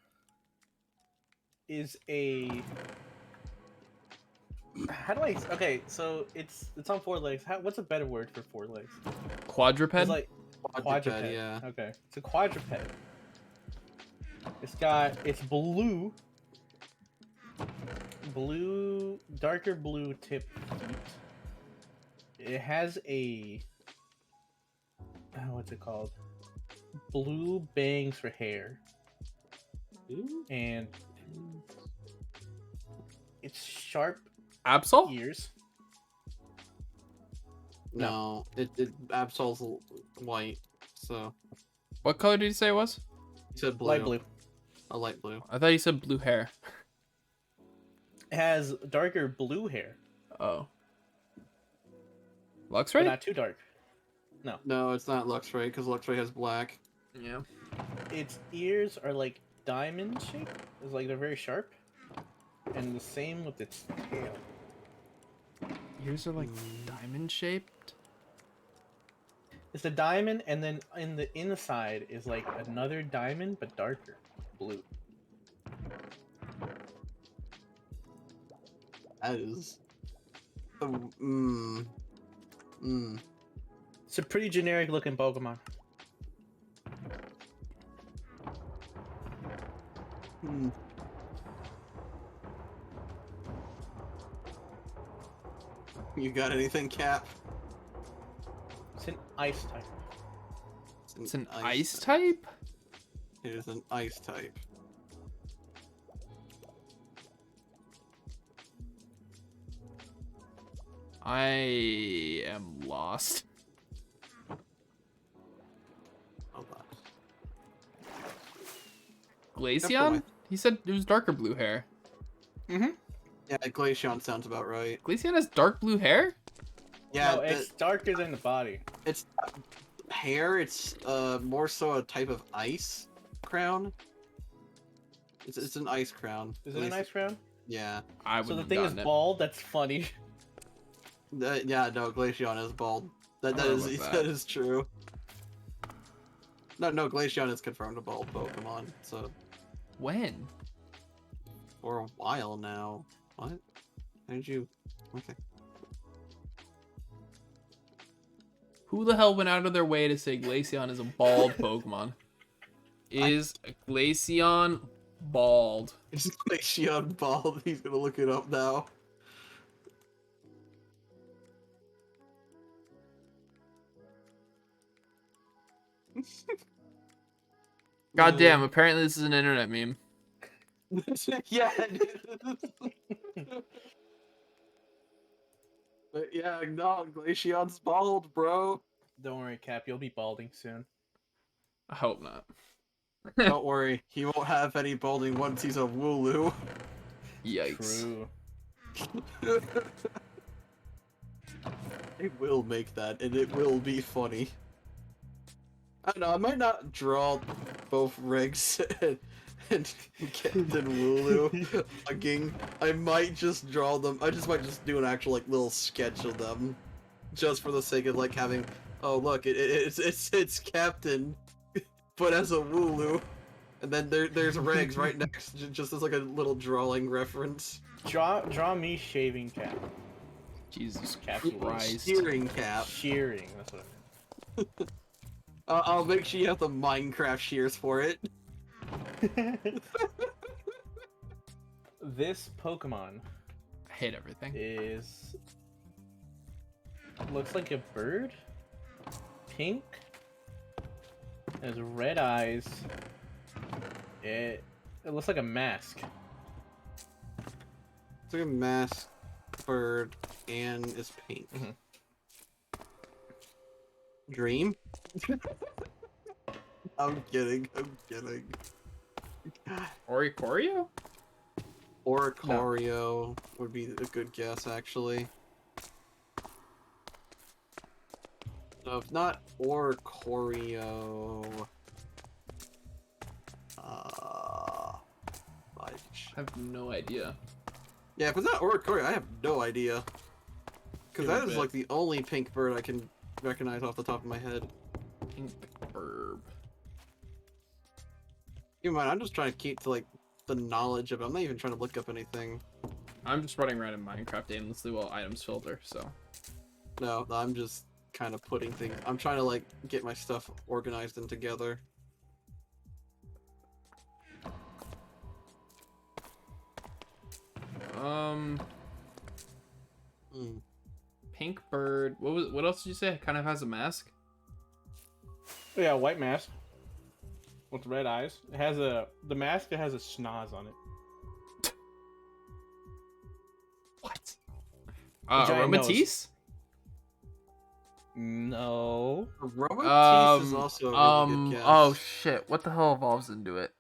S2: is a... How do I... Okay, so it's on 4 legs. What's a better word for 4 legs?
S1: Quadruped?
S2: It's like
S4: Quadruped, yeah.
S2: Okay, it's a quadruped. It's blue, darker blue tip feet. It has a... what's it called? Blue bangs for hair. And it's sharp
S1: Absol?
S2: ears.
S4: No, Absol's white, so...
S1: What color did you say it was?
S4: You said blue.
S2: Light blue.
S4: A light blue.
S1: I thought you said blue hair.
S2: It has darker blue hair,
S1: Oh.
S2: but
S1: Luxray?
S2: not too dark.
S4: No, it's not Luxray, because Luxray has black.
S1: Yeah.
S2: Its ears are like diamond shaped. It's like they're very sharp. And the same with its tail.
S1: Ears are like diamond shaped?
S2: It's a diamond, and then in the inside is like another diamond, but darker blue.
S4: That is...
S2: It's a pretty generic looking Pokemon.
S4: You got anything, Cap?
S2: It's an ice type.
S1: It's an ice type?
S4: It is an ice type.
S1: I am lost.
S4: Hold on.
S1: Glaceon? He said it was darker blue hair.
S2: Mm-hmm.
S4: Yeah, Glaceon sounds about right.
S1: Glaceon has dark blue hair?
S4: Yeah,
S2: No, it's darker than the body.
S4: it's hair. It's more so a type of ice crown. It's an ice crown.
S2: Is it an ice crown?
S4: Yeah.
S1: I
S2: So
S1: would
S2: the
S1: have
S2: thing is
S1: gotten it.
S2: bald. That's funny.
S4: Yeah, no, Glaceon is bald.
S1: I
S4: That
S1: don't know
S4: is
S1: about
S4: that
S1: that.
S4: is true. No, Glaceon is confirmed a bald Pokemon. So
S1: When?
S4: for a while now. What? How did you? Okay.
S1: Who the hell went out of their way to say Glaceon is a bald Pokemon? Is Glaceon bald?
S4: Is Glaceon bald? He's gonna look it up now.
S1: God damn, apparently this is an internet meme.
S4: Yeah. But yeah, no, Glaceon's bald, bro.
S2: Don't worry, Cap. You'll be balding soon.
S1: I hope not.
S4: Don't worry, he won't have any balding once he's a Wooloo.
S1: Yikes.
S2: True.
S4: I will make that, and it will be funny. I don't know, I might not draw both Regs and Captain Wooloo hugging. I might just draw them. I just might just do an actual like little sketch of them, just for the sake of like having. Oh look, it's Captain, but as a Wooloo, and then there's Regs right next, just as like a little drawing reference.
S2: Draw me shaving cap.
S1: Jesus
S2: Cap.
S1: Christ.
S4: Steering cap.
S2: Shearing. That's what I meant.
S4: I'll make sure you have the Minecraft shears for it.
S2: This Pokemon
S1: I hate everything.
S2: looks like a bird. Pink. Has red eyes. It looks like a mask.
S4: It's like a masked bird and is pink.
S2: Mhm.
S4: Dream? I'm kidding.
S1: Oricorio?
S4: Oricorio would be a good guess, actually. So if not Oricorio, Fudge.
S1: I have no idea.
S4: Yeah, if it's not Oricorio, I have no idea. Because
S1: Give it
S4: that
S1: a
S4: is
S1: bit.
S4: like the only pink bird I can recognize off the top of my head.
S1: Pink herb.
S4: Keep in mind, I'm just trying to keep to like the knowledge of it. I'm not even trying to look up anything.
S1: I'm just running around in Minecraft aimlessly while items filter, so.
S4: No, I'm just kind of putting things. I'm trying to like get my stuff organized and together. Hmm.
S1: Pink bird. What else did you say? It kind of has a mask?
S2: Yeah, white mask. With red eyes. It has the mask. It has a schnoz on it.
S1: What?
S2: Giant nose.
S1: Aromatisse?
S2: No.
S4: Aromatisse is also a really good guess.
S1: Oh shit, what the hell evolves into it?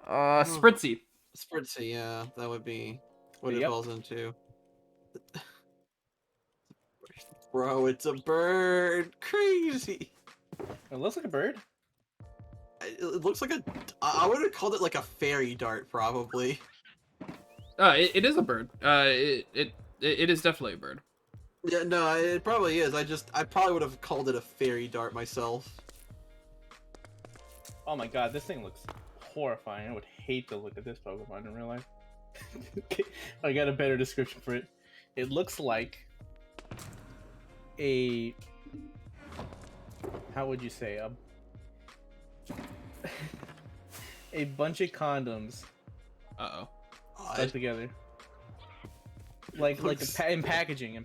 S1: Spritzy.
S4: Spritzy, yeah, that would be what it
S2: Yep.
S4: falls into. Bro, it's a bird! Crazy!
S2: It looks like a bird.
S4: It looks like a... I would have called it like a fairy dart, probably.
S1: It is a bird. It is definitely a bird.
S4: Yeah, no, it probably is. I probably would have called it a fairy dart myself.
S2: Oh my god, this thing looks horrifying. I would hate to look at this Pokemon in real life. I got a better description for it. It looks like a... How would you say? A bunch of condoms
S1: Uh-oh.
S2: stuck together. In packaging,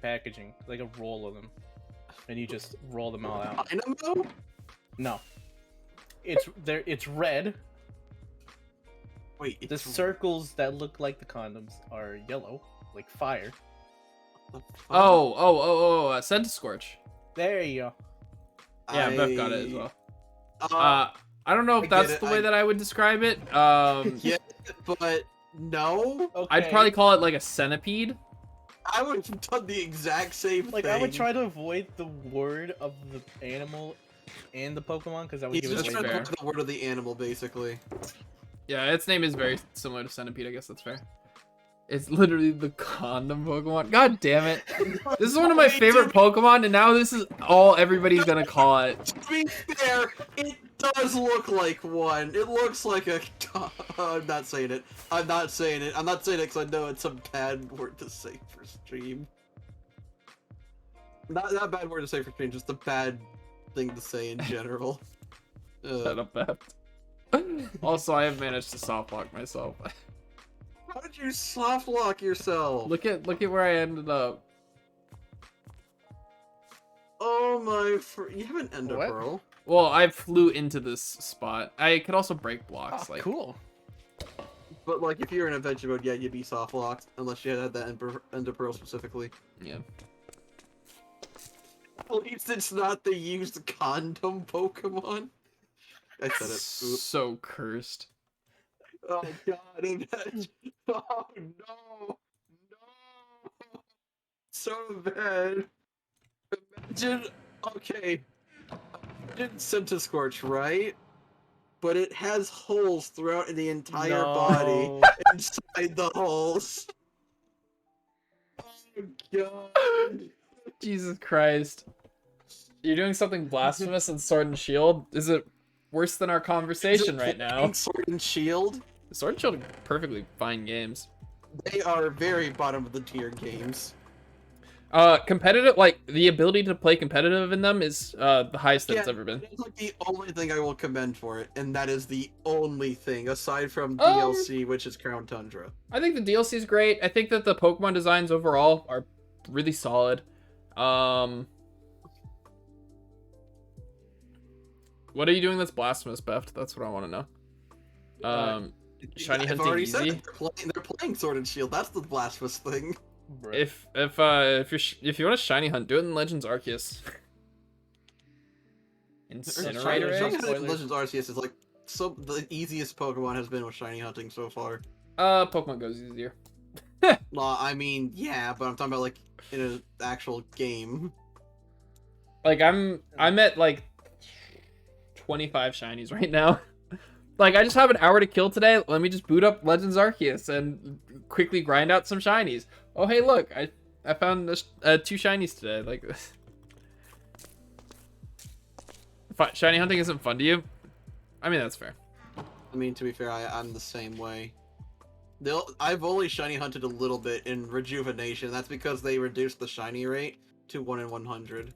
S2: like a roll of them, and you just roll them all out.
S4: Dynamo?
S2: No, it's red.
S4: Wait,
S2: The
S4: it's...
S2: circles that look like the condoms are yellow, like fire.
S1: Centiscorch.
S2: There you go.
S1: Yeah, Bev got it as well.
S4: Uh,
S1: I don't know if
S4: I
S1: that's
S4: get it,
S1: the way that I would describe it.
S4: yeah, but no.
S2: Okay.
S1: I'd probably call it like a centipede.
S4: I would have done the exact same
S2: like
S4: thing.
S2: I would try to avoid the word of the animal and the Pokemon because I would
S4: He's
S2: give it
S4: just
S2: away.
S4: trying to
S1: fair.
S4: look at the word of the animal, basically.
S1: Yeah, its name is very similar to centipede. I guess that's fair. It's literally the condom Pokemon. God damn it! This is one of my favorite Pokemon, and now this is all everybody's gonna call it.
S4: To be fair, it does look like one. It looks like a... I'm not saying it. I'm not saying it because I know it's a bad word to say for stream. Not a bad word to say for stream, just a bad thing to say in general.
S1: Shut up, Beth. Also, I have managed to soft lock myself.
S4: How did you soft lock yourself?
S1: Look at where I ended up.
S4: Oh my... You have an Ender
S2: What?
S4: Pearl.
S1: Well, I flew into this spot. I could also break blocks.
S2: Oh,
S1: like
S2: cool.
S4: But like, if you're in adventure mode, yeah, you'd be soft locked unless you had that Ender Pearl specifically.
S1: Yeah.
S4: At least it's not the used condom Pokemon. I said it. Oops.
S1: So cursed.
S4: Oh god, imagine. Oh no. No. so bad. Imagine, okay, imagine Scorch, right? But it has holes throughout the entire body inside the holes. Oh god.
S1: Jesus Christ. You're doing something blasphemous in Sword and Shield? Is it worse than our conversation right now?
S4: Sword and Shield?
S1: Sword and Shield are perfectly fine games.
S4: They are very bottom of the tier games.
S1: Competitive, like, the ability to play competitive in them is the highest that it's ever been.
S4: That's like the only thing I will commend for it, and that is the only thing, aside from DLC, which is Crown Tundra.
S1: I think the DLC is great. I think that the Pokemon designs overall are really solid. What are you doing that's blasphemous, Beft? That's what I want to know. Shiny
S4: I've
S1: hunting
S4: already
S1: easy.
S4: said it. They're playing Sword and Shield. That's the blasphemous thing.
S1: If you want to shiny hunt, do it in Legends Arceus. Incinerator
S4: Shiny
S1: egg?
S4: hunting Legends Arceus is like the easiest Pokemon has been with shiny hunting so far.
S1: Pokemon Go's easier.
S4: Well, I mean, yeah, but I'm talking about like in an actual game.
S1: Like I'm at like 25 shinies right now. Like, I just have an hour to kill today. Let me just boot up Legends Arceus and quickly grind out some shinies. Oh, hey, look. I found 2 shinies today. Like, shiny hunting isn't fun to you? I mean, that's fair.
S4: I mean, to be fair, I'm the same way. I've only shiny hunted a little bit in Rejuvenation. That's because they reduced the shiny rate to 1 in 100.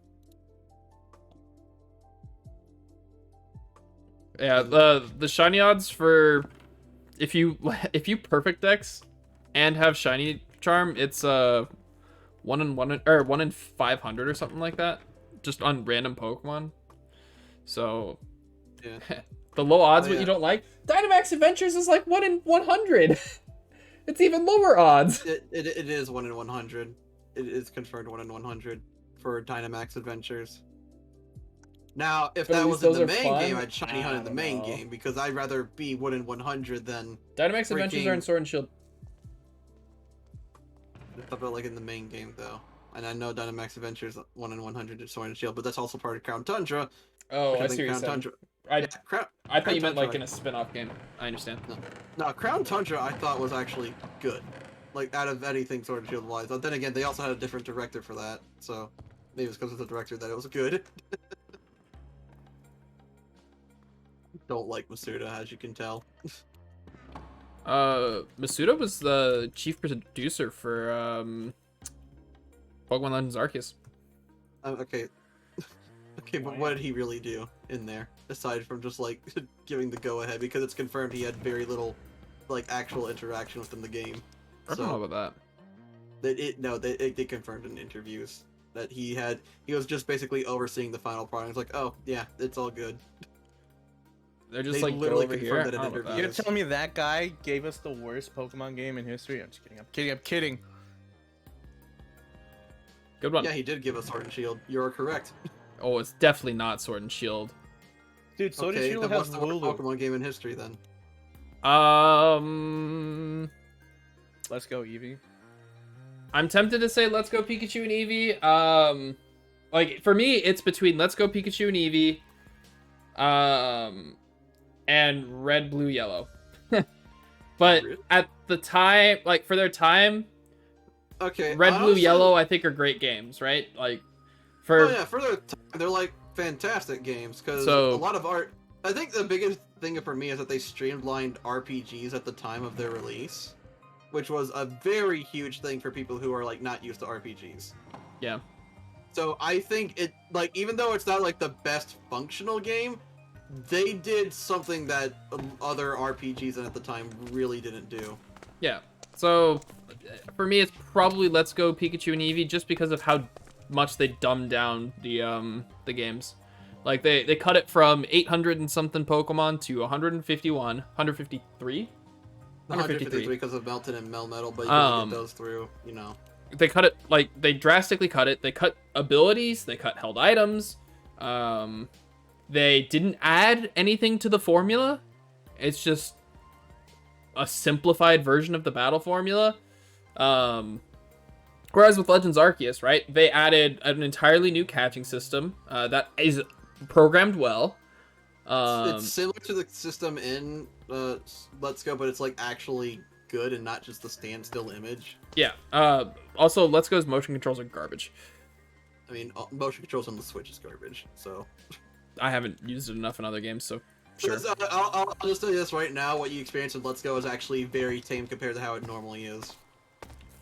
S1: Yeah, the shiny odds for if you perfect dex and have shiny charm, it's 1 in 500 or something like that, just on random Pokemon. So
S4: yeah.
S1: The low odds what you don't like. Dynamax Adventures is like 1 in 100. It's even lower odds.
S4: It is 1 in 100. It is confirmed 1 in 100 for Dynamax Adventures. Now, if that was in the main game, I'd shiny hunt in the main game because I'd rather be 1 in 100 than
S1: Dynamax Adventures are in Sword and Shield.
S4: About like in the main game though, and I know Dynamax Adventures 1 in 100 is Sword and Shield, but that's also part of Crown Tundra.
S1: Oh, I see what you're saying. I thought you meant like in a spin-off game. I understand.
S4: No, Crown Tundra I thought was actually good, like out of anything Sword and Shield wise. But then again, they also had a different director for that, so maybe it's because of the director that it was good. Don't like Masuda, as you can tell.
S1: Masuda was the chief producer for Pokemon Legends Arceus.
S4: Okay. Okay, but what did he really do in there aside from just like giving the go-ahead? Because it's confirmed he had very little like actual interaction within the game.
S1: I don't know about
S4: that. They confirmed in interviews that he was just basically overseeing the final product. It's like, oh yeah, it's all good.
S1: They're just like literally over here.
S2: You're gonna tell me that guy gave us the worst Pokemon game in history? I'm just kidding. I'm kidding.
S1: Good one.
S4: Yeah, he did give us Sword and Shield. You're correct.
S1: Oh, it's definitely not Sword and Shield.
S2: Dude, Sword and Shield has
S4: the worst Pokemon game in history then?
S2: Let's go, Eevee.
S1: I'm tempted to say Let's Go Pikachu and Eevee. Like for me, it's between Let's Go Pikachu and Eevee, and Red, Blue, Yellow. But really? At the time, like for their time,
S4: okay,
S1: Red, Blue, Yellow, I think are great games, right? Like for
S4: for their time, they're like fantastic games because a lot of art. I think the biggest thing for me is that they streamlined RPGs at the time of their release, which was a very huge thing for people who are like not used to RPGs.
S1: Yeah.
S4: So I think it like even though it's not like the best functional game, they did something that other RPGs at the time really didn't do. Yeah.
S1: So for me, it's probably Let's Go Pikachu and Eevee just because of how much they dumbed down the games. Like they cut it from 800 and something Pokemon to 151, 153.
S4: 153 because of Melton and Melmetal, but you can get those through, you know.
S1: They cut it, like, they drastically cut it. They cut abilities, they cut held items. They didn't add anything to the formula. It's just a simplified version of the battle formula. Or Whereas with Legends Arceus, right, they added an entirely new catching system that is programmed well.
S4: It's similar to the system in Let's Go, but it's like actually good and not just the standstill image.
S1: Yeah. Also, Let's Go's motion controls are garbage.
S4: I mean, motion controls on the Switch is garbage, so...
S1: I haven't used it enough in other games, so sure.
S4: I'll just tell you this right now, what you experience in Let's Go is actually very tame compared to how it normally is.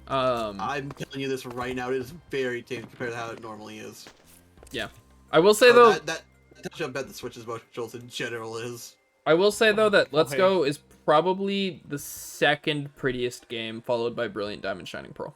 S4: I'm telling you this right now, it is very tame compared to how it normally is.
S1: Yeah. I will say, though...
S4: That's how bad the Switch's motion controls in general is.
S1: I will say, though, that Let's Go is probably the second prettiest game, followed by Brilliant Diamond Shining Pearl.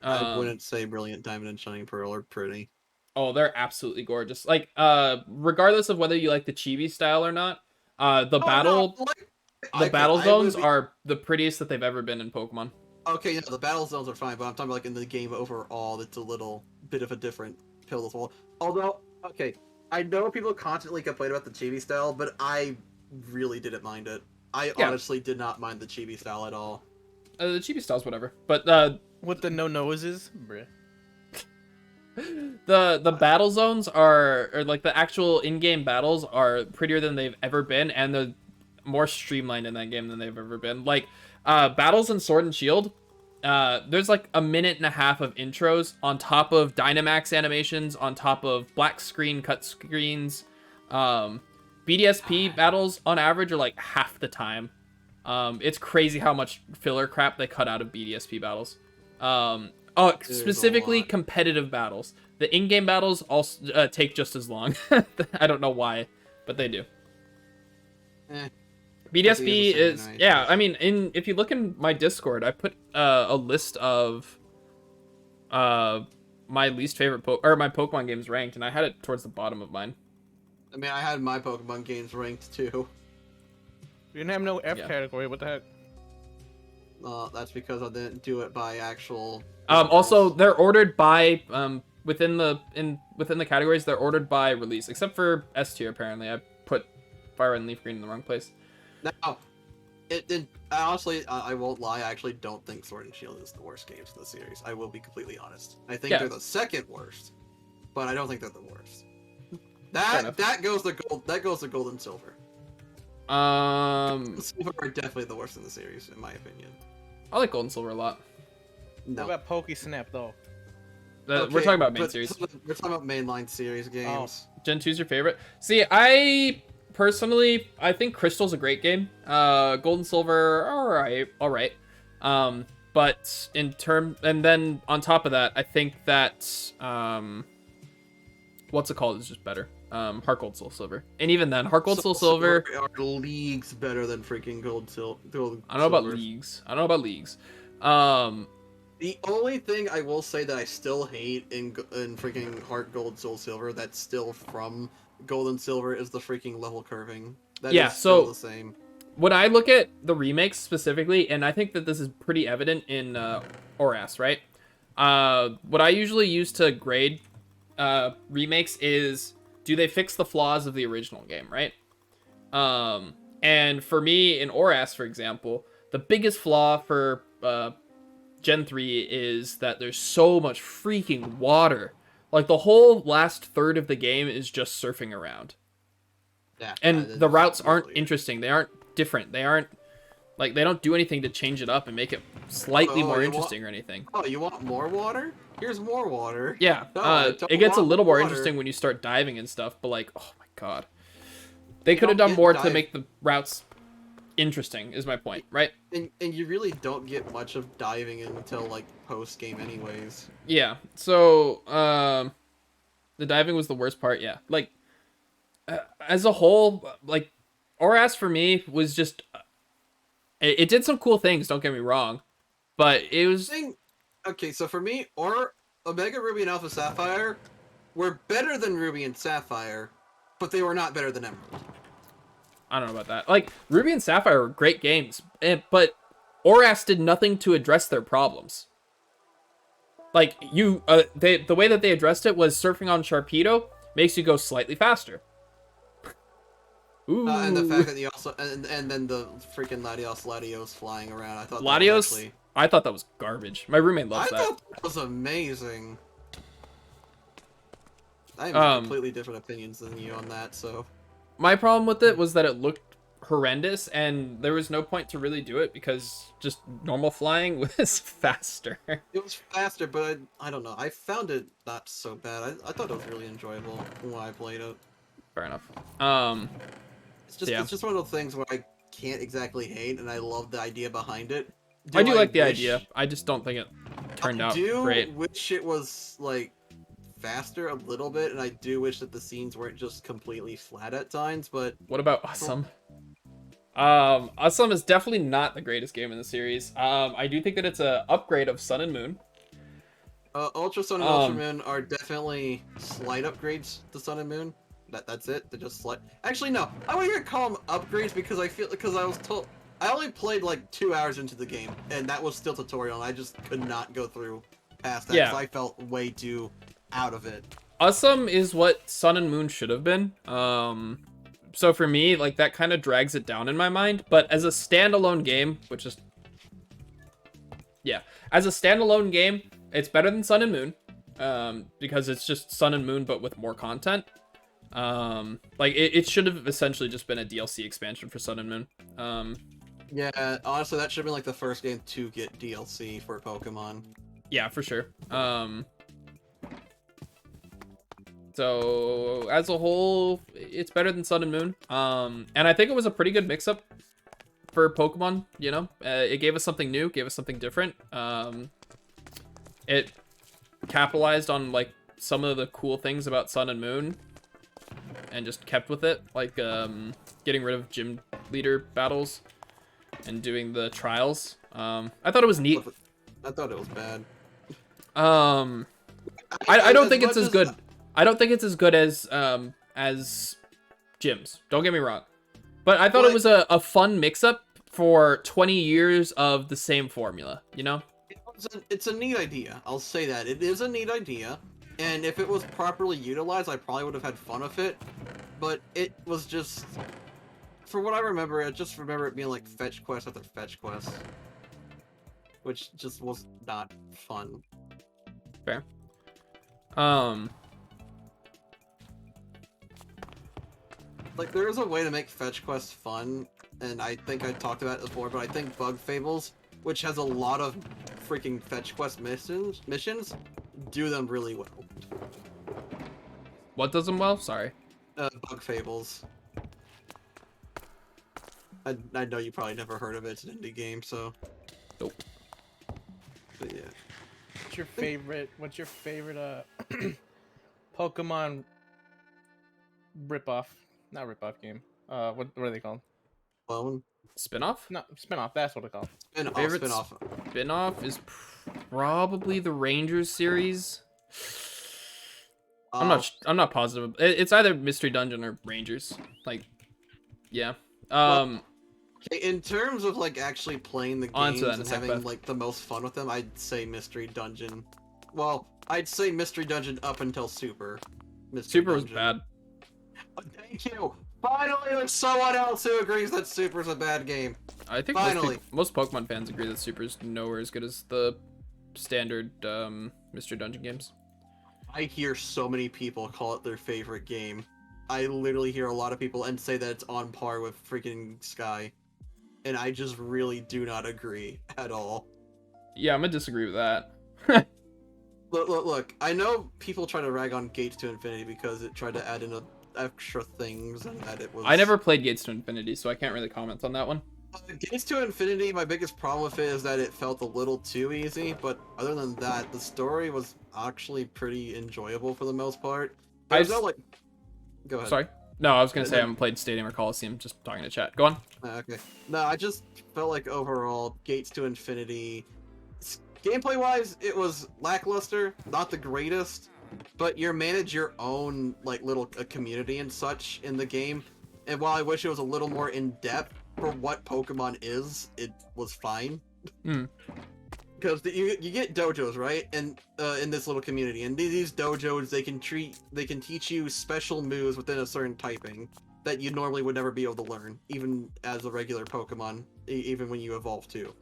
S4: I wouldn't say Brilliant Diamond and Shining Pearl are pretty.
S1: Oh, they're absolutely gorgeous. Like, regardless of whether you like the chibi style or not, the battle zones are the prettiest that they've ever been in Pokemon.
S4: Okay, yeah, the battle zones are fine, but I'm talking about like in the game overall, it's a little bit of a different pill to swallow. Although, okay, I know people constantly complain about the chibi style, but I really didn't mind it. I honestly did not mind the chibi style at all.
S1: The chibi style's whatever, but
S2: with the no noses, bruh.
S1: The battle zones or like the actual in-game battles are prettier than they've ever been, and they're more streamlined in that game than they've ever been. Like battles in Sword and Shield, there's like a minute and a half of intros on top of Dynamax animations, on top of black screen cut screens. BDSP battles on average are like half the time. It's crazy how much filler crap they cut out of BDSP battles. Specifically competitive battles. The in-game battles also take just as long. I don't know why, but they do. BDSP is night. Yeah. I mean, if you look in my Discord, I put a list of my least favorite my Pokemon games ranked, and I had it towards the bottom of mine.
S4: I mean, I had my Pokemon games ranked too.
S2: You didn't have no F category. What the heck?
S4: That's because I didn't do it by actual.
S1: Also, they're ordered by within the categories. They're ordered by release, except for S tier. Apparently, I put Fire and Leaf Green in the wrong place.
S4: Now, honestly, I won't lie. I actually don't think Sword and Shield is the worst games in the series. I will be completely honest. I think they're the second worst, but I don't think they're the worst. That goes to gold. That goes to Gold and Silver. Silver are definitely the worst in the series, in my opinion.
S1: I like Gold and Silver a lot.
S2: No. What about Pokesnap though?
S1: We're talking about main series.
S4: We're talking about mainline series games.
S1: Gen 2's your favorite? See, I personally, I think Crystal's a great game. Gold and Silver, all right. But and then on top of that, I think that what's it called is just better. Heart Gold, Soul Silver, and even then, Heart Gold, Soul Silver
S4: are leagues better than freaking Gold, Silver.
S1: I don't know about leagues.
S4: The only thing I will say that I still hate in freaking Heart Gold, Soul Silver that's still from Gold and Silver is the freaking level curving. That is still the same.
S1: When I look at the remakes specifically, and I think that this is pretty evident in ORAS, right? What I usually use to grade remakes is, do they fix the flaws of the original game, right? And for me, in ORAS, for example, the biggest flaw for Gen 3 is that there's so much freaking water. Like, the whole last third of the game is just surfing around.
S4: Yeah.
S1: And the routes aren't interesting. They aren't different. They aren't, like, they don't do anything to change it up and make it slightly more interesting or anything.
S4: Oh, you want more water? Here's more water.
S1: Yeah. It gets a little more interesting when you start diving and stuff, but, like, oh my god. They could have done more to make the routes interesting, is my point, right?
S4: And you really don't get much of diving until, like, post-game anyways.
S1: Yeah, so, the diving was the worst part, yeah. Like, as a whole, like, ORAS for me was just, it did some cool things, don't get me wrong, but it was...
S4: Okay, so for me, Omega Ruby and Alpha Sapphire were better than Ruby and Sapphire, but they were not better than Emerald.
S1: I don't know about that. Like, Ruby and Sapphire were great games, but ORAS did nothing to address their problems. Like, the way that they addressed it was surfing on Sharpedo makes you go slightly faster. Ooh.
S4: And the fact that you also, and then the freaking Latios flying around, I thought
S1: Latios,
S4: that was
S1: I thought that was garbage. My roommate loves
S4: I
S1: that.
S4: thought that was amazing. I have completely different opinions than you on that, so.
S1: My problem with it was that it looked horrendous, and there was no point to really do it because just normal flying was faster.
S4: It was faster, but I don't know. I found it not so bad. I thought it was really enjoyable when I played it.
S1: Fair enough.
S4: It's just one of those things where I can't exactly hate, and I love the idea behind it.
S1: I do like the idea. I just don't think it turned out great.
S4: I do wish it was like faster a little bit, and I do wish that the scenes weren't just completely flat at times. But
S1: what about Awesome? Awesome is definitely not the greatest game in the series. I do think that it's a upgrade of Sun and Moon.
S4: Ultra Sun and Ultra Moon are definitely slight upgrades to Sun and Moon. That's it. They're just slight. Actually, no. I wouldn't even call them upgrades because I was told I only played like 2 hours into the game, and that was still tutorial, and I just could not go through past that because I felt way too out of it.
S1: Awesome is what Sun and Moon should have been. So for me, like, that kind of drags it down in my mind. But as a standalone game, which is... yeah. As a standalone game, it's better than Sun and Moon. Because it's just Sun and Moon, but with more content. Like, it should have essentially just been a DLC expansion for Sun and Moon.
S4: Yeah, honestly, that should have been, like, the first game to get DLC for Pokemon.
S1: Yeah, for sure. So, as a whole, it's better than Sun and Moon. And I think it was a pretty good mix-up for Pokemon, you know? It gave us something new, gave us something different. It capitalized on, like, some of the cool things about Sun and Moon and just kept with it, like getting rid of gym leader battles and doing the trials. I thought it was neat.
S4: I thought it was bad.
S1: I don't think it's as good. I don't think it's as good as gyms. Don't get me wrong, but I thought it was a fun mix-up for 20 years of the same formula. You know,
S4: it's a neat idea. I'll say that it is a neat idea, and if it was properly utilized, I probably would have had fun with it. But it was just, for what I remember, I just remember it being like fetch quest after fetch quest, which just was not fun.
S1: Fair.
S4: Like, there is a way to make fetch quests fun, and I think I talked about it before, but I think Bug Fables, which has a lot of freaking fetch quest missions, do them really well.
S1: What does them well? Sorry.
S4: Bug Fables. I know you probably never heard of it. It's an indie game, so.
S1: Nope.
S4: But yeah.
S2: What's your favorite Pokemon ripoff? Not ripoff game. What are they called?
S4: Clone?
S1: Spin-off?
S2: No, spin-off. That's what it's called.
S4: Spin-off.
S1: Spin-off is probably the Rangers series. I'm not positive. It's either Mystery Dungeon or Rangers. Like, yeah.
S4: In terms of like actually playing the games and having like the most fun with them, I'd say Mystery Dungeon. Well, I'd say Mystery Dungeon up until Super.
S1: Super was bad.
S4: Oh, thank you. Finally, there's someone else who agrees that Super's a bad game.
S1: I think most Pokemon fans agree that Super's nowhere as good as the standard Mystery Dungeon games.
S4: I hear so many people call it their favorite game. I literally hear a lot of people and say that it's on par with freaking Sky. And I just really do not agree at all.
S1: Yeah, I'm gonna disagree with that.
S4: Look, I know people try to rag on Gates to Infinity because it tried to add in extra things and that it was...
S1: I never played Gates to Infinity, so I can't really comment on that one.
S4: Gates to Infinity, my biggest problem with it is that it felt a little too easy, but other than that, the story was actually pretty enjoyable for the most part. There's no, like... Go ahead.
S1: Sorry? No, I was gonna say I haven't played Stadium or Coliseum, just talking to chat. Go on.
S4: Okay. No, I just felt like overall, Gates to Infinity... Gameplay-wise, it was lackluster, not the greatest, but you manage your own, like, little community and such in the game, and while I wish it was a little more in-depth for what Pokemon is, it was fine. Because you get dojos, right? And in this little community, and these dojos, they can teach you special moves within a certain typing that you normally would never be able to learn, even as a regular Pokemon, even when you evolve too.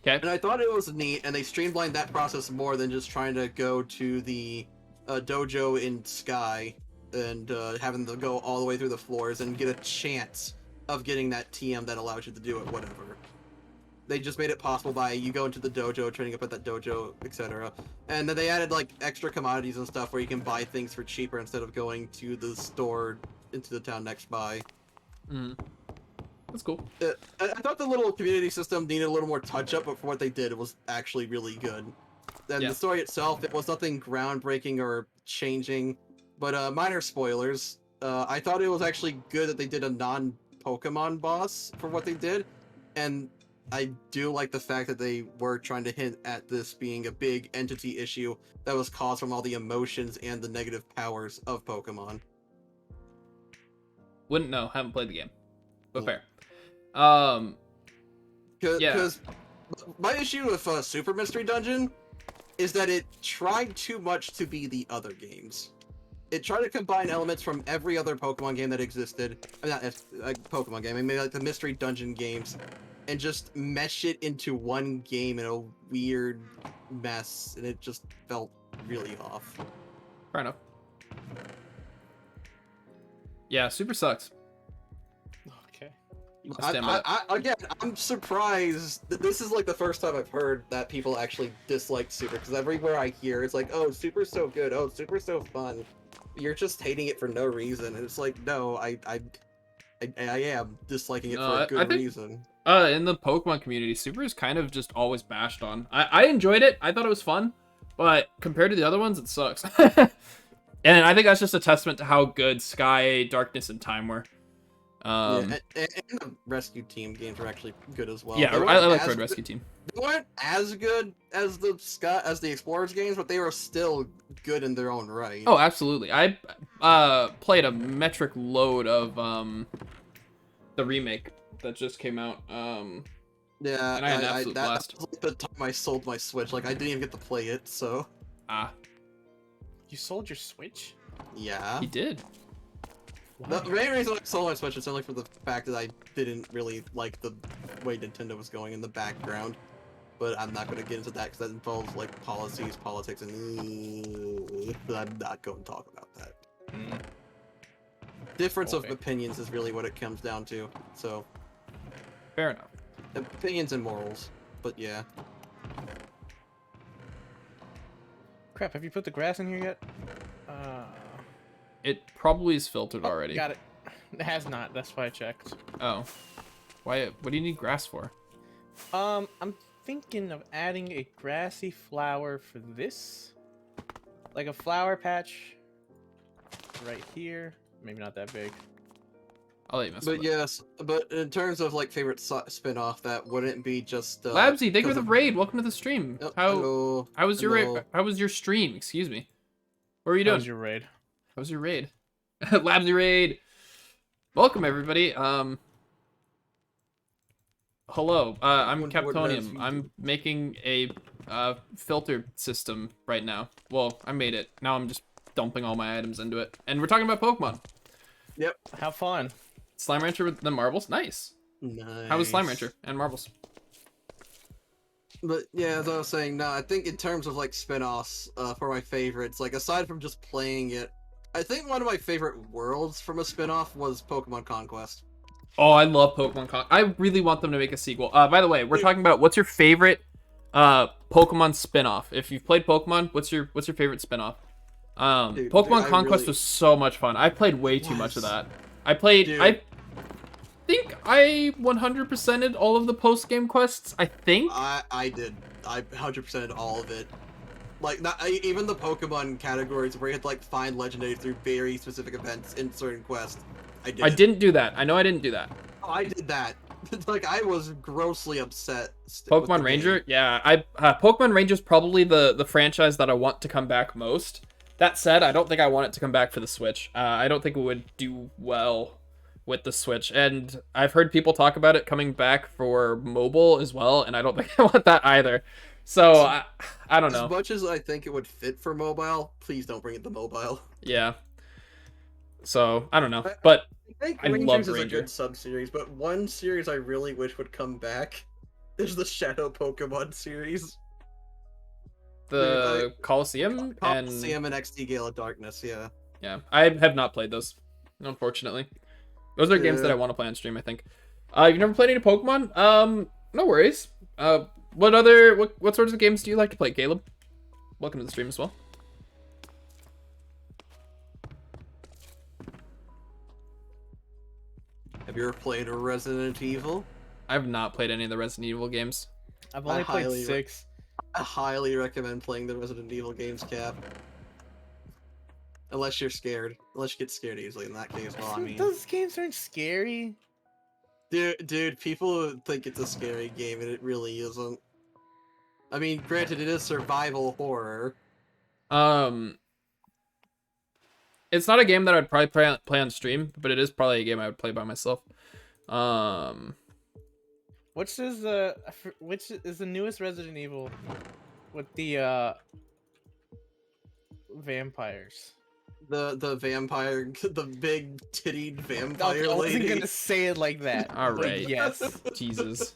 S1: Okay.
S4: And I thought it was neat, and they streamlined that process more than just trying to go to the dojo in Sky and having to go all the way through the floors and get a chance of getting that TM that allows you to do it, whatever. They just made it possible by you go into the dojo, training up at that dojo, etc. And then they added like extra commodities and stuff where you can buy things for cheaper instead of going to the store into the town next by.
S1: That's cool.
S4: I thought the little community system needed a little more touch-up, but for what they did, it was actually really good. And
S1: Yeah.
S4: the story itself, it was nothing groundbreaking or changing, but minor spoilers. I thought it was actually good that they did a non-Pokemon boss for what they did, and I do like the fact that they were trying to hint at this being a big entity issue that was caused from all the emotions and the negative powers of Pokemon.
S1: Wouldn't know. Haven't played the game. But
S4: Yeah.
S1: fair. Yeah.
S4: Because my issue with Super Mystery Dungeon is that it tried too much to be the other games. It tried to combine elements from every other Pokemon game that existed. I mean, not Pokemon game. I mean, like the Mystery Dungeon games, and just mesh it into one game in a weird mess, and it just felt really off.
S1: Fair enough. Yeah, Super sucks.
S2: Okay.
S1: I'll stand by that.
S4: Again, I'm surprised that this is like the first time I've heard that people actually dislike Super, because everywhere I hear it's like, oh, Super's so good, oh, Super's so fun. You're just hating it for no reason, and it's like, no, I am disliking it for a good reason.
S1: In the Pokemon community, Super is kind of just always bashed on. I enjoyed it. I thought it was fun, but compared to the other ones, it sucks. And I think that's just a testament to how good Sky, Darkness, and Time were.
S4: Yeah, and the Rescue Team games were actually good as well.
S1: Yeah, I like Red Rescue Team.
S4: They weren't as good as the Explorers games, but they were still good in their own right.
S1: Oh, absolutely. I played a metric load of the remake that just came out.
S4: Yeah,
S1: and I had an absolute blast.
S4: That was like the time I sold my Switch. Like, I didn't even get to play it, so...
S2: You sold your Switch?
S4: Yeah.
S1: He did.
S4: The main reason I sold my Switch is only for the fact that I didn't really like the way Nintendo was going in the background. But I'm not going to get into that because that involves, like, policies, politics, and... I'm not going to talk about that. Difference of opinions is really what it comes down to, so...
S1: Fair enough.
S4: Opinions and morals, but yeah.
S2: Crap, have you put the grass in here yet?
S1: It probably is filtered
S2: Oh,
S1: already.
S2: got it. It has not, that's why I checked.
S1: Oh. Why? What do you need grass for?
S2: I'm thinking of adding a grassy flower for this. Like a flower patch right here. Maybe not that big.
S1: I'll let you mess
S4: But
S1: with it.
S4: yes, but in terms of like favorite spin-off, that wouldn't be just
S1: Labsy, thank you for the
S4: of-
S1: raid. Welcome to the stream.
S4: Hello.
S1: How was your
S4: Hello.
S1: how was your stream? Excuse me. What were you
S2: How
S1: doing?
S2: was your raid?
S1: How was your raid? Labsy raid. Welcome everybody. Hello. I'm
S4: What
S1: Captonium.
S4: does you
S1: I'm
S4: do?
S1: making a filter system right now. Well, I made it. Now I'm just dumping all my items into it. And we're talking about Pokemon.
S4: Yep.
S2: Have fun.
S1: Slime Rancher with the marbles. Nice.
S4: Nice.
S1: How was Slime Rancher and marbles?
S4: But yeah, as I was saying, no, I think in terms of like spin-offs for my favorites, like aside from just playing it, I think one of my favorite worlds from a spin-off was Pokemon Conquest.
S1: Oh, I love Pokemon Con. I really want them to make a sequel. By the way, we're talking about what's your favorite Pokemon spin-off. If you've played Pokemon, what's your favorite spin-off? Pokemon
S4: I
S1: Conquest
S4: really-
S1: was so much fun. I played way too much of
S4: was.
S1: that. I
S4: Dude.
S1: think I 100%ed all of the post-game quests. I think.
S4: I did. I 100%ed all of it. Like, even the Pokemon categories where you had to like find legendaries through very specific events in certain quests. I did.
S1: I didn't do that. I know I didn't do that.
S4: Oh, I did that. Like, I was grossly upset. with
S1: Pokemon
S4: the
S1: Ranger,
S4: game.
S1: yeah. Pokemon Ranger's probably the franchise that I want to come back most. That said, I don't think I want it to come back for the Switch. I don't think it would do well with the Switch. And I've heard people talk about it coming back for mobile as well, and I don't think I want that either. So, I don't know.
S4: As much as I think it would fit for mobile, please don't bring it to mobile.
S1: Yeah. So, I don't know. But
S4: I think
S1: I
S4: Rangers
S1: love
S4: is a
S1: Ranger.
S4: good sub-series, but one series I really wish would come back There's the Shadow Pokemon series.
S1: The Coliseum and
S4: Coliseum and XD Gale of Darkness, yeah.
S1: yeah, I have not played those, unfortunately. Those are games that I
S4: Yeah.
S1: want to play on stream, I think. You've never played any Pokemon? No worries. What sorts of games do you like to play, Caleb? Welcome to the stream as well.
S4: Have you ever played Resident Evil?
S1: I've not played any of the Resident Evil games.
S2: I've only played
S4: highly
S2: 6.
S4: I highly recommend playing the Resident Evil games, Cap. Unless you're scared. Unless you get scared easily in that case, well, I mean...
S2: Those games aren't scary.
S4: Dude, people think it's a scary game, and it really isn't. I mean, granted, it is survival horror.
S1: It's not a game that I'd probably play on stream, but it is probably a game I would play by myself.
S2: Which is the newest Resident Evil with the vampires?
S4: The vampire, the big tittied vampire
S2: I wasn't
S4: lady.
S2: gonna say it like that.
S1: All
S2: but
S1: right.
S2: Yes.
S1: Jesus.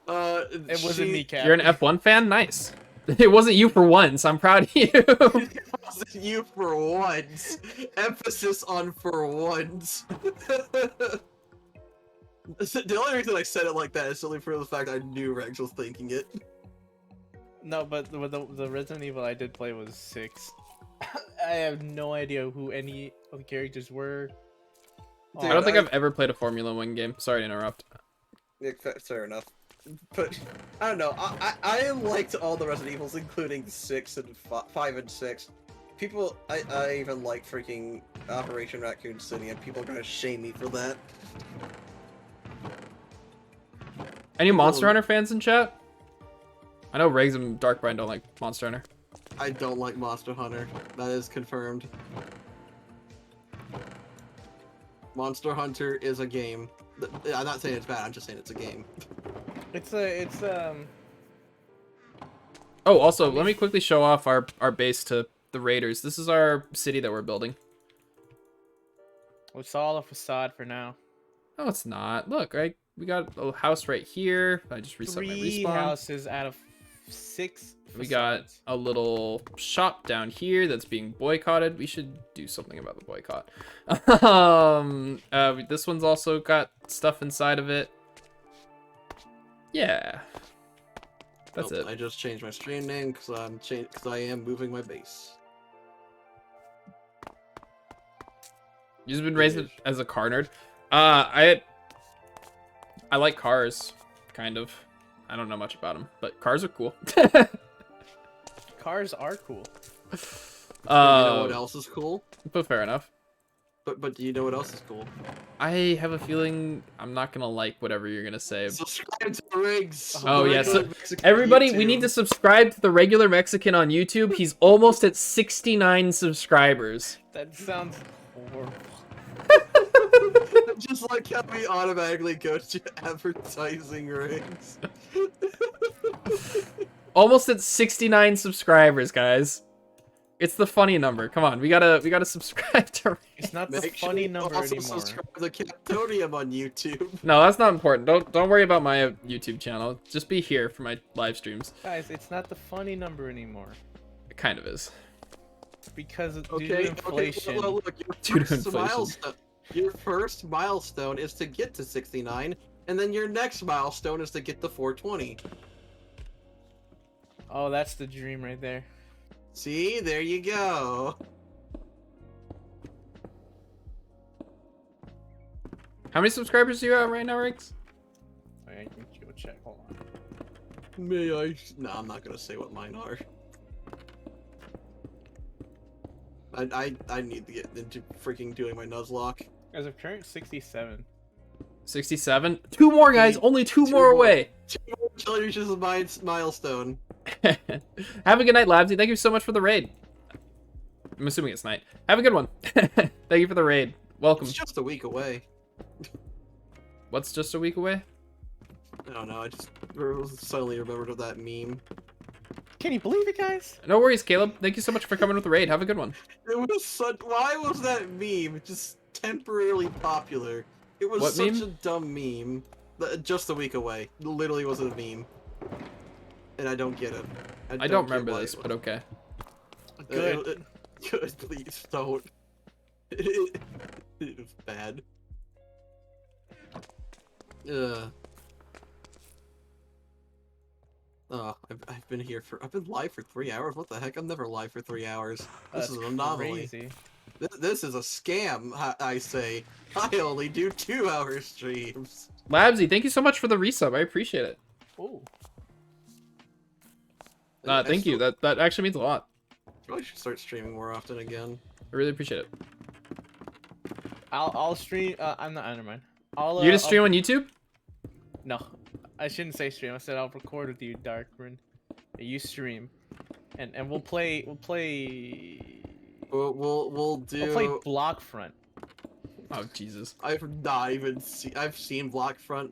S2: It wasn't me, Cap.
S1: You're an F1 fan? Nice. It wasn't you for once. I'm proud of you.
S4: It wasn't you for once. Emphasis on for once. The only reason I said it like that is simply for the fact I knew Rex was thinking it.
S2: No, but the Resident Evil I did play was 6. I have no idea who any of the characters were.
S1: I don't think I've ever played a Formula 1 game. Sorry to interrupt.
S4: Yeah, fair enough. But I don't know. I am liked all the Resident Evils, including 6 and 5 and 6. People, I even like freaking Operation Raccoon City, and people are gonna shame me for that.
S1: Any Monster Hunter fans in chat? I know Riggs and Darkbrine don't like Monster Hunter.
S4: I don't like Monster Hunter. That is confirmed. Monster Hunter is a game. I'm not saying it's bad. I'm just saying it's a game.
S2: It's
S1: Oh, also, let me quickly show off our base to the raiders. This is our city that we're building.
S2: it's all a facade for now.
S1: No, it's not. Look, we got a house right here. I just reset my
S2: 3
S1: respawn.
S2: houses out of 6.
S1: We got
S2: facades.
S1: a little shop down here that's being boycotted. We should do something about the boycott. This one's also got stuff inside of it. Yeah. That's it.
S4: I just changed my stream name because I am moving my base.
S1: You've been raised as a car nerd. I like cars, kind of. I don't know much about them, but cars are cool.
S2: Cars are cool.
S4: You know what else is cool?
S1: But fair enough.
S4: But do you know what else is cool?
S1: I have a feeling I'm not gonna like whatever you're gonna say.
S4: Subscribe to Riggs.
S1: Oh,
S4: The
S1: yeah,
S4: regular
S1: so
S4: Mexican
S1: everybody, we
S4: YouTube.
S1: need to subscribe to the regular Mexican on YouTube. He's almost at 69 subscribers.
S2: That sounds horrible.
S4: Just like how we automatically go to advertising Riggs.
S1: Almost at 69 subscribers, guys. It's the funny number. Come on, we gotta subscribe to.
S2: It's not the
S4: Make sure
S2: funny
S4: you
S2: number
S4: also
S2: anymore.
S4: subscribe to the Capitonium on YouTube.
S1: No, that's not important. Don't worry about my YouTube channel. Just be here for my live streams.
S2: Guys, it's not the funny number anymore.
S1: It kind of is.
S2: Because due
S4: Okay,
S2: to inflation.
S4: well, look,
S1: Due to
S4: first
S1: inflation.
S4: your first milestone is to get to 69, and then your next milestone is to get to 420.
S2: Oh, that's the dream right there.
S4: See, there you go.
S1: How many subscribers do you have right now, Riggs?
S2: Wait, I can go check. Hold on.
S4: May I? No, I'm not gonna say what mine are. I need to get into freaking doing my Nuzlocke.
S2: As of current, 67.
S1: 67. 2 more, guys. Only 2 more
S4: more.
S1: away.
S4: Challenge is my milestone.
S1: Have a good night, Labsy. Thank you so much for the raid. I'm assuming it's night. Have a good one. Thank you for the raid. Welcome.
S4: It's just a week away.
S1: What's just a week away?
S4: I don't know. I just suddenly remembered of that meme.
S2: Can you believe it, guys?
S1: No worries, Caleb. Thank you so much for coming with the raid. Have a good one.
S4: It was such. Why was that meme just temporarily popular? It was
S1: What
S4: such
S1: meme?
S4: a dumb meme. just a week away. Literally was a meme. And I don't get it.
S1: I don't
S4: get
S1: remember
S4: why
S1: this,
S4: it-
S1: but okay.
S2: Good.
S4: Good, please don't. It was bad. Oh, I've been here for, I've been live for 3 hours. What the heck? I'm never live for 3 hours. This
S2: That's
S4: is an anomaly.
S2: crazy.
S4: This is a scam, I say. I only do 2-hour streams.
S1: Labsy, thank you so much for the resub. I appreciate it.
S2: Ooh.
S1: Thank you. That actually means a lot.
S4: Probably should start streaming more often again.
S1: I really appreciate it.
S2: I'll stream. I'm not. Never mind. I'll.
S1: You gonna stream
S2: I'll,
S1: on YouTube?
S2: No, I shouldn't say stream. I said I'll record with you, Darkburn. You stream, and we'll play. We'll play.
S4: We'll
S2: We'll play
S4: do.
S2: Blockfront.
S1: Oh Jesus.
S4: I've not even seen. I've seen Blockfront.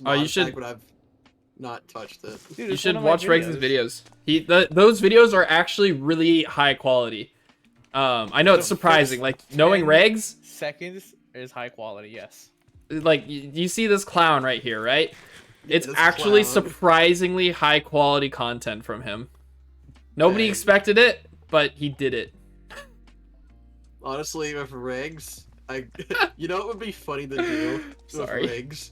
S1: Oh, you should-
S4: but I've not touched it.
S2: Dude,
S1: You
S2: it's
S1: should
S2: one of my
S1: watch Regs' videos. Those videos are actually really high quality. I know it's
S2: The
S1: surprising.
S2: first
S1: Like knowing
S2: 10
S1: Regs,
S2: Seconds is high quality. Yes.
S1: like you see this clown right here, right? It's
S4: This
S1: actually
S4: clown.
S1: surprisingly high quality content from him. Nobody
S4: Dang.
S1: expected it, but he did it.
S4: Honestly, with Regs, you know what would be funny to do
S1: Sorry.
S4: with Regs?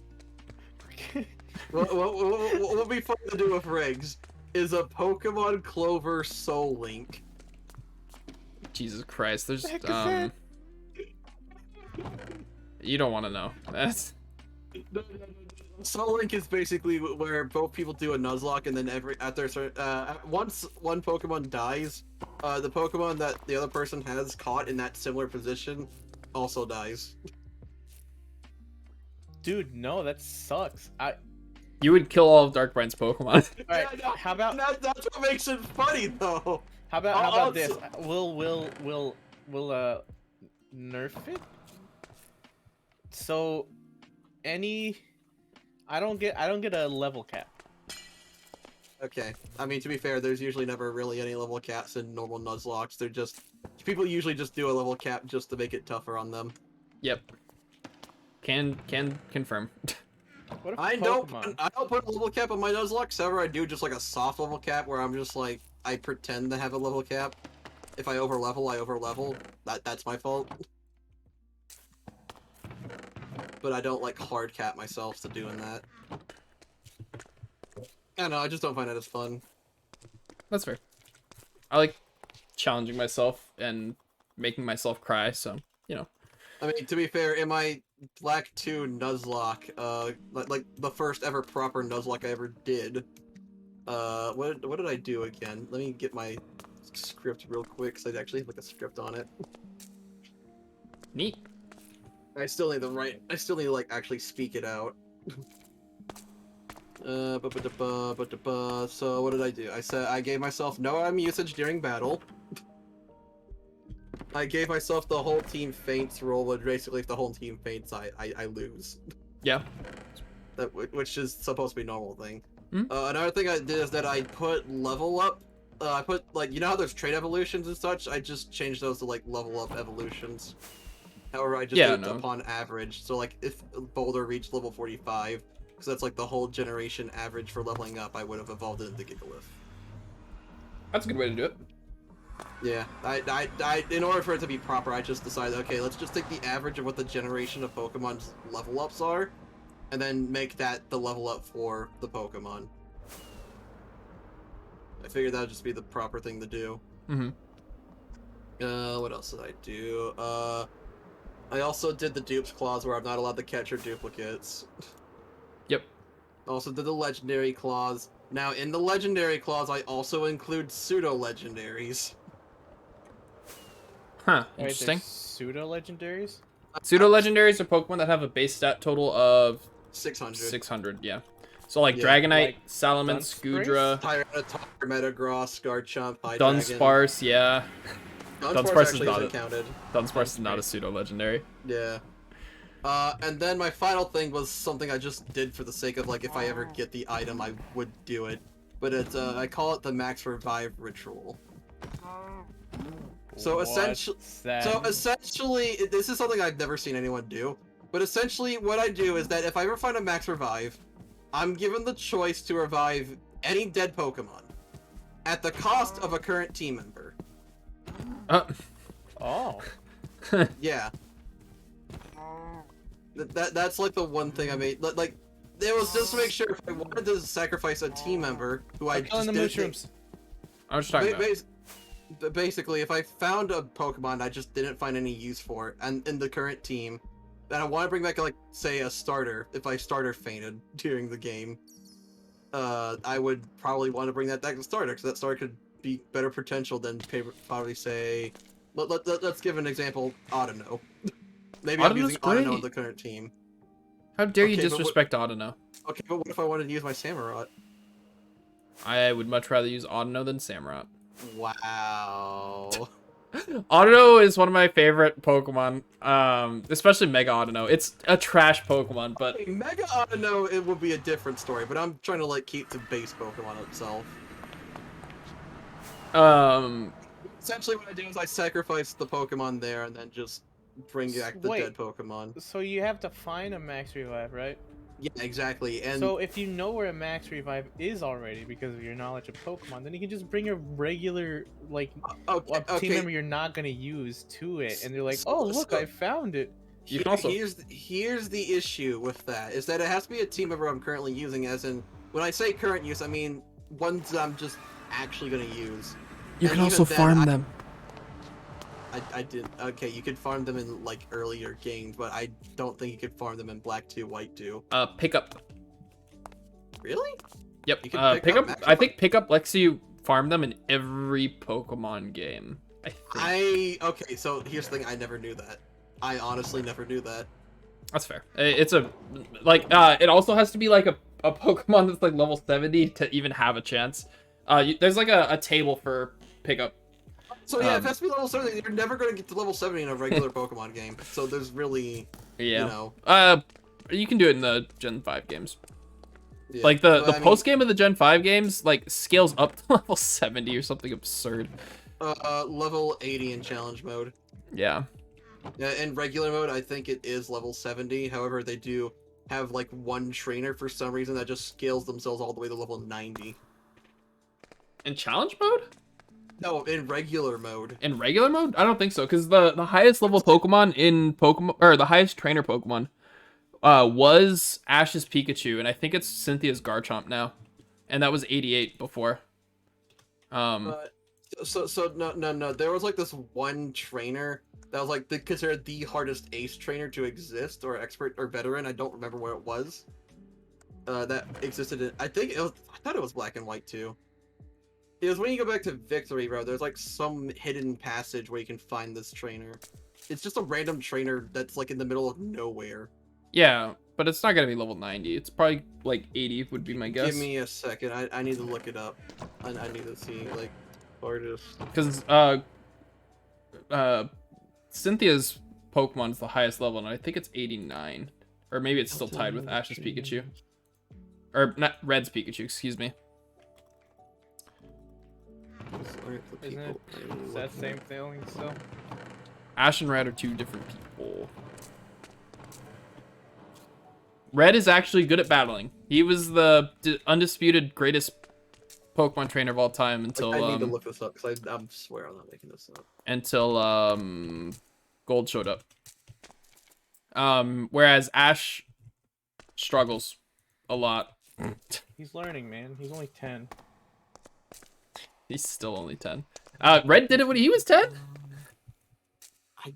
S4: What would be funny to do with Regs is a Pokemon Clover Soul Link.
S1: Jesus Christ, there's
S2: heck is that?
S1: You don't want to know. That's
S4: Soul Link is basically where both people do a Nuzlocke, and then once one Pokemon dies, the Pokemon that the other person has caught in that similar position also dies.
S2: Dude, no, that sucks.
S1: You would kill all of Darkbrine's Pokemon.
S2: Alright,
S4: Yeah, no,
S2: how about
S4: that's what makes it funny, though.
S2: how about
S4: I'll-
S2: this? We'll nerf it. So, I don't get a level cap.
S4: Okay, I mean, to be fair, there's usually never really any level caps in normal Nuzlocks. They're just people usually just do a level cap just to make it tougher on them.
S1: Yep. Can confirm.
S2: What if
S4: I don't
S2: Pokemon?
S4: put a level cap on my Nuzlocke. However, I do just like a soft level cap where I'm just like I pretend to have a level cap. If I overlevel, I overlevel. That's my fault. But I don't like hard cap myself to doing that. I don't know, I just don't find it as fun.
S1: That's fair. I like challenging myself and making myself cry, so, you know.
S4: I mean, to be fair, in my Black 2 Nuzlocke, like the first ever proper Nuzlocke I ever did, what did I do again? Let me get my script real quick, because I actually have like a script on it.
S1: Neat.
S4: I still need to like actually speak it out. So what did I do? I said I gave myself no item usage during battle. I gave myself the whole team faints roll, but basically if the whole team faints, I lose.
S1: Yeah.
S4: Which is supposed to be a normal thing.
S1: Hmm?
S4: Another thing I did is that I put level up. I put like, you know how there's trait evolutions and such? I just changed those to like level up evolutions. However, I just did it upon average. So like if Boulder reached level 45, because that's like the whole generation average for leveling up, I would have evolved it into Gigalith.
S1: That's a good way to do it.
S4: Yeah, I in order for it to be proper, I just decided, okay, let's just take the average of what the generation of Pokemon's level ups are, and then make that the level up for the Pokemon. I figured that would just be the proper thing to do.
S1: Mm-hmm.
S4: What else did I do? I also did the dupes clause where I'm not allowed to capture duplicates.
S1: Yep.
S4: Also did the legendary clause. Now, in the legendary clause, I also include pseudo-legendaries.
S1: Huh.
S2: Wait,
S1: Interesting.
S2: there's pseudo legendaries.
S1: Pseudo-legendaries are Pokemon that have a base stat total of
S4: 600.
S1: 600, yeah. So like
S4: Yeah,
S1: Dragonite,
S2: like
S1: Salamence,
S2: Dunsparce?
S1: Scudra,
S4: Tyranitar, Metagross, Garchomp, Hydreigon.
S1: Dunsparce, yeah. Dunsparce is
S4: actually
S1: not
S4: isn't counted.
S1: Dunsparce is not a pseudo-legendary.
S4: Yeah. And then my final thing was something I just did for the sake of, like, if I ever get the item, I would do it. But it's, I call it the Max Revive Ritual. So essentially,
S2: What's that?
S4: this is something I've never seen anyone do. But essentially, what I do is that if I ever find a max revive, I'm given the choice to revive any dead Pokemon at the cost of a current team member.
S2: Oh.
S4: Yeah. That's like the one thing I made. Like, it was just to make sure if I wanted to sacrifice a team member who I just
S2: Killing the
S4: didn't
S2: mushrooms.
S1: I was just talking about.
S4: Basically, if I found a Pokemon I just didn't find any use for, and in the current team, then I want to bring back, like, say, a starter. If I starter fainted during the game, I would probably want to bring that back to starter, because that starter could be better potential than probably say. Let's give an example. Audino. Maybe I'm
S1: Audino's
S4: using Audino
S1: great.
S4: in the current team.
S1: How dare you
S4: Okay, but
S1: disrespect Audino?
S4: Okay, but what if I wanted to use my Samurott?
S1: I would much rather use Audino than Samurott.
S4: Wow.
S1: Audino is one of my favorite Pokemon, especially Mega Audino. It's a trash Pokemon, but
S4: Hey, Mega Audino, it would be a different story, but I'm trying to, like, keep the base Pokemon itself. Essentially what I do is I sacrifice the Pokemon there and then just bring back the dead Pokemon.
S2: So you have to find a max revive, right?
S4: Yeah, exactly. And
S2: So if you know where a max revive is already because of your knowledge of Pokemon, then you can just bring a regular, like, a team member you're not gonna use to it, and they're like, "Oh, look, I found it."
S1: you can also.
S4: Here's the issue with that, is that it has to be a team member I'm currently using, as in, when I say current use, I mean ones that I'm just actually gonna use.
S1: You
S4: And
S1: can also
S4: even then,
S1: farm them.
S4: I did. Okay, you could farm them in, like, earlier games, but I don't think you could farm them in Black 2, White 2.
S1: Pickup.
S4: Really?
S1: Yep.
S4: You can pick up
S1: I think pickup lets you farm them in every Pokemon game. I think.
S4: Okay, so here's the thing, I never knew that. I honestly never knew that.
S1: That's fair. It's a like it also has to be like a Pokemon that's like level 70 to even have a chance. There's like a table for pickup.
S4: So yeah, if it has to be level 70, you're never going to get to level 70 in a regular Pokemon game. So there's really,
S1: yeah.
S4: you know.
S1: You can do it in the Gen 5 games.
S4: Yeah.
S1: Like the post game of the Gen 5 games like scales up to level 70 or something absurd.
S4: Level 80 in challenge mode.
S1: Yeah.
S4: Yeah, in regular mode, I think it is level 70. However, they do have like one trainer for some reason that just scales themselves all the way to level 90.
S1: In challenge mode?
S4: No, in regular mode.
S1: In regular mode? I don't think so, because the highest level Pokemon in Pokemon, or the highest trainer Pokemon, was Ash's Pikachu, and I think it's Cynthia's Garchomp now, and that was 88 before.
S4: No. There was like this one trainer that was like considered the hardest ace trainer to exist, or expert or veteran. I don't remember where it was. That existed in. I thought it was Black and White too. It was when you go back to Victory Road, there's like some hidden passage where you can find this trainer. It's just a random trainer that's like in the middle of nowhere.
S1: Yeah, but it's not gonna be level 90. It's probably like 80 would be my guess.
S4: Give me a second. I need to look it up. I need to see like hardest.
S1: Because Cynthia's Pokemon's the highest level, and I think it's 89, or maybe it's still tied with Ash's Pikachu, or not Red's Pikachu. Excuse me.
S2: Isn't it? Is that same feeling still?
S1: Ash and Red are two different people. Red is actually good at battling. He was the undisputed greatest Pokemon trainer of all time until
S4: I need to look this up because I swear I'm not making this up.
S1: Until Gold showed up. Whereas Ash struggles a lot.
S2: He's learning, man. He's only 10.
S1: He's still only 10. Red did it when he was 10?
S4: I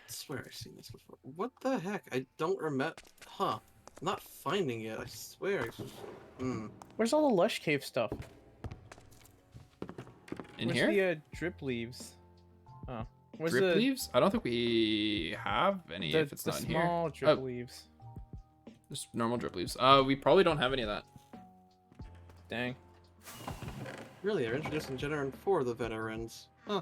S4: swear I've seen this before. What the heck? I don't remember. Huh. I'm not finding it. I swear.
S2: Where's all the Lush Cave stuff?
S1: In
S2: Where's
S1: here?
S2: the drip leaves? Oh. Where's
S1: Drip
S2: the
S1: leaves? I don't think we have any if it's not in here.
S2: small drip leaves?
S1: Just normal drip leaves. We probably don't have any of that.
S2: Dang.
S4: Really, they're introducing Generation 4 of the veterans. Huh.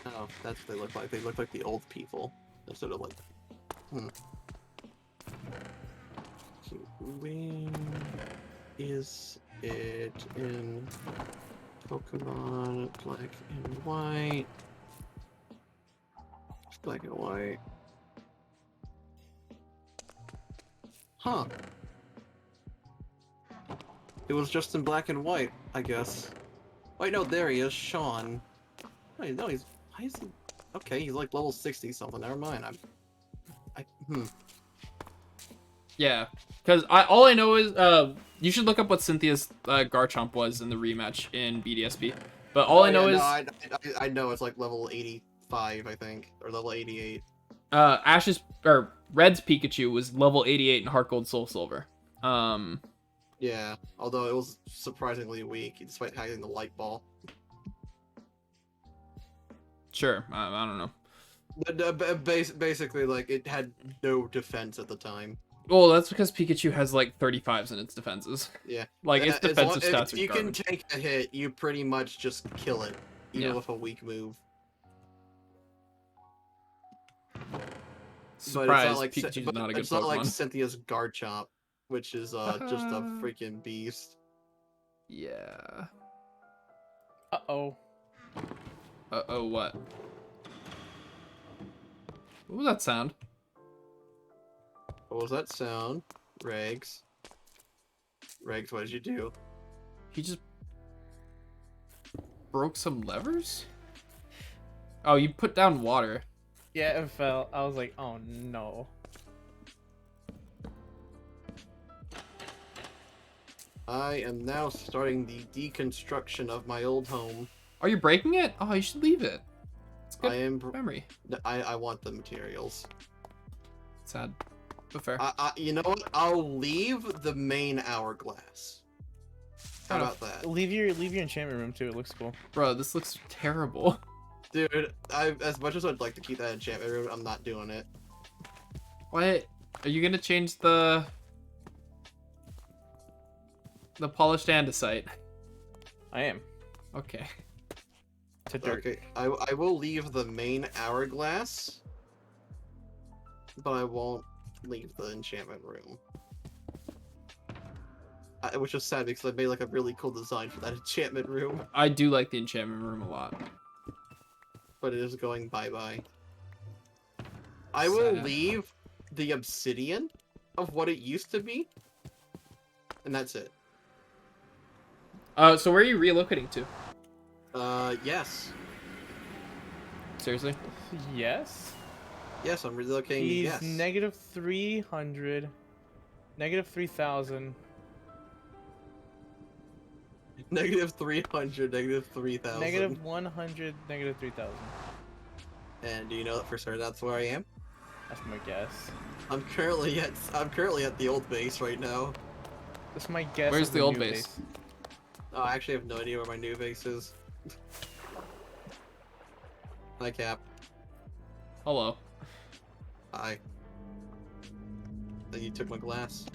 S4: Oh, that's what they look like. They look like the old people. Instead of like... Where is it in Pokemon Black and White? Black and white. Huh. It was just in black and white, I guess. Wait, no, there he is, Sean. Wait, no, why is he? Okay, he's like level 60 something. Never mind.
S1: Yeah, because all I know is you should look up what Cynthia's Garchomp was in the rematch in BDSP. But all I know is
S4: I know it's like level 85, I think, or level 88.
S1: Ash's or Red's Pikachu was level 88 in Heart Gold Soul Silver.
S4: Yeah, although it was surprisingly weak despite having the light ball.
S1: Sure, I don't know.
S4: But basically, like, it had no defense at the time.
S1: Well, that's because Pikachu has like 35s in its defenses.
S4: Yeah.
S1: Like its defensive stats
S4: if
S1: are
S4: you can
S1: garbage.
S4: take a hit, you pretty much just kill it, even with a weak move.
S1: Surprise,
S4: like
S1: Pikachu's not a good
S4: it's not like
S1: Pokemon.
S4: Cynthia's Garchomp, which is just a freaking beast.
S1: Yeah.
S2: Uh-oh.
S1: Uh-oh, what? What was that sound?
S4: What was that sound? Regs, what did you do?
S1: He just broke some levers? Oh, you put down water.
S2: Yeah, it fell. I was like, oh no.
S4: I am now starting the deconstruction of my old home.
S1: Are you breaking it? Oh, you should leave it. It's good
S4: I am.
S1: memory.
S4: I want the materials.
S1: Sad, but fair.
S4: You know what? I'll leave the main hourglass. How about that?
S2: Leave your enchantment room too. It looks cool.
S1: Bro, this looks terrible.
S4: Dude, as much as I'd like to keep that enchantment room, I'm not doing it.
S1: What? Are you gonna change the polished andesite?
S2: I am.
S1: Okay.
S2: To dirt.
S4: Okay, I will leave the main hourglass, but I won't leave the enchantment room. Which is sad because I made like a really cool design for that enchantment room,
S1: I do like the enchantment room a lot.
S4: but it is going bye-bye. I will
S1: Sad.
S4: leave the obsidian of what it used to be, and that's it.
S1: So where are you relocating to?
S4: Yes.
S1: Seriously?
S2: Yes.
S4: Yes, I'm relocating.
S2: He's
S4: Yes.
S2: negative 300, negative 3,000.
S4: Negative 300, negative 3,000.
S2: Negative 100, negative 3,000.
S4: And do you know that for certain that's where I am?
S2: That's my guess.
S4: I'm currently at the old base right now.
S2: That's my guess.
S1: Where's
S2: of
S1: the old
S2: new
S1: base?
S4: Oh, I actually have no idea where my new base is. Hi, Cap.
S1: Hello.
S4: Hi. Then you took my glass.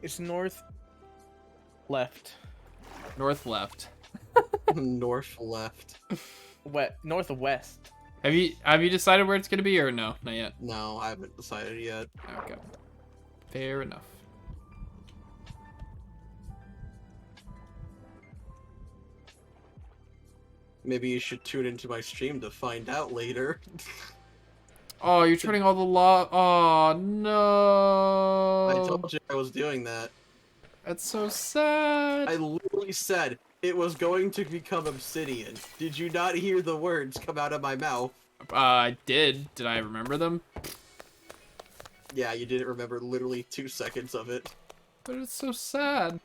S2: It's north, left,
S1: North left.
S4: North left.
S2: northwest.
S1: Have you decided where it's gonna be or no? Not yet.
S4: No, I haven't decided yet.
S1: Okay. Fair enough.
S4: Maybe you should tune into my stream to find out later.
S1: Oh, you're turning all the Oh no.
S4: I told you I was doing that.
S1: That's so sad.
S4: I literally said it was going to become obsidian. Did you not hear the words come out of my mouth?
S1: I did. Did I remember them?
S4: Yeah, you didn't remember literally 2 seconds of it.
S1: But it's so sad.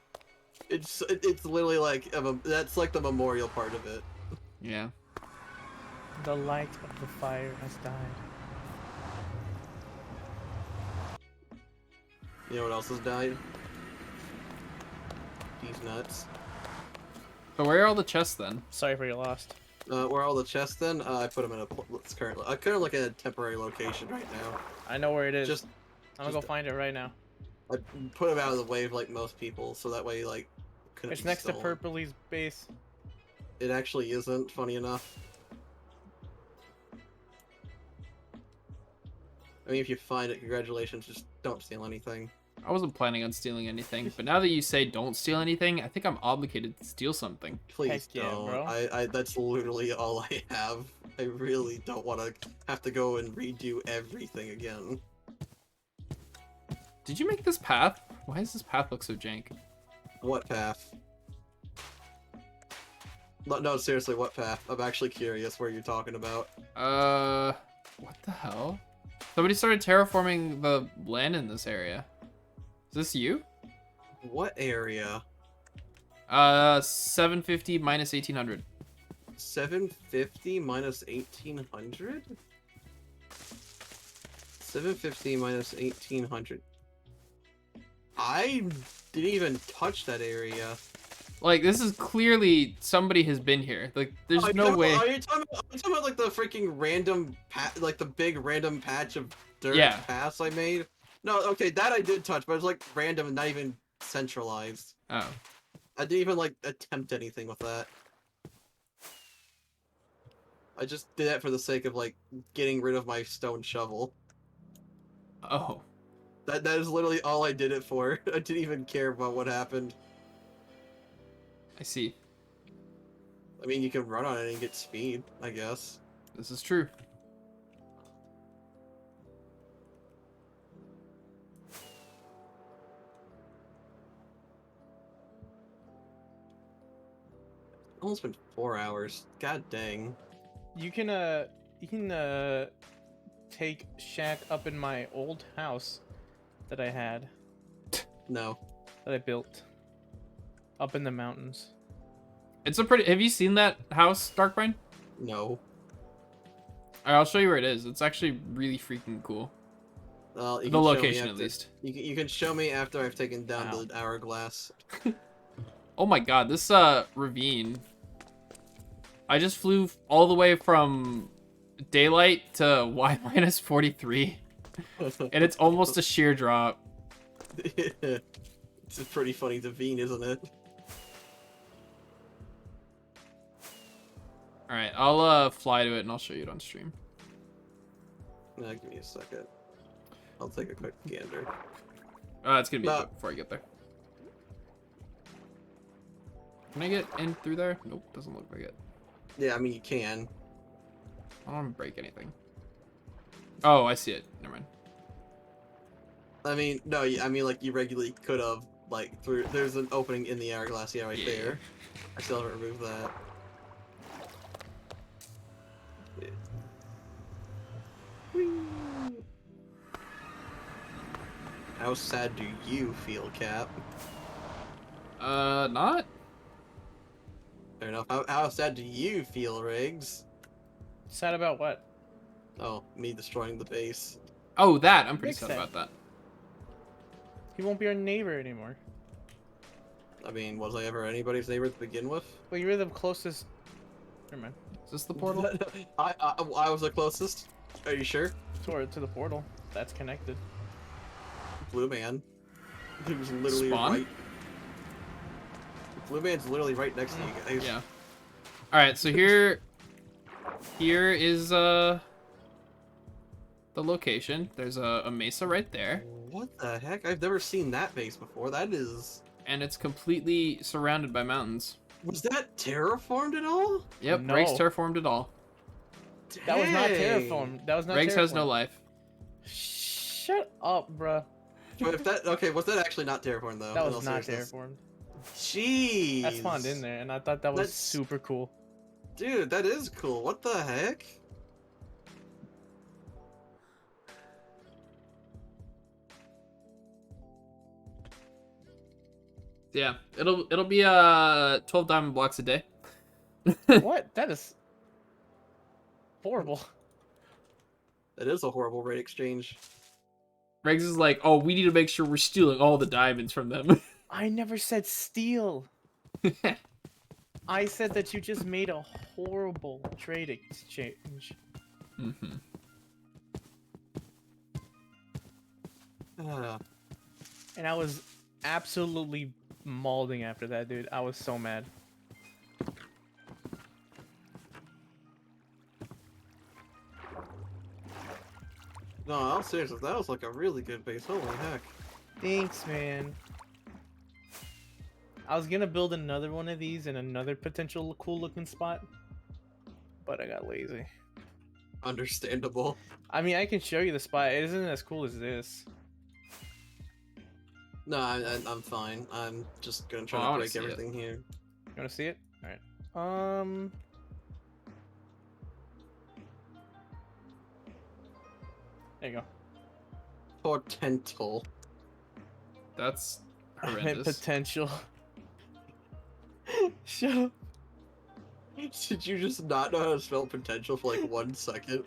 S4: It's literally like that's like the memorial part of it.
S1: Yeah.
S2: The light of the fire has died.
S4: You know what else has died? These nuts.
S1: But where are all the chests then?
S2: Sorry for your loss.
S4: Where are all the chests then? I put them in it's currently. I kind of like in a temporary location right now.
S2: I know where it is.
S4: Just
S2: I'm gonna go find it right now.
S4: I put them out of the way of like most people, so that way like. Couldn't
S2: It's
S4: be
S2: next to
S4: stolen.
S2: Purpley's base.
S4: It actually isn't. Funny enough. I mean, if you find it, congratulations. Just don't steal anything.
S1: I wasn't planning on stealing anything, but now that you say don't steal anything, I think I'm obligated to steal something.
S4: Please
S2: Heck yeah,
S4: don't.
S2: bro.
S4: I that's literally all I have. I really don't want to have to go and redo everything again.
S1: Did you make this path? Why does this path look so jank?
S4: What path? No, seriously, what path? I'm actually curious where you're talking about.
S1: What the hell? Somebody started terraforming the land in this area. Is this you?
S4: What area?
S1: 750 minus 1800.
S4: 750 minus 1800? 750 minus 1800. I didn't even touch that area.
S1: Like, this is clearly somebody has been here. Like, there's no way.
S4: Are you talking about like the freaking random like the big random patch of dirt paths I made? No, okay, that I did touch, but it was like random and not even centralized.
S1: Oh.
S4: I didn't even like attempt anything with that. I just did that for the sake of like getting rid of my stone shovel.
S1: Oh.
S4: That is literally all I did it for. I didn't even care about what happened.
S1: I see.
S4: I mean, you can run on it and get speed, I guess.
S1: This is true.
S4: Almost been 4 hours. God dang.
S2: You can take shack up in my old house that I had,
S4: No.
S2: that I built up in the mountains.
S1: It's a pretty. Have you seen that house, Darkbrine?
S4: No.
S1: Alright, I'll show you where it is. It's actually really freaking cool.
S4: Well, you
S1: The
S4: can show me
S1: location, at
S4: after-
S1: least.
S4: You can show me after I've taken down
S2: Wow.
S4: the hourglass.
S1: Oh my god, this ravine. I just flew all the way from daylight to Y minus 43, and it's almost a sheer drop.
S4: It's a pretty funny ravine, isn't it?
S1: Alright, I'll fly to it and I'll show you it on stream.
S4: Give me a second. I'll take a quick gander.
S1: It's gonna be a bit before I get there. Can I get in through there? Nope, doesn't look like it.
S4: Yeah, I mean, you can.
S1: I don't want to break anything. Oh, I see it. Never mind.
S4: I mean, no, I mean, like, you regularly could have, like, through. There's an opening in the hourglass, yeah, right there. I still haven't removed that. How sad do you feel, Cap?
S1: Not?
S4: Fair enough. How sad do you feel, Riggs?
S2: Sad about what?
S4: Oh, me destroying the base.
S1: Oh, that. I'm pretty
S2: Makes
S1: sad
S2: sense.
S1: about that.
S2: He won't be our neighbor anymore.
S4: I mean, was I ever anybody's neighbor to begin with?
S2: Well, you were the closest. Never mind.
S1: Is this the portal?
S4: I was the closest. Are you sure?
S2: To the portal. That's connected.
S4: Blue man. He was literally
S1: Spawn?
S4: right. Blue man's literally right next to you guys.
S1: Yeah. Alright, so here is the location. There's a mesa right there,
S4: What the heck? I've never seen that base before. That is.
S1: and it's completely surrounded by mountains.
S4: Was that terraformed at all?
S1: Yep,
S2: No.
S1: Regs terraformed it all.
S2: That was not
S4: Dang.
S2: terraformed. That was not
S1: Regs has no
S2: terraformed.
S1: life.
S2: Shut up, bruh.
S4: But if that okay, was that actually not terraformed though?
S2: That
S4: in all
S2: was not
S4: seriousness?
S2: terraformed.
S4: Jeez.
S2: That spawned in there, and I thought that was
S4: That's-
S2: super cool.
S4: Dude, that is cool. What the heck?
S1: Yeah, it'll be 12 diamond blocks a day.
S2: What? That is horrible.
S4: That is a horrible rate exchange.
S1: Regs is like, oh, we need to make sure we're stealing all the diamonds from them.
S2: I never said steal. I said that you just made a horrible trade exchange.
S1: Mm-hmm.
S2: And I was absolutely mauling after that, dude. I was so mad.
S4: No, I'm serious. That was like a really good base. Holy heck.
S2: Thanks, man. I was gonna build another one of these in another potential cool looking spot. but I got lazy.
S4: Understandable.
S2: I mean, I can show you the spot. It isn't as cool as this.
S4: No, I'm fine. I'm just gonna
S1: Oh, I
S4: try to
S1: wanna
S4: break
S1: see it.
S4: everything here.
S2: You want to see it? All right. There you go.
S4: Potential.
S1: That's
S2: I meant
S1: horrendous.
S2: potential. Shut up.
S4: Did you just not know how to spell potential for like 1 second?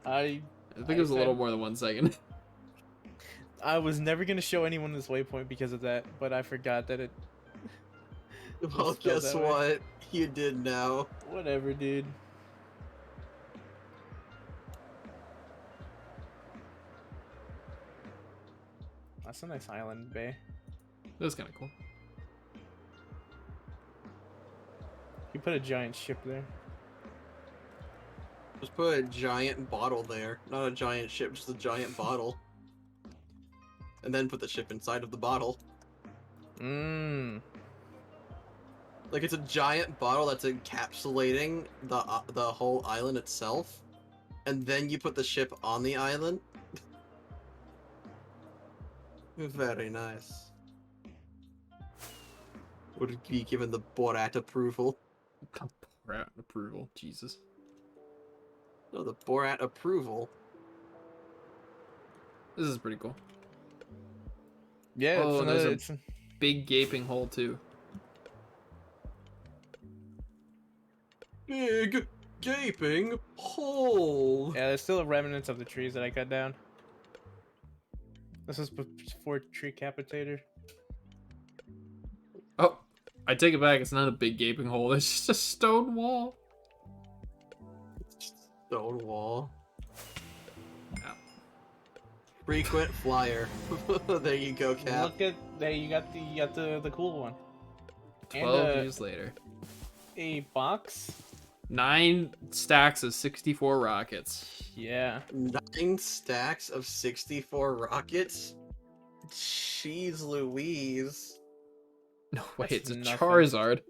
S2: I
S1: think it was a little more than 1 second.
S2: was never gonna show anyone this waypoint because of that, but I forgot that it.
S4: Well,
S2: spelled
S4: guess
S2: that way.
S4: what? You did now.
S2: Whatever, dude. That's a nice island bay.
S1: That was kind of cool.
S2: You put a giant ship there.
S4: Just put a giant bottle there. Not a giant ship, just a giant bottle. And then put the ship inside of the bottle.
S2: Mmm.
S4: Like it's a giant bottle that's encapsulating the whole island itself. And then you put the ship on the island. Very nice. Would it be given the Borat approval?
S1: Rat approval. Jesus.
S4: No, the Borat approval.
S1: This is pretty cool.
S2: Yeah,
S1: Oh, there's a-
S2: it's
S1: Big gaping hole too.
S4: Big gaping hole.
S2: yeah. There's still remnants of the trees that I cut down. This is before tree capitator.
S1: Oh, I take it back. It's not a big gaping hole. It's just a stone wall.
S4: Stone wall.
S1: Ow.
S4: Frequent flyer. There you go, Cap.
S2: Look at there. You got the cool one.
S1: 12
S2: And
S1: years later.
S2: a box.
S1: 9 stacks of 64 rockets.
S2: Yeah.
S4: 9 stacks of 64 rockets? Jeez Louise.
S1: No way,
S2: That's
S1: it's a
S2: nothing.
S1: Charizard.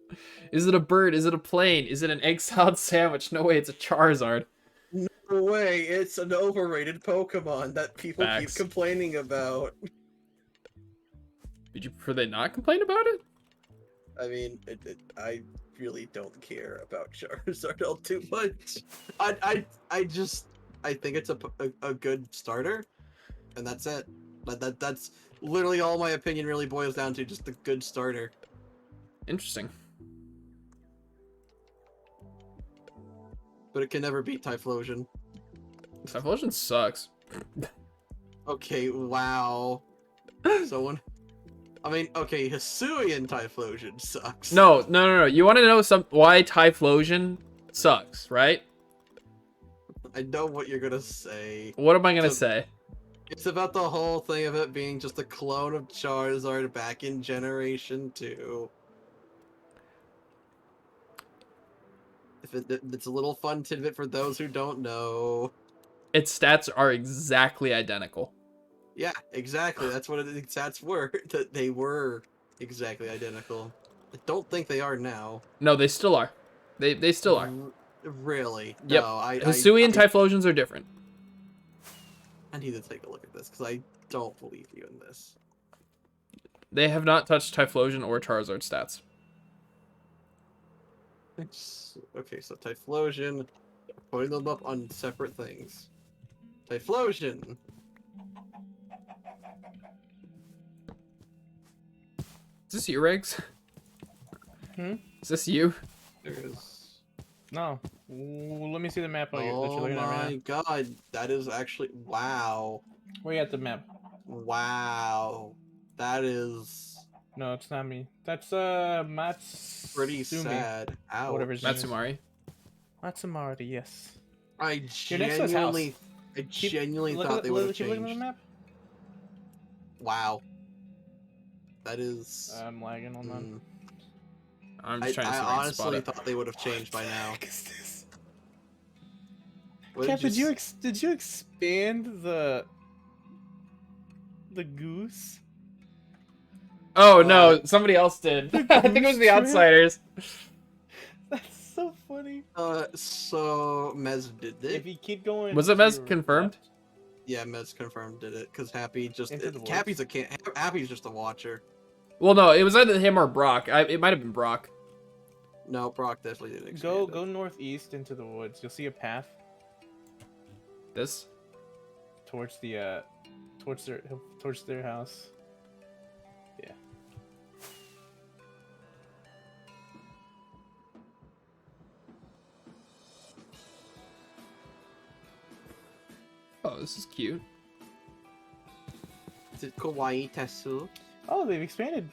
S1: Is it a bird? Is it a plane? Is it an egg salad sandwich? No way, it's a Charizard.
S4: No way, it's an overrated Pokemon that people
S1: Facts.
S4: keep complaining about.
S1: Would you prefer they not complain about it?
S4: I mean, I really don't care about Charizard all too much. I think it's a good starter, and that's it. That's literally all my opinion really boils down to, just a good starter.
S1: Interesting.
S4: But it can never beat Typhlosion.
S1: Typhlosion sucks.
S4: Okay, wow. Someone. I mean, okay, Hisuian Typhlosion sucks.
S1: No. You want to know why Typhlosion sucks, right?
S4: I know what you're gonna say.
S1: What am I gonna
S4: So-
S1: say?
S4: It's about the whole thing of it being just a clone of Charizard back in Generation 2. It's a little fun tidbit for those who don't know.
S1: Its stats are exactly identical.
S4: Yeah, exactly. That's what the stats were. That they were exactly identical. I don't think they are now.
S1: No, they still are. They still are.
S4: Really?
S1: Yep.
S4: No,
S1: Hisuian Typhlosions are different.
S4: I need to take a look at this because I don't believe you in this.
S1: They have not touched Typhlosion or Charizard stats.
S4: Okay, so Typhlosion, putting them up on separate things. Typhlosion.
S1: Is this you, Riggs?
S2: Hmm?
S1: Is this you?
S4: There's.
S2: No. Ooh, let me see the map that you're
S4: Oh
S2: looking at right
S4: my god, that is actually wow,
S2: now. Where you at the map?
S4: wow, that is
S2: No, it's not me. That's Matsumi.
S4: pretty sad. Ouch.
S2: Whatever his name is.
S1: Matsumari.
S2: Matsumari, yes.
S4: I
S2: You're next to his house.
S4: genuinely
S2: Look
S4: thought
S2: at,
S4: they would have
S2: keep looking at the
S4: changed.
S2: map.
S4: Wow, that is.
S2: I'm lagging on that.
S1: I'm
S4: I
S1: just trying to see if I can spot
S4: honestly
S1: it.
S4: thought they would have changed by now.
S2: What is this?
S4: What
S2: Cap, did you
S4: s-
S2: did you expand the goose?
S1: Oh no, somebody else did. I think it was the
S2: Trip.
S1: Outsiders.
S2: That's so funny.
S4: So Mez did
S2: If
S4: it.
S2: you keep going,
S1: Was it
S2: to
S1: Mez
S2: your
S1: confirmed?
S2: left-
S4: Yeah, Mez confirmed did it because Happy just
S2: Into the
S4: Happy's
S2: woods?
S4: Happy's just a watcher.
S1: Well, no, it was either him or Brock. It might have been Brock.
S4: No, Brock definitely did expand
S2: Go
S4: it.
S2: go northeast into the woods. You'll see a path
S1: This?
S2: towards the towards their house. Yeah.
S1: Oh, this is cute.
S4: Is it kawaii Tetsu?
S2: Oh, they've expanded.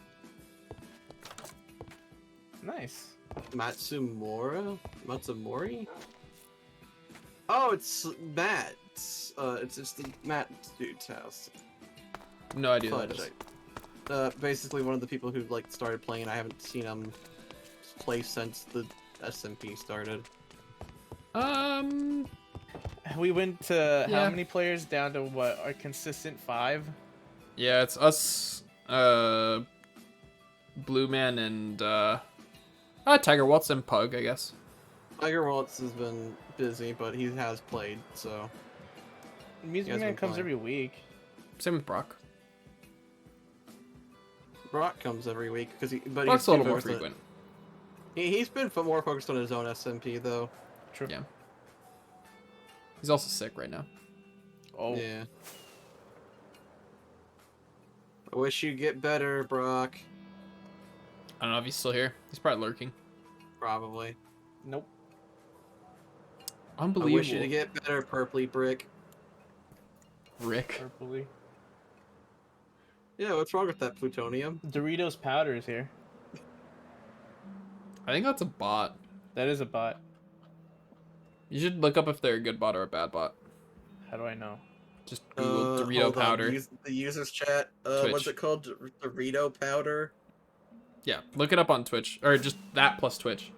S2: Nice.
S4: Matsumori? Oh, it's Matt. It's just the Matt dude's house.
S1: No idea who that is.
S4: Basically one of the people who like started playing. I haven't seen him play since the SMP started.
S2: We went to
S1: Yeah.
S2: how many players down to what? Our consistent 5?
S1: Yeah, it's us, Blue Man and Tiger Waltz and Pug, I guess.
S4: Tiger Waltz has been busy, but he has played, so
S2: Music
S4: guys
S2: Man
S4: been
S2: comes
S4: playing.
S2: every week.
S1: Same with Brock.
S4: Brock comes every week because
S1: Brock's a little more frequent.
S4: He's been more focused on his own SMP though.
S2: True.
S1: Yeah. He's also sick right now.
S2: Oh.
S4: Yeah. I wish you'd get better, Brock.
S1: I don't know if he's still here. He's probably lurking.
S4: Probably.
S2: Nope.
S4: I
S1: Unbelievable.
S4: wish you'd get better, Purpley Brick.
S1: Rick.
S2: Purpley.
S4: Yeah, what's wrong with that plutonium?
S2: Doritos powder is here.
S1: I think that's a bot.
S2: That is a bot.
S1: You should look up if they're a good bot or a bad bot.
S2: How do I know?
S1: Just Google Dorito
S4: Hold on,
S1: powder.
S4: the users chat.
S1: Twitch.
S4: What's it called? Dorito powder.
S1: Yeah, look it up on Twitch. Or just that plus Twitch.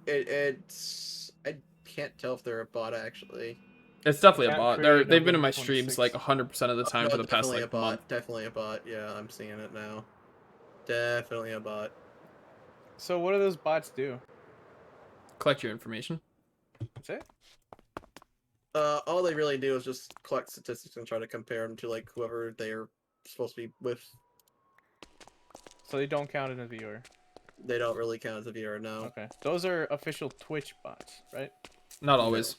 S4: It's I can't tell if they're a bot actually.
S1: It's definitely a
S2: Cat
S1: bot.
S2: created
S1: They've been in my
S2: 1126.
S1: streams like 100% of the time
S4: No,
S1: for the past
S4: definitely
S1: like
S4: a bot.
S1: month.
S4: Definitely a bot. Yeah, I'm seeing it now. Definitely a bot.
S2: So what do those bots do?
S1: Collect your information.
S2: That's it?
S4: All they really do is just collect statistics and try to compare them to like whoever they're supposed to be with.
S2: So they don't count as a viewer.
S4: They don't really count as a viewer, no.
S2: Okay. Those are official Twitch bots, right?
S1: Not always.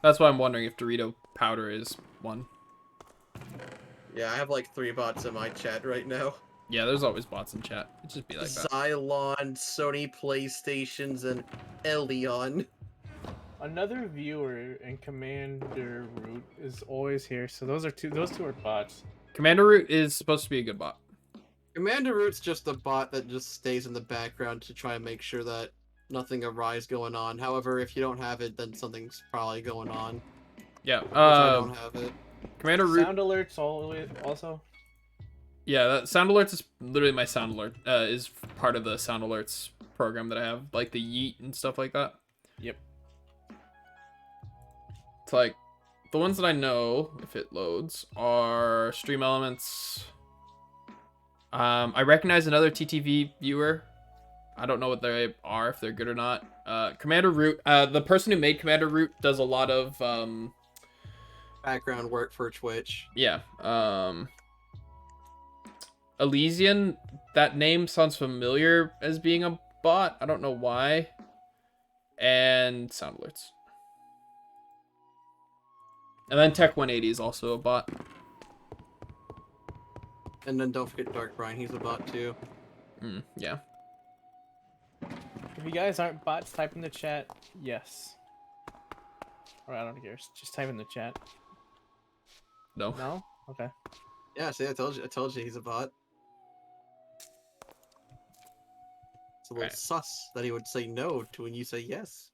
S1: That's why I'm wondering if Dorito powder is one.
S4: Yeah, I have like 3 bots in my chat right now.
S1: Yeah, there's always bots in chat. It just be like that.
S4: Xylon, Sony PlayStations, and Elion.
S2: Another viewer and Commander Root is always here. So those two are bots.
S1: Commander Root is supposed to be a good bot.
S4: Commander Root's just a bot that just stays in the background to try and make sure that nothing awry is going on. However, if you don't have it, then something's probably going on.
S1: Yeah.
S4: Which I don't have it.
S1: Commander Root.
S2: Sound alerts also.
S1: Yeah, that Sound Alerts is literally my Sound Alert. Is part of the Sound Alerts program that I have, like the Yeet and stuff like that.
S2: Yep.
S1: It's like the ones that I know, if it loads, are Stream Elements. I recognize another TTV viewer. I don't know what they are, if they're good or not. Commander Root. The person who made Commander Root does a lot of
S4: Background work for Twitch.
S1: yeah. Elysian, that name sounds familiar as being a bot. I don't know why. And Sound Alerts. And then Tech 180 is also a bot.
S4: And then don't forget Dark Brian, he's a bot too.
S1: Yeah.
S2: If you guys aren't bots, type in the chat yes. Or I don't care. Just type in the chat.
S1: No.
S2: No? Okay.
S4: Yeah, see, I told you he's a bot. It's a little
S1: Right.
S4: sus that he would say no to when you say yes.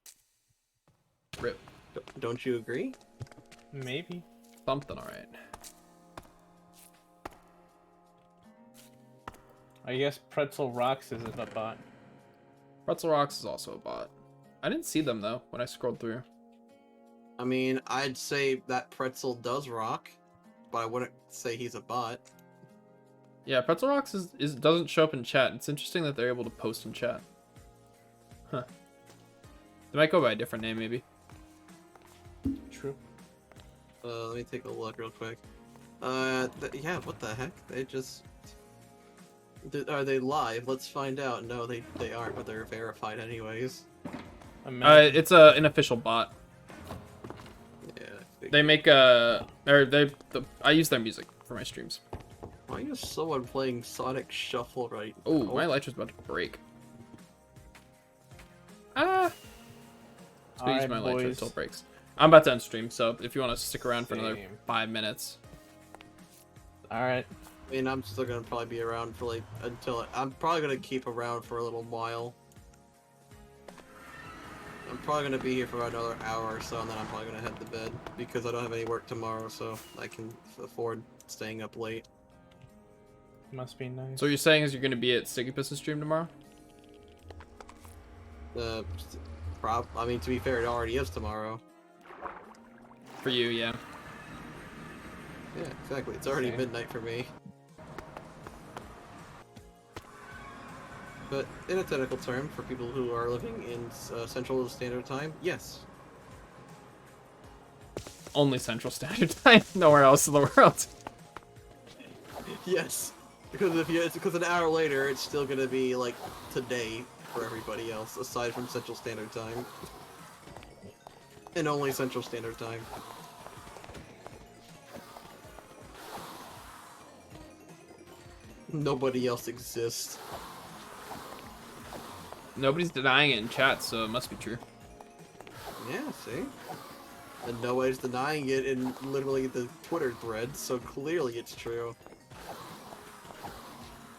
S1: Rip.
S4: Don't you agree?
S2: Maybe.
S1: Something alright.
S2: I guess Pretzel Rocks is a bot.
S1: Pretzel Rocks is also a bot. I didn't see them though when I scrolled through.
S4: I mean, I'd say that Pretzel does rock, but I wouldn't say he's a bot.
S1: Yeah, Pretzel Rocks is doesn't show up in chat. It's interesting that they're able to post in chat. Huh. They might go by a different name, maybe.
S2: True.
S4: Let me take a look real quick. Yeah, what the heck? They just... Are they live? Let's find out. No, they aren't, but they're verified anyways.
S1: It's an official bot.
S4: Yeah.
S1: They make I use their music for my streams.
S4: Why is someone playing Sonic Shuffle right now?
S1: Oh, my elytra's about to break. Ah! So I use my elytra until it breaks. I'm about to end stream, so if you want to stick around for another 5 minutes.
S2: Alright.
S4: I mean, I'm still gonna probably be around for like until I'm probably gonna keep around for a little while. I'm probably gonna be here for about another hour or so, and then I'm probably gonna head to bed because I don't have any work tomorrow, so I can afford staying up late.
S2: Must be nice.
S1: So what you're saying is you're going to be at Sticky Piston stream tomorrow?
S4: I mean, to be fair, it already is tomorrow.
S1: For you, yeah.
S4: Yeah, exactly. It's already midnight for me. But in a technical term, for people who are living in Central Standard Time, yes.
S1: Only Central Standard Time, nowhere else in the world.
S4: Yes, because an hour later, it's still gonna be like today for everybody else, aside from Central Standard Time, and only Central Standard Time. Nobody else exists.
S1: Nobody's denying it in chat, so it must be true.
S4: Yeah, see? And nobody's denying it in literally the Twitter thread, so clearly it's true.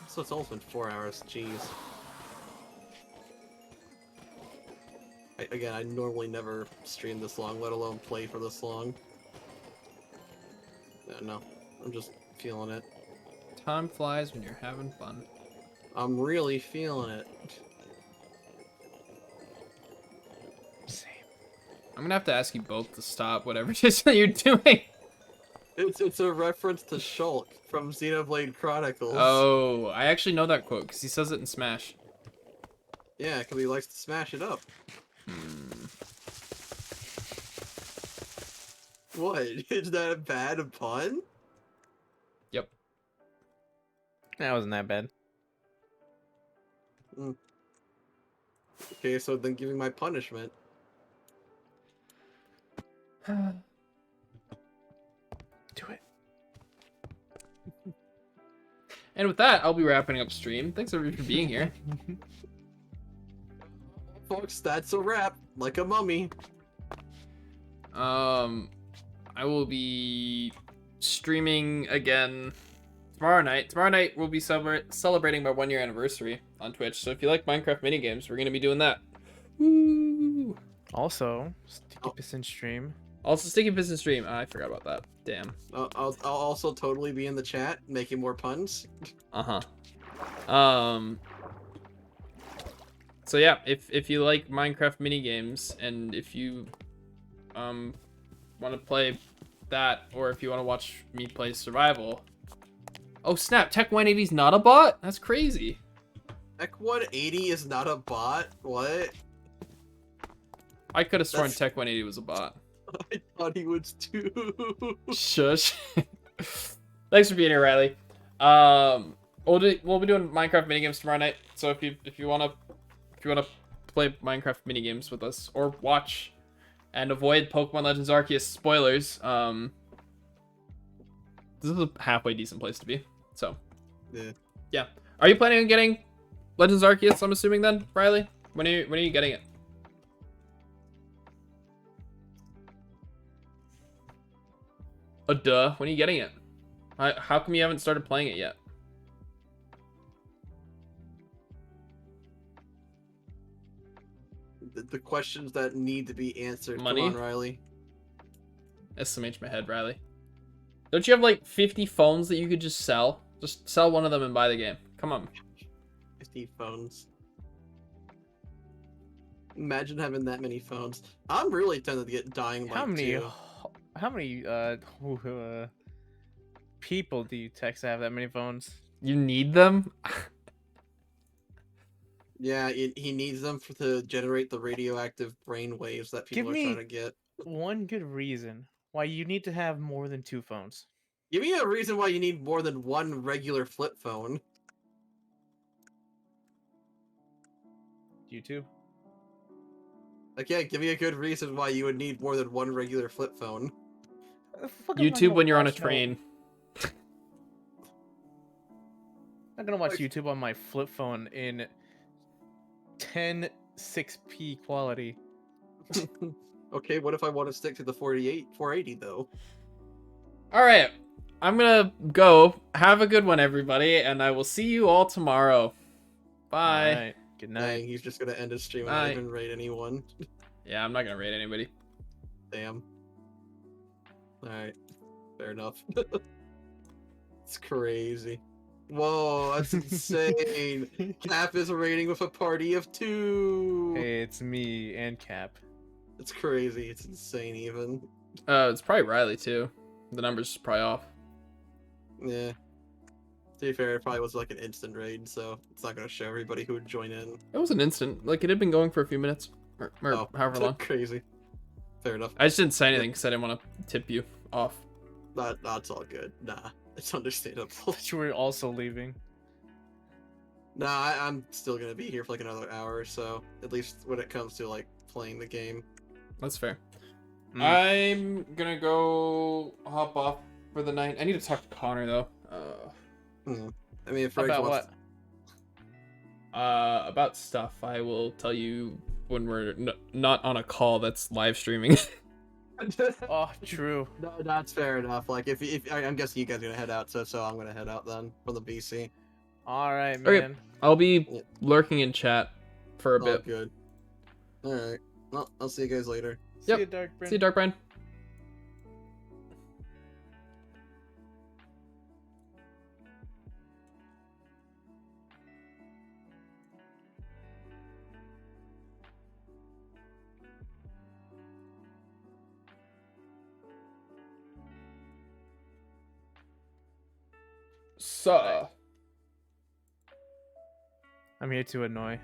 S4: So it's almost been 4 hours, jeez. Again, I normally never stream this long, let alone play for this long. No, I'm just feeling it.
S1: Time flies when you're having fun.
S4: I'm really feeling it.
S2: Same.
S1: I'm gonna have to ask you both to stop whatever it is that you're doing.
S4: It's a reference to Shulk from Xenoblade Chronicles.
S1: Oh, I actually know that quote because he says it in Smash.
S4: Yeah, because he likes to smash it up. What? Is that a bad pun?
S1: Yep.
S2: That wasn't that bad.
S4: Okay, so then give me my punishment.
S2: Do it.
S1: And with that, I'll be wrapping up stream. Thanks everybody for being here.
S4: Folks, that's a wrap. Like a mummy.
S1: I will be streaming again tomorrow night. Tomorrow night we'll be celebrating my 1-year anniversary on Twitch. So if you like Minecraft minigames, we're gonna be doing that. Woo!
S2: Also, Sticky Piston stream.
S1: Also, Sticky Piston stream. I forgot about that. Damn.
S4: I'll also totally be in the chat making more puns.
S1: So yeah, if you like Minecraft minigames and if you want to play that, or if you want to watch me play survival. Oh snap! Tech 180's not a bot? That's crazy.
S4: Tech 180 is not a bot? What?
S1: I could have sworn Tech 180 was a bot.
S4: I thought he was too.
S1: Shush. Thanks for being here, Riley. We'll be doing Minecraft minigames tomorrow night. So if you wanna play Minecraft minigames with us or watch and avoid Pokemon Legends Arceus spoilers, this is a halfway decent place to be. So yeah. Are you planning on getting Legends Arceus? I'm assuming then, Riley. When are you getting it? Duh. When are you getting it? How come you haven't started playing it yet?
S4: The questions that need to be answered.
S1: Money?
S4: Come on, Riley.
S1: SMH my head, Riley. Don't you have like 50 phones that you could just sell? Just sell one of them and buy the game. Come on.
S4: 50 phones. Imagine having that many phones. I'm really tempted to get Dying Light too.
S2: How many people do you text that have that many phones?
S1: You need them?
S4: Yeah, he needs them to generate the radioactive brain waves that people
S2: Give
S4: are trying
S2: me
S4: to get.
S2: one good reason why you need to have more than 2 phones.
S4: Give me a reason why you need more than one regular flip phone.
S2: YouTube.
S4: Like, yeah, give me a good reason why you would need more than one regular flip phone.
S2: The fuck am I
S1: YouTube
S2: gonna
S1: when you're on a
S2: watch no-
S1: train.
S2: I'm not gonna watch
S4: Like-
S2: YouTube on my flip phone in 10.6p quality.
S4: Okay, what if I want to stick to the 480 though?
S1: All right, I'm gonna go. Have a good one, everybody, and I will see you all tomorrow. Bye.
S2: All right. Good night.
S4: Dang, he's just gonna end his stream and
S1: Bye.
S4: not even rate anyone.
S1: Yeah, I'm not gonna rate anybody.
S4: Damn. Alright, fair enough. It's crazy. Whoa, that's insane. Cap is rating with a party of 2.
S2: Hey, it's me and Cap.
S4: It's crazy. It's insane even.
S1: It's probably Riley too. The number's probably off.
S4: Yeah. To be fair, it probably was like an instant raid, so it's not gonna show everybody who would join in.
S1: It was an instant. Like, it had been going for a few minutes. Or
S4: Oh,
S1: however long.
S4: Crazy. Fair enough.
S1: I just didn't say anything because I didn't want to tip you off.
S4: That's all good. Nah, it's understandable.
S2: But you were also leaving.
S4: Nah, I'm still gonna be here for like another hour or so. At least when it comes to like playing the game.
S1: That's fair.
S2: Mm.
S1: I'm gonna go hop off for the night. I need to talk to Connor though.
S4: I mean, if Regs
S2: About
S4: wants
S2: what?
S1: About stuff. I will tell you when we're not on a call that's live streaming.
S2: Oh, true.
S4: No, that's fair enough. Like, if I'm guessing you guys are gonna head out, so I'm gonna head out then from the BC.
S2: All right,
S1: Okay.
S2: man.
S1: I'll be
S4: Yeah.
S1: lurking in chat for a
S4: Oh,
S1: bit.
S4: good. All right. Well, I'll see you guys later.
S2: See
S1: Yep.
S2: you, Dark Bryn.
S1: See you, Dark Brian. So.
S2: I'm here to annoy.